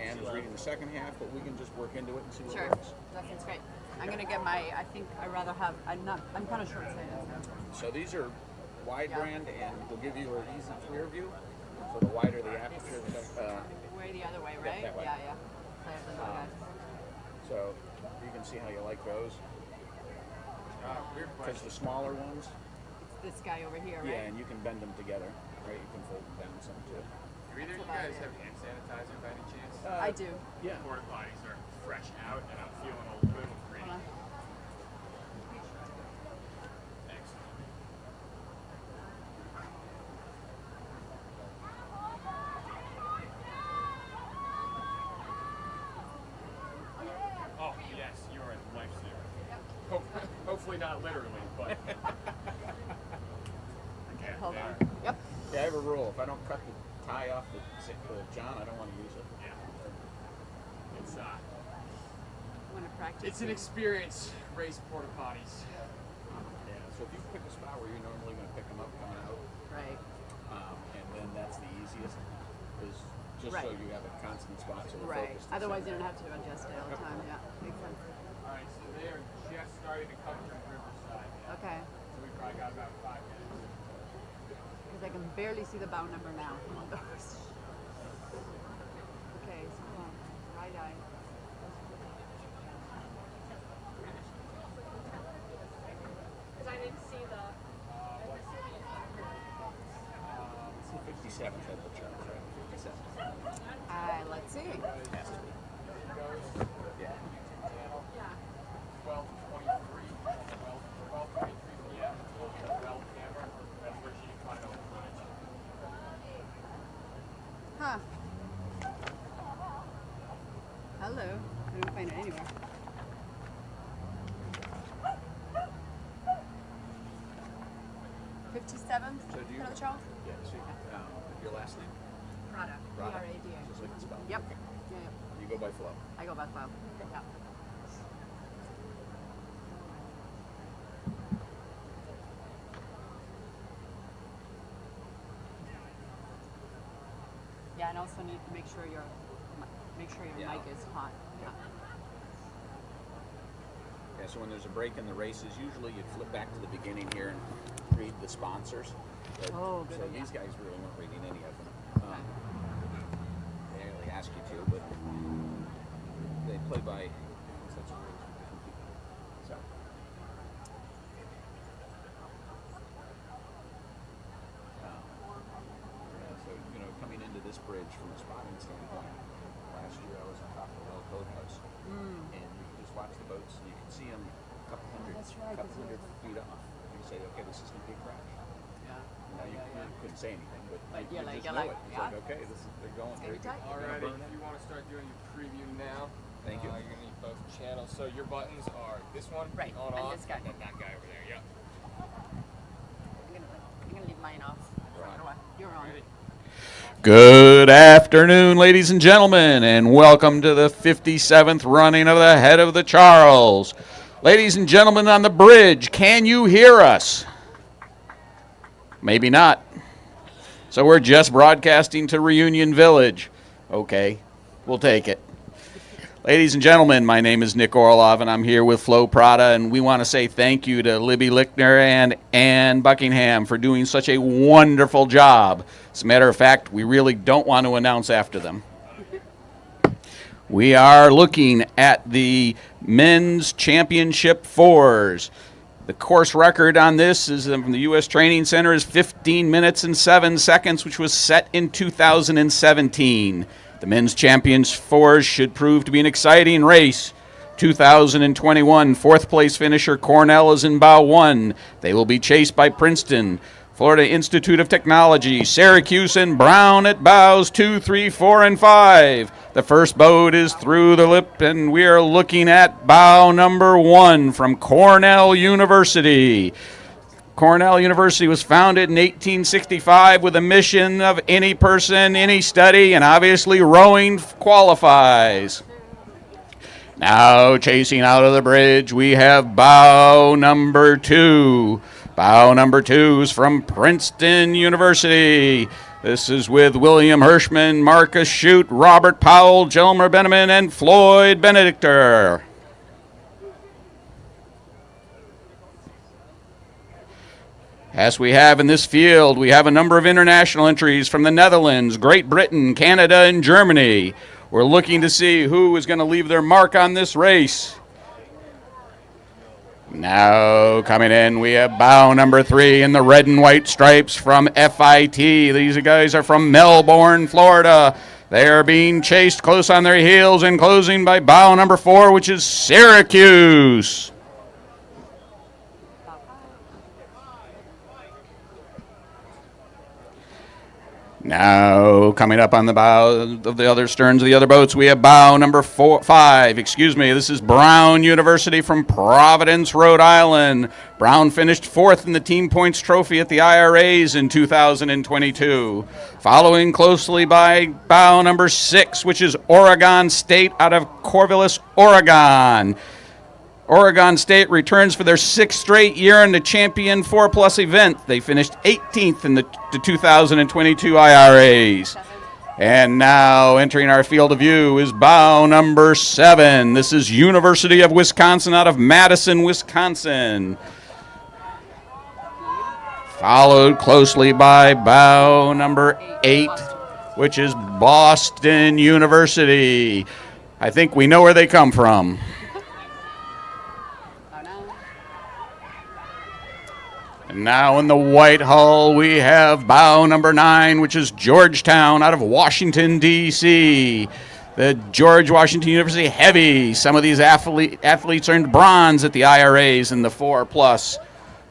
Ann was reading the second half, but we can just work into it and see what Sure. works. That sounds great. I'm gonna get I think I'd rather have, I'm kind of short-sighted, so. So these are wide Yeah. brand, and we'll give you an easy clear view. So the wider the aperture, Way the other way, right? that way. Yeah. Clear than the guys. so you can see how you like those. Weird Because question. the smaller ones, It's this guy over here, right? yeah, and you can bend them together, right? You can fold them down some too. Do either of you guys have hand sanitizer by any chance? I do. Yeah. Porta potties are fresh out, and I'm feeling a little green. Hold on. Excellent. Oh, yes, you're a lifesaver. Hopefully not literally, but. Okay, hold on. there. Yep. Yeah, I have a rule. If I don't cut the tie off the John, I don't want to use it. Yeah. It's I want to practice. it's an experience. Race porta potties. Yeah. So if you pick a spot where you're normally going to pick them up coming out, Right. and then that's the easiest, is just so Right. you have a constant spot so the Right. focus. Otherwise, you don't have to adjust it all the time. Yeah. Makes sense. All right, so they are just starting to come from Riverside. now. Okay. So we probably got about 5 minutes. Because I can barely see the bow number now. Okay, so hold on. Right eye. Because I didn't see the. It's the 57th at the chart, right? 57. Let's see. Has to be. Yeah. 12:23. 12:23 p.m. Well camera. That's where she can find all the footage. Huh. Hello. I don't find it anywhere. '57th. So do you- Colonel Charles. Yeah. So your last name? Prada. Rada. Prada. Just like it's spelled. Yep. Okay. Yeah. You go by Flo. I go by Flo. Yeah. Yeah, and also need to make sure your Yeah. mic is hot. Yeah. Yeah, so when there's a break in the races, usually you'd flip back to the beginning here and read the sponsors. But, Oh, good so idea. these guys really weren't reading any of them. They didn't really ask you to, but they play by such a race with different people. So. Yeah, so, coming into this bridge from a spotting standpoint, last year I was on top of the Well Boathouse, and you could just watch the boats, and you could see them a couple hundred, That's right, couple 'cause hundred feet off. And you say, okay, this is going to be a crash. Yeah. Now, you couldn't say anything, but Like, you yeah, like, just you're know like, it. It's yeah. like, okay, they're going. gonna be tight. Alrighty, if you want to start doing your preview now, Thank you. You're gonna need both channels. So your buttons are this one, Right, on and off, this guy. and then that guy over there. Yep. I'm gonna leave mine off. Right. You're on. Good afternoon, ladies and gentlemen, and welcome to the 57th running of the Head of the Charles. Ladies and gentlemen on the bridge, can you hear us? Maybe not. So we're just broadcasting to Reunion Village. Okay, we'll take it. Ladies and gentlemen, my name is Nick Orlov, and I'm here with Flo Prada, and we want to say thank you to Libby Lichtner and Ann Buckingham for doing such a wonderful job. As a matter of fact, we really don't want to announce after them. We are looking at the men's championship fours. The course record on this is from the U.S. Training Center is 15 minutes and 7 seconds, which was set in 2017. The men's champions fours should prove to be an exciting race. 2021 fourth place finisher Cornell is in bow 1. They will be chased by Princeton, Florida Institute of Technology, Syracuse, and Brown at bows 2, 3, 4, and 5. The first boat is through the lip, and we are looking at bow number 1 from Cornell University. Cornell University was founded in 1865 with a mission of any person, any study, and obviously rowing qualifies. Now chasing out of the bridge, we have bow number 2. Bow number 2 is from Princeton University. This is with William Hirschman, Marcus Shute, Robert Powell, Jelmer Benjamin, and Floyd Benedictor. As we have in this field, we have a number of international entries from the Netherlands, Great Britain, Canada, and Germany. We're looking to see who is going to leave their mark on this race. Now coming in, we have bow number 3 in the red and white stripes from FIT. These guys are from Melbourne, Florida. They are being chased close on their heels and closing by bow number 4, which is Syracuse. Now, coming up on the bow of the other sterns of the other boats, we have bow number 5. This is Brown University from Providence, Rhode Island. Brown finished 4th in the Team Points Trophy at the IRAs in 2022. Following closely by bow number 6, which is Oregon State out of Corvallis, Oregon. Oregon State returns for their 6th straight year in the Champion 4+ event. They finished 18th in the 2022 IRAs. And now entering our field of view is bow number 7. This is University of Wisconsin out of Madison, Wisconsin. Followed closely by bow number 8, which is Boston University. I think we know where they come from. And now in the white hull, we have bow number 9, which is Georgetown out of Washington, D.C. The George Washington University Heavy. Some of these athletes earned bronze at the IRAs in the 4+.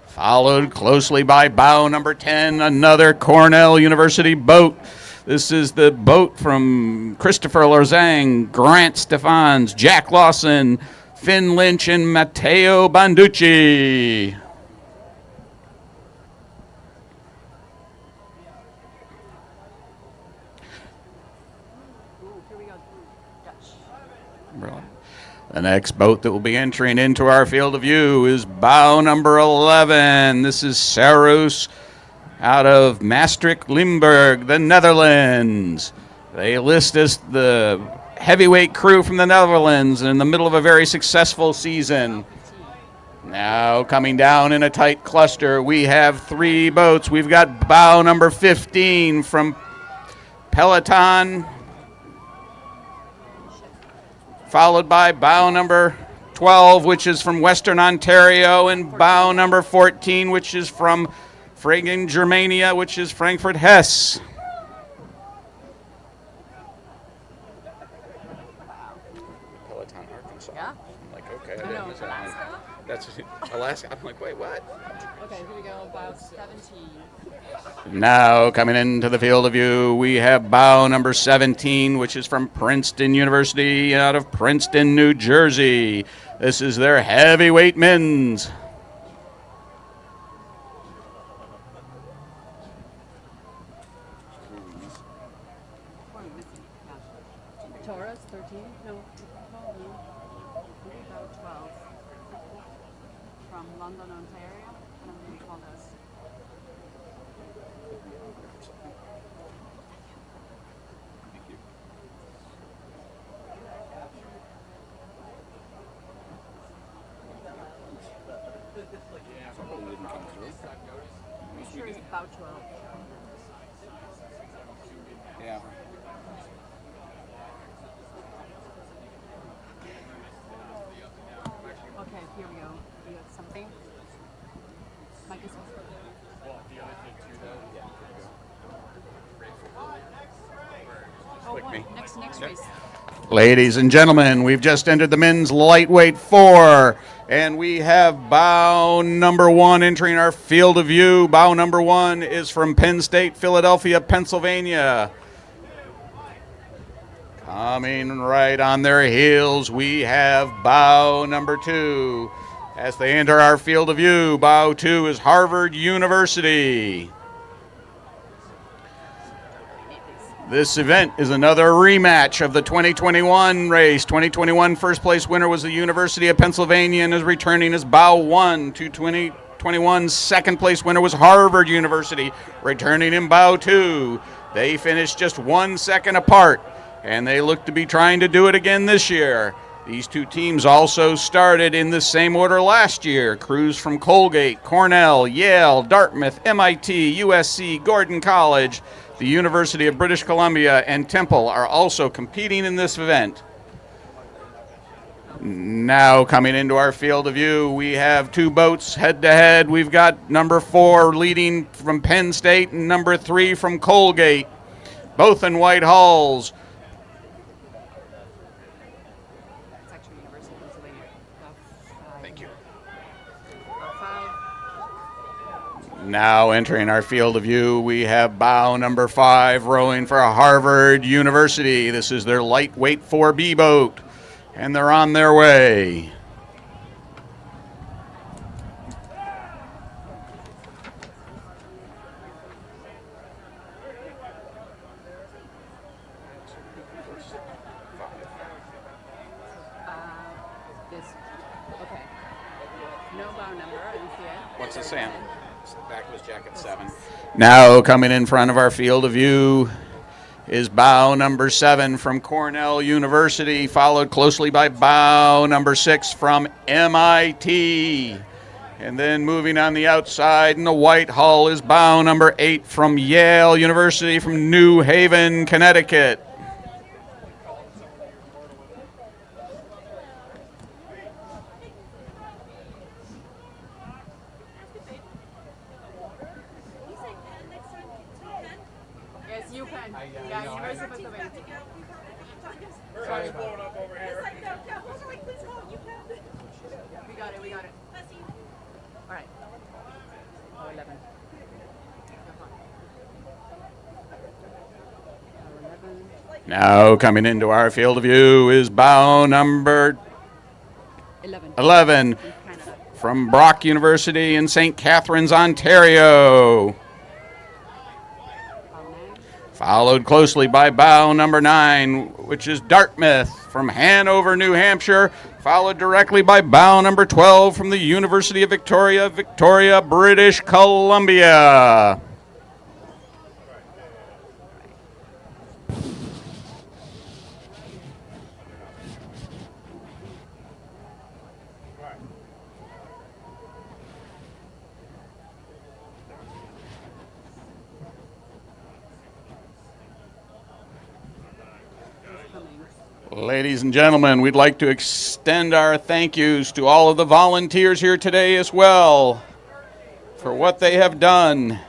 Followed closely by bow number 10, another Cornell University boat. This is the boat from Christopher Lorzang, Grant Stephans, Jack Lawson, Finn Lynch, and Matteo Banducci. The next boat that will be entering into our field of view is bow number 11. This is Saros out of Maastricht, Limburg, the Netherlands. They list as the heavyweight crew from the Netherlands in the middle of a very successful season. Now coming down in a tight cluster, we have 3 boats. We've got bow number 15 from Peloton, followed by bow number 12, which is from Western Ontario, and bow number 14, which is from friggin' Germania, which is Frankfurt Hesse. Peloton, Arkansas. Yeah. I'm like, okay. I know. Alaska? That's Alaska. I'm like, wait, what? Okay, here we go, bow 17. Now coming into the field of view, we have bow number 17, which is from Princeton University out of Princeton, New Jersey. This is their heavyweight men's. Taurus, 13? No, about 12. From London, Ontario. I don't know what you call this. Somebody didn't come through. I'm sure it's about 12. Yeah. Okay, here we go. You got something? Mike is Well, the other thing too, though. Oh, Click what? me. Next race. Ladies and gentlemen, we've just entered the men's lightweight 4, and we have bow number 1 entering our field of view. Bow number 1 is from Penn State, Philadelphia, Pennsylvania. Coming right on their heels, we have bow number 2. As they enter our field of view, bow 2 is Harvard University. This event is another rematch of the 2021 race. 2021 first place winner was the University of Pennsylvania and is returning as bow 1. 2021 second place winner was Harvard University, returning in bow 2. They finished just 1 second apart, and they look to be trying to do it again this year. These two teams also started in the same order last year. Crews from Colgate, Cornell, Yale, Dartmouth, MIT, USC, Gordon College, the University of British Columbia, and Temple are also competing in this event. Now coming into our field of view, we have two boats head-to-head. We've got number 4 leading from Penn State and number 3 from Colgate, both in white hulls. It's actually University of Pennsylvania. Thank you. Five. Now entering our field of view, we have bow number 5 rowing for Harvard University. This is their lightweight 4B boat, and they're on their way. This. Okay. No bow number. I didn't see it. What's it saying? Back was jacket 7. Now coming in front of our field of view is bow number 7 from Cornell University, followed closely by bow number 6 from MIT. And then moving on the outside in the white hull is bow number 8 from Yale University from New Haven, Connecticut. Yes, you can. Yeah, University of Pennsylvania. Sorry. blowing up over here. We got it. All right. Oh, 11. Now coming into our field of view is bow number 11 from Brock University in St. Catharines, Ontario. Followed closely by bow number 9, which is Dartmouth from Hanover, New Hampshire. Followed directly by bow number 12 from the University of Victoria, British Columbia. Ladies and gentlemen, we'd like to extend our thank yous to all of the volunteers here today as well for what they have done.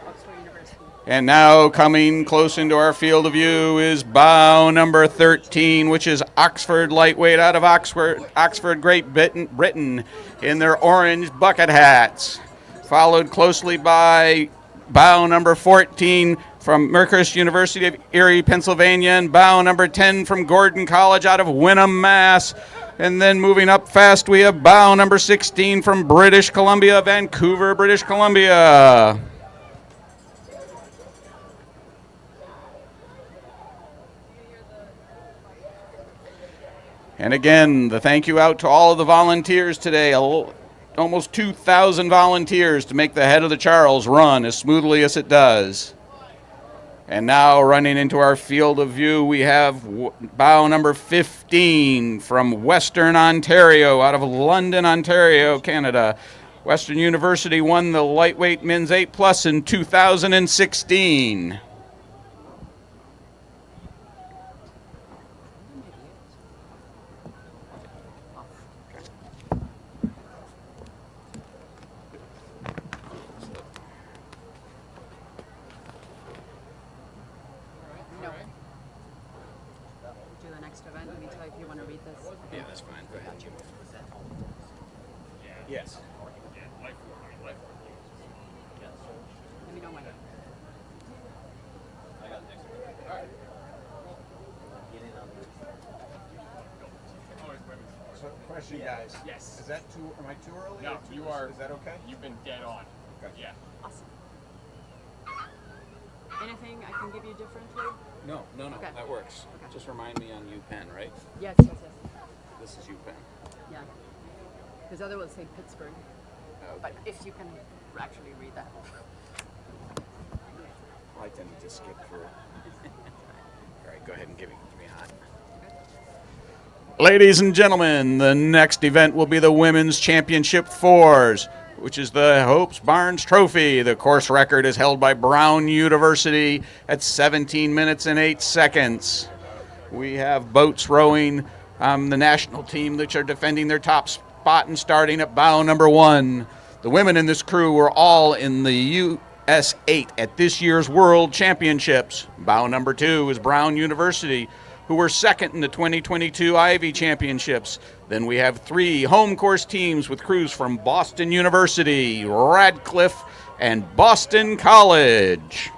And now coming close into our field of view is bow number 13, which is Oxford Lightweight out of Oxford, Great Britain, in their orange bucket hats. Followed closely by bow number 14 from Mercurst University of Erie, Pennsylvania, and bow number 10 from Gordon College out of Wynnum, Mass. And then moving up fast, we have bow number 16 from British Columbia, Vancouver, British Columbia. And again, the thank you out to all of the volunteers today. Almost 2,000 volunteers to make the Head of the Charles run as smoothly as it does. And now running into our field of view, we have bow number 15 from Western Ontario, out of London, Ontario, Canada. Western University won the lightweight men's 8+ in 2016. Do the next event. Let me tell you if you want to read this. Yeah, that's fine. Go ahead. Yes. Let me know when. So, question, guys. Yes. Is that too? Am I too early? No, or too you are. Is that okay? You've been dead on. Okay. Yeah. Awesome. Anything I can give you differently? No. Okay. That works. Okay. Just remind me on UPenn, right? Yes. This is UPenn. Yeah. Because other will say Pittsburgh. Okay. But if you can actually read that. I tend to just skip through. All right, go ahead and give me a hot. Ladies and gentlemen, the next event will be the Women's Championship 4s, which is the Hopes Barnes Trophy. The course record is held by Brown University at 17 minutes and 8 seconds. We have boats rowing the national team, which are defending their top spot and starting at bow number 1. The women in this crew were all in the US 8 at this year's World Championships. Bow number 2 is Brown University, who were second in the 2022 Ivy Championships. Then we have 3 home course teams with crews from Boston University, Radcliffe, and Boston College.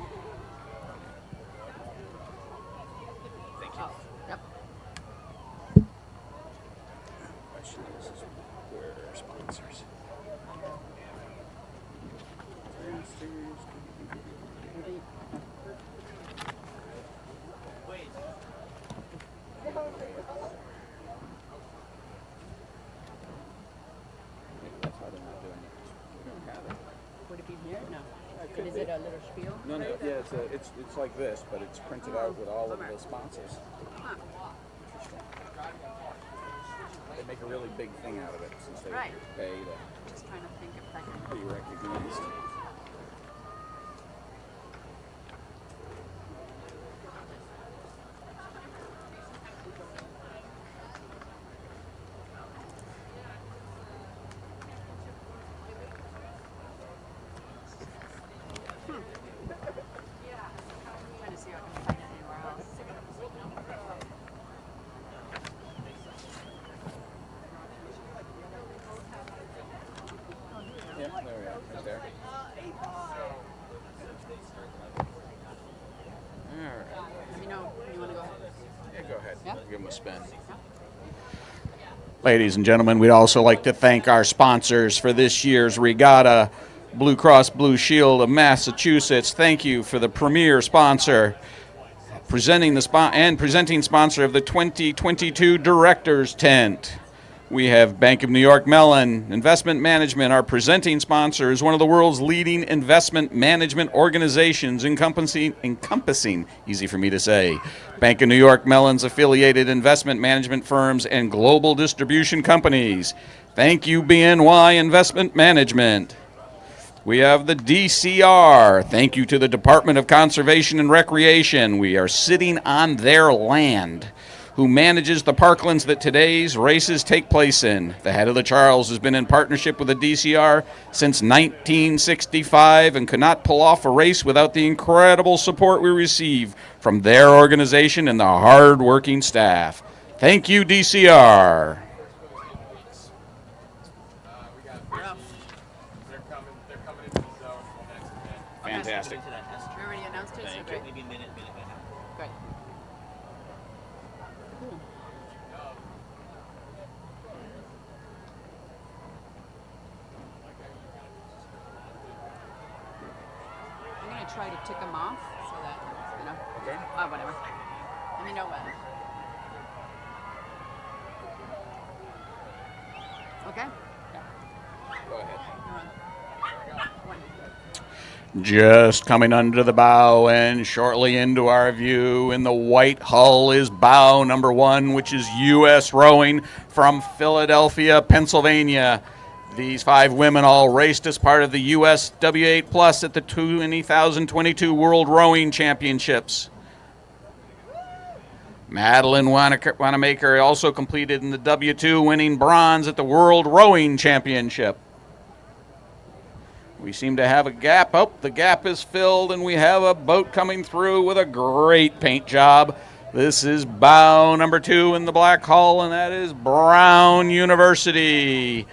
Thank you. Yep. Question is where are sponsors? That's why they're not doing it. We don't have it. Would it be here? No. could Is be. it a little spiel? No, yeah, it's like this, but it's printed out with all of the sponsors. Huh. Interesting. They make a really big thing out of it since they Right. pay to Just trying to think if I can. be recognized. Trying to see if I can find it anywhere else. Yeah, there we are, right there. All right. Let me know when you want to go ahead. Yeah, go ahead. Yeah? Give them a spin. Ladies and gentlemen, we'd also like to thank our sponsors for this year's regatta, Blue Cross Blue Shield of Massachusetts. Thank you for the premier sponsor, presenting sponsor of the 2022 Directors Tent. We have Bank of New York Mellon Investment Management. Our presenting sponsor is one of the world's leading investment management organizations, encompassing, easy for me to say, Bank of New York Mellon's affiliated investment management firms and global distribution companies. Thank you, BNY Investment Management. We have the DCR. Thank you to the Department of Conservation and Recreation. We are sitting on their land. Who manages the parklands that today's races take place in. The Head of the Charles has been in partnership with the DCR since 1965 and could not pull off a race without the incredible support we receive from their organization and the hard-working staff. Thank you, DCR. They're coming into the zone for the next event. Fantastic. We already announced it, so Thank great. you. Maybe a minute and a half. Great. Cool. I'm gonna try to tick them off so that, you know. Okay. Whatever. Let me know when. Okay? Go ahead. You're on. One. Just coming under the bow and shortly into our view in the white hull is bow number 1, which is U.S. Rowing from Philadelphia, Pennsylvania. These 5 women all raced as part of the US W8 Plus at the 2022 World Rowing Championships. Madeline Wanamaker also competed in the W2, winning bronze at the World Rowing Championship. We seem to have a gap. Oh, the gap is filled, and we have a boat coming through with a great paint job. This is bow number 2 in the black hull, and that is Brown University.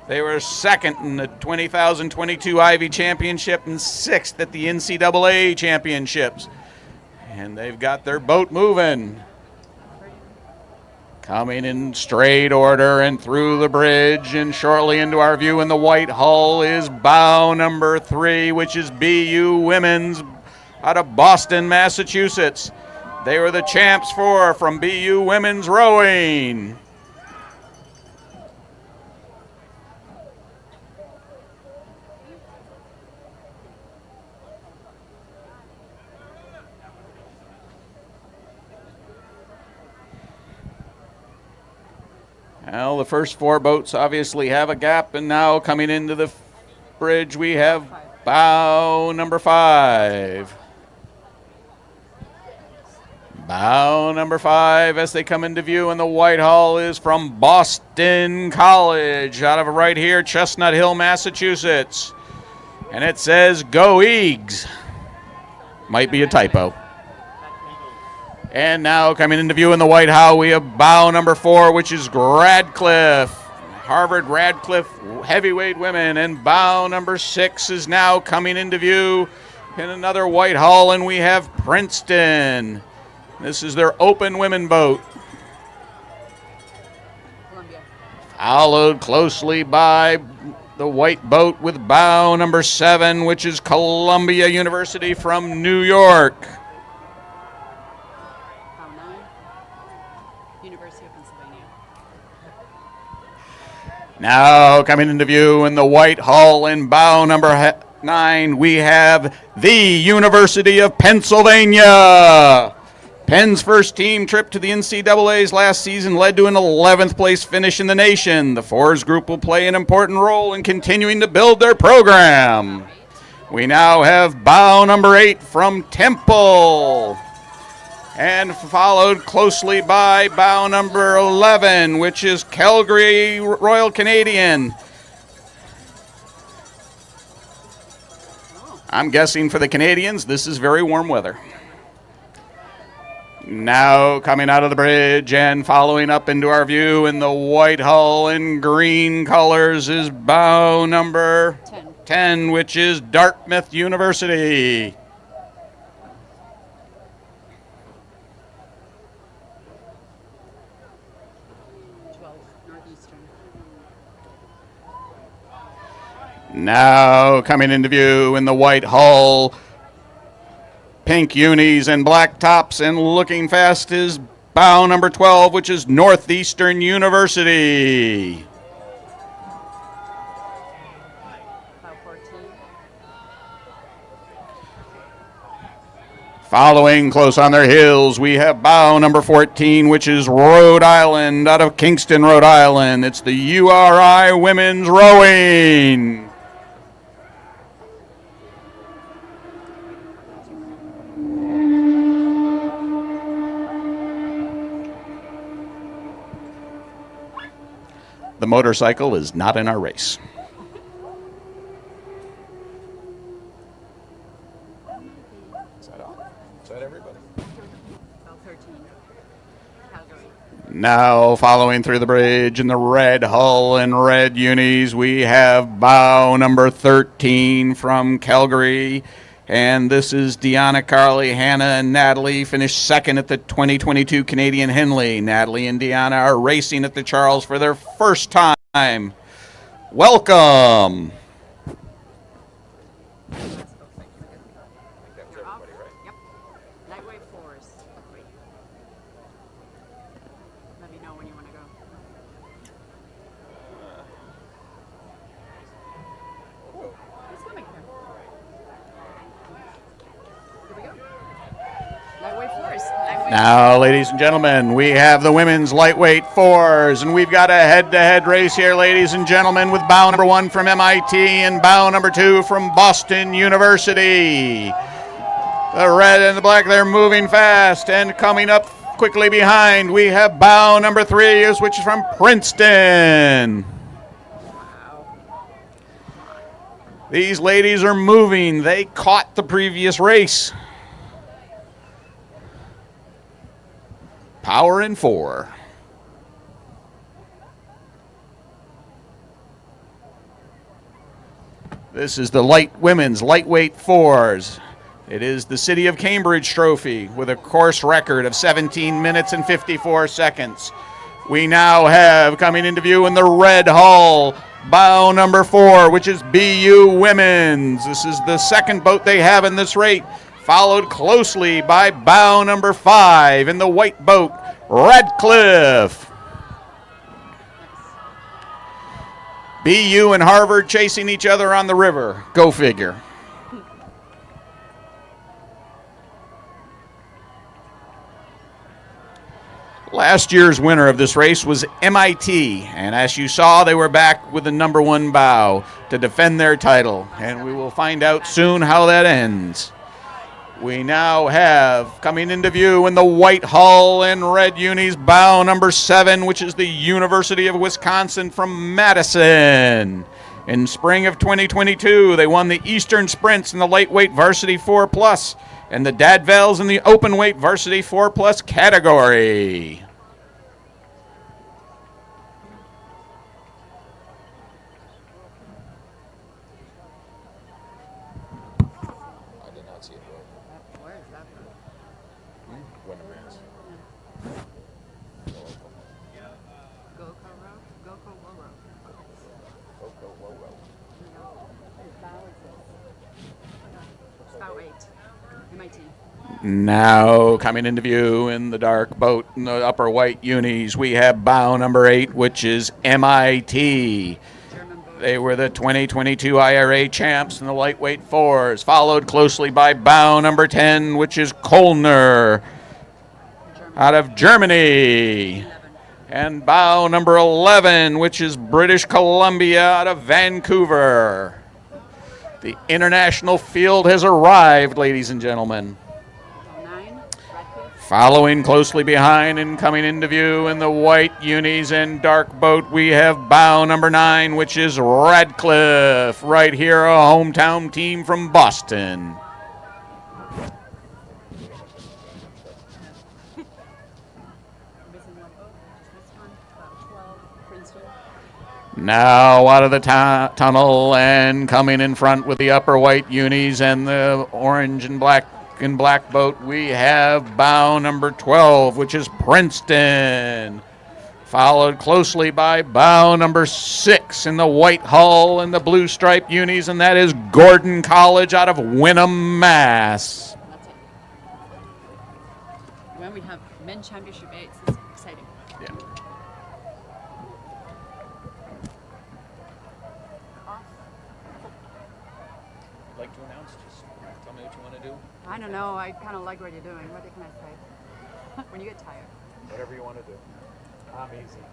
They were 2nd in the 2022 Ivy Championship and 6th at the NCAA Championships. And they've got their boat moving. Coming in straight order and through the bridge and shortly into our view in the white hull is bow number 3, which is BU Women's out of Boston, Massachusetts. They were the champs from BU Women's Rowing. Well, the first 4 boats obviously have a gap, and now coming into the bridge we have bow number 5. Bow number 5 as they come into view in the white hull is from Boston College out of right here, Chestnut Hill, Massachusetts. And it says, "Go Eags." Might be a typo. And now coming into view in the white hull, we have bow number 4, which is Radcliffe, Harvard Radcliffe heavyweight women. And bow number 6 is now coming into view in another white hull, and we have Princeton. This is their open women boat. Followed closely by the white boat with bow number 7, which is Columbia University from New York. Now coming into view in the white hull in bow number 9, we have the University of Pennsylvania. Penn's first team trip to the NCAAs last season led to an 11th place finish in the nation. The Fours group will play an important role in continuing to build their program. We now have bow number 8 from Temple, and followed closely by bow number 11, which is Calgary Royal Canadian. I'm guessing for the Canadians, this is very warm weather. Now coming out of the bridge and following up into our view in the white hull in green colors is bow number 10, which is Dartmouth University. Now coming into view in the white hull, pink unis and black tops, and looking fast is bow number 12, which is Northeastern University. Following close on their heels, we have bow number 14, which is Rhode Island out of Kingston, Rhode Island. It's the URI Women's Rowing. The motorcycle is not in our race. Is that all? Is that everybody? Now following through the bridge in the red hull and red unis, we have bow number 13 from Calgary. And this is Deanna, Carly, Hannah, and Natalie finished second at the 2022 Canadian Henley. Natalie and Deanna are racing at the Charles for their first time. Welcome. Now, ladies and gentlemen, we have the women's lightweight fours, and we've got a head-to-head race here, ladies and gentlemen, with bow number 1 from MIT and bow number 2 from Boston University. The red and the black, they're moving fast, and coming up quickly behind, we have bow number 3, which is from Princeton. These ladies are moving. They caught the previous race. Power in 4. This is the women's lightweight fours. It is the City of Cambridge Trophy with a course record of 17 minutes and 54 seconds. We now have coming into view in the red hull, bow number 4, which is BU Women's. This is the second boat they have in this rate, followed closely by bow number 5 in the white boat, Radcliffe. BU and Harvard chasing each other on the river. Go figure. Last year's winner of this race was MIT, and as you saw, they were back with the number 1 bow to defend their title, and we will find out soon how that ends. We now have coming into view in the white hull and red unis, bow number 7, which is the University of Wisconsin from Madison. In spring of 2022, they won the Eastern Sprints in the lightweight varsity 4+, and the Dadvels in the openweight varsity 4+ category. Now coming into view in the dark boat in the upper white unis, we have bow number 8, which is MIT. They were the 2022 IRA champs in the lightweight fours, followed closely by bow number 10, which is Kolner out of Germany. And bow number 11, which is British Columbia out of Vancouver. The international field has arrived, ladies and gentlemen. Following closely behind and coming into view in the white unis and dark boat, we have bow number 9, which is Radcliffe. Right here, a hometown team from Boston. Now out of the tunnel and coming in front with the upper white unis and the orange and black boat, we have bow number 12, which is Princeton, followed closely by bow number 6 in the white hull and the blue stripe unis, and that is Gordon College out of Wynnum, Mass. When we have men's championship 8, it's exciting. Yeah. Like to announce? Just tell me what you want to do. I don't know. I kind of like what you're doing. What can I say? When you get tired. Whatever you want to do. I'm easy.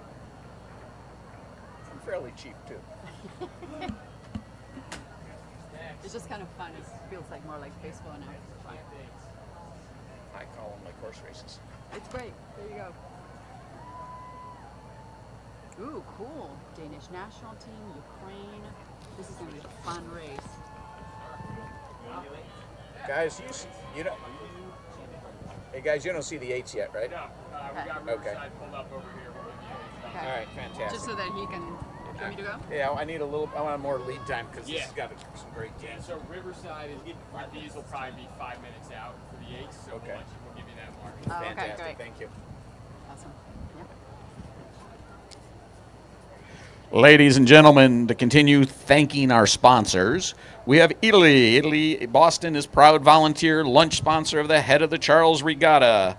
I'm fairly cheap, too. It's just kind of fun. It feels like more like baseball now. I call them like horse races. It's great. There you go. Ooh, cool. Danish national team, Ukraine. This is going to be a fun race. Guys, you don't. Hey guys, you don't see the 8s yet, right? No, we got Riverside pulled up over here. Okay. All right, fantastic. Just so that he can. Want me to go? Yeah, I want more lead time because this has got some great Yeah, teams. so Riverside these will probably be 5 minutes out for the 8s, so Okay. we'll give you that mark. Oh, okay, Fantastic, great. thank you. Awesome. Yeah. Ladies and gentlemen, to continue thanking our sponsors, we have Italy. Italy, Boston is proud volunteer lunch sponsor of the Head of the Charles Regatta.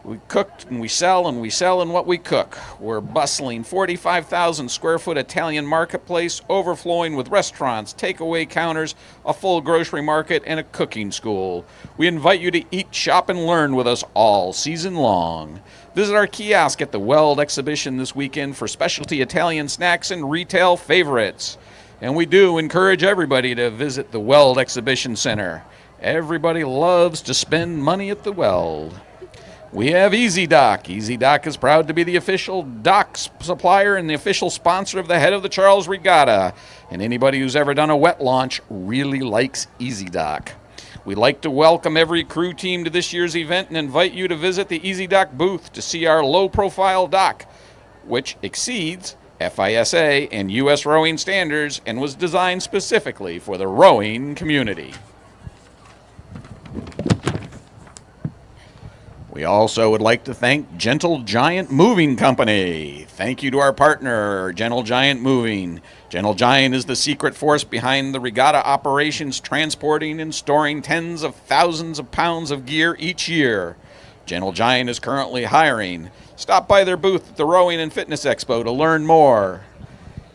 We cook and we sell in what we cook. We're bustling 45,000 square foot Italian marketplace, overflowing with restaurants, takeaway counters, a full grocery market, and a cooking school. We invite you to eat, shop, and learn with us all season long. Visit our kiosk at the Weld exhibition this weekend for specialty Italian snacks and retail favorites. And we do encourage everybody to visit the Weld Exhibition Center. Everybody loves to spend money at the Weld. We have Easy Dock. Easy Dock is proud to be the official dock supplier and the official sponsor of the Head of the Charles Regatta. And anybody who's ever done a wet launch really likes Easy Dock. We'd like to welcome every crew team to this year's event and invite you to visit the Easy Dock booth to see our low-profile dock, which exceeds FISA and U.S. rowing standards and was designed specifically for the rowing community. We also would like to thank Gentle Giant Moving Company. Thank you to our partner, Gentle Giant Moving. Gentle Giant is the secret force behind the regatta operations, transporting and storing tens of thousands of pounds of gear each year. Gentle Giant is currently hiring. Stop by their booth at the Rowing and Fitness Expo to learn more.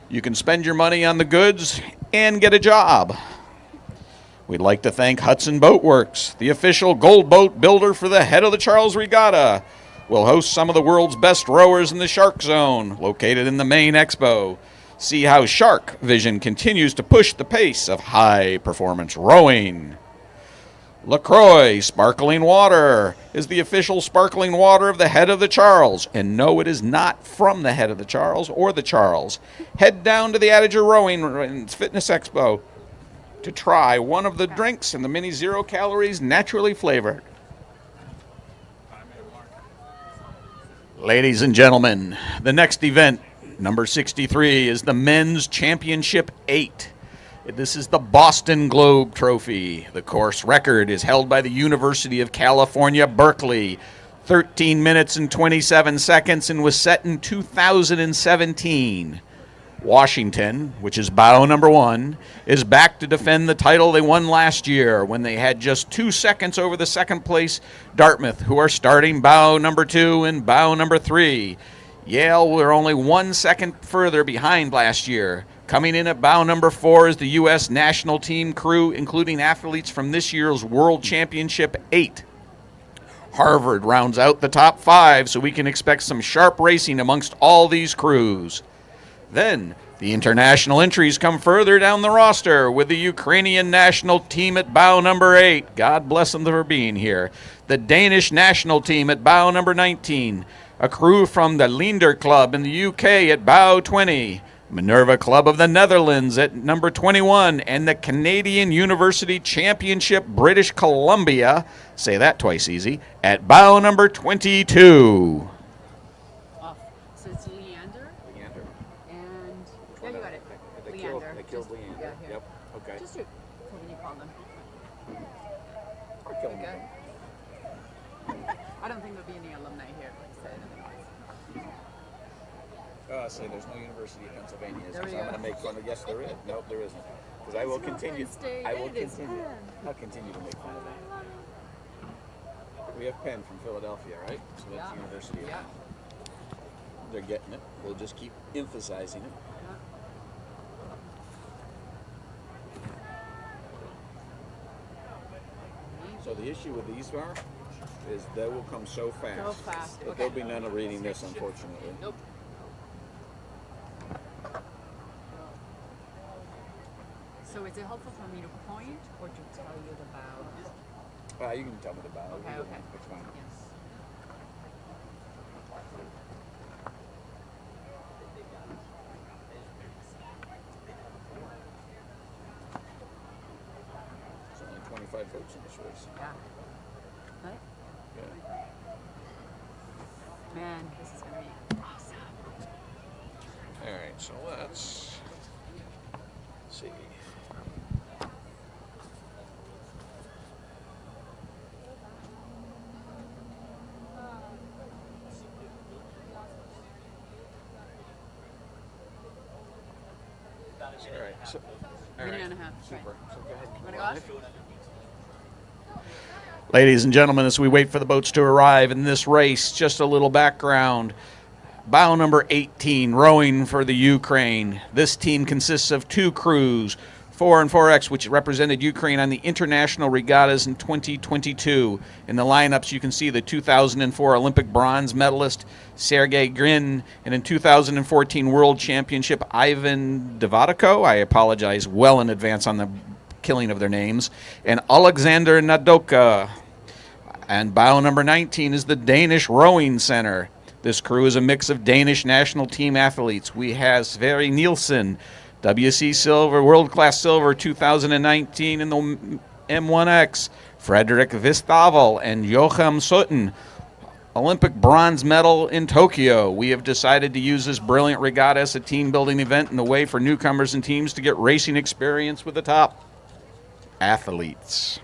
You can spend your money on the goods and get a job. We'd like to thank Hudson Boat Works, the official gold boat builder for the Head of the Charles Regatta. We'll host some of the world's best rowers in the Shark Zone, located in the main expo. See how Shark Vision continues to push the pace of high-performance rowing. LaCroix Sparkling Water is the official sparkling water of the Head of the Charles. And no, it is not from the Head of the Charles or the Charles. Head down to the Adager Rowing and Fitness Expo to try one of the drinks in the mini 0 calories naturally flavored. Ladies and gentlemen, the next event, number 63, is the Men's Championship 8. This is the Boston Globe Trophy. The course record is held by the University of California, Berkeley, 13 minutes and 27 seconds, and was set in 2017. Washington, which is bow number 1, is back to defend the title they won last year when they had just 2 seconds over the second place Dartmouth, who are starting bow number 2 and bow number 3. Yale were only 1 second further behind last year. Coming in at bow number 4 is the U.S. national team crew, including athletes from this year's World Championship 8. Harvard rounds out the top 5, so we can expect some sharp racing amongst all these crews. Then, the international entries come further down the roster with the Ukrainian national team at bow number 8. God bless them for being here. The Danish national team at bow number 19. A crew from the Leander Club in the UK at bow 20. Minerva Club of the Netherlands at number 21. And the Canadian University Championship British Columbia, say that twice easy, at bow number 22. So it's Leander? Leander. And, yeah, you got it. Leander. They killed Just- Leander. yeah, here. Yep. Okay. Just do what you call them. I'll kill Okay. them. I don't think there'll be any alumni here, like I said. Say there's no University of Pennsylvania. There Because we I'm go. going to make fun of. Yes, there is. Nope, there isn't. Because I will It's not continue. Penn State. I will It is continue. Penn. I'll continue to make fun of that. We have Penn from Philadelphia, right? So that's Yeah. University of Yeah. Penn. They're getting it. We'll just keep emphasizing it. So the issue with these are is they will come so fast. So fast, That okay. there'll be none of reading this, unfortunately. Nope. So is it helpful for me to point or to tell you the bow? You can tell me the bow. Okay, okay. That's fine. Yes. There's only 25 boats in this race. Yeah. Right? Yeah. Man, this is gonna be awesome. All right, so let's see. All right, so, all Minute right. and a half. Super. Right. So go ahead. Wanna go Live. off? Ladies and gentlemen, as we wait for the boats to arrive in this race, just a little background. Bow number 18, rowing for the Ukraine. This team consists of 2 crews, 4 and 4X, which represented Ukraine on the international regattas in 2022. In the lineups, you can see the 2004 Olympic bronze medalist Sergei Grin, and in 2014 World Championship Ivan Devatko. I apologize well in advance on the killing of their names. And Alexander Nadoka. And bow number 19 is the Danish Rowing Center. This crew is a mix of Danish national team athletes. We have Sverre Nielsen, WC Silver, World Class Silver 2019 in the M1X, Frederick Vistavel and Joachim Sutton, Olympic bronze medal in Tokyo. We have decided to use this brilliant regatta as a team-building event and a way for newcomers and teams to get racing experience with the top athletes.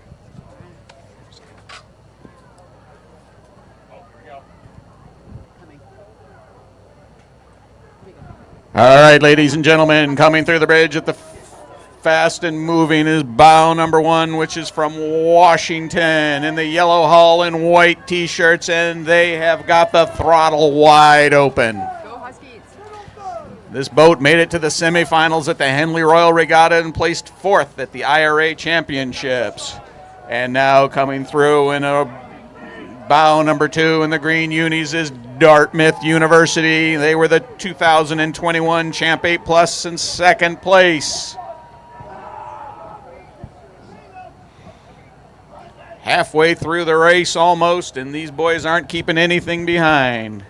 All right, ladies and gentlemen, coming through the bridge at the fast and moving is bow number 1, which is from Washington in the yellow hull and white T-shirts, and they have got the throttle wide open. Go Huskies. This boat made it to the semifinals at the Henley Royal Regatta and placed 4th at the IRA Championships. And now coming through in a bow number 2 in the green unis is Dartmouth University. They were the 2021 Champ 8 Plus in 2nd place. Halfway through the race almost, and these boys aren't keeping anything behind.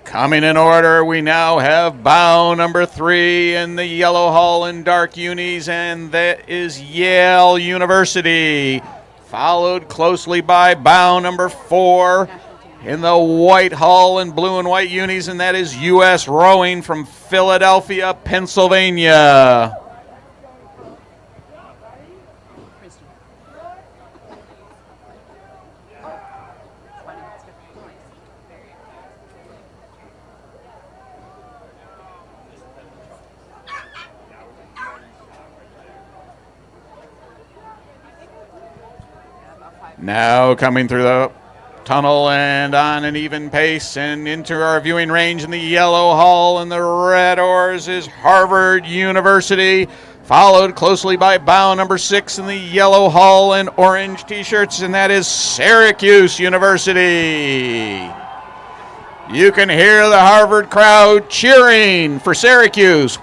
Coming in order, we now have bow number 3 in the yellow hull and dark unis, and that is Yale University. Followed closely by bow number 4 in the white hull and blue and white unis, and that is U.S. Rowing from Philadelphia, Pennsylvania. Now coming through the tunnel and on an even pace and into our viewing range in the yellow hull and the red oars is Harvard University, followed closely by bow number 6 in the yellow hull and orange T-shirts, and that is Syracuse University. You can hear the Harvard crowd cheering for Syracuse.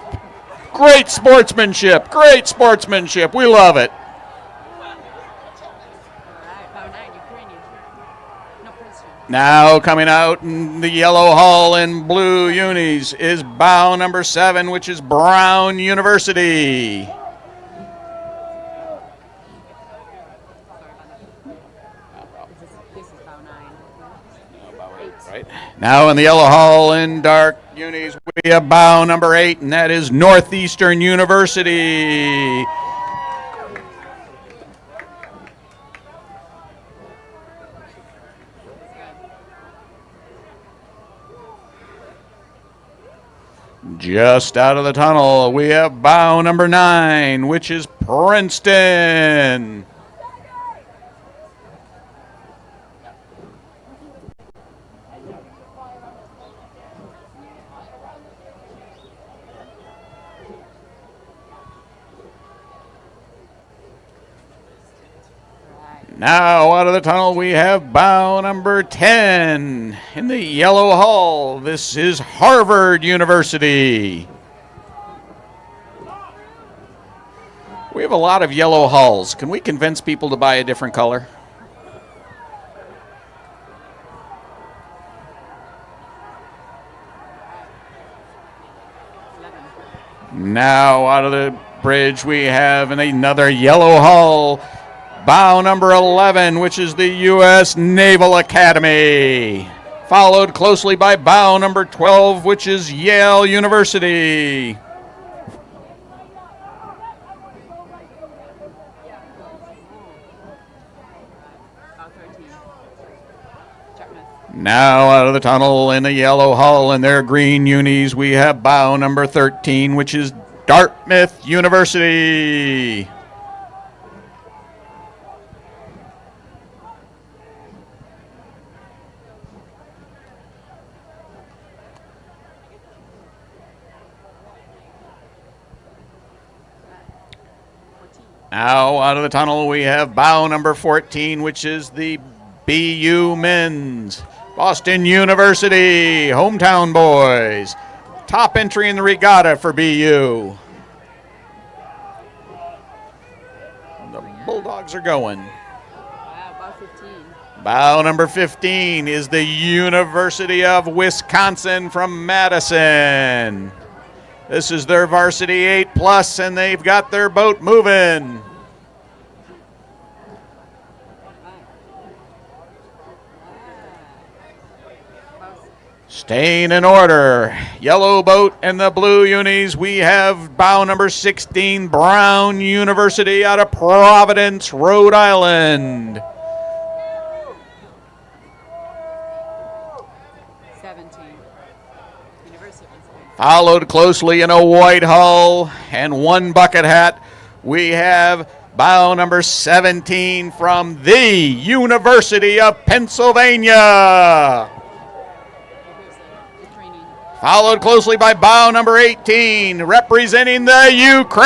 Great sportsmanship, great sportsmanship. We love it. Now coming out in the yellow hull and blue unis is bow number 7, which is Brown University. Right. Now in the yellow hull and dark unis, we have bow number 8, and that is Northeastern University. Just out of the tunnel, we have bow number 9, which is Princeton. Now out of the tunnel, we have bow number 10 in the yellow hull. This is Harvard University. We have a lot of yellow hulls. Can we convince people to buy a different color? Now out of the bridge, we have another yellow hull. Bow number 11, which is the U.S. Naval Academy. Followed closely by bow number 12, which is Yale University. Now out of the tunnel in the yellow hull and their green unis, we have bow number 13, which is Dartmouth University. Now out of the tunnel we have bow number 14, which is the BU men's. Boston University, hometown boys. Top entry in the regatta for BU. The Bulldogs are going. Wow, about 15. Bow number 15 is the University of Wisconsin from Madison. This is their varsity 8+, and they've got their boat moving. Staying in order. Yellow boat and the blue unis. We have bow number 16, Brown University out of Providence, Rhode Island. 17. University of Pennsylvania. Followed closely in a white hull and one bucket hat, we have bow number 17 from the University of Pennsylvania. Followed closely by bow number 18, representing the Ukraine.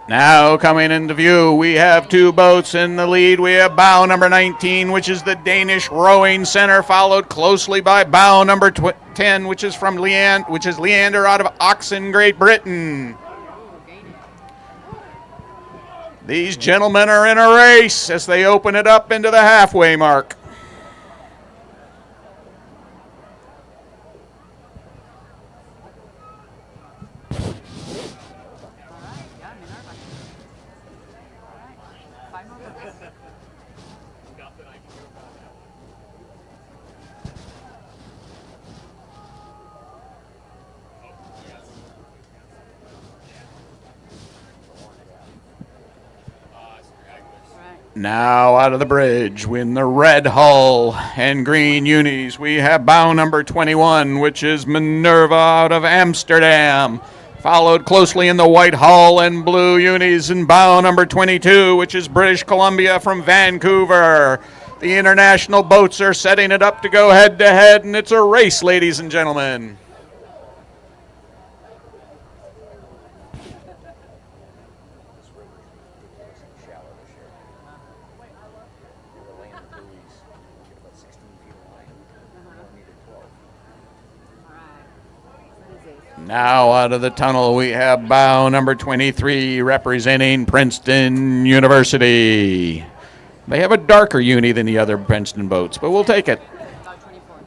Now coming into view, we have two boats in the lead. We have bow number 19, which is the Danish Rowing Center, followed closely by bow number 10, which is from Leander out of Oxon, Great Britain. These gentlemen are in a race as they open it up into the halfway mark. Now out of the bridge, in the red hull and green unis, we have bow number 21, which is Minerva out of Amsterdam. Followed closely in the white hull and blue unis in bow number 22, which is British Columbia from Vancouver. The international boats are setting it up to go head-to-head, and it's a race, ladies and gentlemen. Now out of the tunnel, we have bow number 23 representing Princeton University. They have a darker uni than the other Princeton boats, but we'll take it.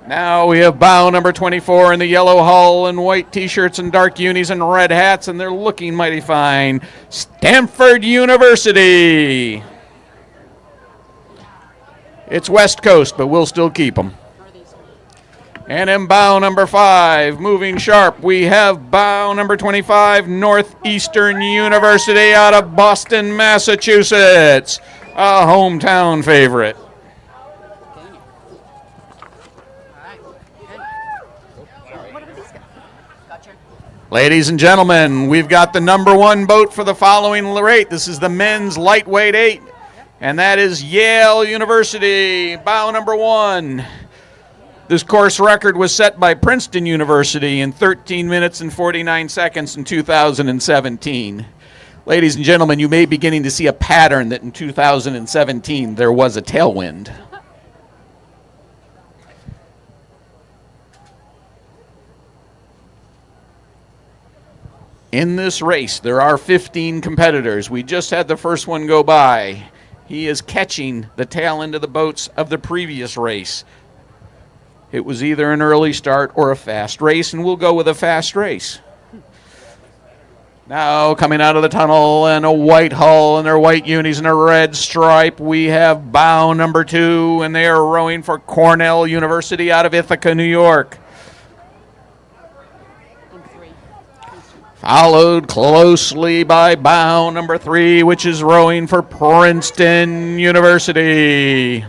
Now we have bow number 24 in the yellow hull and white t-shirts and dark unis and red hats, and they're looking mighty fine. Stanford University. It's West Coast, but we'll still keep them. And in bow number 5, moving sharp, we have bow number 25, Northeastern University out of Boston, Massachusetts, a hometown favorite. Ladies and gentlemen, we've got the number 1 boat for the following rate. This is the men's lightweight 8, and that is Yale University, bow number 1. This course record was set by Princeton University in 13 minutes and 49 seconds in 2017. Ladies and gentlemen, you may be beginning to see a pattern that in 2017 there was a tailwind. In this race, there are 15 competitors. We just had the first one go by. He is catching the tail end of the boats of the previous race. It was either an early start or a fast race, and we'll go with a fast race. Now coming out of the tunnel in a white hull and their white unis and a red stripe, we have bow number 2, and they are rowing for Cornell University out of Ithaca, New York. Followed closely by bow number 3, which is rowing for Princeton University.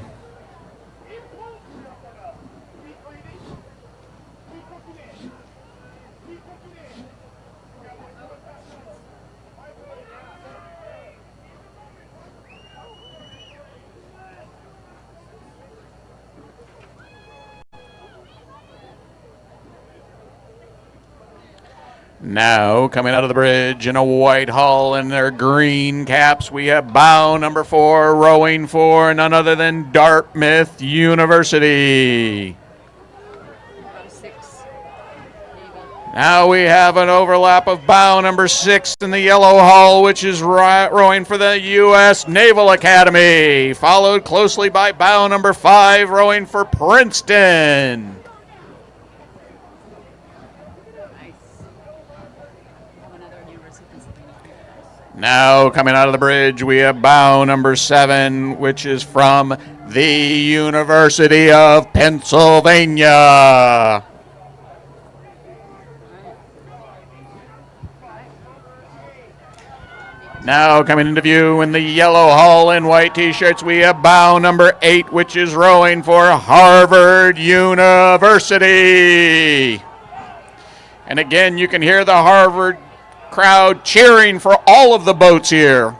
Now, coming out of the bridge in a white hull and their green caps, we have bow number 4 rowing for none other than Dartmouth University. Now we have an overlap of bow number 6 in the yellow hull, which is rowing for the U.S. Naval Academy, followed closely by bow number 5 rowing for Princeton. Now coming out of the bridge, we have bow number 7, which is from the University of Pennsylvania. Now coming into view in the yellow hull and white T-shirts, we have bow number 8, which is rowing for Harvard University. And again, you can hear the Harvard crowd cheering for all of the boats here.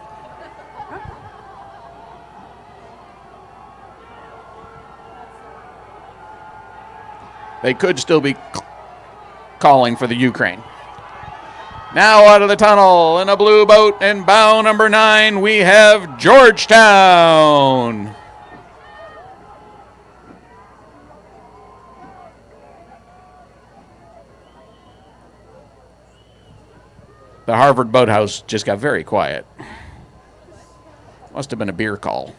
They could still be calling for the Ukraine. Now out of the tunnel in a blue boat and bow number 9, we have Georgetown. The Harvard boathouse just got very quiet. Must have been a beer call.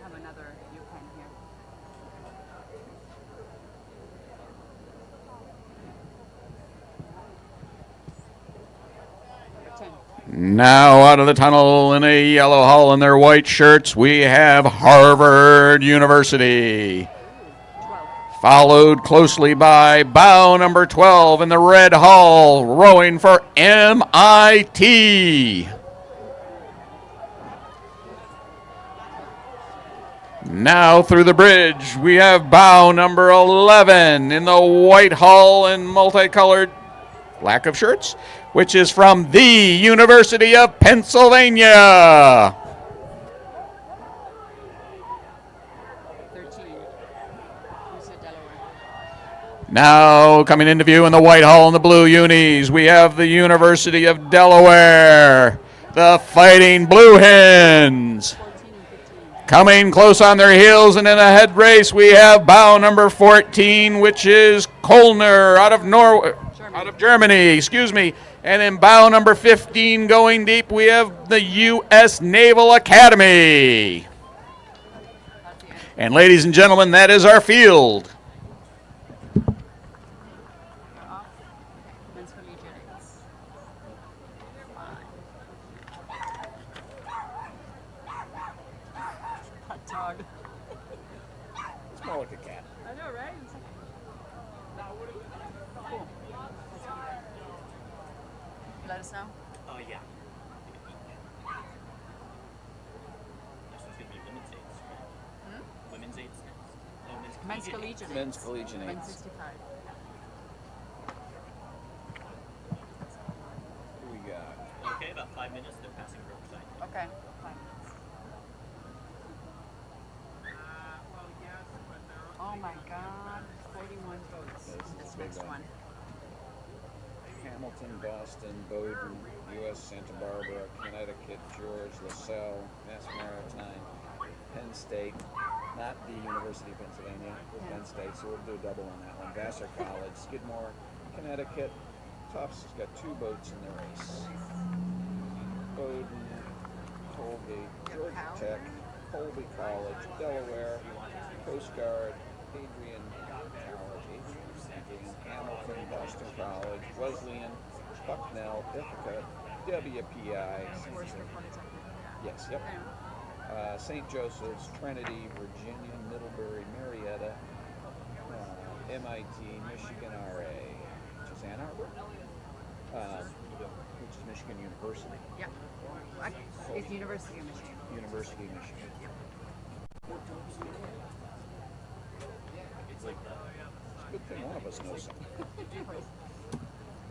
Have another Ukraine here. Now out of the tunnel in a yellow hull in their white shirts, we have Harvard University. Followed closely by bow number 12 in the red hull, rowing for MIT. Now through the bridge, we have bow number 11 in the white hull and multicolored lack of shirts, which is from the University of Pennsylvania. 13. You said Delaware. Now coming into view in the white hull and the blue unis, we have the University of Delaware, the Fighting Blue Hens. Coming close on their heels and in a head race, we have bow number 14, which is Kolner out of Germany, And in bow number 15, going deep, we have the U.S. Naval Academy. And ladies and gentlemen, that is our field. It's more like a cat. I know, right? Cool. Let us know. Yeah. This one's going to be women's eights. Women's eights next. No, Men's collegiate. Men's collegiate Men's eights. 65. Who we got? Okay, about 5 minutes. They're passing Riverside. Okay. Oh my God, 41 votes in this next one. Hamilton, Boston, Bowdoin, U.S. Santa Barbara, Connecticut, George, LaSalle, Mass Maritime, Penn State, not the University of Pennsylvania, Penn State, so we'll do a double on that one. Vassar College, Skidmore, Connecticut. Tufts has got 2 boats in the race. Bowdoin, Colgate, Georgia Tech, Colby College, Delaware, Coast Guard, Adrian College, Hamilton, Boston College, Wesleyan, Bucknell, Ithaca, WPI. Yes, yep. St. Joseph's, Trinity, Virginia, Middlebury, Marietta, MIT, Michigan RA, which is Ann Arbor, which is Michigan University. Yeah. It's University of Michigan. University of Michigan. It's a good thing one of us knows something.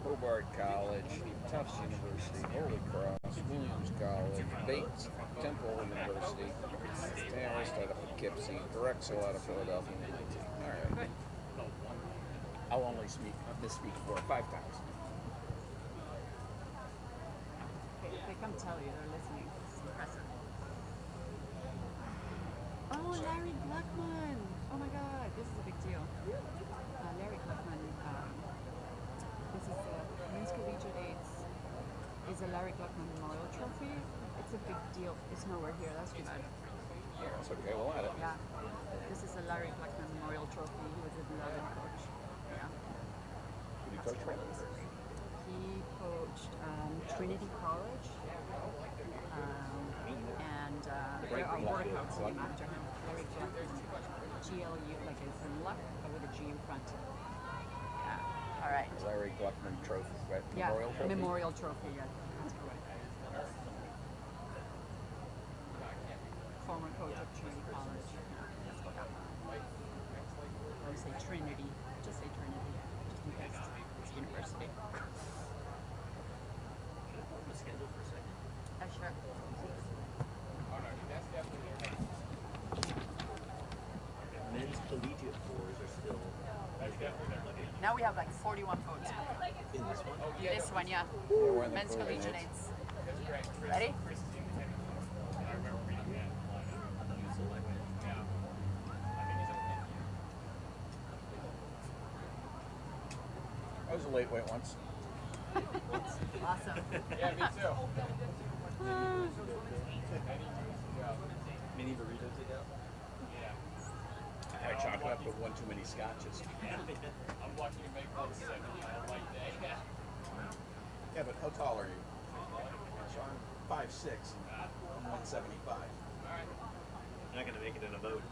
Hobart College, Tufts University, Holy Cross, Williams College, Bates, Temple University, Marist out of Poughkeepsie, Drexel out of Philadelphia, and MIT. All right. I'll only misspeak 4 or 5 times. They come tell you they're listening. It's impressive. Oh, Larry Gluckman. Oh my God, this is a big deal. Larry Gluckman, this is the Men's Collegiate AIDS, is a Larry Gluckman Memorial Trophy. It's a big deal. It's nowhere here. That's too bad. Yeah, that's okay. We'll add it. Yeah. This is a Larry Gluckman Memorial Trophy. He was a beloved coach. Yeah. Did he coach what? He coached Trinity College. And there are workouts named after him. Larry Gluckman. GLU, like it's in luck, but with a G in front. Yeah. All right. Larry Gluckman Trophy. Right? Yeah. Memorial Trophy? Memorial Trophy, yeah. That's correct. Former coach of Trinity College. Yeah, let's go down. Or say Trinity. Just say Trinity. Just in case it's university. Sure. Men's collegiate fours are still. Now we have like 41 votes. In this one? This one, yeah. Men's collegiate AIDS. Ready? I was a late weight once. Awesome. Yeah, me too. Mini burritos ago? I had chocolate, but one too many scotches. I'm lucky to make 170 on a light day. Yeah, but how tall are you? So I'm 5'6", I'm 175. You're not going to make it in a vote.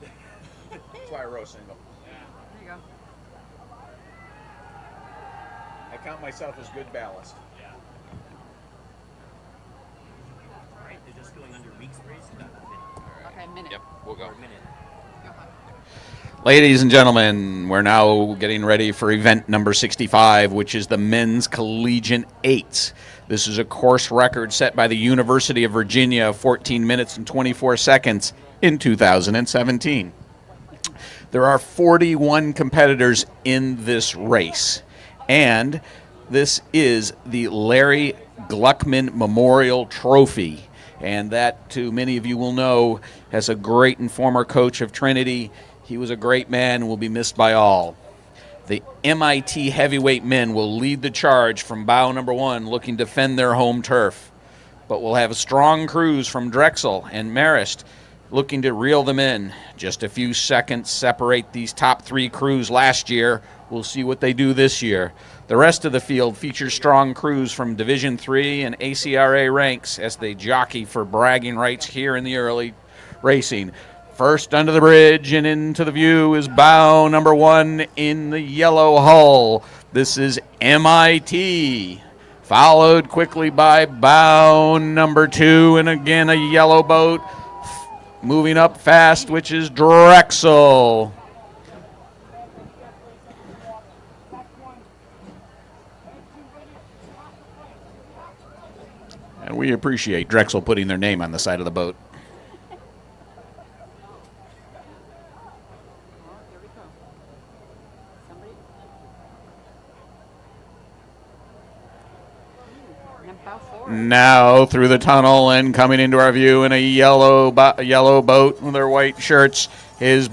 That's why I row single. There you go. I count myself as good ballast. All right, they're just going under week's race. Okay, minute. Yep, we'll go. Or a minute. Go ahead. Ladies and gentlemen, we're now getting ready for event number 65, which is the Men's Collegiate 8. This is a course record set by the University of Virginia, 14 minutes and 24 seconds in 2017. There are 41 competitors in this race, and this is the Larry Gluckman Memorial Trophy. And that, too, many of you will know, as a great and former coach of Trinity, he was a great man and will be missed by all. The MIT heavyweight men will lead the charge from bow number 1, looking to defend their home turf. But we'll have strong crews from Drexel and Marist looking to reel them in. Just a few seconds separate these top 3 crews last year. We'll see what they do this year. The rest of the field features strong crews from Division III and HOCR ranks as they jockey for bragging rights here in the early racing. First under the bridge and into the view is bow number 1 in the yellow hull. This is MIT. Followed quickly by bow number 2 and again a yellow boat moving up fast, which is Drexel. And we appreciate Drexel putting their name on the side of the boat. Now through the tunnel and coming into our view in a yellow boat with their white shirts is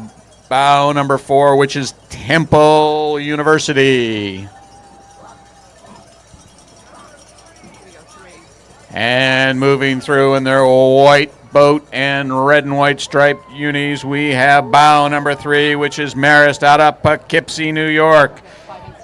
bow number 4, which is Temple University. And moving through in their white boat and red and white striped unis, we have bow number 3, which is Marist out of Poughkeepsie, New York.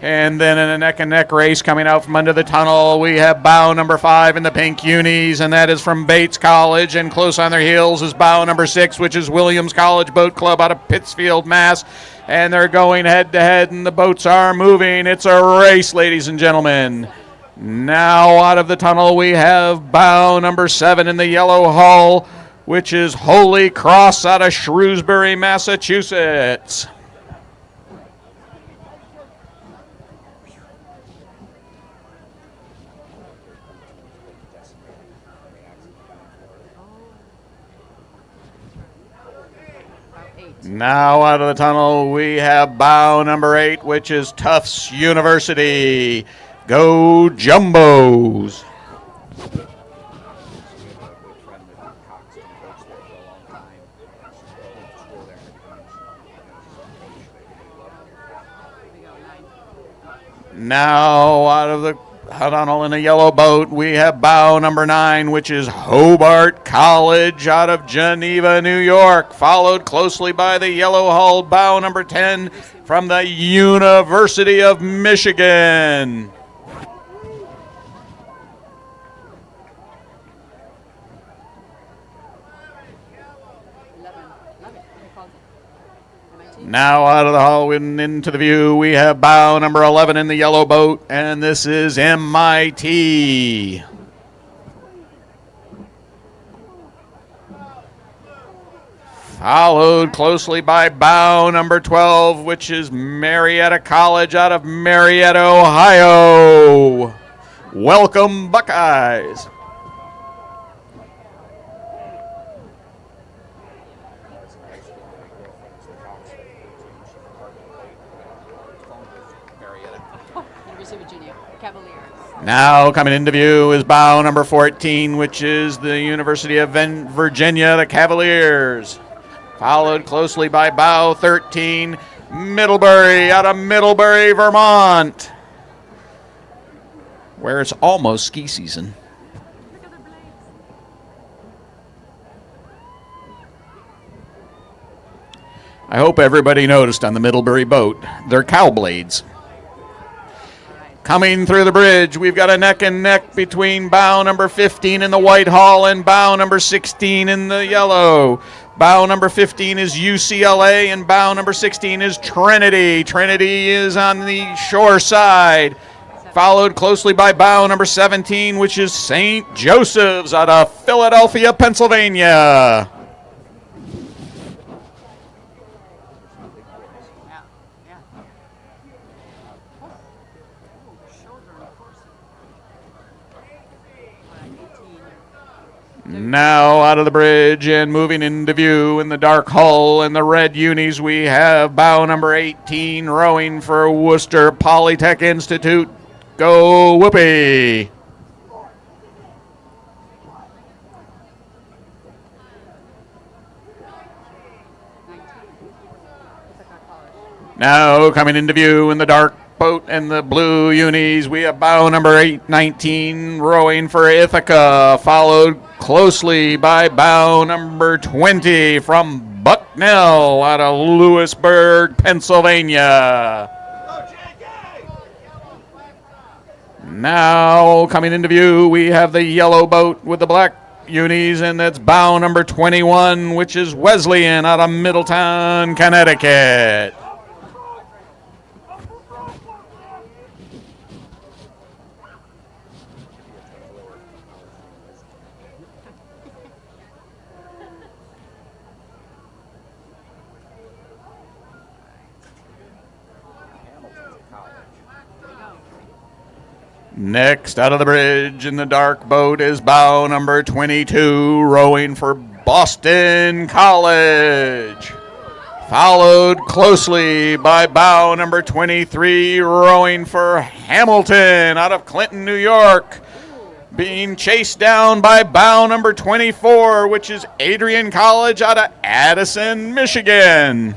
And then in a neck-and-neck race coming out from under the tunnel, we have bow number 5 in the pink unis, and that is from Bates College. And close on their heels is bow number 6, which is Williams College Boat Club out of Pittsfield, Mass. And they're going head-to-head, and the boats are moving. It's a race, ladies and gentlemen. Now out of the tunnel, we have bow number 7 in the yellow hull, which is Holy Cross out of Shrewsbury, Massachusetts. Now out of the tunnel, we have bow number 8, which is Tufts University. Go Jumbos! Now out of the tunnel in a yellow boat, we have bow number 9, which is Hobart College out of Geneva, New York, followed closely by the yellow hull bow number 10 from the University of Michigan. Now out of the hull and into the view, we have bow number 11 in the yellow boat, and this is MIT. Followed closely by bow number 12, which is Marietta College out of Marietta, Ohio. Welcome, Buckeyes. University of Virginia, Cavaliers. Now coming into view is bow number 14, which is the University of Virginia, the Cavaliers. Followed closely by bow 13, Middlebury out of Middlebury, Vermont, where it's almost ski season. I hope everybody noticed on the Middlebury boat, they're cow blades. Coming through the bridge, we've got a neck and neck between bow number 15 in the white hull and bow number 16 in the yellow. Bow number 15 is UCLA and bow number 16 is Trinity. Trinity is on the shore side, followed closely by bow number 17, which is St. Joseph's out of Philadelphia, Pennsylvania. Now out of the bridge and moving into view in the dark hull and the red unis, we have bow number 18 rowing for Worcester Polytech Institute. Go Whoopee! Now coming into view in the dark boat and the blue unis, we have bow number 19 rowing for Ithaca, followed closely by bow number 20 from Bucknell out of Lewisburg, Pennsylvania. Now coming into view, we have the yellow boat with the black unis, and that's bow number 21, which is Wesleyan out of Middletown, Connecticut. Next out of the bridge in the dark boat is bow number 22 rowing for Boston College, followed closely by bow number 23 rowing for Hamilton out of Clinton, New York, being chased down by bow number 24, which is Adrian College out of Addison, Michigan.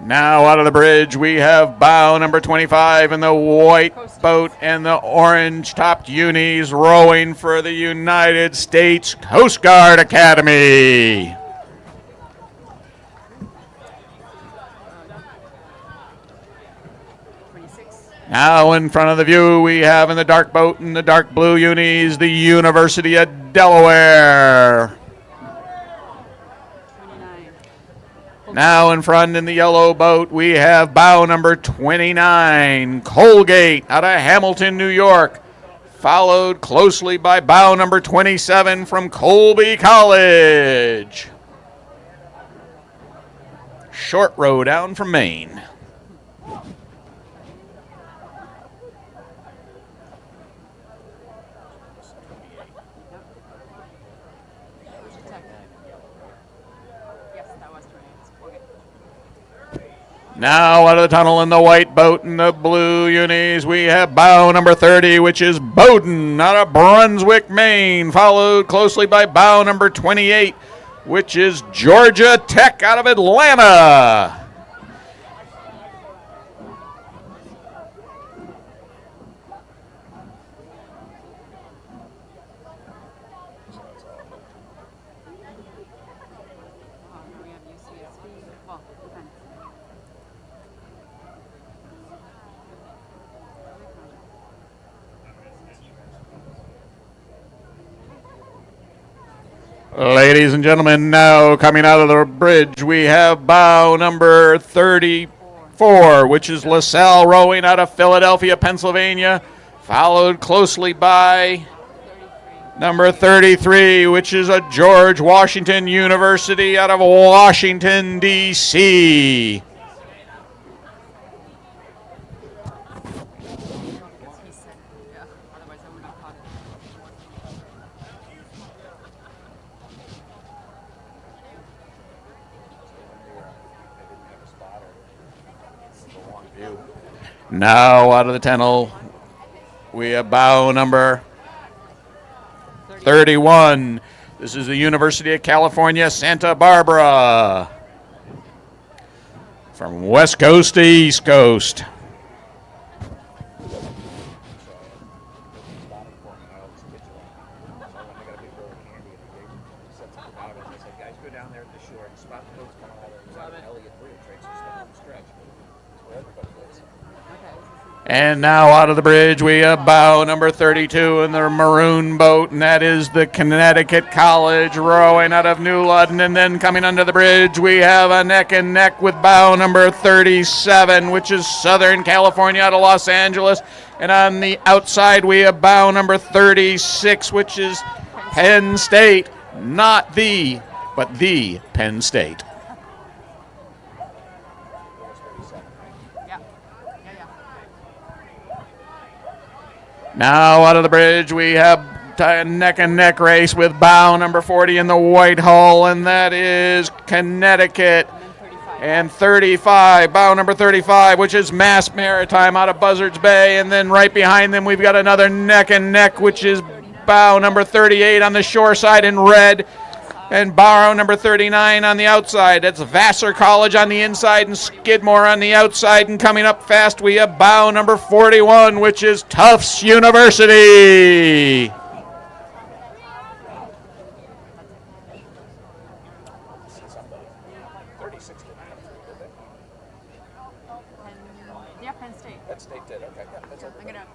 Now out of the bridge, we have bow number 25 in the white boat and the orange-topped unis rowing for the United States Coast Guard Academy. Now in front of the view, we have in the dark boat and the dark blue unis, the University of Delaware. Now in front in the yellow boat, we have bow number 29, Colgate out of Hamilton, New York, followed closely by bow number 27 from Colby College. Short row down from Maine. Now out of the tunnel in the white boat and the blue unis, we have bow number 30, which is Bowdoin out of Brunswick, Maine, followed closely by bow number 28, which is Georgia Tech out of Atlanta. Ladies and gentlemen, now coming out of the bridge, we have bow number 34, which is LaSalle rowing out of Philadelphia, Pennsylvania, followed closely by number 33, which is a George Washington University out of Washington, D.C. Now out of the tunnel, we have bow number 31. This is the University of California, Santa Barbara. From West Coast to East Coast. And now out of the bridge, we have bow number 32 in the maroon boat, and that is the Connecticut College rowing out of New London. And then coming under the bridge, we have a neck and neck with bow number 37, which is Southern California out of Los Angeles. And on the outside, we have bow number 36, which is Penn State. Not the, but the Penn State. Now out of the bridge, we have a neck and neck race with bow number 40 in the white hull, and that is Connecticut. And 35, bow number 35, which is Mass Maritime out of Buzzards Bay. And then right behind them, we've got another neck and neck, which is bow number 38 on the shore side in red. And bow number 39 on the outside. That's Vassar College on the inside and Skidmore on the outside. And coming up fast, we have bow number 41, which is Tufts University. Yeah, Penn State. Penn State did, okay. I'm gonna.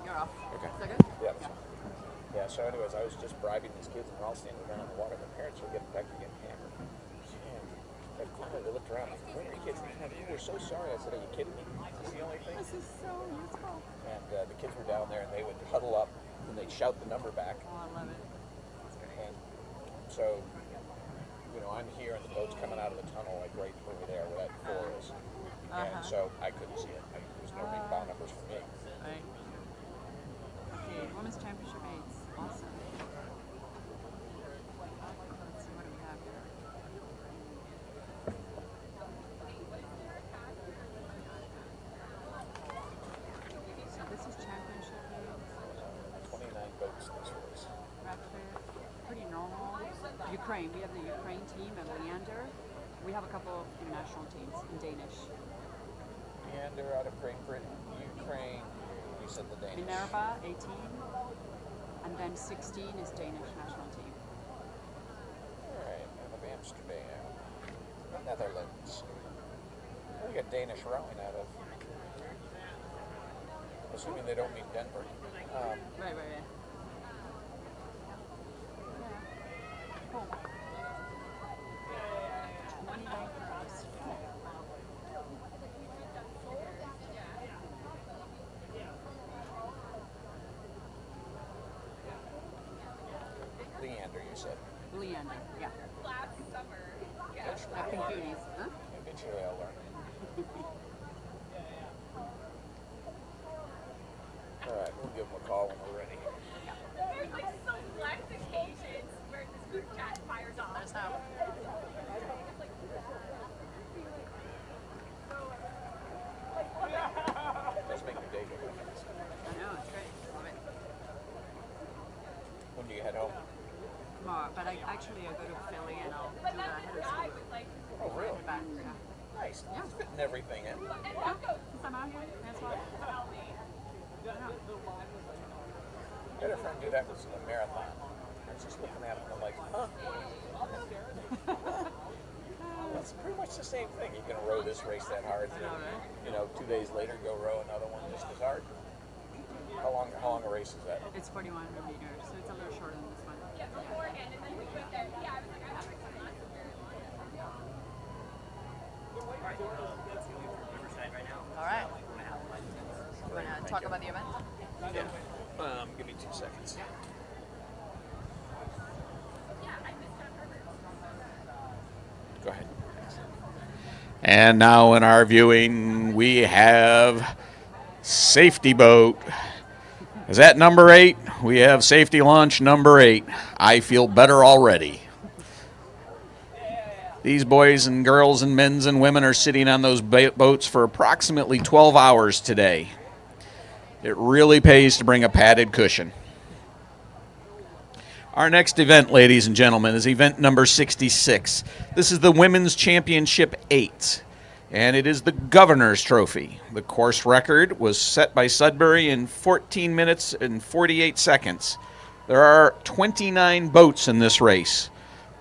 You're off. Okay. Is that good? Yeah. Yeah, so anyways, I was just bribing these kids and we're all standing around on the water. Their parents were getting back to getting hammered. And finally they looked around like, where are you kids? We're so sorry. I said, are you kidding me? Is this the only thing? This is so useful. And the kids were down there and they would huddle up and they'd shout the number back. Oh, I love it. That's great. And so, you know, I'm here and the boat's coming out of the tunnel like right over there where that four is. And so I couldn't see it. There was no big bow numbers for me. Right. Okay, Women's Championship 8s. Awesome. Let's see, what do we have here? So this is Championship 8s. 29 boats this race. Rapid, pretty normal. Ukraine, we have the Ukraine team and Leander. We have a couple of international teams in Danish. Leander out of Great Britain, Ukraine. You said the Danish. Minerva, 18. And then 16 is Danish national team. Alright, out of Amsterdam. Netherlands. We got Danish rowing out of. Assuming they don't mean Denver. Right. Cool. 29 girls. Leander, you said. Leander, yeah. Last summer. I think Goonies, huh? Eventually I'll learn. Alright, we'll give them a call when we're ready. There's like select occasions where this group chat fires off. So. Let's make your day go by fast. I know, it's great. Love it. When do you head home? Tomorrow, but I go to Philly and I'll do the header school. Oh, really? Back, yeah. Nice. Yeah. Fitting everything in. Yeah, since I'm out here, that's why. I had a friend do that with a marathon. I was just looking at him and I'm like, huh? It's pretty much the same thing. You can row this race that hard. You know, 2 days later, go row another one just as hard. How long a race is that? It's 4,100 meters, so it's a little shorter than this one. Yeah, beforehand, and then we went there. Yeah, I was like, I haven't seen that in very long. Riverside right now. All right. You want to talk about the event? Yeah. Give me 2 seconds. Go ahead. And now in our viewing, we have safety boat. Is that number 8? We have safety launch number 8. I feel better already. These boys and girls and men and women are sitting on those boats for approximately 12 hours today. It really pays to bring a padded cushion. Our next event, ladies and gentlemen, is event number 66. This is the Women's Championship 8, and it is the Governor's Trophy. The course record was set by Sudbury in 14 minutes and 48 seconds. There are 29 boats in this race.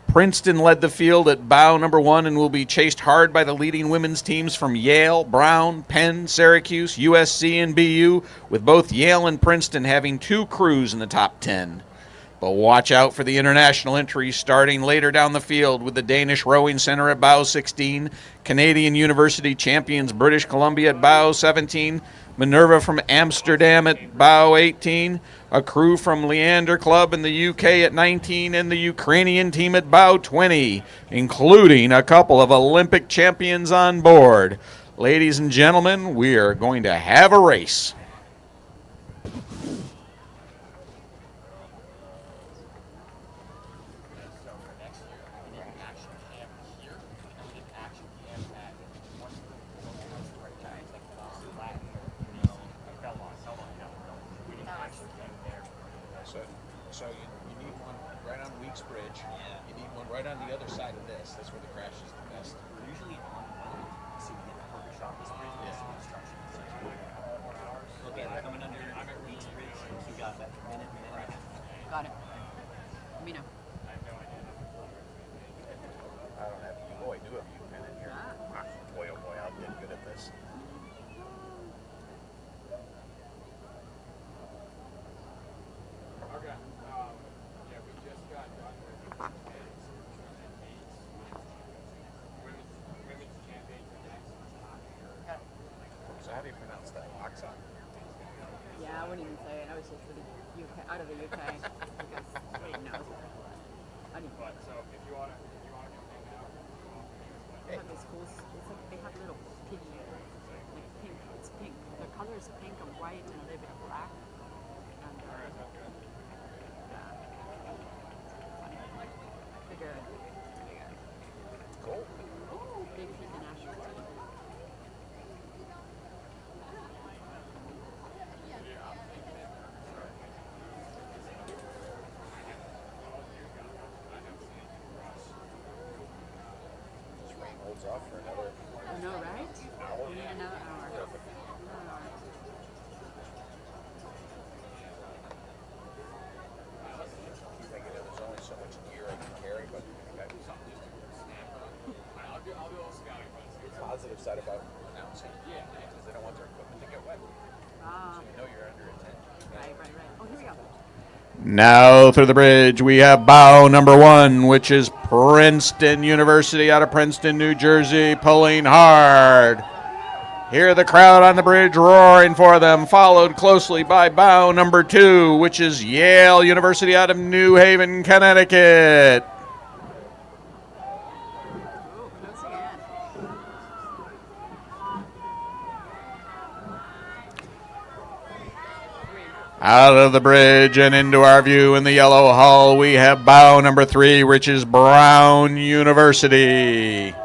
Princeton led the field at bow number 1 and will be chased hard by the leading women's teams from Yale, Brown, Penn, Syracuse, USC, and BU, with both Yale and Princeton having 2 crews in the top 10. But watch out for the international entries starting later down the field with the Danish Rowing Center at bow 16, Canadian University champions British Columbia at bow 17, Minerva from Amsterdam at bow 18, a crew from Leander Club in the UK at 19, and the Ukrainian team at bow 20, including a couple of Olympic champions on board. Ladies and gentlemen, we are going to have a race. So you need one right on Weeks Bridge. Yeah. You need one right on the other side of this. That's where the crash is the best. We're usually on so we get the perfect shot. This bridge is construction. Okay, we're coming under Weeks Bridge. We got about a minute and a half. Got it. Let me know. I don't have you. Oh, I do have you pen in here. Boy, oh boy, I'll get good at this. Okay. Yeah, we just got done with women's campaigns events. So how do you pronounce that? HOCR? Yeah, I wouldn't even say it. I was just for the UK, out of the UK, because nobody knows. But so if you wanna come in now. They have this cool, it's like they have little piggy, like pink, it's pink. The color is pink and white and a little bit of black. And, yeah. Funny. They're good. Really good. Cool. Ooh, big international team. holds off for another. I know, right? We need another hour. There's only so much gear I can carry, but the positive side about announcing is they don't want their equipment to get wet. So you know you're under a tent. Right. Oh, here we go. Now through the bridge, we have bow number 1, which is Princeton University out of Princeton, New Jersey, pulling hard. Hear the crowd on the bridge roaring for them, followed closely by bow number 2, which is Yale University out of New Haven, Connecticut. Out of the bridge and into our view in the yellow hull, we have bow number 3, which is Brown University.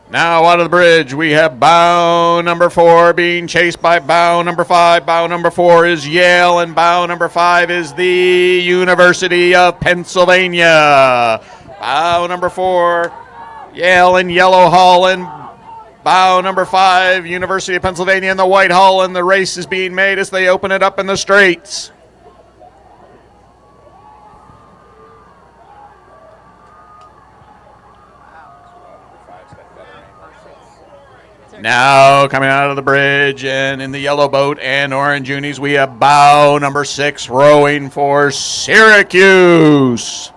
Now out of the bridge, we have bow number 4 being chased by bow number 5. Bow number 4 is Yale, and bow number 5 is the University of Pennsylvania. Bow number 4, Yale in yellow hull, and bow number 5, University of Pennsylvania in the white hull, and the race is being made as they open it up in the straights. Now coming out of the bridge and in the yellow boat and orange unis, we have bow number 6 rowing for Syracuse.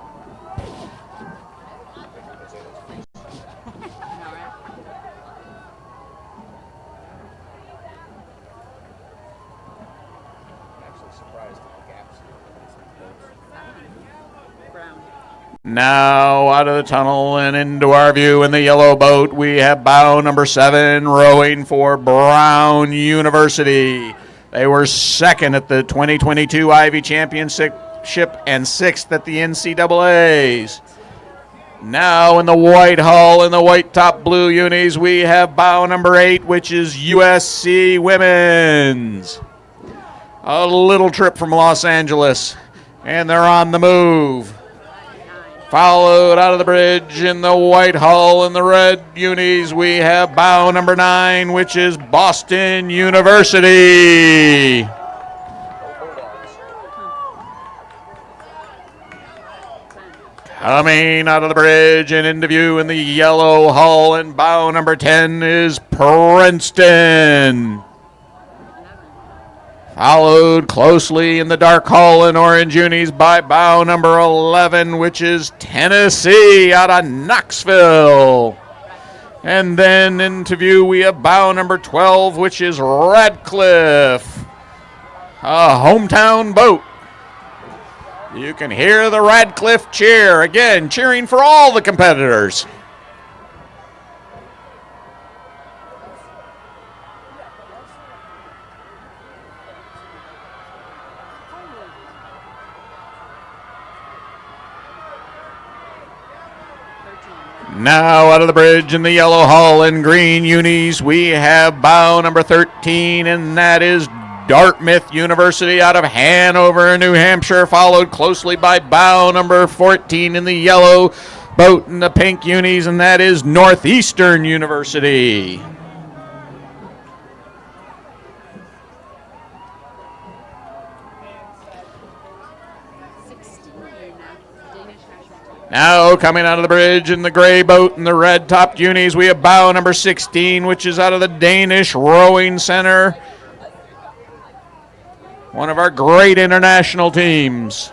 Now out of the tunnel and into our view in the yellow boat, we have bow number 7 rowing for Brown University. They were second at the 2022 Ivy Championship and 6th at the NCAAs. Now in the white hull and the white top blue unis, we have bow number 8, which is USC Women's. A little trip from Los Angeles, and they're on the move. Followed out of the bridge in the white hull and the red unis, we have bow number 9, which is Boston University. Coming out of the bridge and into view in the yellow hull and bow number 10 is Princeton. Followed closely in the dark hull and orange unis by bow number 11, which is Tennessee out of Knoxville. And then into view we have bow number 12, which is Radcliffe, a hometown boat. You can hear the Radcliffe cheer, again, cheering for all the competitors. Now out of the bridge in the yellow hull and green unis, we have bow number 13, and that is Dartmouth University out of Hanover, New Hampshire, followed closely by bow number 14 in the yellow boat and the pink unis, and that is Northeastern University. Now coming out of the bridge in the gray boat and the red topped unis, we have bow number 16, which is out of the Danish Rowing Center. One of our great international teams.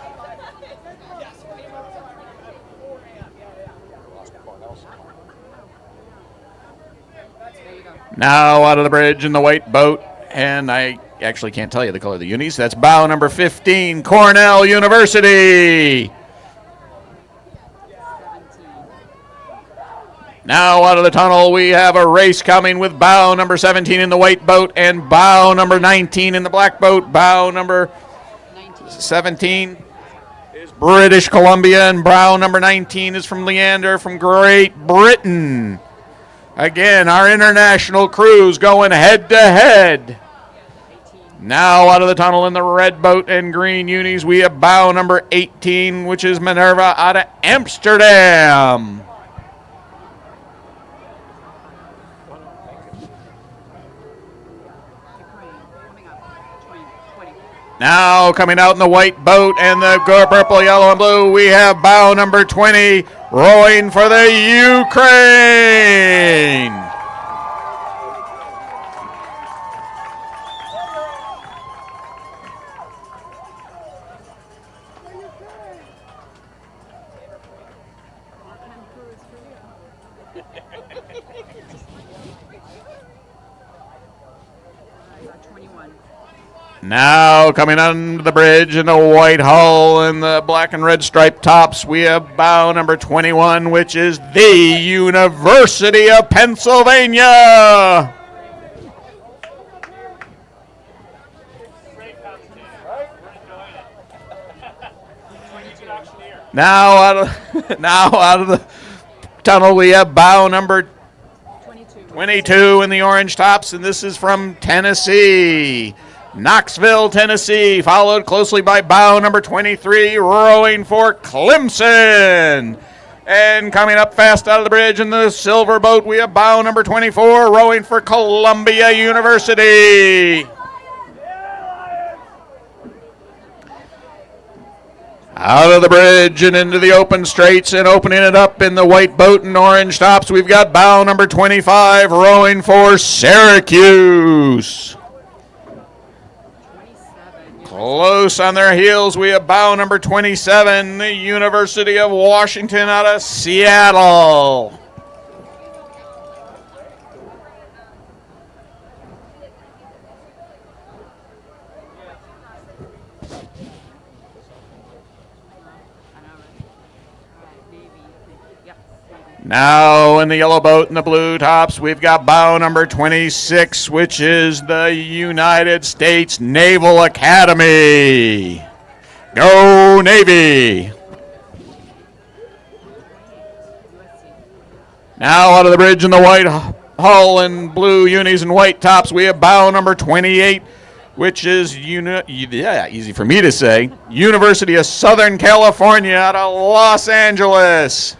Now out of the bridge in the white boat, and I actually can't tell you the color of the unis. That's bow number 15, Cornell University. Now out of the tunnel, we have a race coming with bow number 17 in the white boat and bow number 19 in the black boat. Bow number 17 is British Columbia, and bow number 19 is from Leander from Great Britain. Again, our international crews going head to head. Now out of the tunnel in the red boat and green unis, we have bow number 18, which is Minerva out of Amsterdam. Now coming out in the white boat and the purple, yellow, and blue, we have bow number 20, rowing for the Ukraine. Now coming under the bridge in the white hull and the black and red striped tops, we have bow number 21, which is the University of Pennsylvania. Now out of the tunnel, we have bow number 22 in the orange tops, and this is from Tennessee. Knoxville, Tennessee, followed closely by bow number 23, rowing for Clemson. And coming up fast out of the bridge in the silver boat, we have bow number 24, rowing for Columbia University. Out of the bridge and into the open straits and opening it up in the white boat and orange tops, we've got bow number 25, rowing for Syracuse. Close on their heels, we have bow number 27, the University of Washington out of Seattle. Now in the yellow boat and the blue tops, we've got bow number 26, which is the United States Naval Academy. Go Navy! Now out of the bridge in the white hull and blue unis and white tops, we have bow number 28, which is, easy for me to say, University of Southern California out of Los Angeles.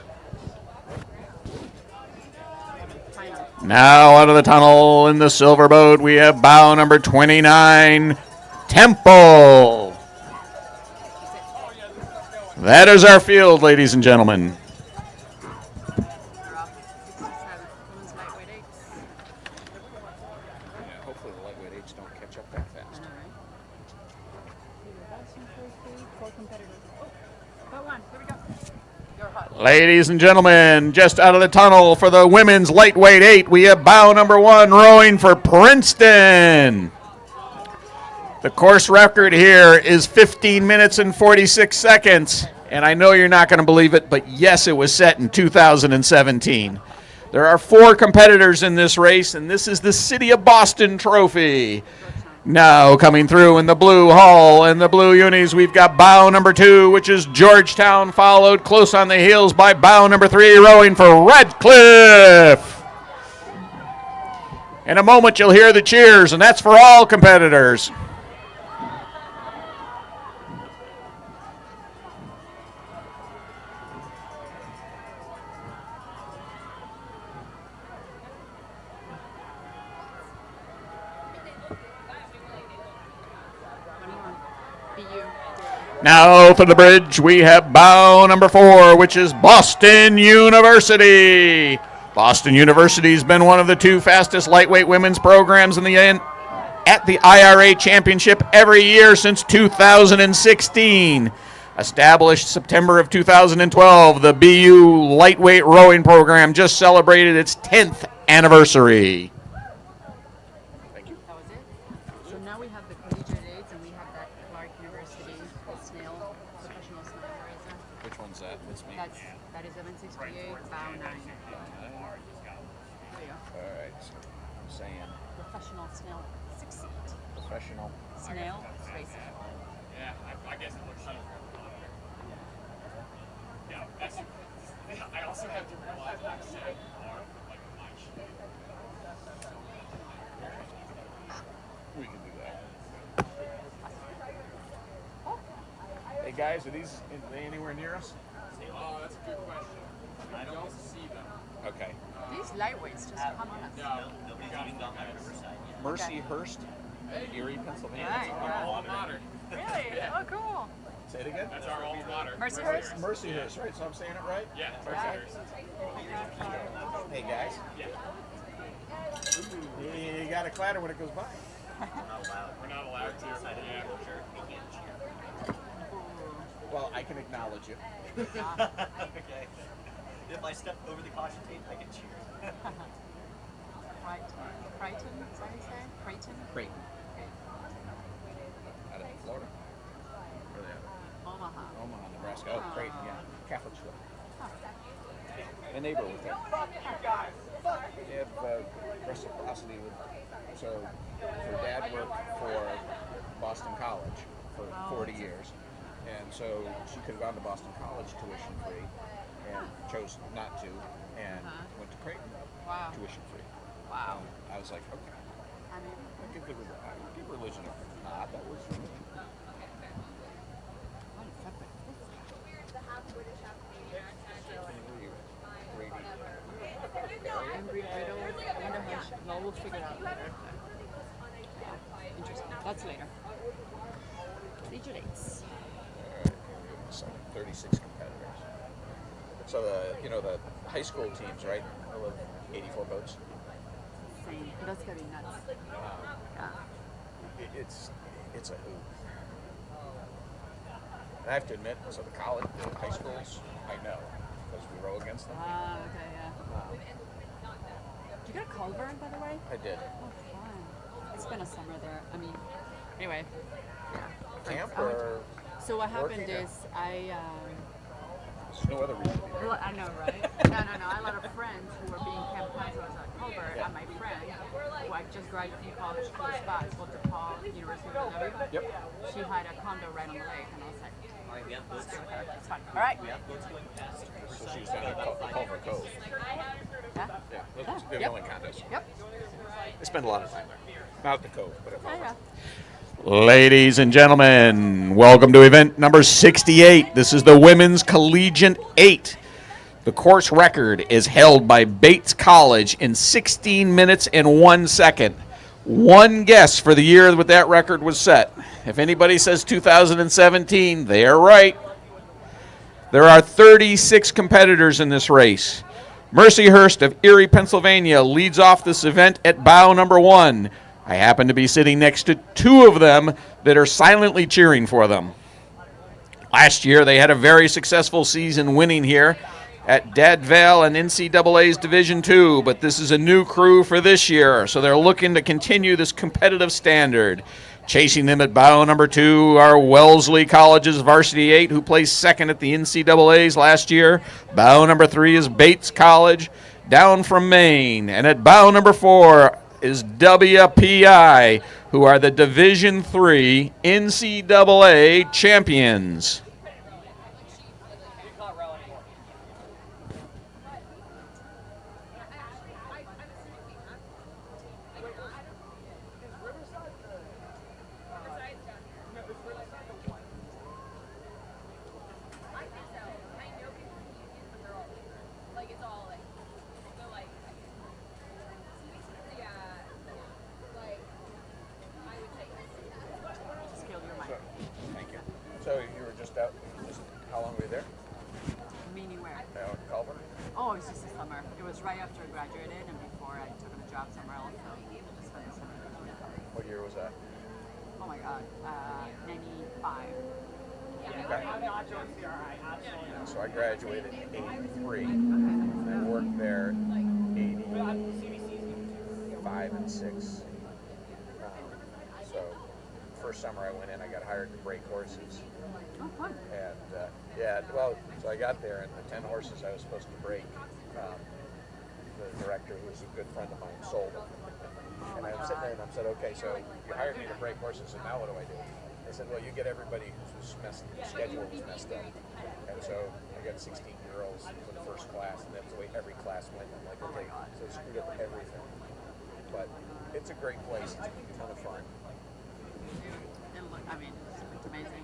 Now out of the tunnel in the silver boat, we have bow number 29, Temple. That is our field, ladies and gentlemen. Hopefully the lightweight eights don't catch up that fast. Ladies and gentlemen, just out of the tunnel for the women's lightweight 8, we have bow number 1 rowing for Princeton. The course record here is 15 minutes and 46 seconds, and I know you're not going to believe it, but yes, it was set in 2017. There are 4 competitors in this race, and this is the City of Boston Trophy. Now coming through in the blue hull and the blue unis, we've got bow number 2, which is Georgetown, followed close on the heels by bow number 3, rowing for Redcliffe. In a moment, you'll hear the cheers, and that's for all competitors. Now for the bridge, we have bow number 4, which is Boston University. Boston University's been one of the 2 fastest lightweight women's programs at the IRA Championship every year since 2016. Established September of 2012, the BU lightweight rowing program just celebrated its 10th anniversary. So now we have the collegiate aids and we have that Clark University snail, professional snail racer. Which one's that? That's me. That is 768, bow 9. There you go. Alright, so I'm saying Professional snail succeed. professional. Snail racer. Yeah, I guess it looks like. Yeah, that's. I also have to realize I'm saying like my shit. We can do that. guys, are they anywhere near us? Oh, that's a good question. I don't see them. Okay. These lightweights just come on us. No, Nobody's even gone by Riverside yet. Mercyhurst, Erie, Pennsylvania. Right, Our yeah. alma mater. Really? Yeah. Oh, cool. Say it again? That's our alma mater. Mercyhurst? Mercyhurst, right? So I'm saying it right? Yeah, Mercyhurst. Hey, guys. Yeah. You got to clatter when it goes by. We're not allowed. We're not allowed to. Yeah. Yeah. We can't cheer. Well, I can acknowledge you. Okay. If I step over the caution tape, I can cheer. Creighton, is that how you say? Creighton? Creighton. Out of Florida? Where are they at? Omaha. Omaha, Nebraska. Oh, Creighton, yeah. Catholic school. Oh. A neighbor with them. They have reciprocity with. So, her dad worked for Boston College for 40 years. And so she could have gone to Boston College tuition free and chose not to and went to Creighton tuition free. Wow. I was like, okay. I mean, I'll give religion a nod. That was what is up with this guy? Angry Riddle. I wonder how she, well, we'll figure it out later. Interesting. That's later. Leisure dates. So 36 competitors. So the high school teams, right? I love 84 boats. Insane. That's gonna be nuts. Yeah. It's a hoot. And I have to admit, so the college, the high schools, I know because we row against them. Ah, okay, yeah. Did you get a culvert, by the way? I did. Oh, fun. I spent a summer there. I mean, anyway. Yeah. Camp I went- or So what happened working? is There's no other reason. well, I know, right? No. I had a lot of friends who were being camp counselors at Culver, and my friend, who I just graduated from college close by, it's called DePaul University of Minnesota. Yep. She had a condo right on the lake, and I was like, All right, we have boats. let's go with her. It's fun. All right. We have boats going past Riverside. So she was down at Culver Cove. Yeah. Yeah, those are the Yep. only condos. Yep. I spend a lot of time there. Not at the Cove, but at Oh, Culver. yeah. Ladies and gentlemen, welcome to event number 68. This is the Women's Collegiate 8. The course record is held by Bates College in 16 minutes and 1 second. One guess for the year that that record was set. If anybody says 2017, they are right. There are 36 competitors in this race. Mercyhurst of Erie, Pennsylvania leads off this event at bow number 1. I happen to be sitting next to two of them that are silently cheering for them. Last year, they had a very successful season winning here at Dadvale and NCAA's Division II, but this is a new crew for this year, so they're looking to continue this competitive standard. Chasing them at bow number 2 are Wellesley College's Varsity 8, who placed second at the NCAA's last year. Bow number 3 is Bates College, down from Maine. And at bow number 4 is WPI, who are the Division III NCAA champions. Thank you. So you were just out, how long were you there? Meaning where? Out at Culver? Oh, it was just a summer. It was right after I graduated and before I took a job somewhere else. So just spent the summer. What year was that? Oh my God, 95. So I graduated in 83. I worked there 85 and 6. So first summer I went in, I got hired to break horses. Oh, fun. And so I got there, and the 10 horses I was supposed to break, the director, who was a good friend of mine, sold them. And I'm sitting there and I said, okay, so you hired me to break horses, and now what do I do? They said, well, you get everybody whose schedule was messed up. And so I got 16 girls for the first class, and that's the way every class went. I'm like, okay, so it screwed up everything. But it's a great place. It's a ton of fun. I mean, it's amazing.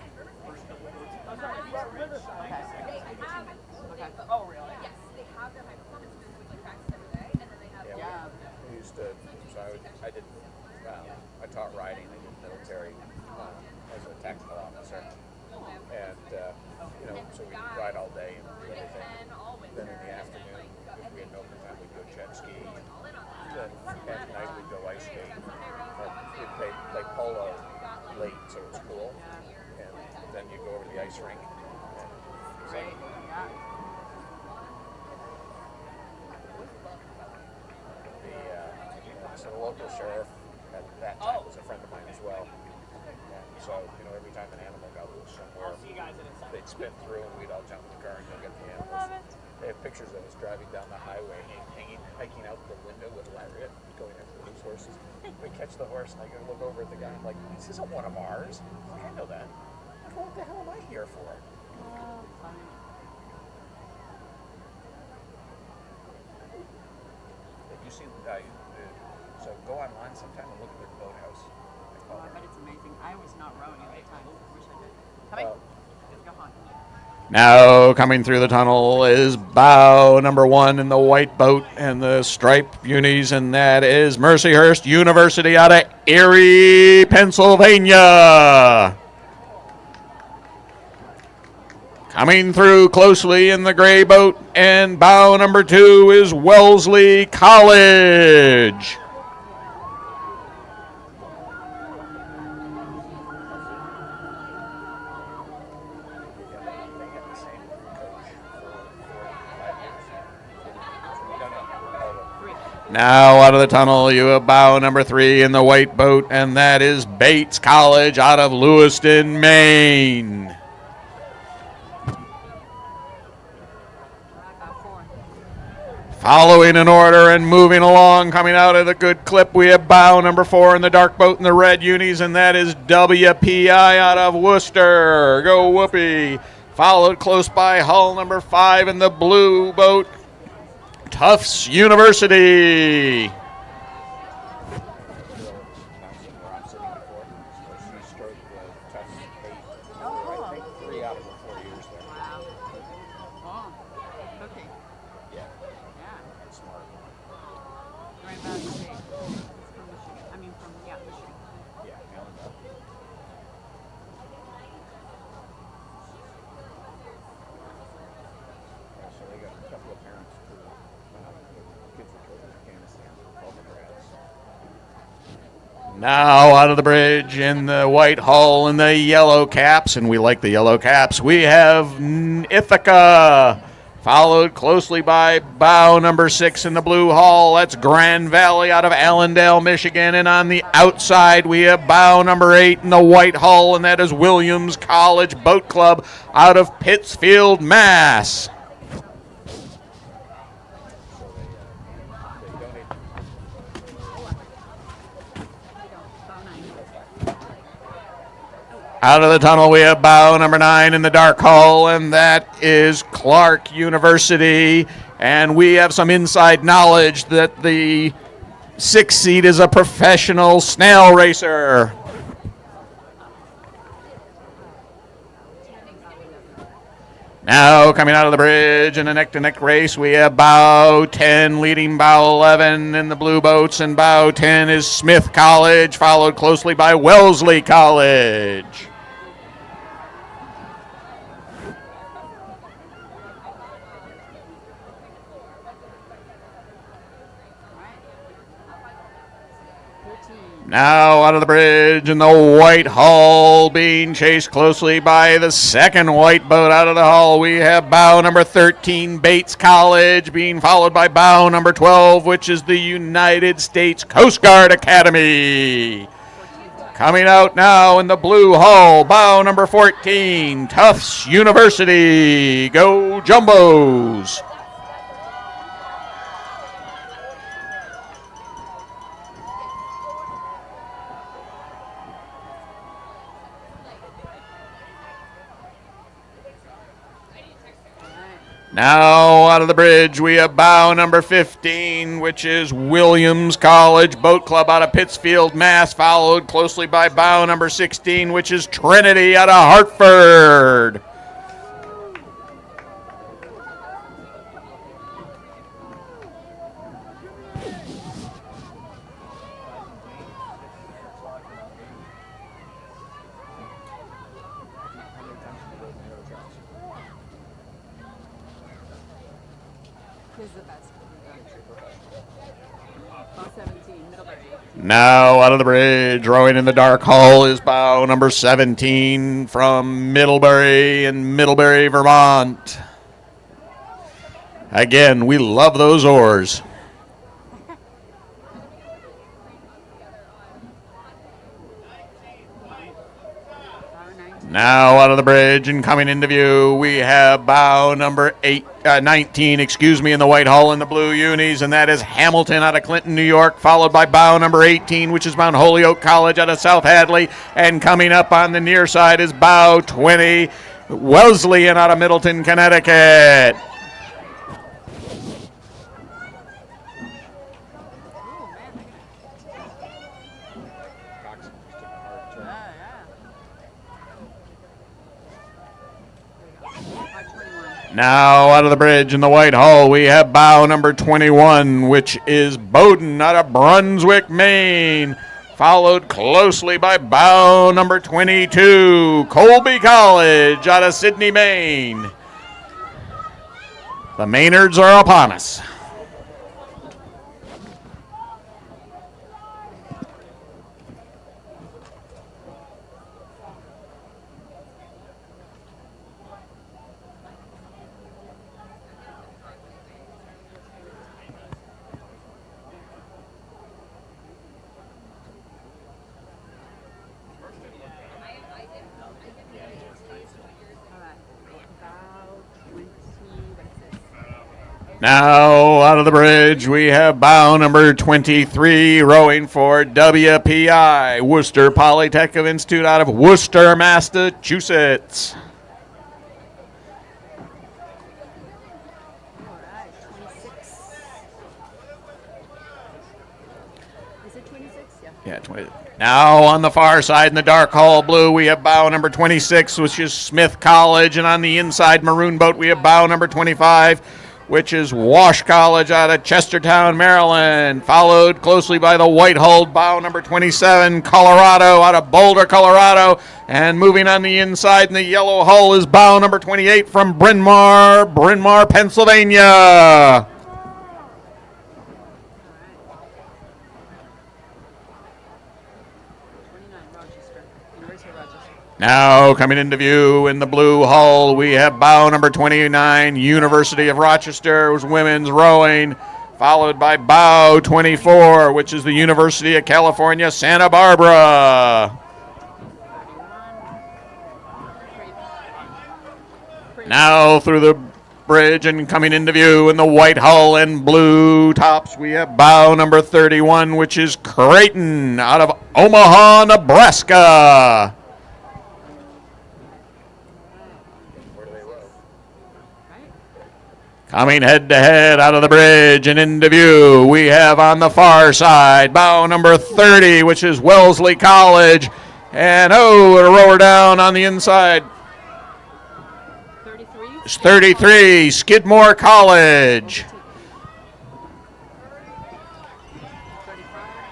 late, so it was cool. And then you go over to the ice rink. And Right. Yeah. So the local sheriff at that time was a friend of mine as well. And so, every time an animal got loose somewhere, they'd spin through and we'd all jump in the car and go get the animals. They have pictures of us driving down the highway, hiking out the window with a lariat, going after the loose horses. We catch the horse and I go look over at the guy and I'm like, this isn't one of ours. He's like, I know that. I'm like, what the hell am I here for? Oh, funny. Have you seen so go online sometime and look at their boathouse. Oh, I bet it's amazing. I was not rowing at the time. I wish I did. Coming. Go on. Now coming through the tunnel is bow number 1 in the white boat and the striped unis, and that is Mercyhurst University out of Erie, Pennsylvania. Coming through closely in the gray boat and bow number 2 is Wellesley College. Now out of the tunnel, you have bow number 3 in the white boat, and that is Bates College out of Lewiston, Maine. Following in order and moving along, coming out of the good clip, we have bow number 4 in the dark boat in the red unis, and that is WPI out of Worcester. Go Whoopee. Followed close by hull number 5 in the blue boat, Tufts University. Now out of the bridge in the white hull and the yellow caps, and we like the yellow caps, we have Ithaca, followed closely by bow number 6 in the blue hull. That's Grand Valley out of Allendale, Michigan. And on the outside, we have bow number 8 in the white hull, and that is Williams College Boat Club out of Pittsfield, Mass. Out of the tunnel, we have bow number 9 in the dark hull, and that is Clark University. And we have some inside knowledge that the 6th seat is a professional snail racer. Now coming out of the bridge in a neck-to-neck race, we have bow 10 leading bow 11 in the blue boats, and bow 10 is Smith College, followed closely by Wellesley College. Now out of the bridge in the white hull, being chased closely by the 2nd white boat out of the hull, we have bow number 13, Bates College, being followed by bow number 12, which is the United States Coast Guard Academy. Coming out now in the blue hull, bow number 14, Tufts University. Go Jumbos. Now out of the bridge, we have bow number 15, which is Williams College Boat Club out of Pittsfield, Mass., followed closely by bow number 16, which is Trinity out of Hartford. This is the best. About 17. Now out of the bridge, rowing in the dark hull is bow number 17 from Middlebury in Middlebury, Vermont. Again, we love those oars. Now out of the bridge and coming into view, we have bow number 19, in the white hull and the blue unis, and that is Hamilton out of Clinton, New York, followed by bow number 18, which is Mount Holyoke College out of South Hadley, and coming up on the near side is bow 20, Wesleyan out of Middleton, Connecticut. Now out of the bridge in the white hull, we have bow number 21, which is Bowden out of Brunswick, Maine, followed closely by bow number 22, Colby College out of Sydney, Maine. The Maynards are upon us. Now out of the bridge, we have bow number 23, rowing for WPI, Worcester Polytechnic Institute out of Worcester, Massachusetts. Yeah, 20. Now on the far side in the dark hull blue, we have bow number 26, which is Smith College, and on the inside maroon boat, we have bow number 25, which is Wash College out of Chestertown, Maryland, followed closely by the white-hulled bow number 27, Colorado out of Boulder, Colorado, and moving on the inside in the yellow hull is bow number 28 from Bryn Mawr, Pennsylvania. Now coming into view in the blue hull, we have bow number 29, University of Rochester, women's rowing, followed by bow 24, which is the University of California, Santa Barbara. Now through the bridge and coming into view in the white hull and blue tops, we have bow number 31, which is Creighton out of Omaha, Nebraska. Coming head-to-head out of the bridge and into view, we have on the far side bow number 30, which is Wellesley College, and a rower down on the inside. 33, Skidmore College.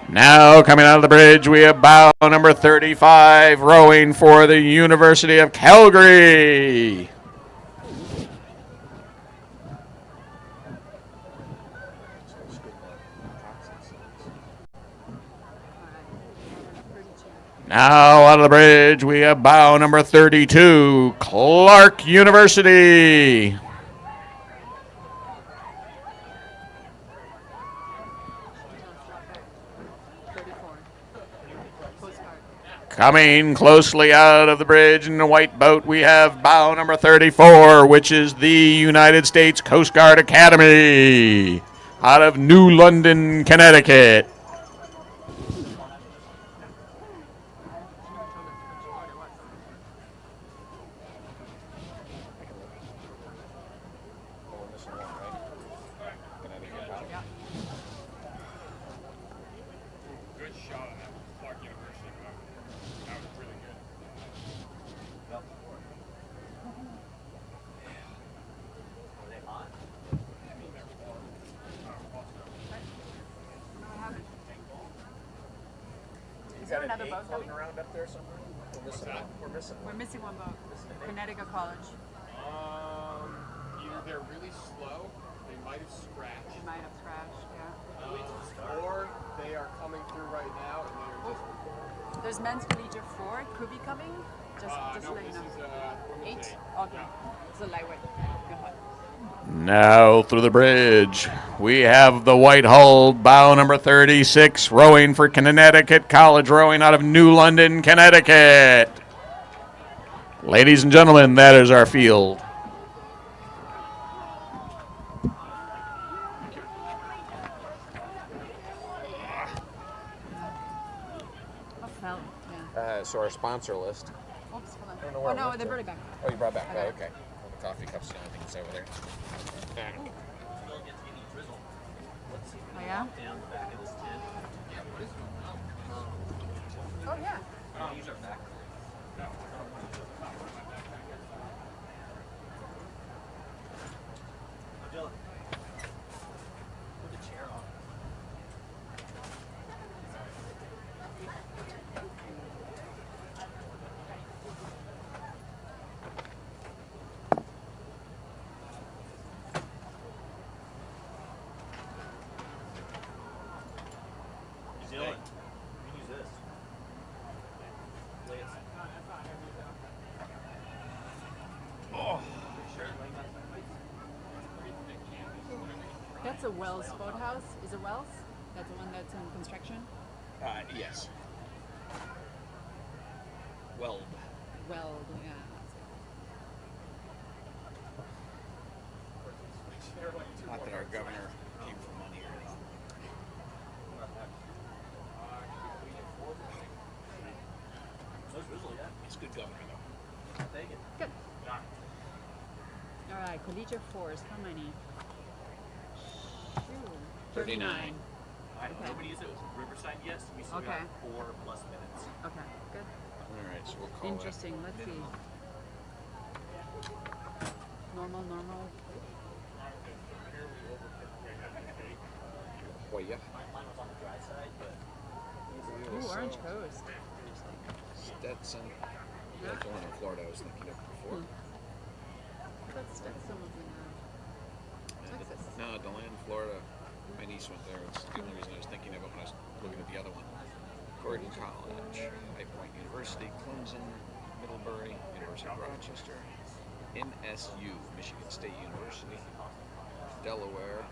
Now coming out of the bridge, we have bow number 35, rowing for the University of Calgary. Now out of the bridge, we have bow number 32, Clark University. Coming closely out of the bridge in the white boat, we have bow number 34, which is the United States Coast Guard Academy out of New London, Connecticut. We're missing one boat. Connecticut College. Either they're really slow, they might have scratched. They might have scratched, yeah. Or they are coming through right now, and they're just. There's men's collegiate 4. Could be coming. Just No, let you this know. is 8. Okay. So lightweight. Go ahead. Now through the bridge, we have the white hulled bow number 36 rowing for Connecticut College, rowing out of New London, Connecticut. Ladies and gentlemen, that is our field. So our sponsor list. Oops, hold on. I don't know where Oh I no, left they it. brought it back. Oh, you brought it back. Okay. Oh, okay. Well, the coffee cup's the only thing that's over there. Oh yeah? Oh yeah. That's a Wells boathouse. Is it Wells? That's the one that's in construction? Yes. Weld. Weld, yeah. Not that our governor came from money or anything. He's a good governor, though. Good. All right, collegiate 4s. How many? 39. Nobody's at Riverside yet, so we still got 4+ minutes. Okay, good. All right, so we'll call Interesting. Let's see. Normal. Well, yeah. Ooh, Orange Coast. Stetson. That's the one in Florida I was thinking of before. That's Stetson was in Texas. No, DeLand, Florida. My niece went there. It's the only reason I was thinking of it when I was looking at the other one. Gordon College, High Point University, Clemson, Middlebury, University of Rochester, NSU, Michigan State University, Delaware,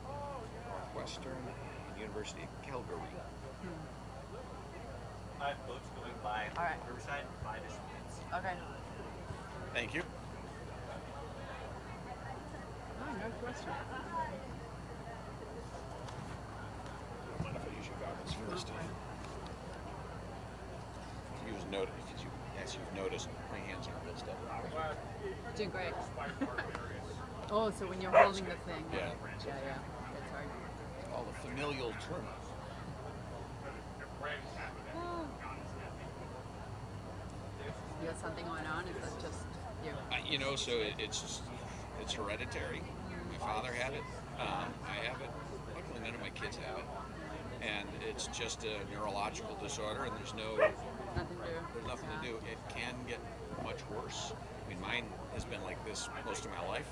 Northwestern, and University of Calgary. I have boats going by Riverside, 5-ish minutes. Okay. Thank you. Oh, Northwestern. Use your goggles first. As you've noticed, my hands aren't real steady. Doing great. Oh, so when you're holding the thing. Yeah. Yeah. That's hard. All the familial trauma. You got something going on? Is that just you? So it's hereditary. My father had it. I have it. Luckily, none of my kids have it. And it's just a neurological disorder, and there's nothing to do. It can get much worse. I mean, mine has been like this most of my life.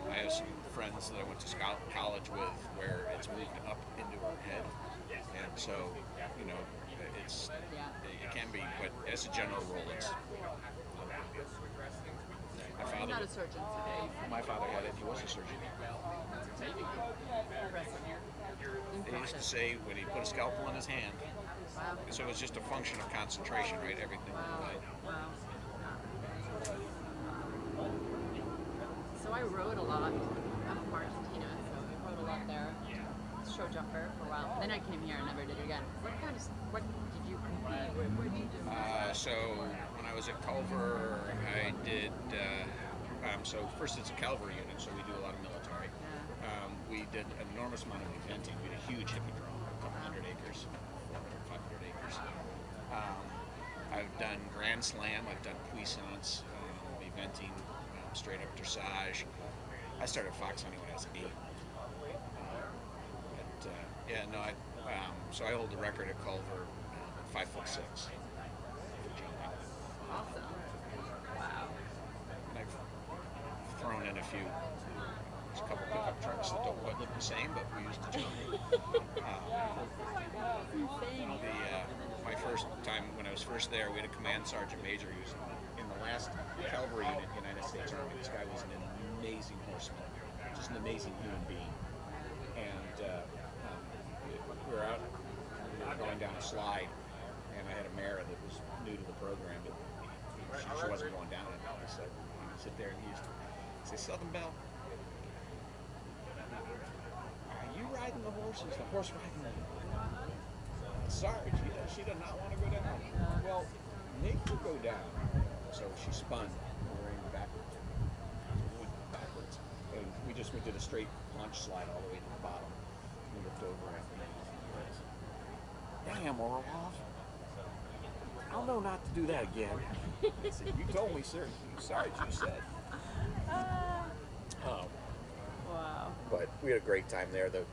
I have some friends that I went to college with where it's moved up into her head, and so it can be. But as a general rule, it's. I'm not a surgeon. My father had it. He was a surgeon. They used to say when he put a scalpel in his hand, so it was just a function of concentration, right? Everything. So I rode a lot. I'm from Argentina, so I rode a lot there. Show jumper for a while. Then I came here and never did it again. What did you compete? What did you do? So when I was at Culver, I did. So first it's a cavalry unit, so we do a lot of military. We did an enormous amount of eventing. We had a huge hippodrome, a couple hundred acres, 400, 500 acres. I've done Grand Slam, I've done puissance, eventing, straight up dressage. I started fox hunting when I was 8. So I hold the record at Culver at 5'6". Awesome. Wow. And I've thrown in a couple pickup pickup trucks that don't quite look the same, but we used to jump. My first time when I was first there, we had a command sergeant major who was in the last cavalry unit, United States Army. This guy was an amazing horseman, just an amazing human being. And we were out, we were going down a slide, and I had a mare that was new to the program, and she wasn't going down it. So he would sit there and he used to say, "Southern Belle, are you riding the horse? Is the horse riding the horse?" Sarge, she did not want to go down. Well, make her go down. So she spun, wearing backwards. And we just did a straight launch slide all the way to the bottom. We looked over at me. "Damn, Orloff. I'll know not to do that again." I said, "You told me, sir." "Sarge, you said." Wow. But we had a great time there. For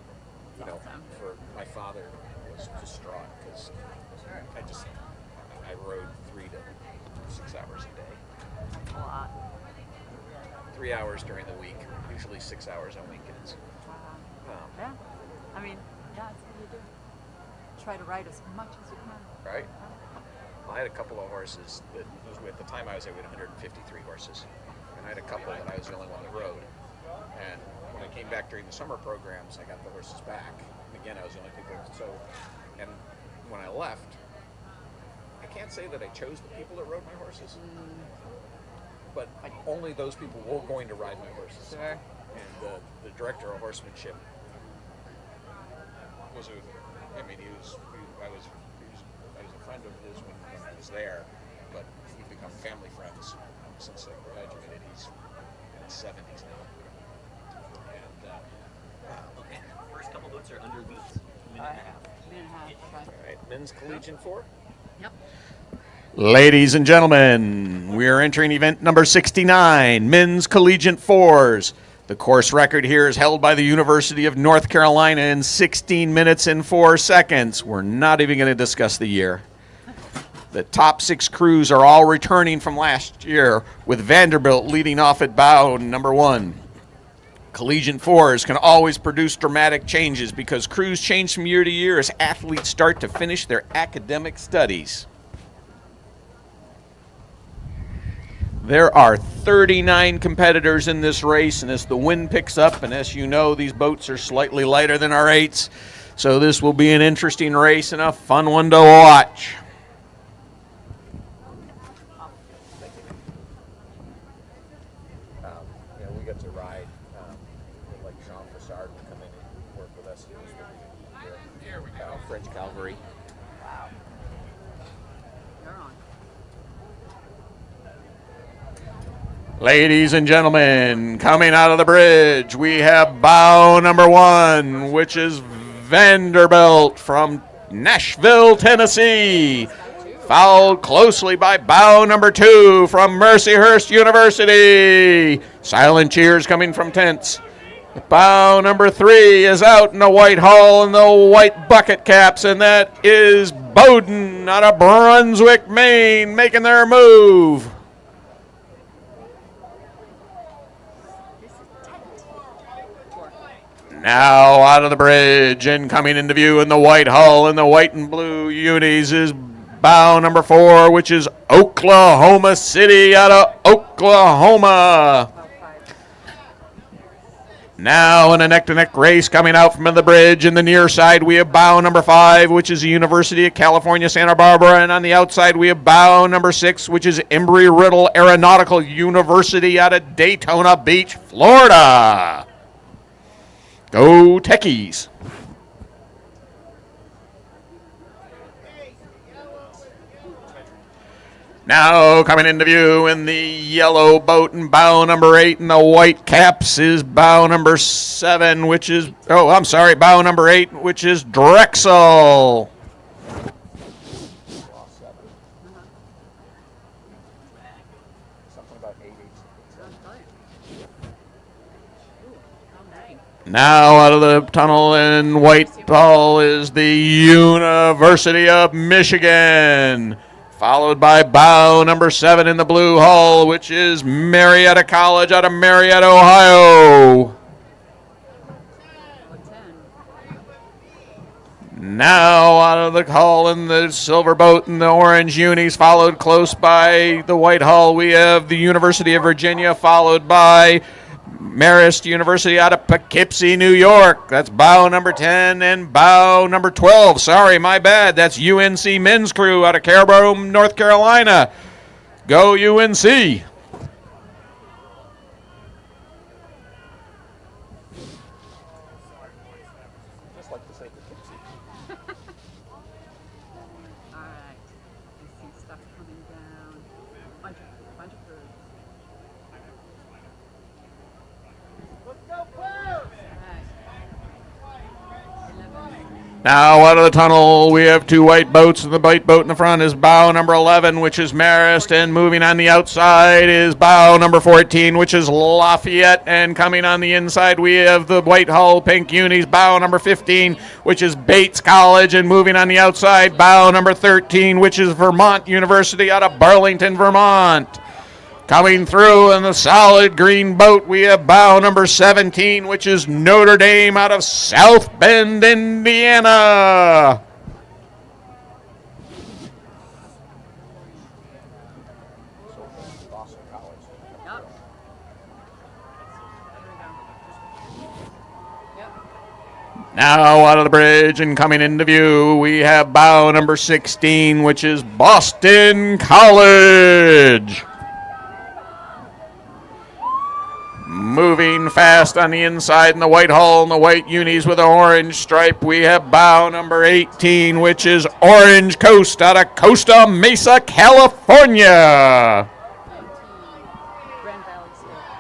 my father was distraught because I rode 3 to 6 hours a day. A lot. 3 hours during the week, usually 6 hours on weekends. Yeah. I mean, yeah, that's what you do. Try to ride as much as you can. Right? I had a couple of horses that, at the time I was there, we had 153 horses. And I had a couple that I was the only one that rode. And when I came back during the summer programs, I got the horses back. And again, I was the only people. And when I left, I can't say that I chose the people that rode my horses, but only those people were going to ride my horses. Sure. And the director of horsemanship was I was a friend of his when I was there, but we've become family friends since I graduated. He's in his 70s now. Okay, first couple votes are under Leeds. Minute and a half. Minute and a half, okay. All right, men's collegiate 4. Yep. Ladies and gentlemen, we are entering event number 69, Men's Collegiate Fours. The course record here is held by the University of North Carolina in 16 minutes and 4 seconds. We're not even going to discuss the year. The top 6 crews are all returning from last year, with Vanderbilt leading off at bow number 1. Collegiate Fours can always produce dramatic changes because crews change from year to year as athletes start to finish their academic studies. There are 39 competitors in this race, and as the wind picks up, and as you know, these boats are slightly lighter than our 8s, so this will be an interesting race and a fun one to watch. We got to ride like Jean Fassard would come in and work with us. Here we go. French cavalry. Wow. You're on. Ladies and gentlemen, coming out of the bridge, we have bow number 1, which is Vanderbilt from Nashville, Tennessee, followed closely by bow number 2 from Mercyhurst University. Silent cheers coming from tents. Bow number 3 is out in the white hull and the white bucket caps, and that is Bowdoin out of Brunswick, Maine, making their move. Now out of the bridge and coming into view in the white hull and the white and blue unis is bow number 4, which is Oklahoma City out of Oklahoma. Now in a neck-to-neck race coming out from the bridge. In the near side, we have bow number 5, which is the University of California, Santa Barbara. And on the outside, we have bow number 6, which is Embry-Riddle Aeronautical University out of Daytona Beach, Florida. Go Techies. Now coming into view in the yellow boat and bow number 8 and the white caps is bow number 7, which is, bow number 8, which is Drexel. Now out of the tunnel in white hull is the University of Michigan, followed by bow number 7 in the blue hull, which is Marietta College out of Marietta, Ohio. Now out of the hull in the silver boat and the orange unis, followed close by the white hull. We have the University of Virginia, followed by Marist University out of Poughkeepsie, New York. That's bow number 10 and bow number 12. Sorry, my bad. That's UNC men's crew out of Caribou, North Carolina. Go UNC. Just like to say Poughkeepsie. Alright. I see stuff coming down. Bunch of birds. Now out of the tunnel, we have two white boats, and the white boat in the front is bow number 11, which is Marist, and moving on the outside is bow number 14, which is Lafayette, and coming on the inside, we have the white hull, pink unis, bow number 15, which is Bates College, and moving on the outside, bow number 13, which is Vermont University out of Burlington, Vermont. Coming through in the solid green boat, we have bow number 17, which is Notre Dame out of South Bend, Indiana. Boston College. Yep. Now out of the bridge and coming into view, we have bow number 16, which is Boston College. Moving fast on the inside in the white hull and the white unis with an orange stripe, we have bow number 18, which is Orange Coast out of Costa Mesa, California.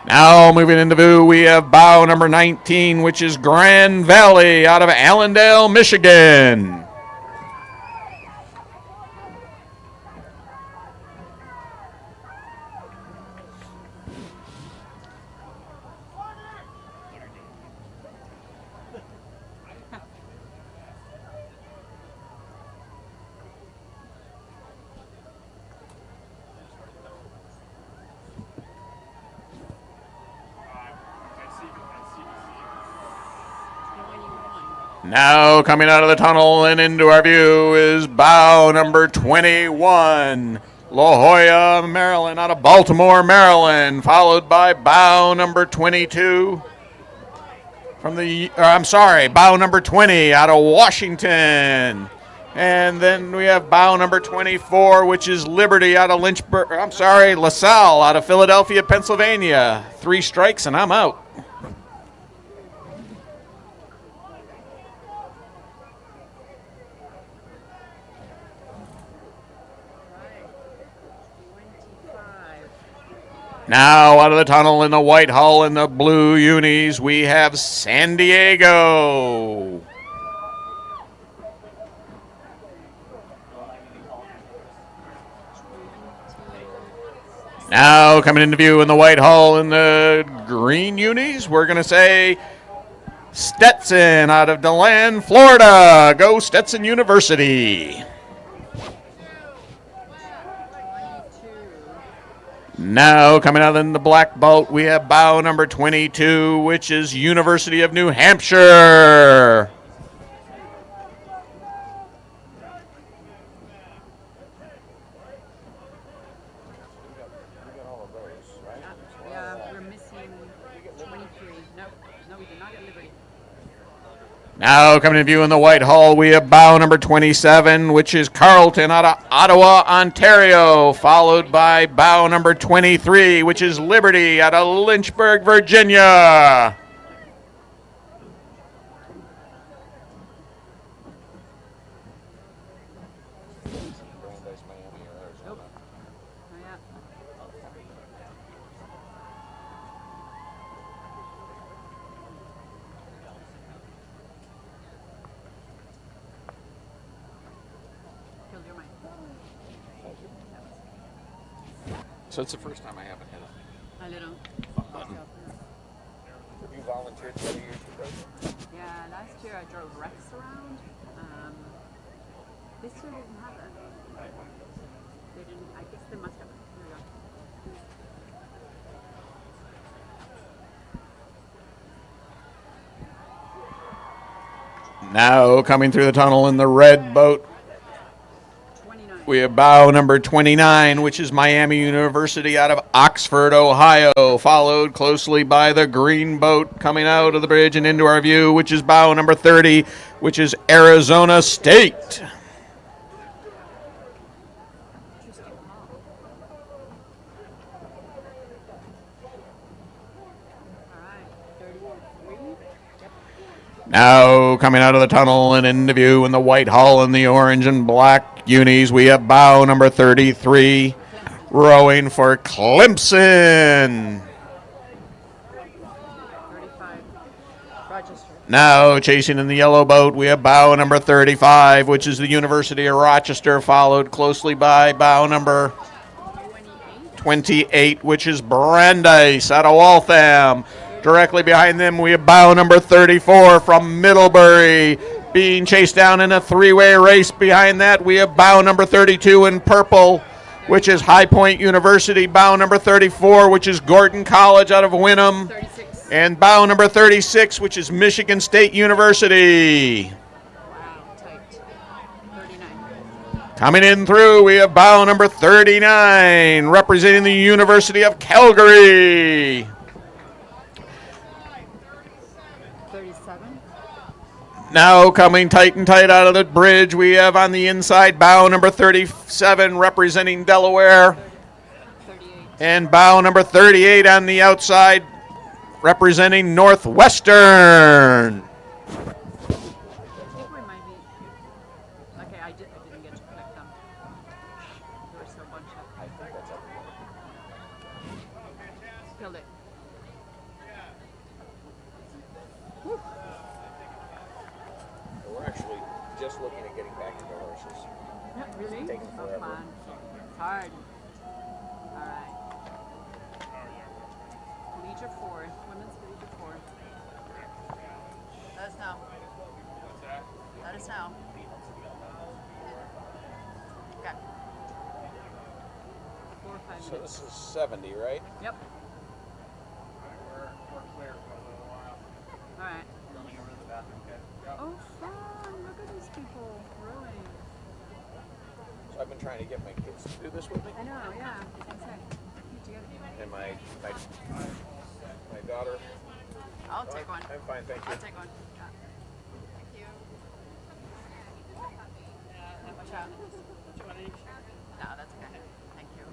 Now moving into view, we have bow number 19, which is Grand Valley out of Allendale, Michigan. Now coming out of the tunnel and into our view is bow number 21, La Jolla, Maryland, out of Baltimore, Maryland, followed by bow number 22 from bow number 20 out of Washington. And then we have bow number 24, which is Liberty out of LaSalle out of Philadelphia, Pennsylvania. 3 strikes and I'm out. Now out of the tunnel in the white hull and the blue unis, we have San Diego. Now coming into view in the white hull and the green unis, we're going to say Stetson out of DeLand, Florida. Go Stetson University. Now coming out in the black boat, we have bow number 22, which is University of New Hampshire. Yeah, we're missing 23. No, we did not get Liberty. Now coming in view in the white hull, we have bow number 27, which is Carleton out of Ottawa, Ontario, followed by bow number 23, which is Liberty out of Lynchburg, Virginia. So it's the first time I haven't hit A little. button. Have you volunteered for any years to coach? Yeah, last year I drove Rex around. This year they didn't have that. They didn't. I guess they must have it. Here we go. Now coming through the tunnel in the red boat, we have bow number 29, which is Miami University out of Oxford, Ohio, followed closely by the green boat coming out of the bridge and into our view, which is bow number 30, which is Arizona State. Now coming out of the tunnel and into view in the white hull and the orange and black unis, we have bow number 33, rowing for Clemson. Now chasing in the yellow boat, we have bow number 35, which is the University of Rochester, followed closely by bow number 28, which is Brandeis out of Waltham. Directly behind them, we have bow number 34 from Middlebury, being chased down in a three-way race. Behind that, we have bow number 32 in purple, which is High Point University. Bow number 34, which is Gordon College out of Wynnum. And bow number 36, which is Michigan State University. Coming in through, we have bow number 39, representing the University of Calgary. 37. Now coming tight and tight out of the bridge, we have on the inside bow number 37, representing Delaware. 38. And bow number 38 on the outside, representing Northwestern. I didn't get to collect them. There were so bunch of. I think that's up. Killed it. Whew. We're actually just looking at getting back to the horses. Yeah, really? It's taking forever. Come on. It's hard. All right. Collegiate 4. Women's Collegiate 4. Let us know. What's that? Let us know. Okay. 4 or 5 So minutes. this is 70, right? Yep. We're clear for a little while. All right. Running over to the bathroom, okay? Yep. Oh, fun. Look at these people rowing. So I've been trying to get my kids to do this with me. I know, yeah. I was going to say. Need to get it. And my daughter. I'll take one. I'm fine, thank you. I'll take one. Yeah. Thank you. Watch out. No, that's okay. Thank you.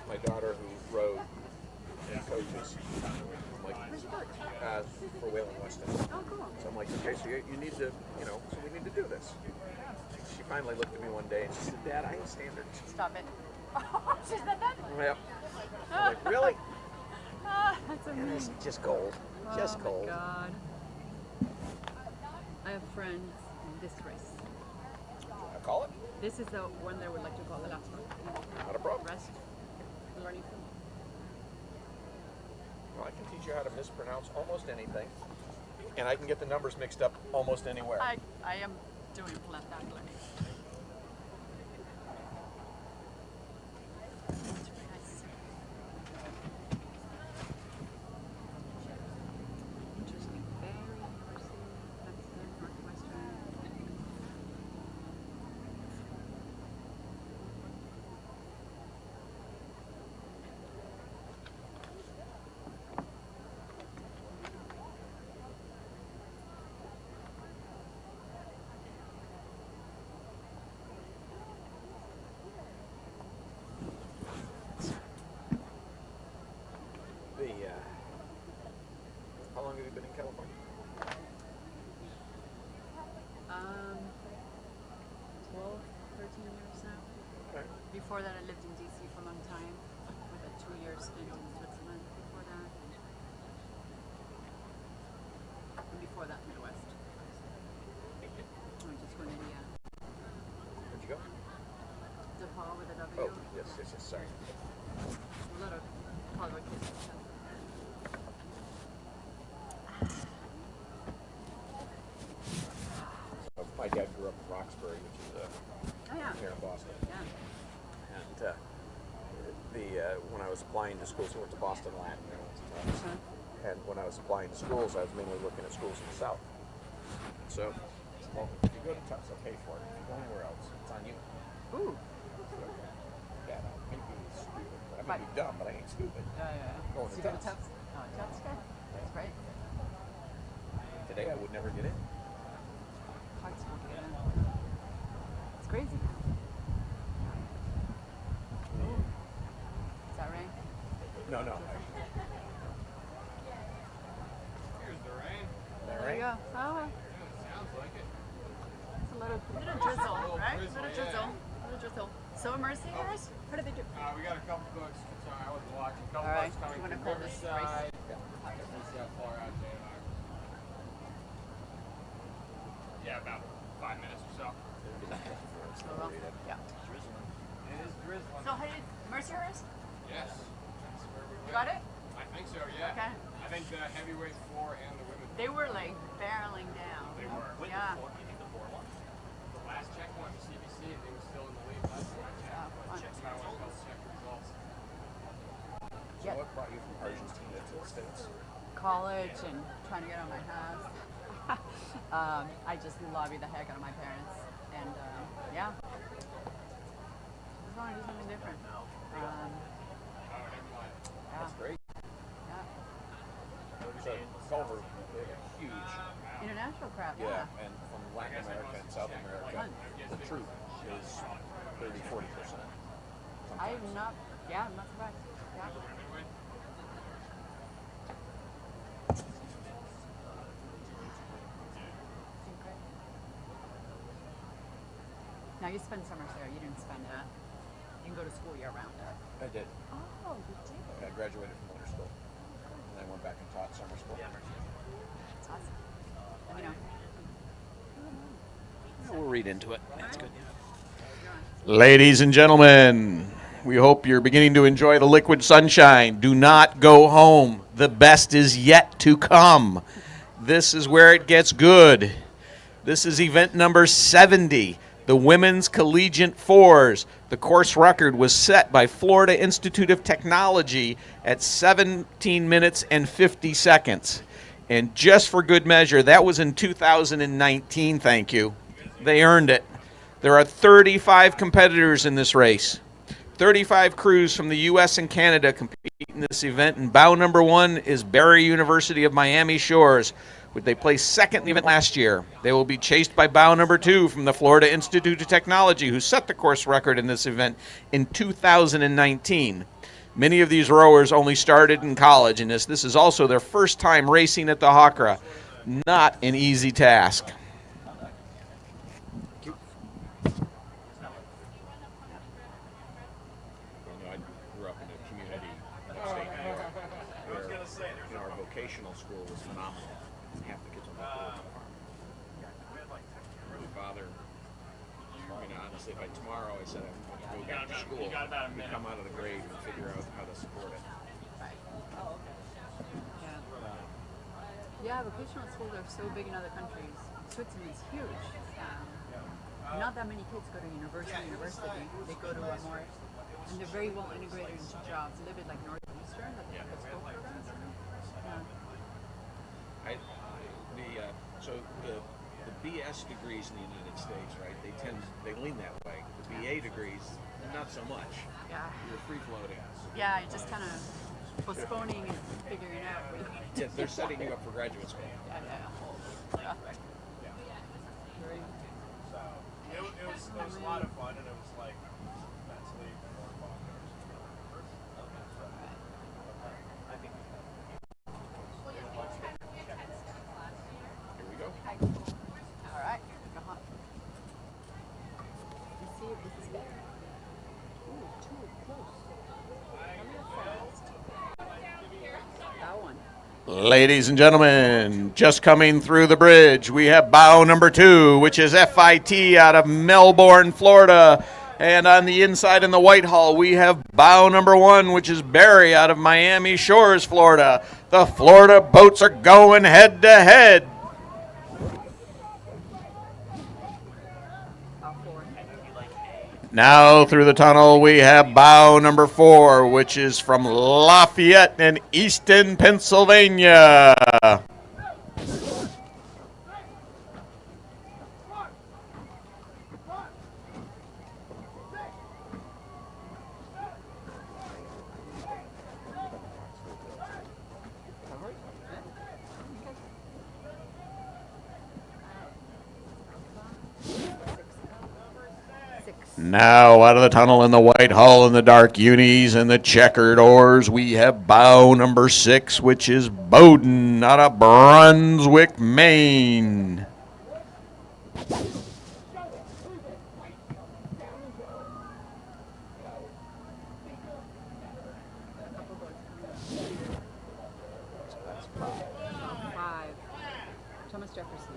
My daughter who rode and coaches, I'm like, for Whalen Weston. Oh, cool. So I'm like, okay, so you need to, so we need to do this. She finally looked at me one day and she said, Dad, I have standards. Stop it. Oh, she said that? Yep. I'm like, really? That's And amazing. it's just gold. Just oh gold. My God. I have friends in this race. I call it? This is the one they would like to call the last one. Not a problem. Rest. Learning from. Well, I can teach you how to mispronounce almost anything. And I can get the numbers mixed up almost anywhere. I am doing that learning. How long have you been in California? 12, 13 years now. Okay. Before that, I lived in DC for a long time with a 2-year stint in Switzerland before that. And before that, Midwest. I'm just going to India. Where'd you go? DePaul with a W. Oh, yes, sorry. A lot of Colorado kids and stuff. My dad grew up in Roxbury, which is here in Boston. Yeah. And when I was applying to schools, I went to Boston Latin. And when I was applying to schools, I was mainly looking at schools in the South. So, well, if you go to Tufts, I'll pay for it. If you go anywhere else, it's on you. Ooh. Yeah, I may be stupid. I may be dumb, but I ain't stupid. Yeah. Going So to you go to Tufts. Tufts? Oh, Tufts, good. That's great. Today I would never get in. Hard school to get in. It's crazy. Ooh. Is that rain? No. Here's the rain. There you go. Oh. Sounds like it. It's a little drizzle, right? A little drizzle. A little drizzle. So immersive, yours? What do they do? We got a couple books. Sorry, I wasn't watching. A couple All right. books coming You wanna from call this Riverside. race? Let's see how far out they are. Yeah, about 5 minutes or so. Yeah. It is drizzling. So, how did Mercier is? Yes. That's where we You went. got it? I think so, yeah. Okay. I think the heavyweight floor and the women's. They were like barreling down. They were. Yeah. The last checkpoint for CBC, they were still in the lead last time I checked. You might want to check the results. So what brought you from Argentina to the States? College and trying to get out of my house. I just lobbied the heck out of my parents. And yeah. Just want to do something different. That's great. Yeah. So Culver, they have a huge International crowd, yeah, and from Latin America and South America, the troop is 30-40%. I'm not surprised. Yeah. Now you spend summers there. You didn't spend it. You can go to school year round there. I did. Oh, you did. I graduated from winter school, and I went back and taught summer school. That's awesome. Let me know. We'll read into it. That's good. Ladies and gentlemen, we hope you're beginning to enjoy the liquid sunshine. Do not go home. The best is yet to come. This is where it gets good. This is event number 70, the Women's Collegiate Fours. The course record was set by Florida Institute of Technology at 17 minutes and 50 seconds. And just for good measure, that was in 2019, thank you. They earned it. There are 35 competitors in this race. 35 crews from the U.S. and Canada compete in this event, and bow number 1 is Barry University of Miami Shores, which they placed second in the event last year. They will be chased by bow number 2 from the Florida Institute of Technology, who set the course record in this event in 2019. Many of these rowers only started in college, and this is also their first time racing at the HOCR. Not an easy task. I grew up in a community in upstate New York where our vocational school was phenomenal. Half the kids on the farm. My father, honestly, by tomorrow I said I'm going to go back to school and come out of the grave and figure out how to support it. Yeah, vocational schools are so big in other countries. Switzerland's huge. Not that many kids go to university. They go to a more, and they're very well integrated into jobs. A little bit like Northeastern, that they have school programs. So the BS degrees in the United States, right? They lean that way. The BA degrees, not so much. Yeah. You're free floating. Yeah, you're just kind of postponing and figuring out. Yeah, they're setting you up for graduate school. Yeah. It was a lot of fun, and it was like mentally more fun. I think. Here we go. All right. Come on. Let's see if this is better. Ooh, too close. That one. Ladies and gentlemen, just coming through the bridge, we have bow number 2, which is FIT out of Melbourne, Florida. And on the inside in the Whitehall, we have bow number 1, which is Barry out of Miami Shores, Florida. The Florida boats are going head to head. Now through the tunnel, we have bow number 4, which is from Lafayette and Easton, Pennsylvania. Now out of the tunnel in the white hull and the dark unis and the checkered oars, we have bow number 6, which is Bowden out of Brunswick, Maine. Five. Thomas Jefferson.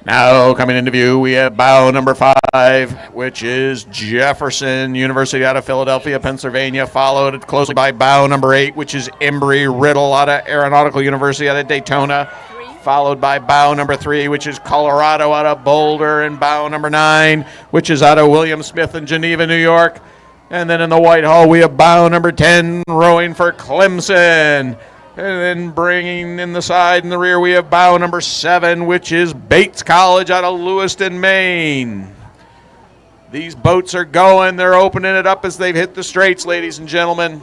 Now coming into view, we have bow number 5, which is Jefferson University out of Philadelphia, Pennsylvania, followed closely by bow number 8, which is Embry-Riddle out of Aeronautical University out of Daytona, followed by bow number 3, which is Colorado out of Boulder, and bow number 9, which is out of William Smith in Geneva, New York. And then in the white hull, we have bow number 10, rowing for Clemson. And then bringing in the side and the rear, we have bow number 7, which is Bates College out of Lewiston, Maine. These boats are going. They're opening it up as they've hit the straits, ladies and gentlemen.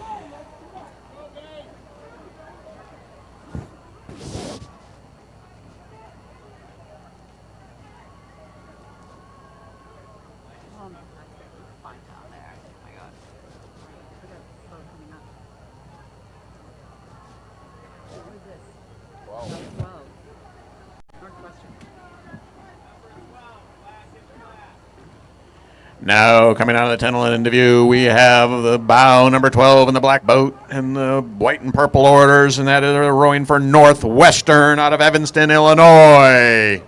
Now coming out of the tunnel and into view, we have the bow number 12 in the black boat and the white and purple orders, and that is rowing for Northwestern out of Evanston, Illinois.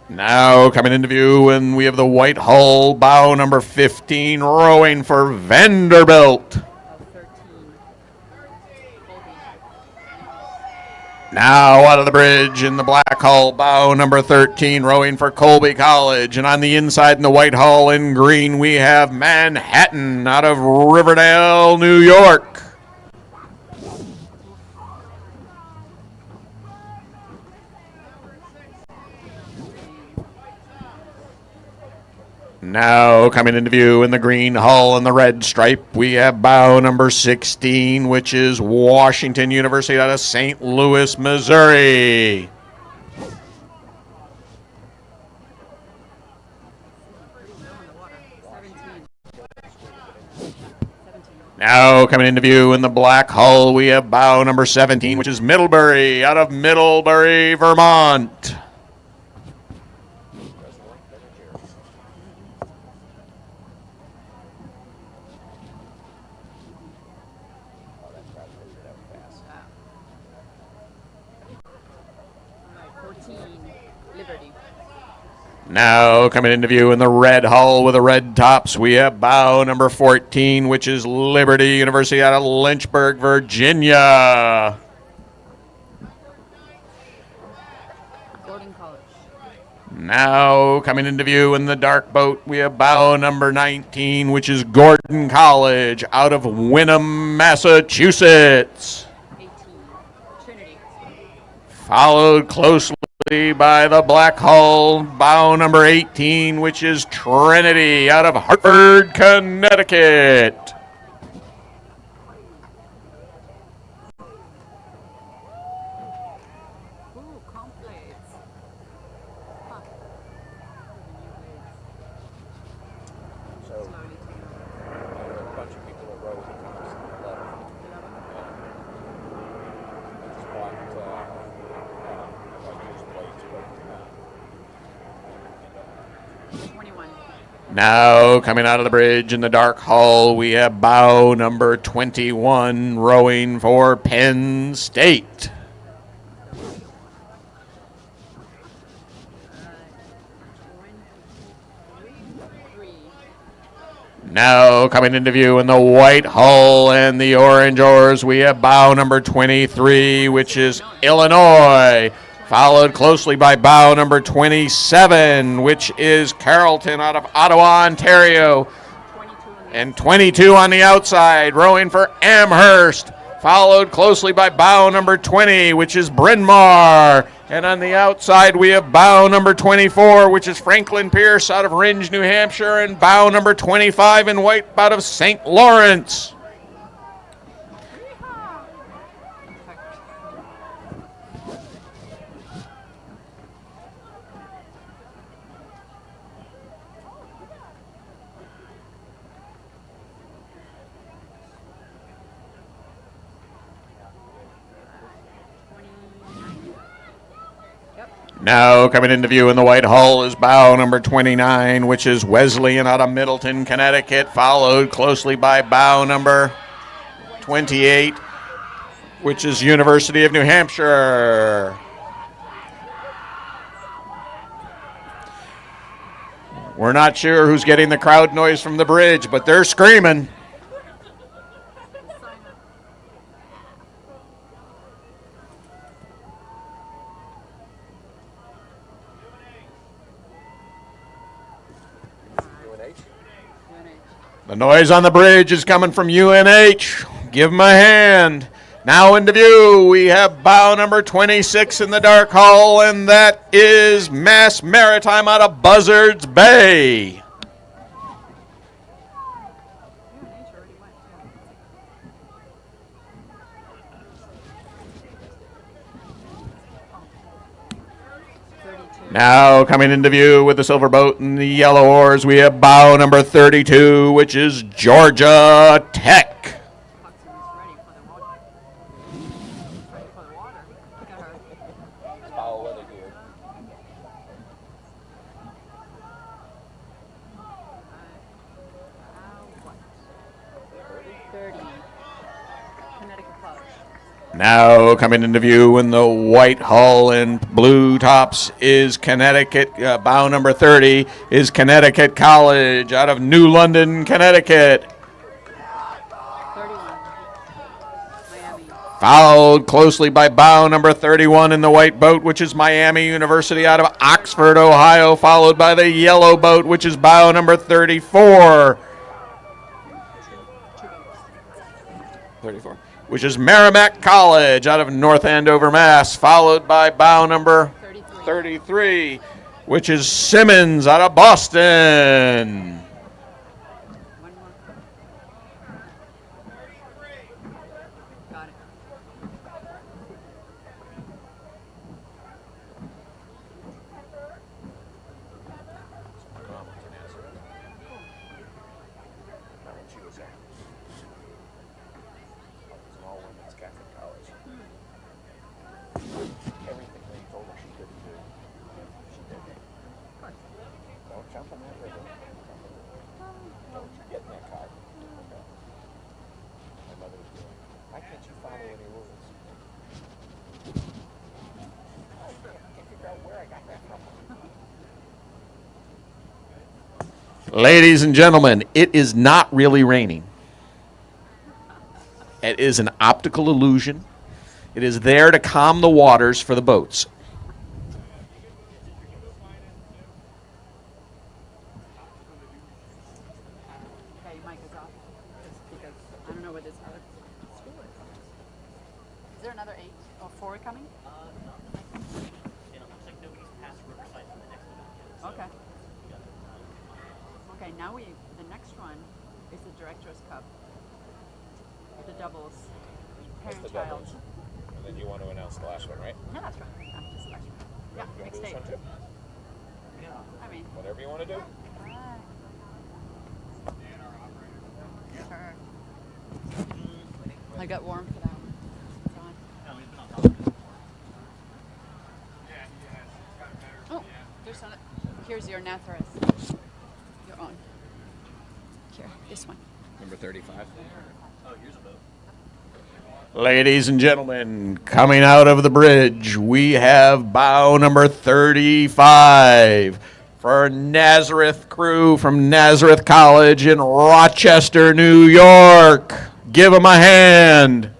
Now coming into view, and we have the white hull bow number 15 rowing for Vanderbilt. Now out of the bridge in the black hull, bow number 13, rowing for Colby College. And on the inside in the white hull in green, we have Manhattan out of Riverdale, New York. Now coming into view in the green hull and the red stripe, we have bow number 16, which is Washington University out of St. Louis, Missouri. Now coming into view in the black hull, we have bow number 17, which is Middlebury out of Middlebury, Vermont. Now coming into view in the red hull with the red tops, we have bow number 14, which is Liberty University out of Lynchburg, Virginia. Gordon College. Now coming into view in the dark boat, we have bow number 19, which is Gordon College out of Wynnum, Massachusetts. 18. Trinity. Followed closely by the black hull, bow number 18, which is Trinity out of Hartford, Connecticut. Ooh, comp blades. Huh. So, there were a bunch of people that rode with the comps in 11. I just bought, used blades, but 21. Now coming out of the bridge in the dark hull, we have bow number 21 rowing for Penn State. Now coming into view in the white hull and the orange oars, we have bow number 23, which is Illinois, followed closely by bow number 27, which is Carrollton out of Ottawa, Ontario, and 22 on the outside, rowing for Amherst, followed closely by bow number 20, which is Bryn Mawr. And on the outside, we have bow number 24, which is Franklin Pierce out of Rindge, New Hampshire, and bow number 25 in white out of St. Lawrence. Now coming into view in the white hull is bow number 29, which is Wesleyan out of Middleton, Connecticut, followed closely by bow number 28, which is University of New Hampshire. We're not sure who's getting the crowd noise from the bridge, but they're screaming. The noise on the bridge is coming from UNH. Give them a hand. Now into view, we have bow number 26 in the dark hull, and that is Mass Maritime out of Buzzards Bay. Now coming into view with the silver boat and the yellow oars, we have bow number 32, which is Georgia Tech. Now coming into view in the white hull and blue tops is Connecticut. Bow number 30 is Connecticut College out of New London, Connecticut. 31. Miami. Followed closely by bow number 31 in the white boat, which is Miami University out of Oxford, Ohio, followed by the yellow boat, which is bow number 34. 34. Which is Merrimack College out of North Andover, Mass, followed by bow number 33, which is Simmons out of Boston. Got it. Everything they told her she couldn't do, she did it. Don't jump in that river. Don't you get in that car. Okay. My mother was doing, why can't you follow any rules? I can't figure out where I got that from. Ladies and gentlemen, it is not really raining. It is an optical illusion. It is there to calm the waters for the boats. Okay, mic is off. Just because I don't know what this other school is. Is there another 8 or 4 coming? It looks like nobody's passed Riverside for the next event yet. So Okay. Okay, now the next one is the Director's Cup. The doubles. Parent-child. And then you want to announce the last one, right? Yeah, that's right. Just the last one. Yeah, You want next to do this day. one too? I mean, Whatever you want to do. sure. I got warm for that one. It's on. Oh, there's some. Here's your Natharis. You're on. Here, this one. Number 35. Oh, here's a boat. Ladies and gentlemen, coming out of the bridge, we have bow number 35 for Nazareth crew from Nazareth College in Rochester, New York. Give them a hand.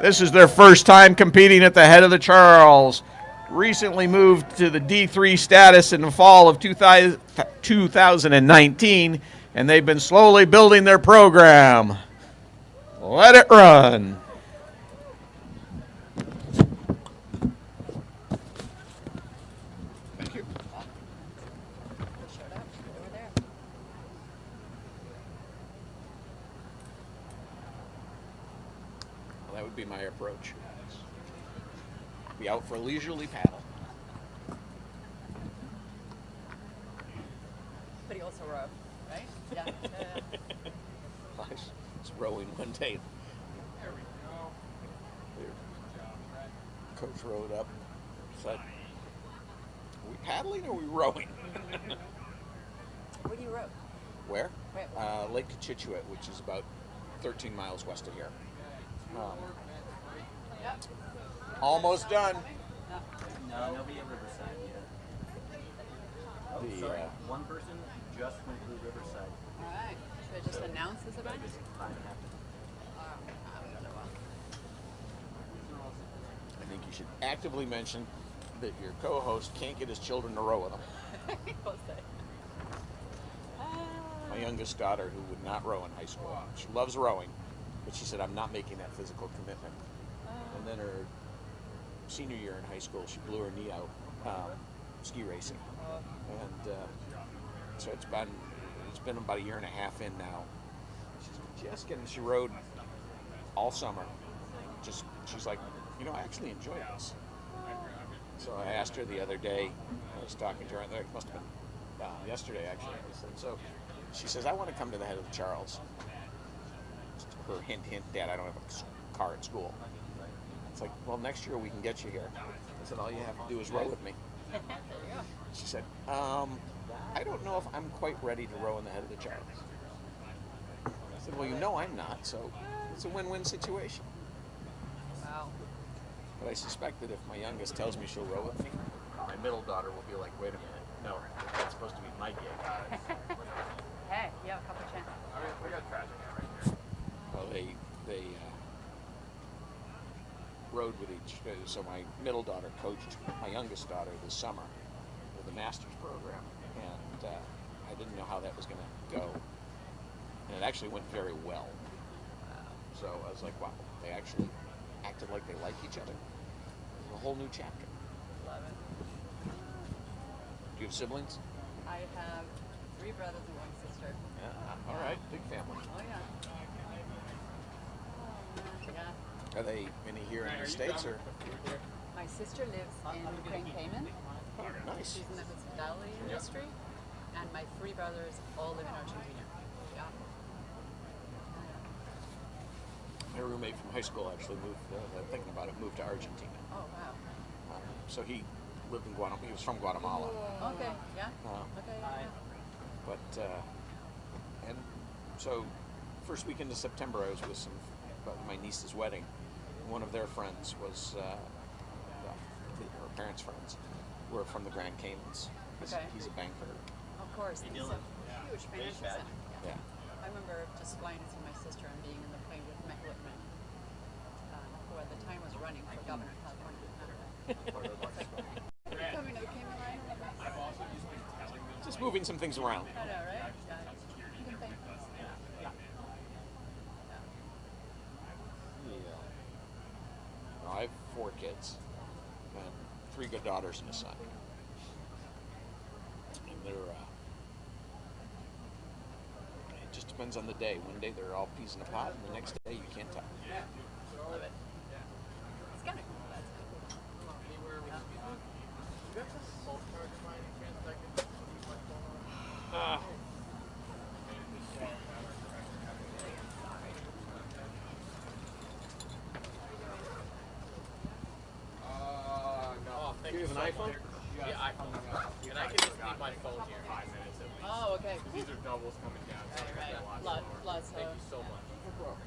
This is their first time competing at the head of the Charles. Recently moved to the D3 status in the fall of 2019, and they've been slowly building their program. Let it run. Thank you. Well, that would be my approach. Be out for a leisurely paddle. But he also rowed, right? Yeah. It's rowing one day. There we go. Coach rowed up said, are we paddling or are we rowing? Where do you row? Where? Where? Lake Cochituate, which is about 13 miles west of here. Almost done. No, nobody at Riverside yet. Oh, The, sorry. One person just went through Riverside. All right. Should I just announce this event? 5.5 minutes. I think you should actively mention that your co-host can't get his children to row with him. My youngest daughter, who would not row in high school, she loves rowing, but she said, I'm not making that physical commitment. And then her senior year in high school, she blew her knee out ski racing. And so it's been about a year and a half in now. She rowed all summer. She's like, I actually enjoy this. So I asked her the other day, I was talking to her, it must have been yesterday actually. I said, so she says, I want to come to the Head of the Charles. Her hint, Dad, I don't have a car at school. It's like, well, next year we can get you here. I said, all you have to do is row with me. She said, I don't know if I'm quite ready to row in the Head of the Charles. I said, well, I'm not, so it's a win-win situation. Wow. But I suspect that if my youngest tells me she'll row with me, my middle daughter will be like, wait a minute, no, that's supposed to be my gig. Hey, you have a couple chances. We got trash right here. Well, they rowed with each. So my middle daughter coached my youngest daughter this summer with the master's program, and I didn't know how that was going to go, and it actually went very well. So I was like, wow, they actually acted like they like each other. It was a whole new chapter. Love it. Do you have siblings? I have 3 brothers and 1 sister. Yeah. All right, big family. Oh yeah. Yeah. Are they any here in the States or? My sister lives in Crane Cayman. Nice. She's in the hospitality industry, and my 3 brothers all live in Argentina. Yeah. My roommate from high school actually moved. Thinking about it, moved to Argentina. Oh wow. So he lived in Guatemala. He was from Guatemala. Okay. Yeah. Okay. Yeah. But and so first weekend of September, I was with my niece's wedding. One of their friends was her parents' friends were from the Grand Caymans. He's a banker. Of course. It's a huge financial center. Yeah. I remember just flying to see my sister and being in the plane with Matt Whitman, who at the time was running for governor of California. Coming to the Cayman Islands. Just moving some things around. I know, right? Yeah. You can think. Well, I have 4 kids, and 3 good daughters and a son. And they're it just depends on the day. One day they're all peas in a pot, and the next day you can't tell. Love it. It's kind of cool. No. Do you have an iPhone? Yeah, iPhone. And I can just leave my phone here 5 minutes at least. Oh, okay. These are doubles coming down. So Right. lots Lots Thank you so much. No problem.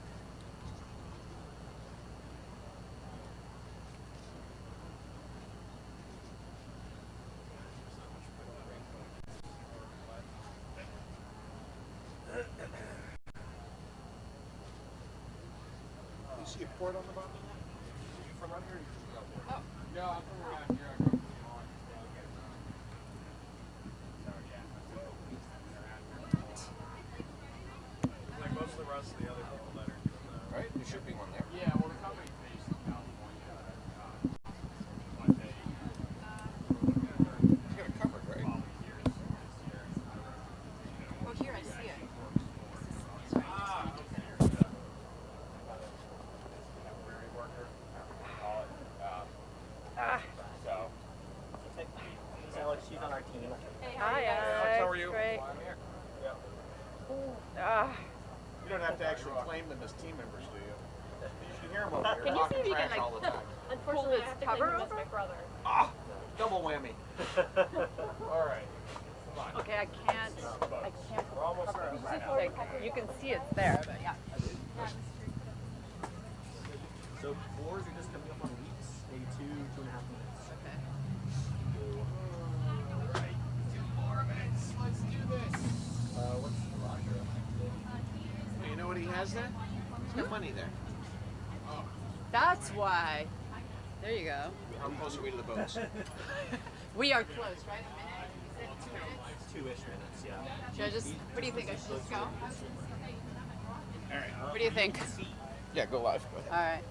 You see a port on the bottom? You from around here? Oh. No, I'm from around here. I grew up in Vermont. Like most of the rest of the other people that are doing that. Right? There should be one there. Yeah, well, the company based in California. But they. You got it covered, right? Oh, here I see it. So Alex, she's on our team. Hi, Alex, how are you? Great. I'm here. You don't have to actually claim them as team members, do you? You can hear them over here Can you see talking if you can, trash all the time. Unfortunately, it's cover over? My brother. Double whammy. All right. Okay, I can't cover it. Like, you can see it's there, but yeah. So fours are just coming up on weeks, maybe 2.5 minutes. Okay. Right. 2 more minutes. Let's do this. What's the rocker? You know what he has there? He's got money there. That's why. There you go. How close are we to the boats? We are close, right? A minute? You said 2 minutes? 2-ish minutes, yeah. Should I just, what do you think? I should just go? All right. What do you think? Yeah, go live. Go ahead. All right.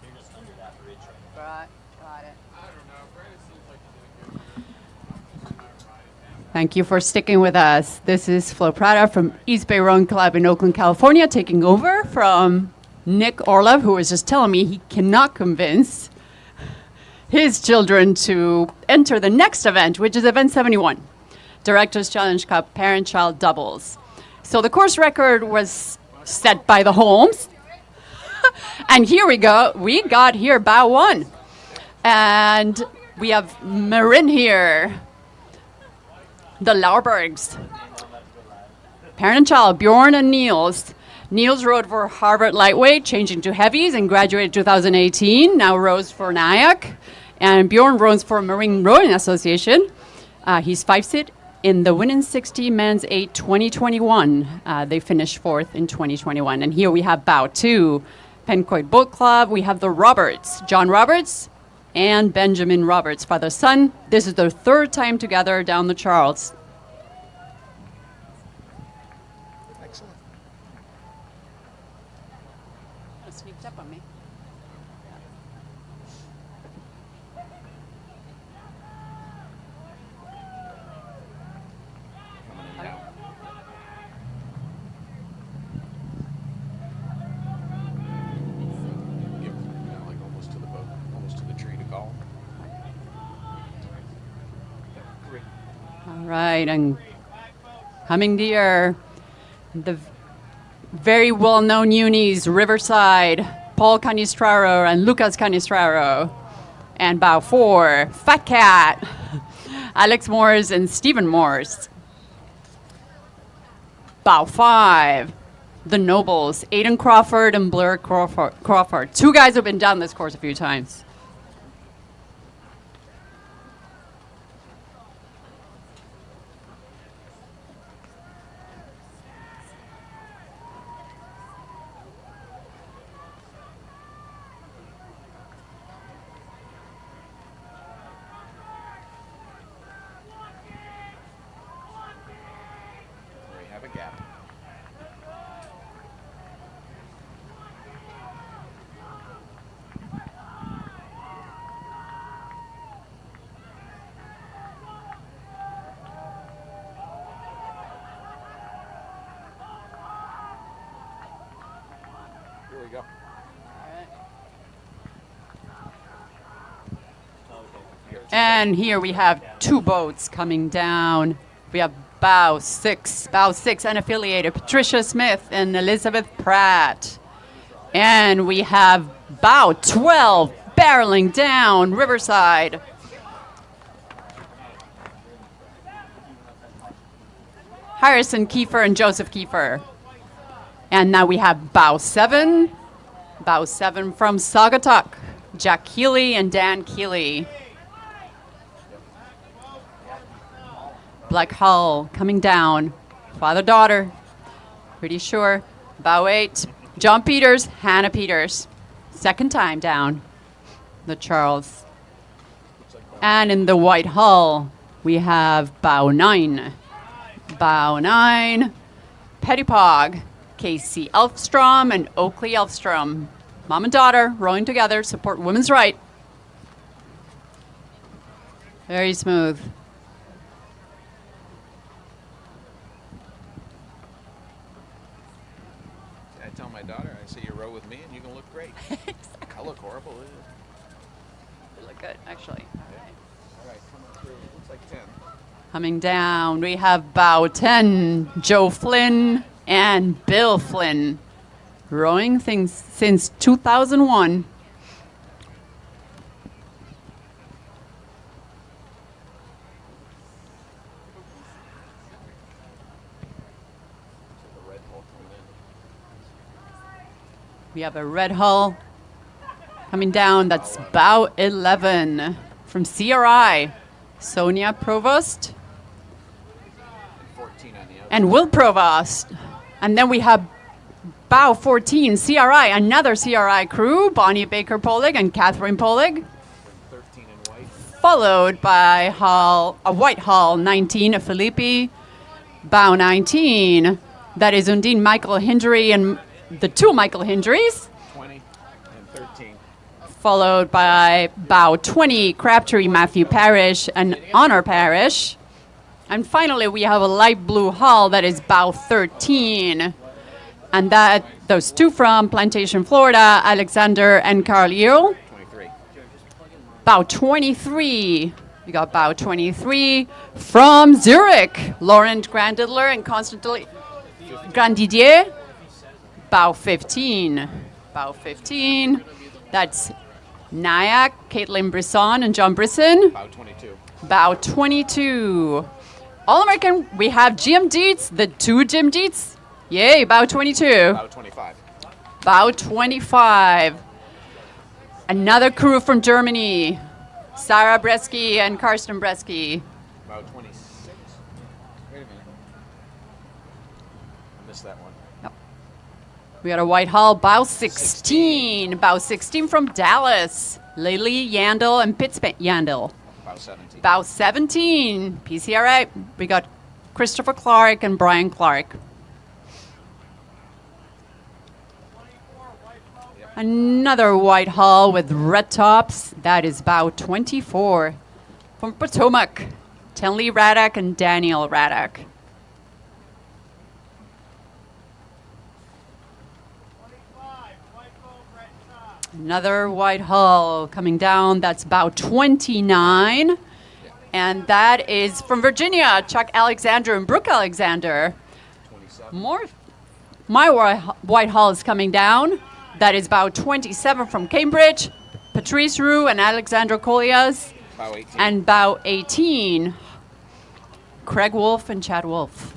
You're just under that bridge right Right. Got it. I don't know. Brandon seems like he did a good job. Thank you for sticking with us. This is Flo Prada from East Bay Rowing Club in Oakland, California, taking over from Nick Orlov, who was just telling me he cannot convince his children to enter the next event, which is event 71, Directors Challenge Cup Parent-Child Doubles. So the course record was set by the Holmes. And here we go. We got here bow 1. And we have Marin here. The Laubergs. Parent and child, Bjorn and Niels. Niels rode for Harvard Lightweight, changing to heavies, and graduated 2018. Now rows for Nyack. And Bjorn rows for Marine Rowing Association. He's 5-sit in the Winning 60 Men's 8 2021. They finished 4th in 2021. And here we have bow 2. Pencoid Boat Club. We have the Roberts, John Roberts and Benjamin Roberts, father-son. This is their 3rd time together down the Charles. Excellent. It sneaked up on me. Coming in now. Give, like almost to the boat, almost to the tree to call. All right, and Humming Deer, the very well-known unis, Riverside, Paul Canistraro and Lucas Canistraro. And bow 4, Fat Cat, Alex Morris and Stephen Morris. Bow 5, the Nobles, Aiden Crawford and Blair Crawford. 2 guys who've been down this course a few times. We have a gap. Here we go. And here we have 2 boats coming down. We have bow 6 unaffiliated, Patricia Smith and Elizabeth Pratt. And we have bow 12 barreling down Riverside. Harrison Kiefer and Joseph Kiefer. And now we have bow 7 from Saugatuck, Jack Keeley and Dan Keeley. Black Hull coming down, father-daughter, pretty sure. Bow 8, John Peters, Hannah Peters. 2nd time down the Charles. And in the White Hull, we have bow 9. Bow 9, Pettipog, Casey Elfstrom and Oakley Elfstrom. Mom and daughter rowing together, support women's right. Very smooth. I tell my daughter, I say you row with me and you can look great. I look horrible. You look good, actually. All right, coming through. Looks like 10. Coming down, we have bow 10, Joe Flynn and Bill Flynn. Rowing things since 2001. We have a red hull coming down. That's bow 11 from CRI. Sonia Provost 14 on the outside. and Will Provost. And then we have bow 14, CRI, another CRI crew, Bonnie Baker Polig and Catherine Polig. 13 in white. Followed by a white hull 19, Philippi. Bow 19, that is Undine Michael Hindry and the two Michael Hindrys. 20 and 13. Followed by bow 20, Crabtree Matthew Parrish and Honor Parrish. And finally, we have a light blue hull that is bow 13. And that those two from Plantation, Florida, Alexander and Carl Earl. 23. Bow 23. We got bow 23 from Zurich, Laurent Grandidler and Constantine Grandidier. Bow 15. Bow 15. That's Nyack, Caitlin Brisson and John Brisson. Bow 22. Bow 22. All-American, we have Jim Dietz, the two Jim Dietz. Yay, bow 22. Bow 25. Bow 25. Another crew from Germany, Sarah Bresky and Karsten Bresky. Bow 26. Wait a minute. I missed that one. Yep. We got a white hull, bow 16. Bow 16 from Dallas, Lily Yandel and Pittsburgh Yandel. Bow 17. Bow 17, PCRA. We got Christopher Clark and Brian Clark. Another white hull with red tops. That is bow 24 from Potomac, Tenley Raddock and Daniel Raddock. Another white hull coming down. That's bow 29. And that is from Virginia, Chuck Alexander and Brooke Alexander. 27. More. My white hull is coming down. That is bow 27 from Cambridge, Patrice Roux and Alexandra Colias. Bow 18. And bow 18, Craig Wolf and Chad Wolf.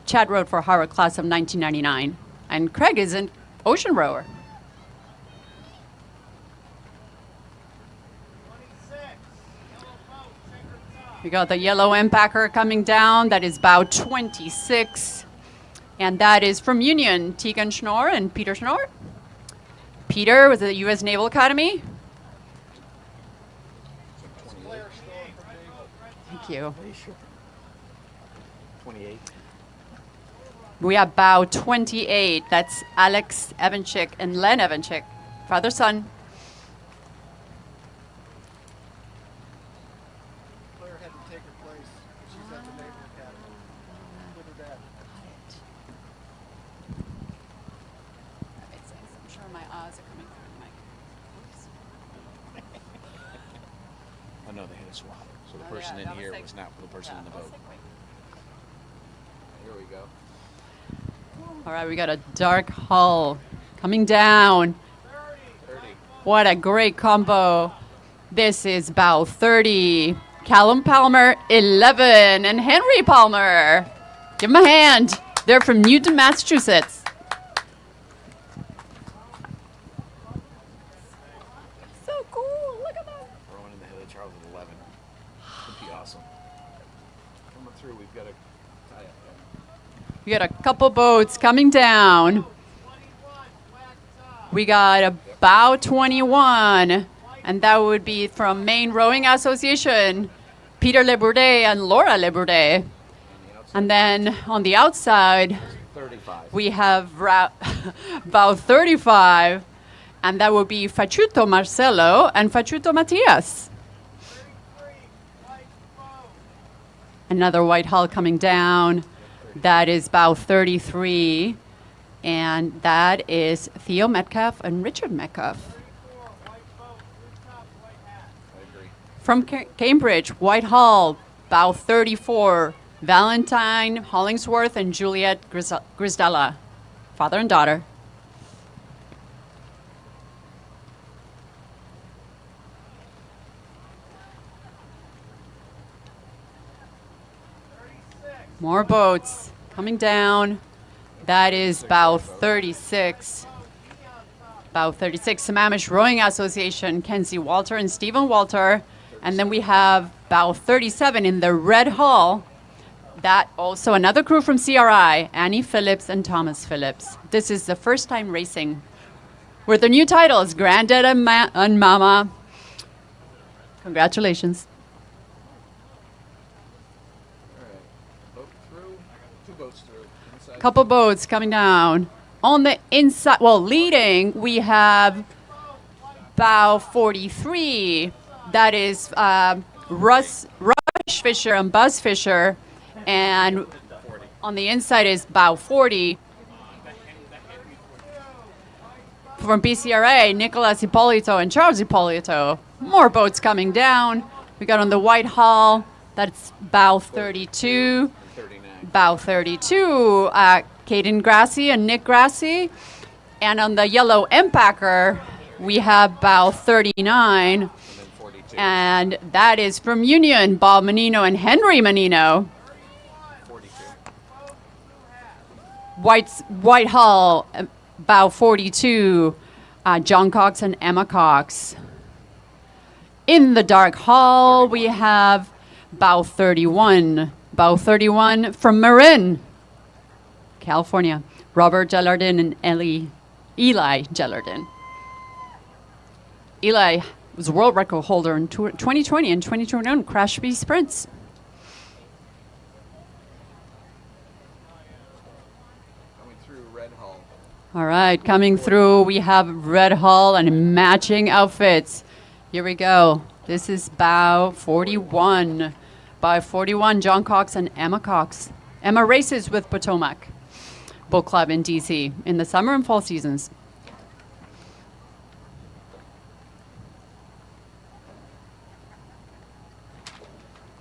Chad rowed for Harvard class of 1999. And Craig is an ocean rower. We got the yellow empacker coming down. That is bow 26. And that is from Union, Tegan Schnorr and Peter Schnorr. Peter was at the U.S. Naval Academy. Thank you. 28. We have bow 28. That's Alex Evanchik and Len Evanchik, father son. Claire had to take her place. She's at the Naval Academy with her dad. I'm sure my O's are coming through the mic. Oh no, they had a swap. So the Oh, person yeah, in that was here like- was not the person in the boat. Here we go. All right, we got a dark hull coming down. 30. What a great combo. This is bow 30. Callum Palmer, 11, and Henry Palmer. Give them a hand. They're from Newton, Massachusetts. So cool. Look at that. Rowing in the head of Charles at 11. Would be awesome. Coming through, we've got a tie up. We got a couple boats coming down. We got a bow 21, and that would be from Maine Rowing Association, Peter Lebourdet and Laura Lebourdet. And then on the outside, 35. we have bow 35, and that would be Faciuto Marcelo and Faciuto Matias. Another white hull coming down. That is bow 33, and that is Theo Metcalf and Richard Metcalf. From Cambridge, white hull, bow 34, Valentine Hollingsworth and Juliet Grisdella, father and daughter. More boats coming down. That is bow 36. Bow 36, Sammamish Rowing Association, Kenzie Walter and Stephen Walter. And then we have bow 37 in the red hall. That also another crew from CRI, Annie Phillips and Thomas Phillips. This is the first time racing with their new titles, Granddad and Mama. Congratulations. All right. Boat through. 2 boats through. Inside. Couple boats coming down. On the inside, well, leading, we have bow 43. That is Rush Fisher and Buzz Fisher. And on the inside is bow 40. From BCRA, Nicolas Ippolito and Charles Ippolito. More boats coming down. We got on the white hull, that's bow 32. 39. Bow 32, Caden Grassi and Nick Grassi. And on the yellow Empacker, we have bow 39. And that is from Union, Bob Menino and Henry Menino. 42. White hull, bow 42, John Cox and Emma Cox. In the dark hull, we have bow 31. Bow 31 from Marin, California. Robert Gellardin and Eli Gellardin. Eli was a world record holder in 2020 and 2021 Crash B sprints. Coming through red hull. All right, coming through, we have red hull and matching outfits. Here we go. This is bow 41. Bow 41, John Cox and Emma Cox. Emma races with Potomac Boat Club in DC in the summer and fall seasons.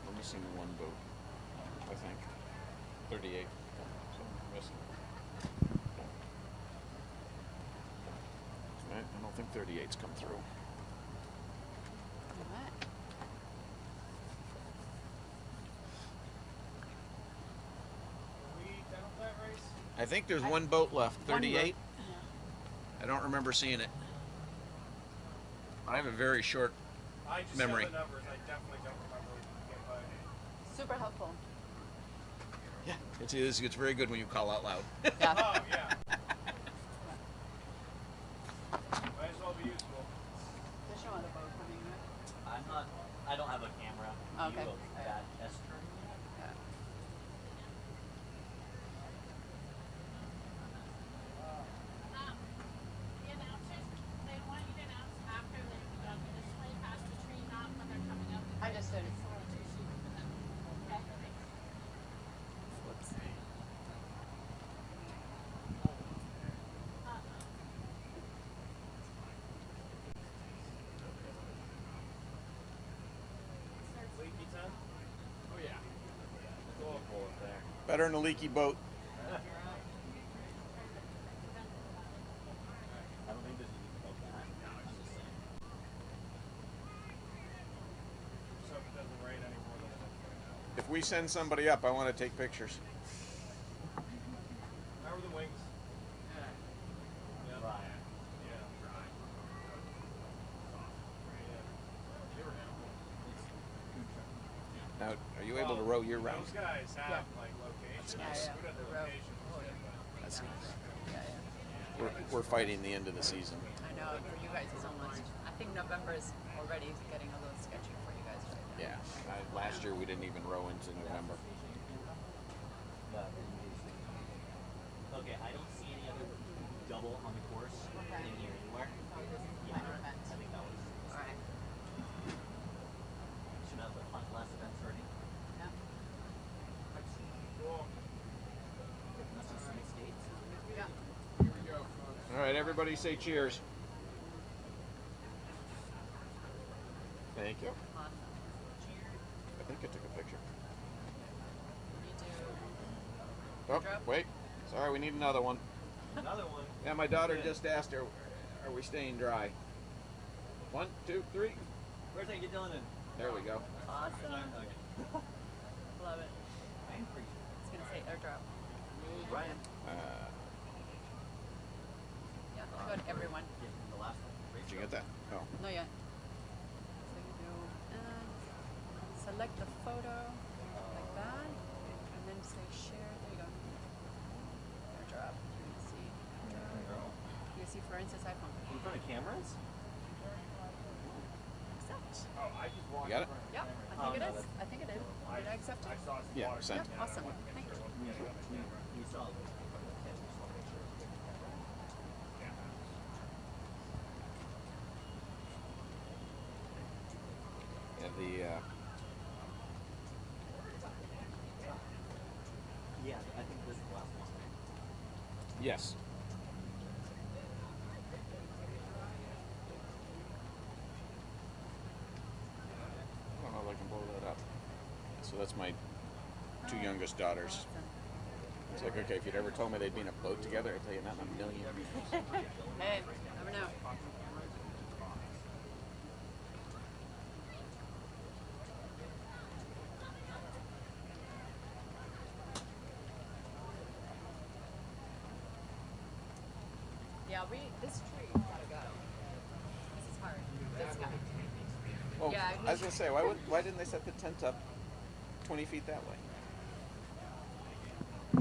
We're missing 1 boat, I think. 38. So we're missing. Right? I don't think 38's come through. I think there's 1 boat left. 38. I don't remember seeing it. I have a very short memory. I definitely don't remember. Super helpful. Yeah, it's very good when you call out loud. Yeah. Oh, yeah. Might as well be useful. I don't have a camera. Okay. You of that Esther. I just did it. Oh, yeah. It's awful up there. Better than a leaky boat. I don't think there's anything about that. So if it doesn't rain anymore, then it's If we send somebody up, I want to take pictures. How are the wings? Yeah. Dry. Yeah. Dry. Now, are you able to row year round? Those guys have like locations. That's nice. We got the locations. That's nice. We're fighting the end of the season. I know, for you guys it's almost, I think November is already getting a little sketchy for you guys right now. Yeah. Last year we didn't even row into November. Okay, I don't see any other double on the course in here anywhere. Yeah, I think that was. Alright. Should have less events already. Yeah. Cool. Must have some states. Yeah. All right, everybody say cheers. Thank you. I think I took a picture. Oh, wait. Sorry, we need another one. Another one? Yeah, my daughter just asked her, are we staying dry? 1, 2, 3. Where's that get Dylan in? There we go. Awesome. Okay. Love it. I'm pretty It's gonna say airdrop. Ryan. Got everyone. Did you get that? Oh. No, yet. So you go and select the photo like that, and then say share. There you go. Airdrop. You see Florence's iPhone. In front of cameras? Accept. You got it? Yep, I think it is. I think it is. Did I accept it? Yeah, sent. Yep, awesome. Thank you. You saw it. Yeah, Yeah, I think this is the last one. yes. I don't know if I can blow that up. So that's my two youngest daughters. It's like, okay, if you'd ever told me they'd be in a boat together, I'd tell you not in a million years. Hey, never know. Yeah, this tree gotta go. This is hard. This guy. Well, Yeah, I was gonna say, why didn't they set the tent up 20 feet that way? I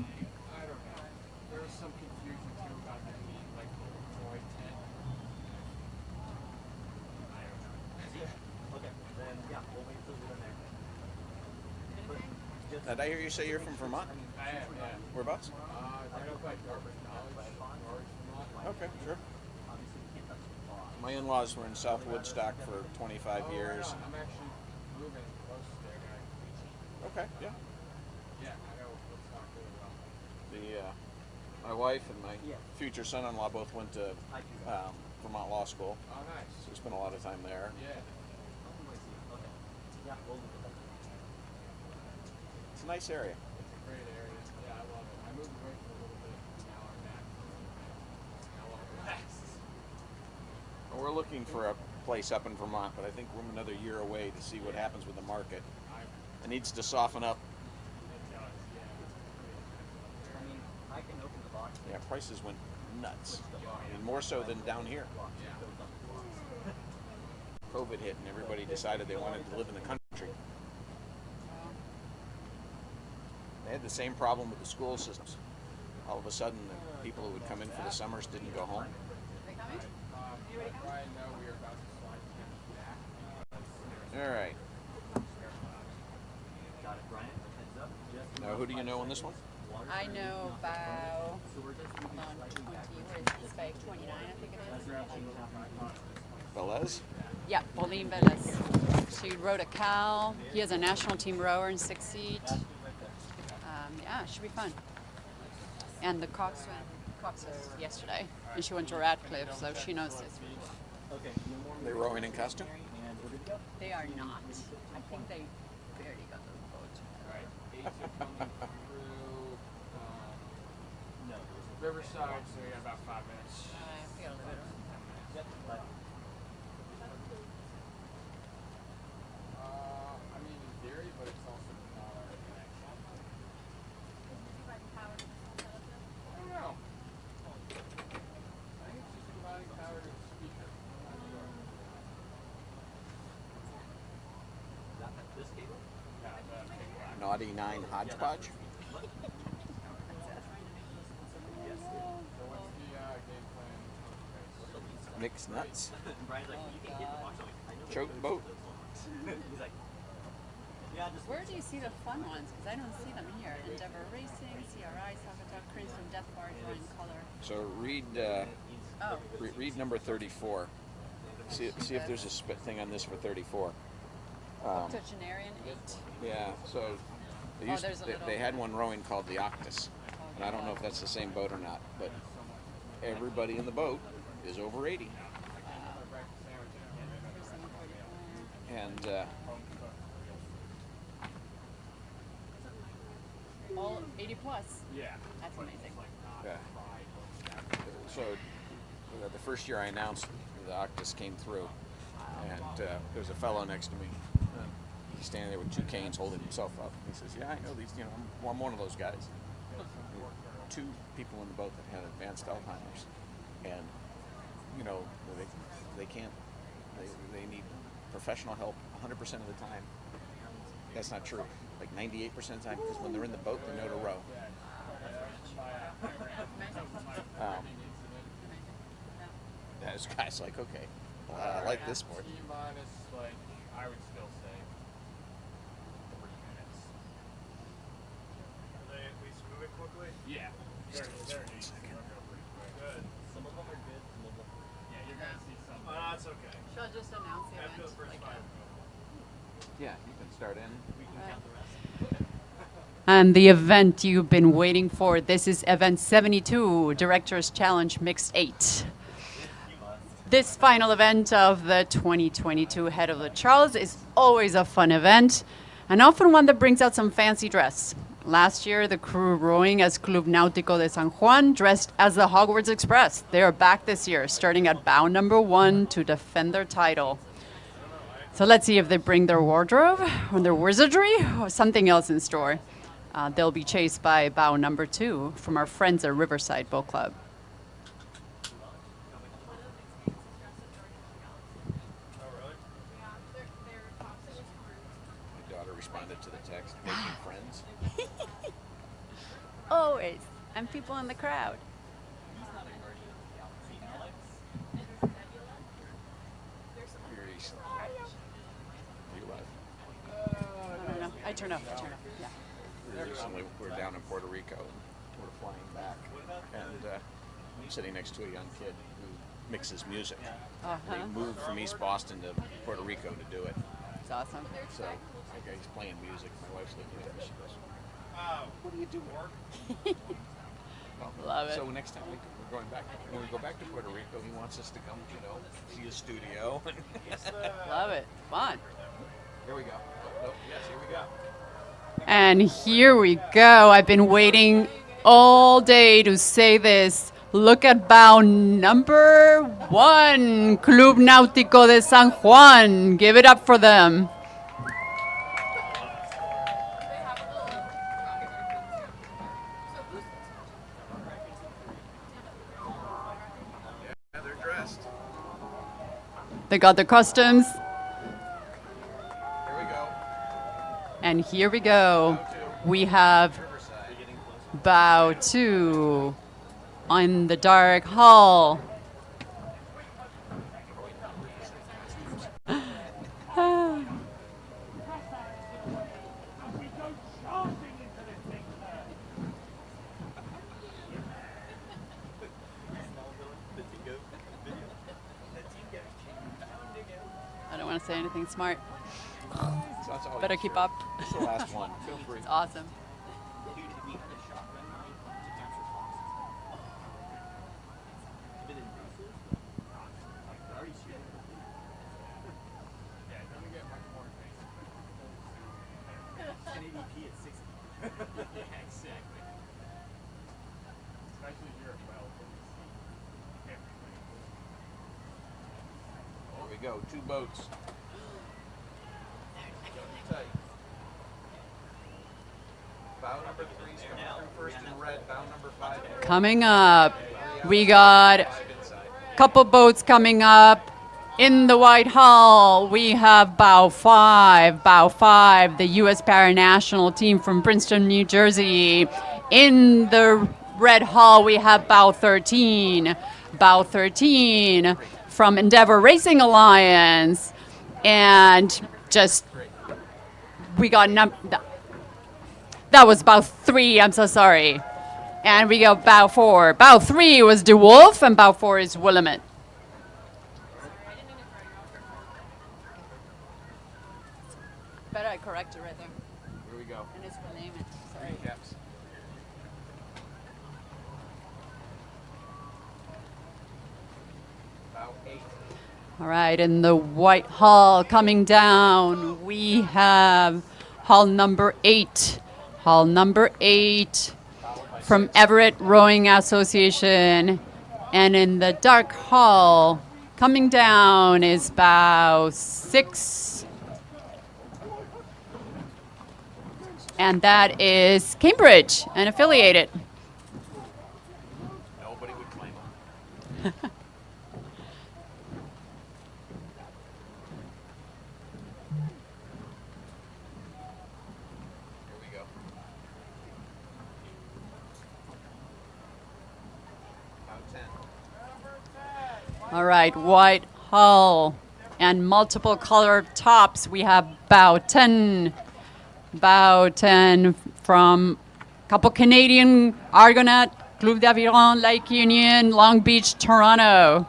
don't know. There was some confusion too about them being like Troy tent. Okay, then yeah, we'll wait till we're there. Now, did I hear you say you're from Vermont? I am, yeah. Whereabouts? I go by Dartmouth College, Norwich, Vermont. Okay, sure. My in-laws were in South Woodstock for 25 years. I'm actually moving close there, guys. Okay, yeah. Yeah, I know Woodstock really well. My wife and my future son-in-law both went to Vermont Law School. Oh, nice. So we spent a lot of time there. Yeah. It's a nice area. It's a great area. Yeah, I love it. I moved away for a little bit. Now I'm back. I love it. Well, we're looking for a place up in Vermont, but I think we're another year away to see what happens with the market. It needs to soften up. I can open the box. Yeah, prices went nuts. I mean, more so than down here. COVID hit and everybody decided they wanted to live in the country. They had the same problem with the school systems. All of a sudden, the people who would come in for the summers didn't go home. Brian, no, we are about to slide back. All right. Got it, Brian. Heads up. Now, who do you know on this one? I know about 20, where is this bag? 29, I think it is. Velez? Yeah, Pauline Velez. She rode a Cal. He is a national team rower in 6 seat. Yeah, it should be fun. And the Cox was yesterday, and she went to Radcliffe, so she knows this. Okay. They rowing in costume? They are not. I think they barely got the boat. Riverside, so we got about 5 minutes. I mean, in theory, but it's also not our connection. I don't know. I think it's just providing power to the speaker. This cable? Yeah, the big black. Naughty 9 hodgepodge? So what's the game plan? Mixed nuts? Brian's like, you can get the box. I know. Choke boat? He's like, yeah, just. Where do you see the fun ones? Because I don't see them here. Endeavor Racing, CRI, Soccer Crimson, Death Bar, Drawing Color. So read number 34. See if there's a thing on this for 34. Octogenarian 8. Yeah, so they had one rowing called the Octus. And I don't know if that's the same boat or not, but everybody in the boat is over 80. And All 80 plus. Yeah. That's amazing. yeah. So the first year I announced the Octus came through, and there's a fellow next to me. He's standing there with 2 canes holding himself up. He says, "Yeah, I know these. You know, I'm one of those guys." 2 people in the boat that had advanced Alzheimer's, and you know, they can't, they need professional help 100% of the time. That's not true. Like 98% of the time, because when they're in the boat, they know to row. This guy's like, okay, well, I like this sport. T-minus, like, I would still say 3 minutes. Are they at least moving quickly? Yeah. Good. Some of them are good, some of them. Yeah, you're gonna see some. Oh, no, it's okay. Should I just announce the After event? the first 5. Yeah, you can start in. We can count the rest. And the event you've been waiting for. This is event 72, Directors Challenge Mixed 8. This final event of the 2022 Head of the Charles is always a fun event, and often one that brings out some fancy dress. Last year, the crew rowing as Club Náutico de San Juan dressed as the Hogwarts Express. They are back this year, starting at bow number 1 to defend their title. So let's see if they bring their wardrobe or their wizardry or something else in store. They'll be chased by bow number 2 from our friends at Riverside Boat Club. My daughter responded to the text, making friends. Always. And people in the crowd. I don't know. I turn off. Yeah. Recently, we were down in Puerto Rico, and we're flying back, and I'm sitting next to a young kid who mixes music. Uh-huh. And he moved from East Boston to Puerto Rico to do it. It's awesome. So, okay, he's playing music. My wife's looking at me. She goes, "What do you do, work?" Love it. So next time we're going back. When we go back to Puerto Rico, he wants us to come, you know, see his studio. Love it. Fun. Here we go. Oh, yes, here we go. And here we go. I've been waiting all day to say this. Look at bow number 1, Club Náutico de San Juan. Give it up for them. Yeah, they're dressed. They got their costumes. Here we go. And here we go. We have bow 2 on the dark hull. I don't want to say anything smart. Better keep up. It's the last one. Feel free. It's awesome. There we go. 2 boats. Tight. Bow number 3 is coming through first in red. Bow number 5. Coming up, we got a couple boats coming up. In the white hull, we have bow 5. Bow 5, the U.S. Paranational team from Princeton, New Jersey. In the red hull, we have bow 13. Bow 13 from Endeavor Racing Alliance. And just, we got, that was bow 3, I'm so sorry. And we got bow 4. Bow 3 was DeWolf, and bow 4 is Willamette. Better I correct it right there. Here we go. And it's rename it. Sorry. Recaps. Bow 8. All right, in the white hull coming down, we have hull number 8. Hull number 8 from Everett Rowing Association. And in the dark hull coming down is bow 6. And that is Cambridge and affiliated. Nobody would claim them. All right, white hull and multiple color tops. We have bow 10 from a couple Canadian, Argonaut, Club d'Aviron, Lake Union, Long Beach, Toronto.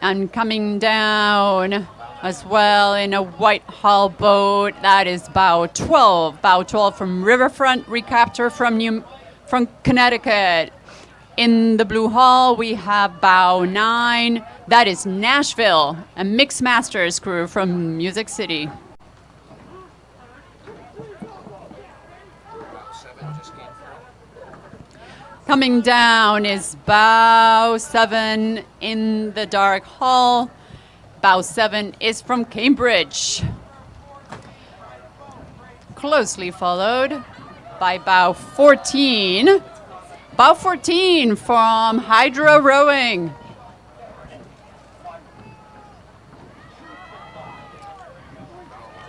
And coming down as well in a white hull boat, that is bow 12. Bow 12 from Riverfront Recapture from Connecticut. In the blue hull, we have bow 9. That is Nashville, a Mixed Masters crew from Music City. Coming down is bow 7 in the dark hull. Bow 7 is from Cambridge. Closely followed by bow 14. Bow 14 from Hydro Rowing.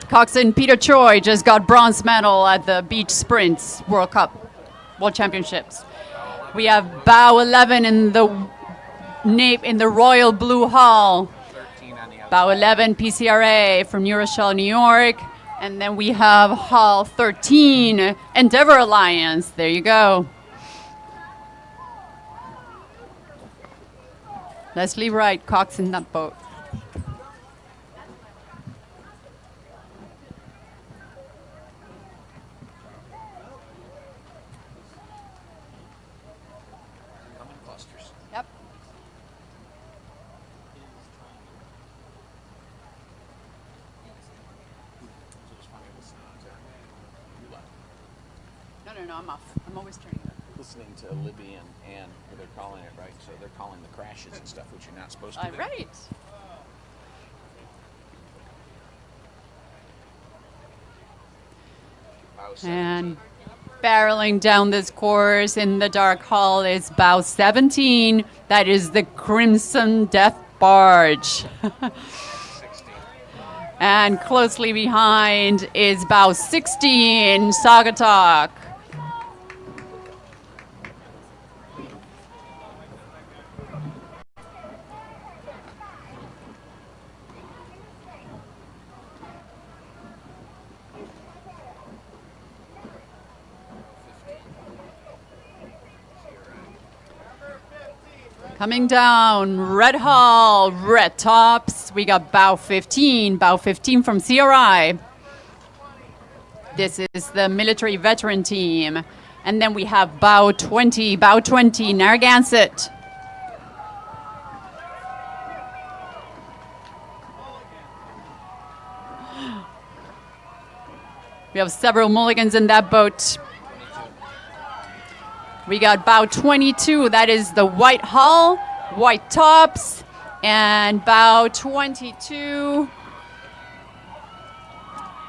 Coxswain Peter Choi just got bronze medal at the Beach Sprints World Championships. We have bow 11 in the royal blue hull. Bow 11 PCRA from New Rochelle, New York. And then we have hull 13 Endeavor Alliance. There you go. Leslie Wright, Cox in that boat. Yep. No, I'm off. I'm always turning it up. Listening to Libby and Ann, they're calling it right, so they're calling the crashes and stuff, which you're not supposed to do. Right. And barreling down this course in the dark hull is bow 17. That is the Crimson Death Barge. And closely behind is bow 16, Saugatuck. Coming down, red hull, red tops. We got bow 15 from CRI. This is the military veteran team. And then we have bow 20, Narragansett. We have several mulligans in that boat. We got bow 22, that is the white hull, white tops, and bow 22,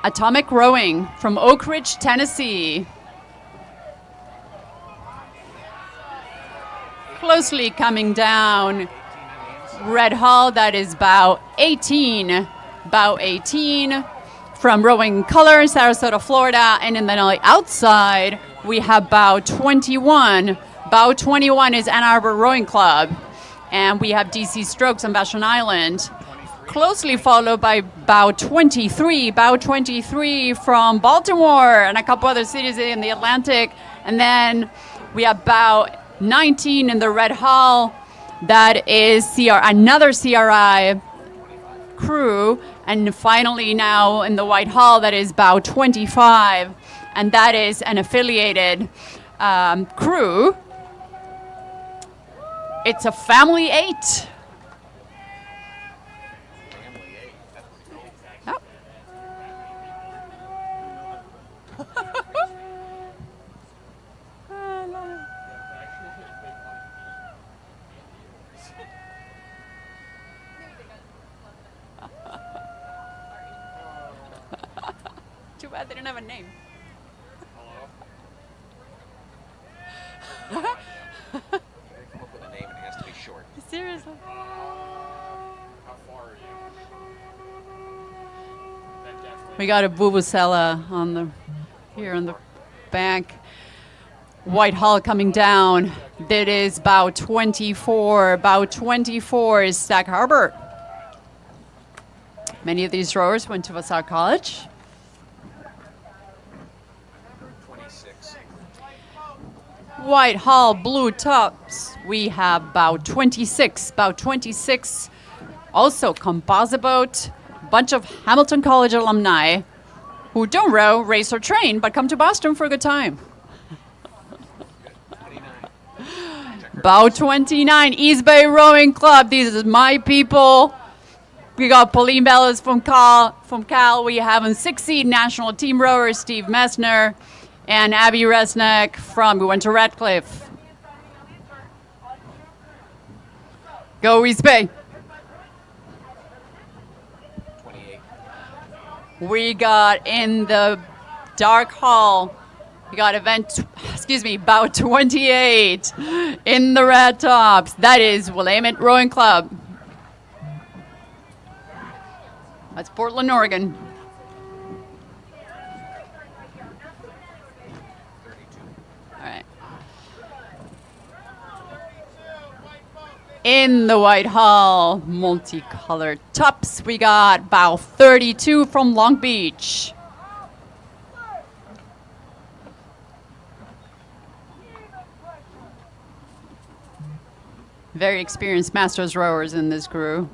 Atomic Rowing from Oak Ridge, Tennessee. Closely coming down, red hull, that is bow 18 from Rowing Colors, Sarasota, Florida, and in the outside, we have bow 21. Bow 21 is Ann Arbor Rowing Club. And we have DC Strokes on Vashon Island. Closely followed by bow 23. Bow 23 from Baltimore and a couple other cities in the Atlantic. And then we have bow 19 in the red hull. That is another CRI crew. And finally now in the white hull, that is bow 25. And that is an affiliated crew. It's a family 8. Oh. Too bad they didn't have a name. Come up with a name, it has to be short. Seriously. How far are you? We got a vuvuzela here on the back. Whitehall coming down. That is bow 24. Bow 24 is Sag Harbor. Many of these rowers went to Vassar College. 26. Whitehall Blue Tops. We have bow 26. Bow 26, also composite boat. Bunch of Hamilton College alumni who don't row, race, or train, but come to Boston for a good time. Bow 29, East Bay Rowing Club. These are my people. We got Pauline Bellis from Cal. We have a 6-seed national team rower, Steve Messner, and Abby Resnick we went to Radcliffe. Go East Bay. 28. We got in the dark hall. We got bow 28 in the red tops. That is Willamette Rowing Club. That's Portland, Oregon. 32. All right. In the Whitehall, multicolored tops, we got bow 32 from Long Beach. Very experienced masters rowers in this crew.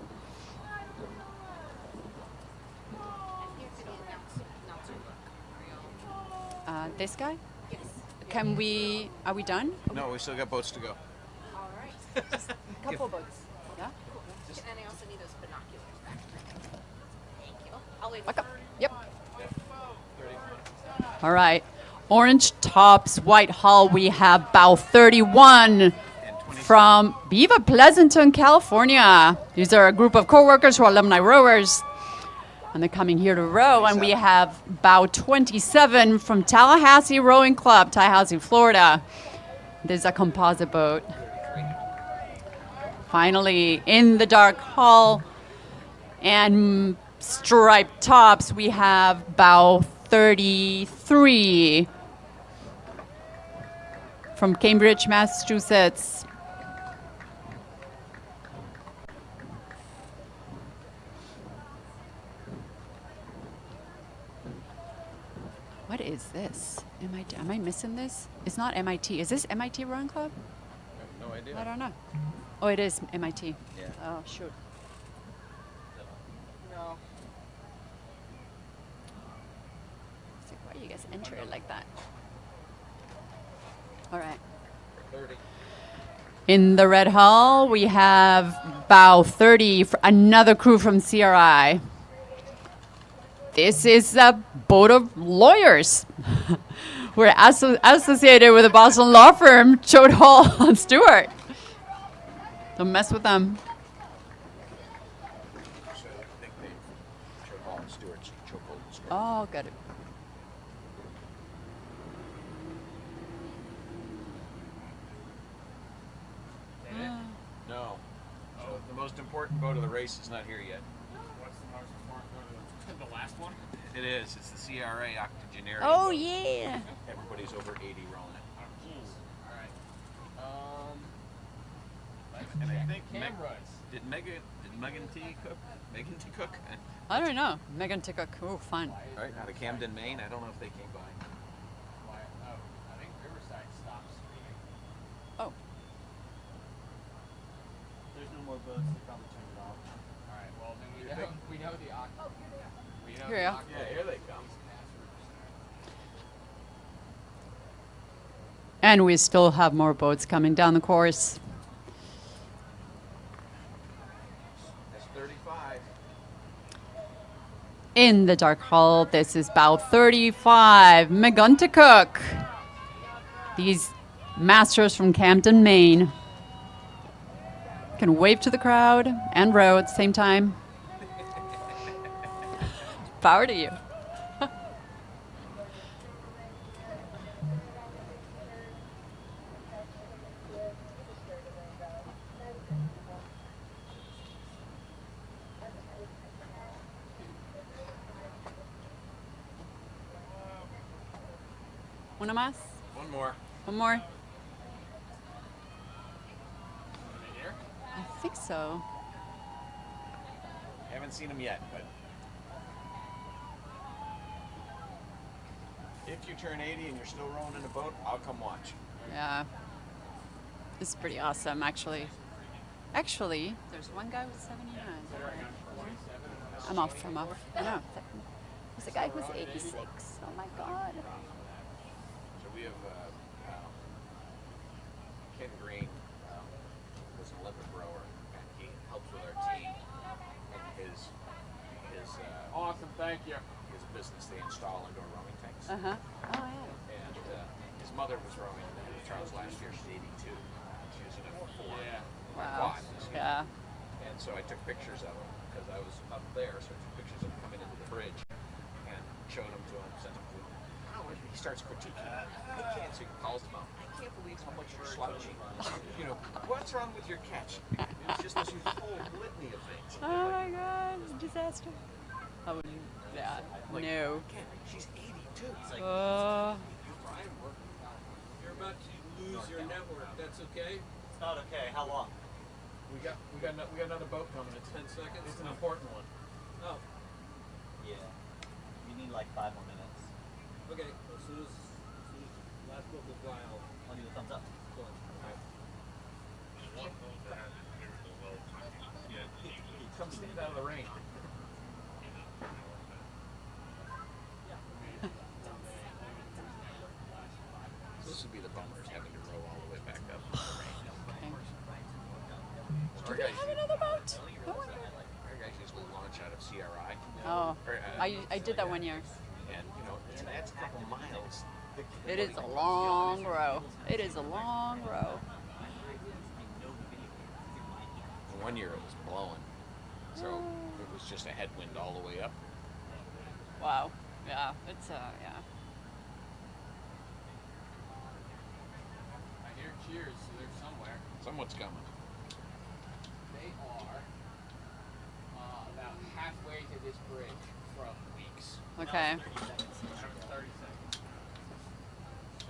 This guy? Yes. Are we done? No, we still got boats to go. All right. Just a couple boats. Yeah? And I also need those binoculars back. Thank you. I'll leave. Back up. Yep. All right. Orange tops, Whitehall, we have bow 31 from Beaver Pleasanton, California. These are a group of co-workers who are alumni rowers. And they're coming here to row. And we have bow 27 from Tallahassee Rowing Club, Tallahassee, Florida. There's a composite boat. Finally, in the dark hull and striped tops, we have bow 33 from Cambridge, Massachusetts. What is this? Am I missing this? It's not MIT. Is this MIT Rowing Club? I have no idea. I don't know. Oh, it is MIT. Yeah. Oh, shoot. No. It's like, why do you guys enter it like that? All right. 30. In the red hull, we have bow 30 for another crew from CRI. This is a boat of lawyers. We're associated with the Boston law firm, Choate Hall and Stewart. Don't mess with them. So I think they Choate Hall and Stewart. Oh, got it. No. So the most important boat of the race is not here yet. What's the most important one? The last one? It is. It's the CRA octogenarian. Oh, boat. yeah. Everybody's over 80 rowing it. All right. And I think Cameras. Did Megan T cook? Megan T cook? I don't know. Megan Tickuk. Oh, fun. All right, out of Camden, Maine. I don't know if they came by. I think Riverside stopped streaming. Oh. There's no more boats. They probably turned it off. All right. Well, then we know the we know Here the you go. Yeah, here they come. And we still have more boats coming down the course. That's 35. In the dark hull, this is bow 35, Megunticook. These masters from Camden, Maine. Can wave to the crowd and row at the same time. Power to you. Una más? One more. One more. Here? I think so. Haven't seen them yet, but if you turn 80 and you're still rowing in a boat, I'll come watch. Yeah. This is pretty awesome, actually. Actually, there's one guy with 79. I'm off. No, there's a guy who's 86. Oh my God. So we have Ken Green, was an Olympic rower, and he helps with our team. And his Awesome, thank you. his business, they install indoor rowing tanks. Oh yeah. And his mother was rowing in the Charles last year. She's 82. She was in a 4. Yeah. Wow. Quad, Yeah. And so I took pictures of him because I was up there. So I took pictures of him coming into the bridge and showed them to him. Sent them to him. Oh, and he starts critiquing. I can't. So he calls them out. I can't believe how much you're slouching. You know, what's wrong with your catch? It's just this whole litany of things. Oh my God, disaster. Oh, yeah. Like, No. Ken, she's 82. It's like, You're about to lose your network. That's okay. It's not okay. How long? We got another boat coming. It's 10 seconds. It's an important one. Oh. Yeah. You need like 5 more minutes. Okay. As soon as last boat will fly, I'll do the thumbs up. Cool. come stand out of the rain. This would be the bummers having to row all the way back up in the rain. Do we have another boat? Our guys usually launch out of CRI. Oh, Or, I did that 1 year. And you know, that's a couple miles. It is a long row. It is a long row. And 1 year it was blowing, so it was just a headwind all the way up. Wow. Yeah, it's yeah. I hear cheers, so they're somewhere. Someone's coming. They are about halfway to this bridge from Weeks. Okay. 30 seconds. So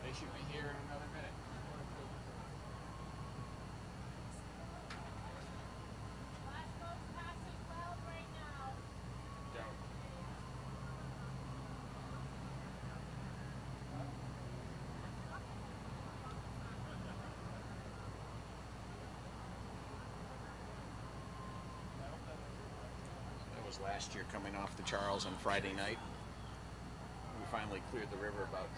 they should be here in another minute. Don't. That was last year coming off the Charles on Friday night. We finally cleared the river about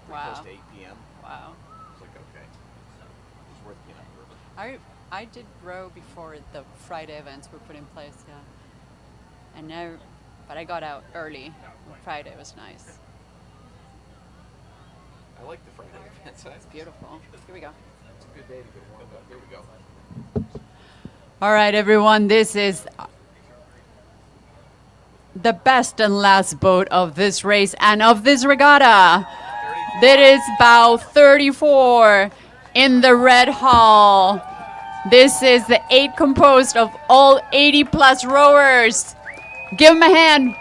close to 8 p.m. Wow. It's like, okay, it's worth being on the river. I did row before the Friday events were put in place, yeah. And now, but I got out early. Friday was nice. I like the Friday events. It's beautiful. Here we go. It's a good day to get warmed up. Here we go. All right, everyone, this is the best and last boat of this race and of this regatta. That is bow 34 in the red hull. This is the 8 composed of all 80 plus rowers. Give them a hand.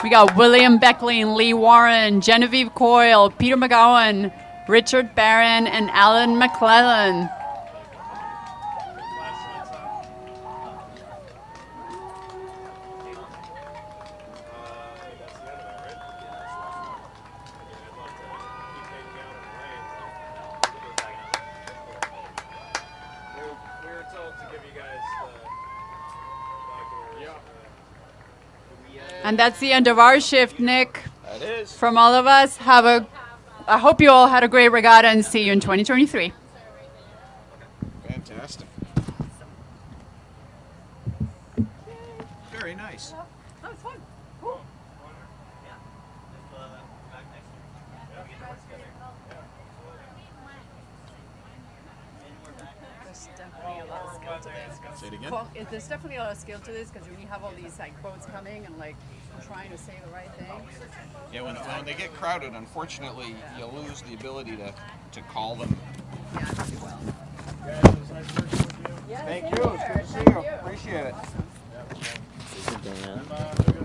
We got William Beckley and Lee Warren, Genevieve Coyle, Peter McGowan, Richard Barron, and Alan McClellan. We were told to give you guys And that's the end of our shift, Nick. That is. From all of us, I hope you all had a great regatta and see you in 2023. Fantastic. Very nice. That was fun. There's definitely a lot of skill to this. Say it again? Well, there's definitely a lot of skill to this because when you have all these like boats coming and like trying to say the right thing. Yeah, when they get crowded, unfortunately, you lose the ability to call them. Thank you. It's good to see you. Appreciate it. This is Dan.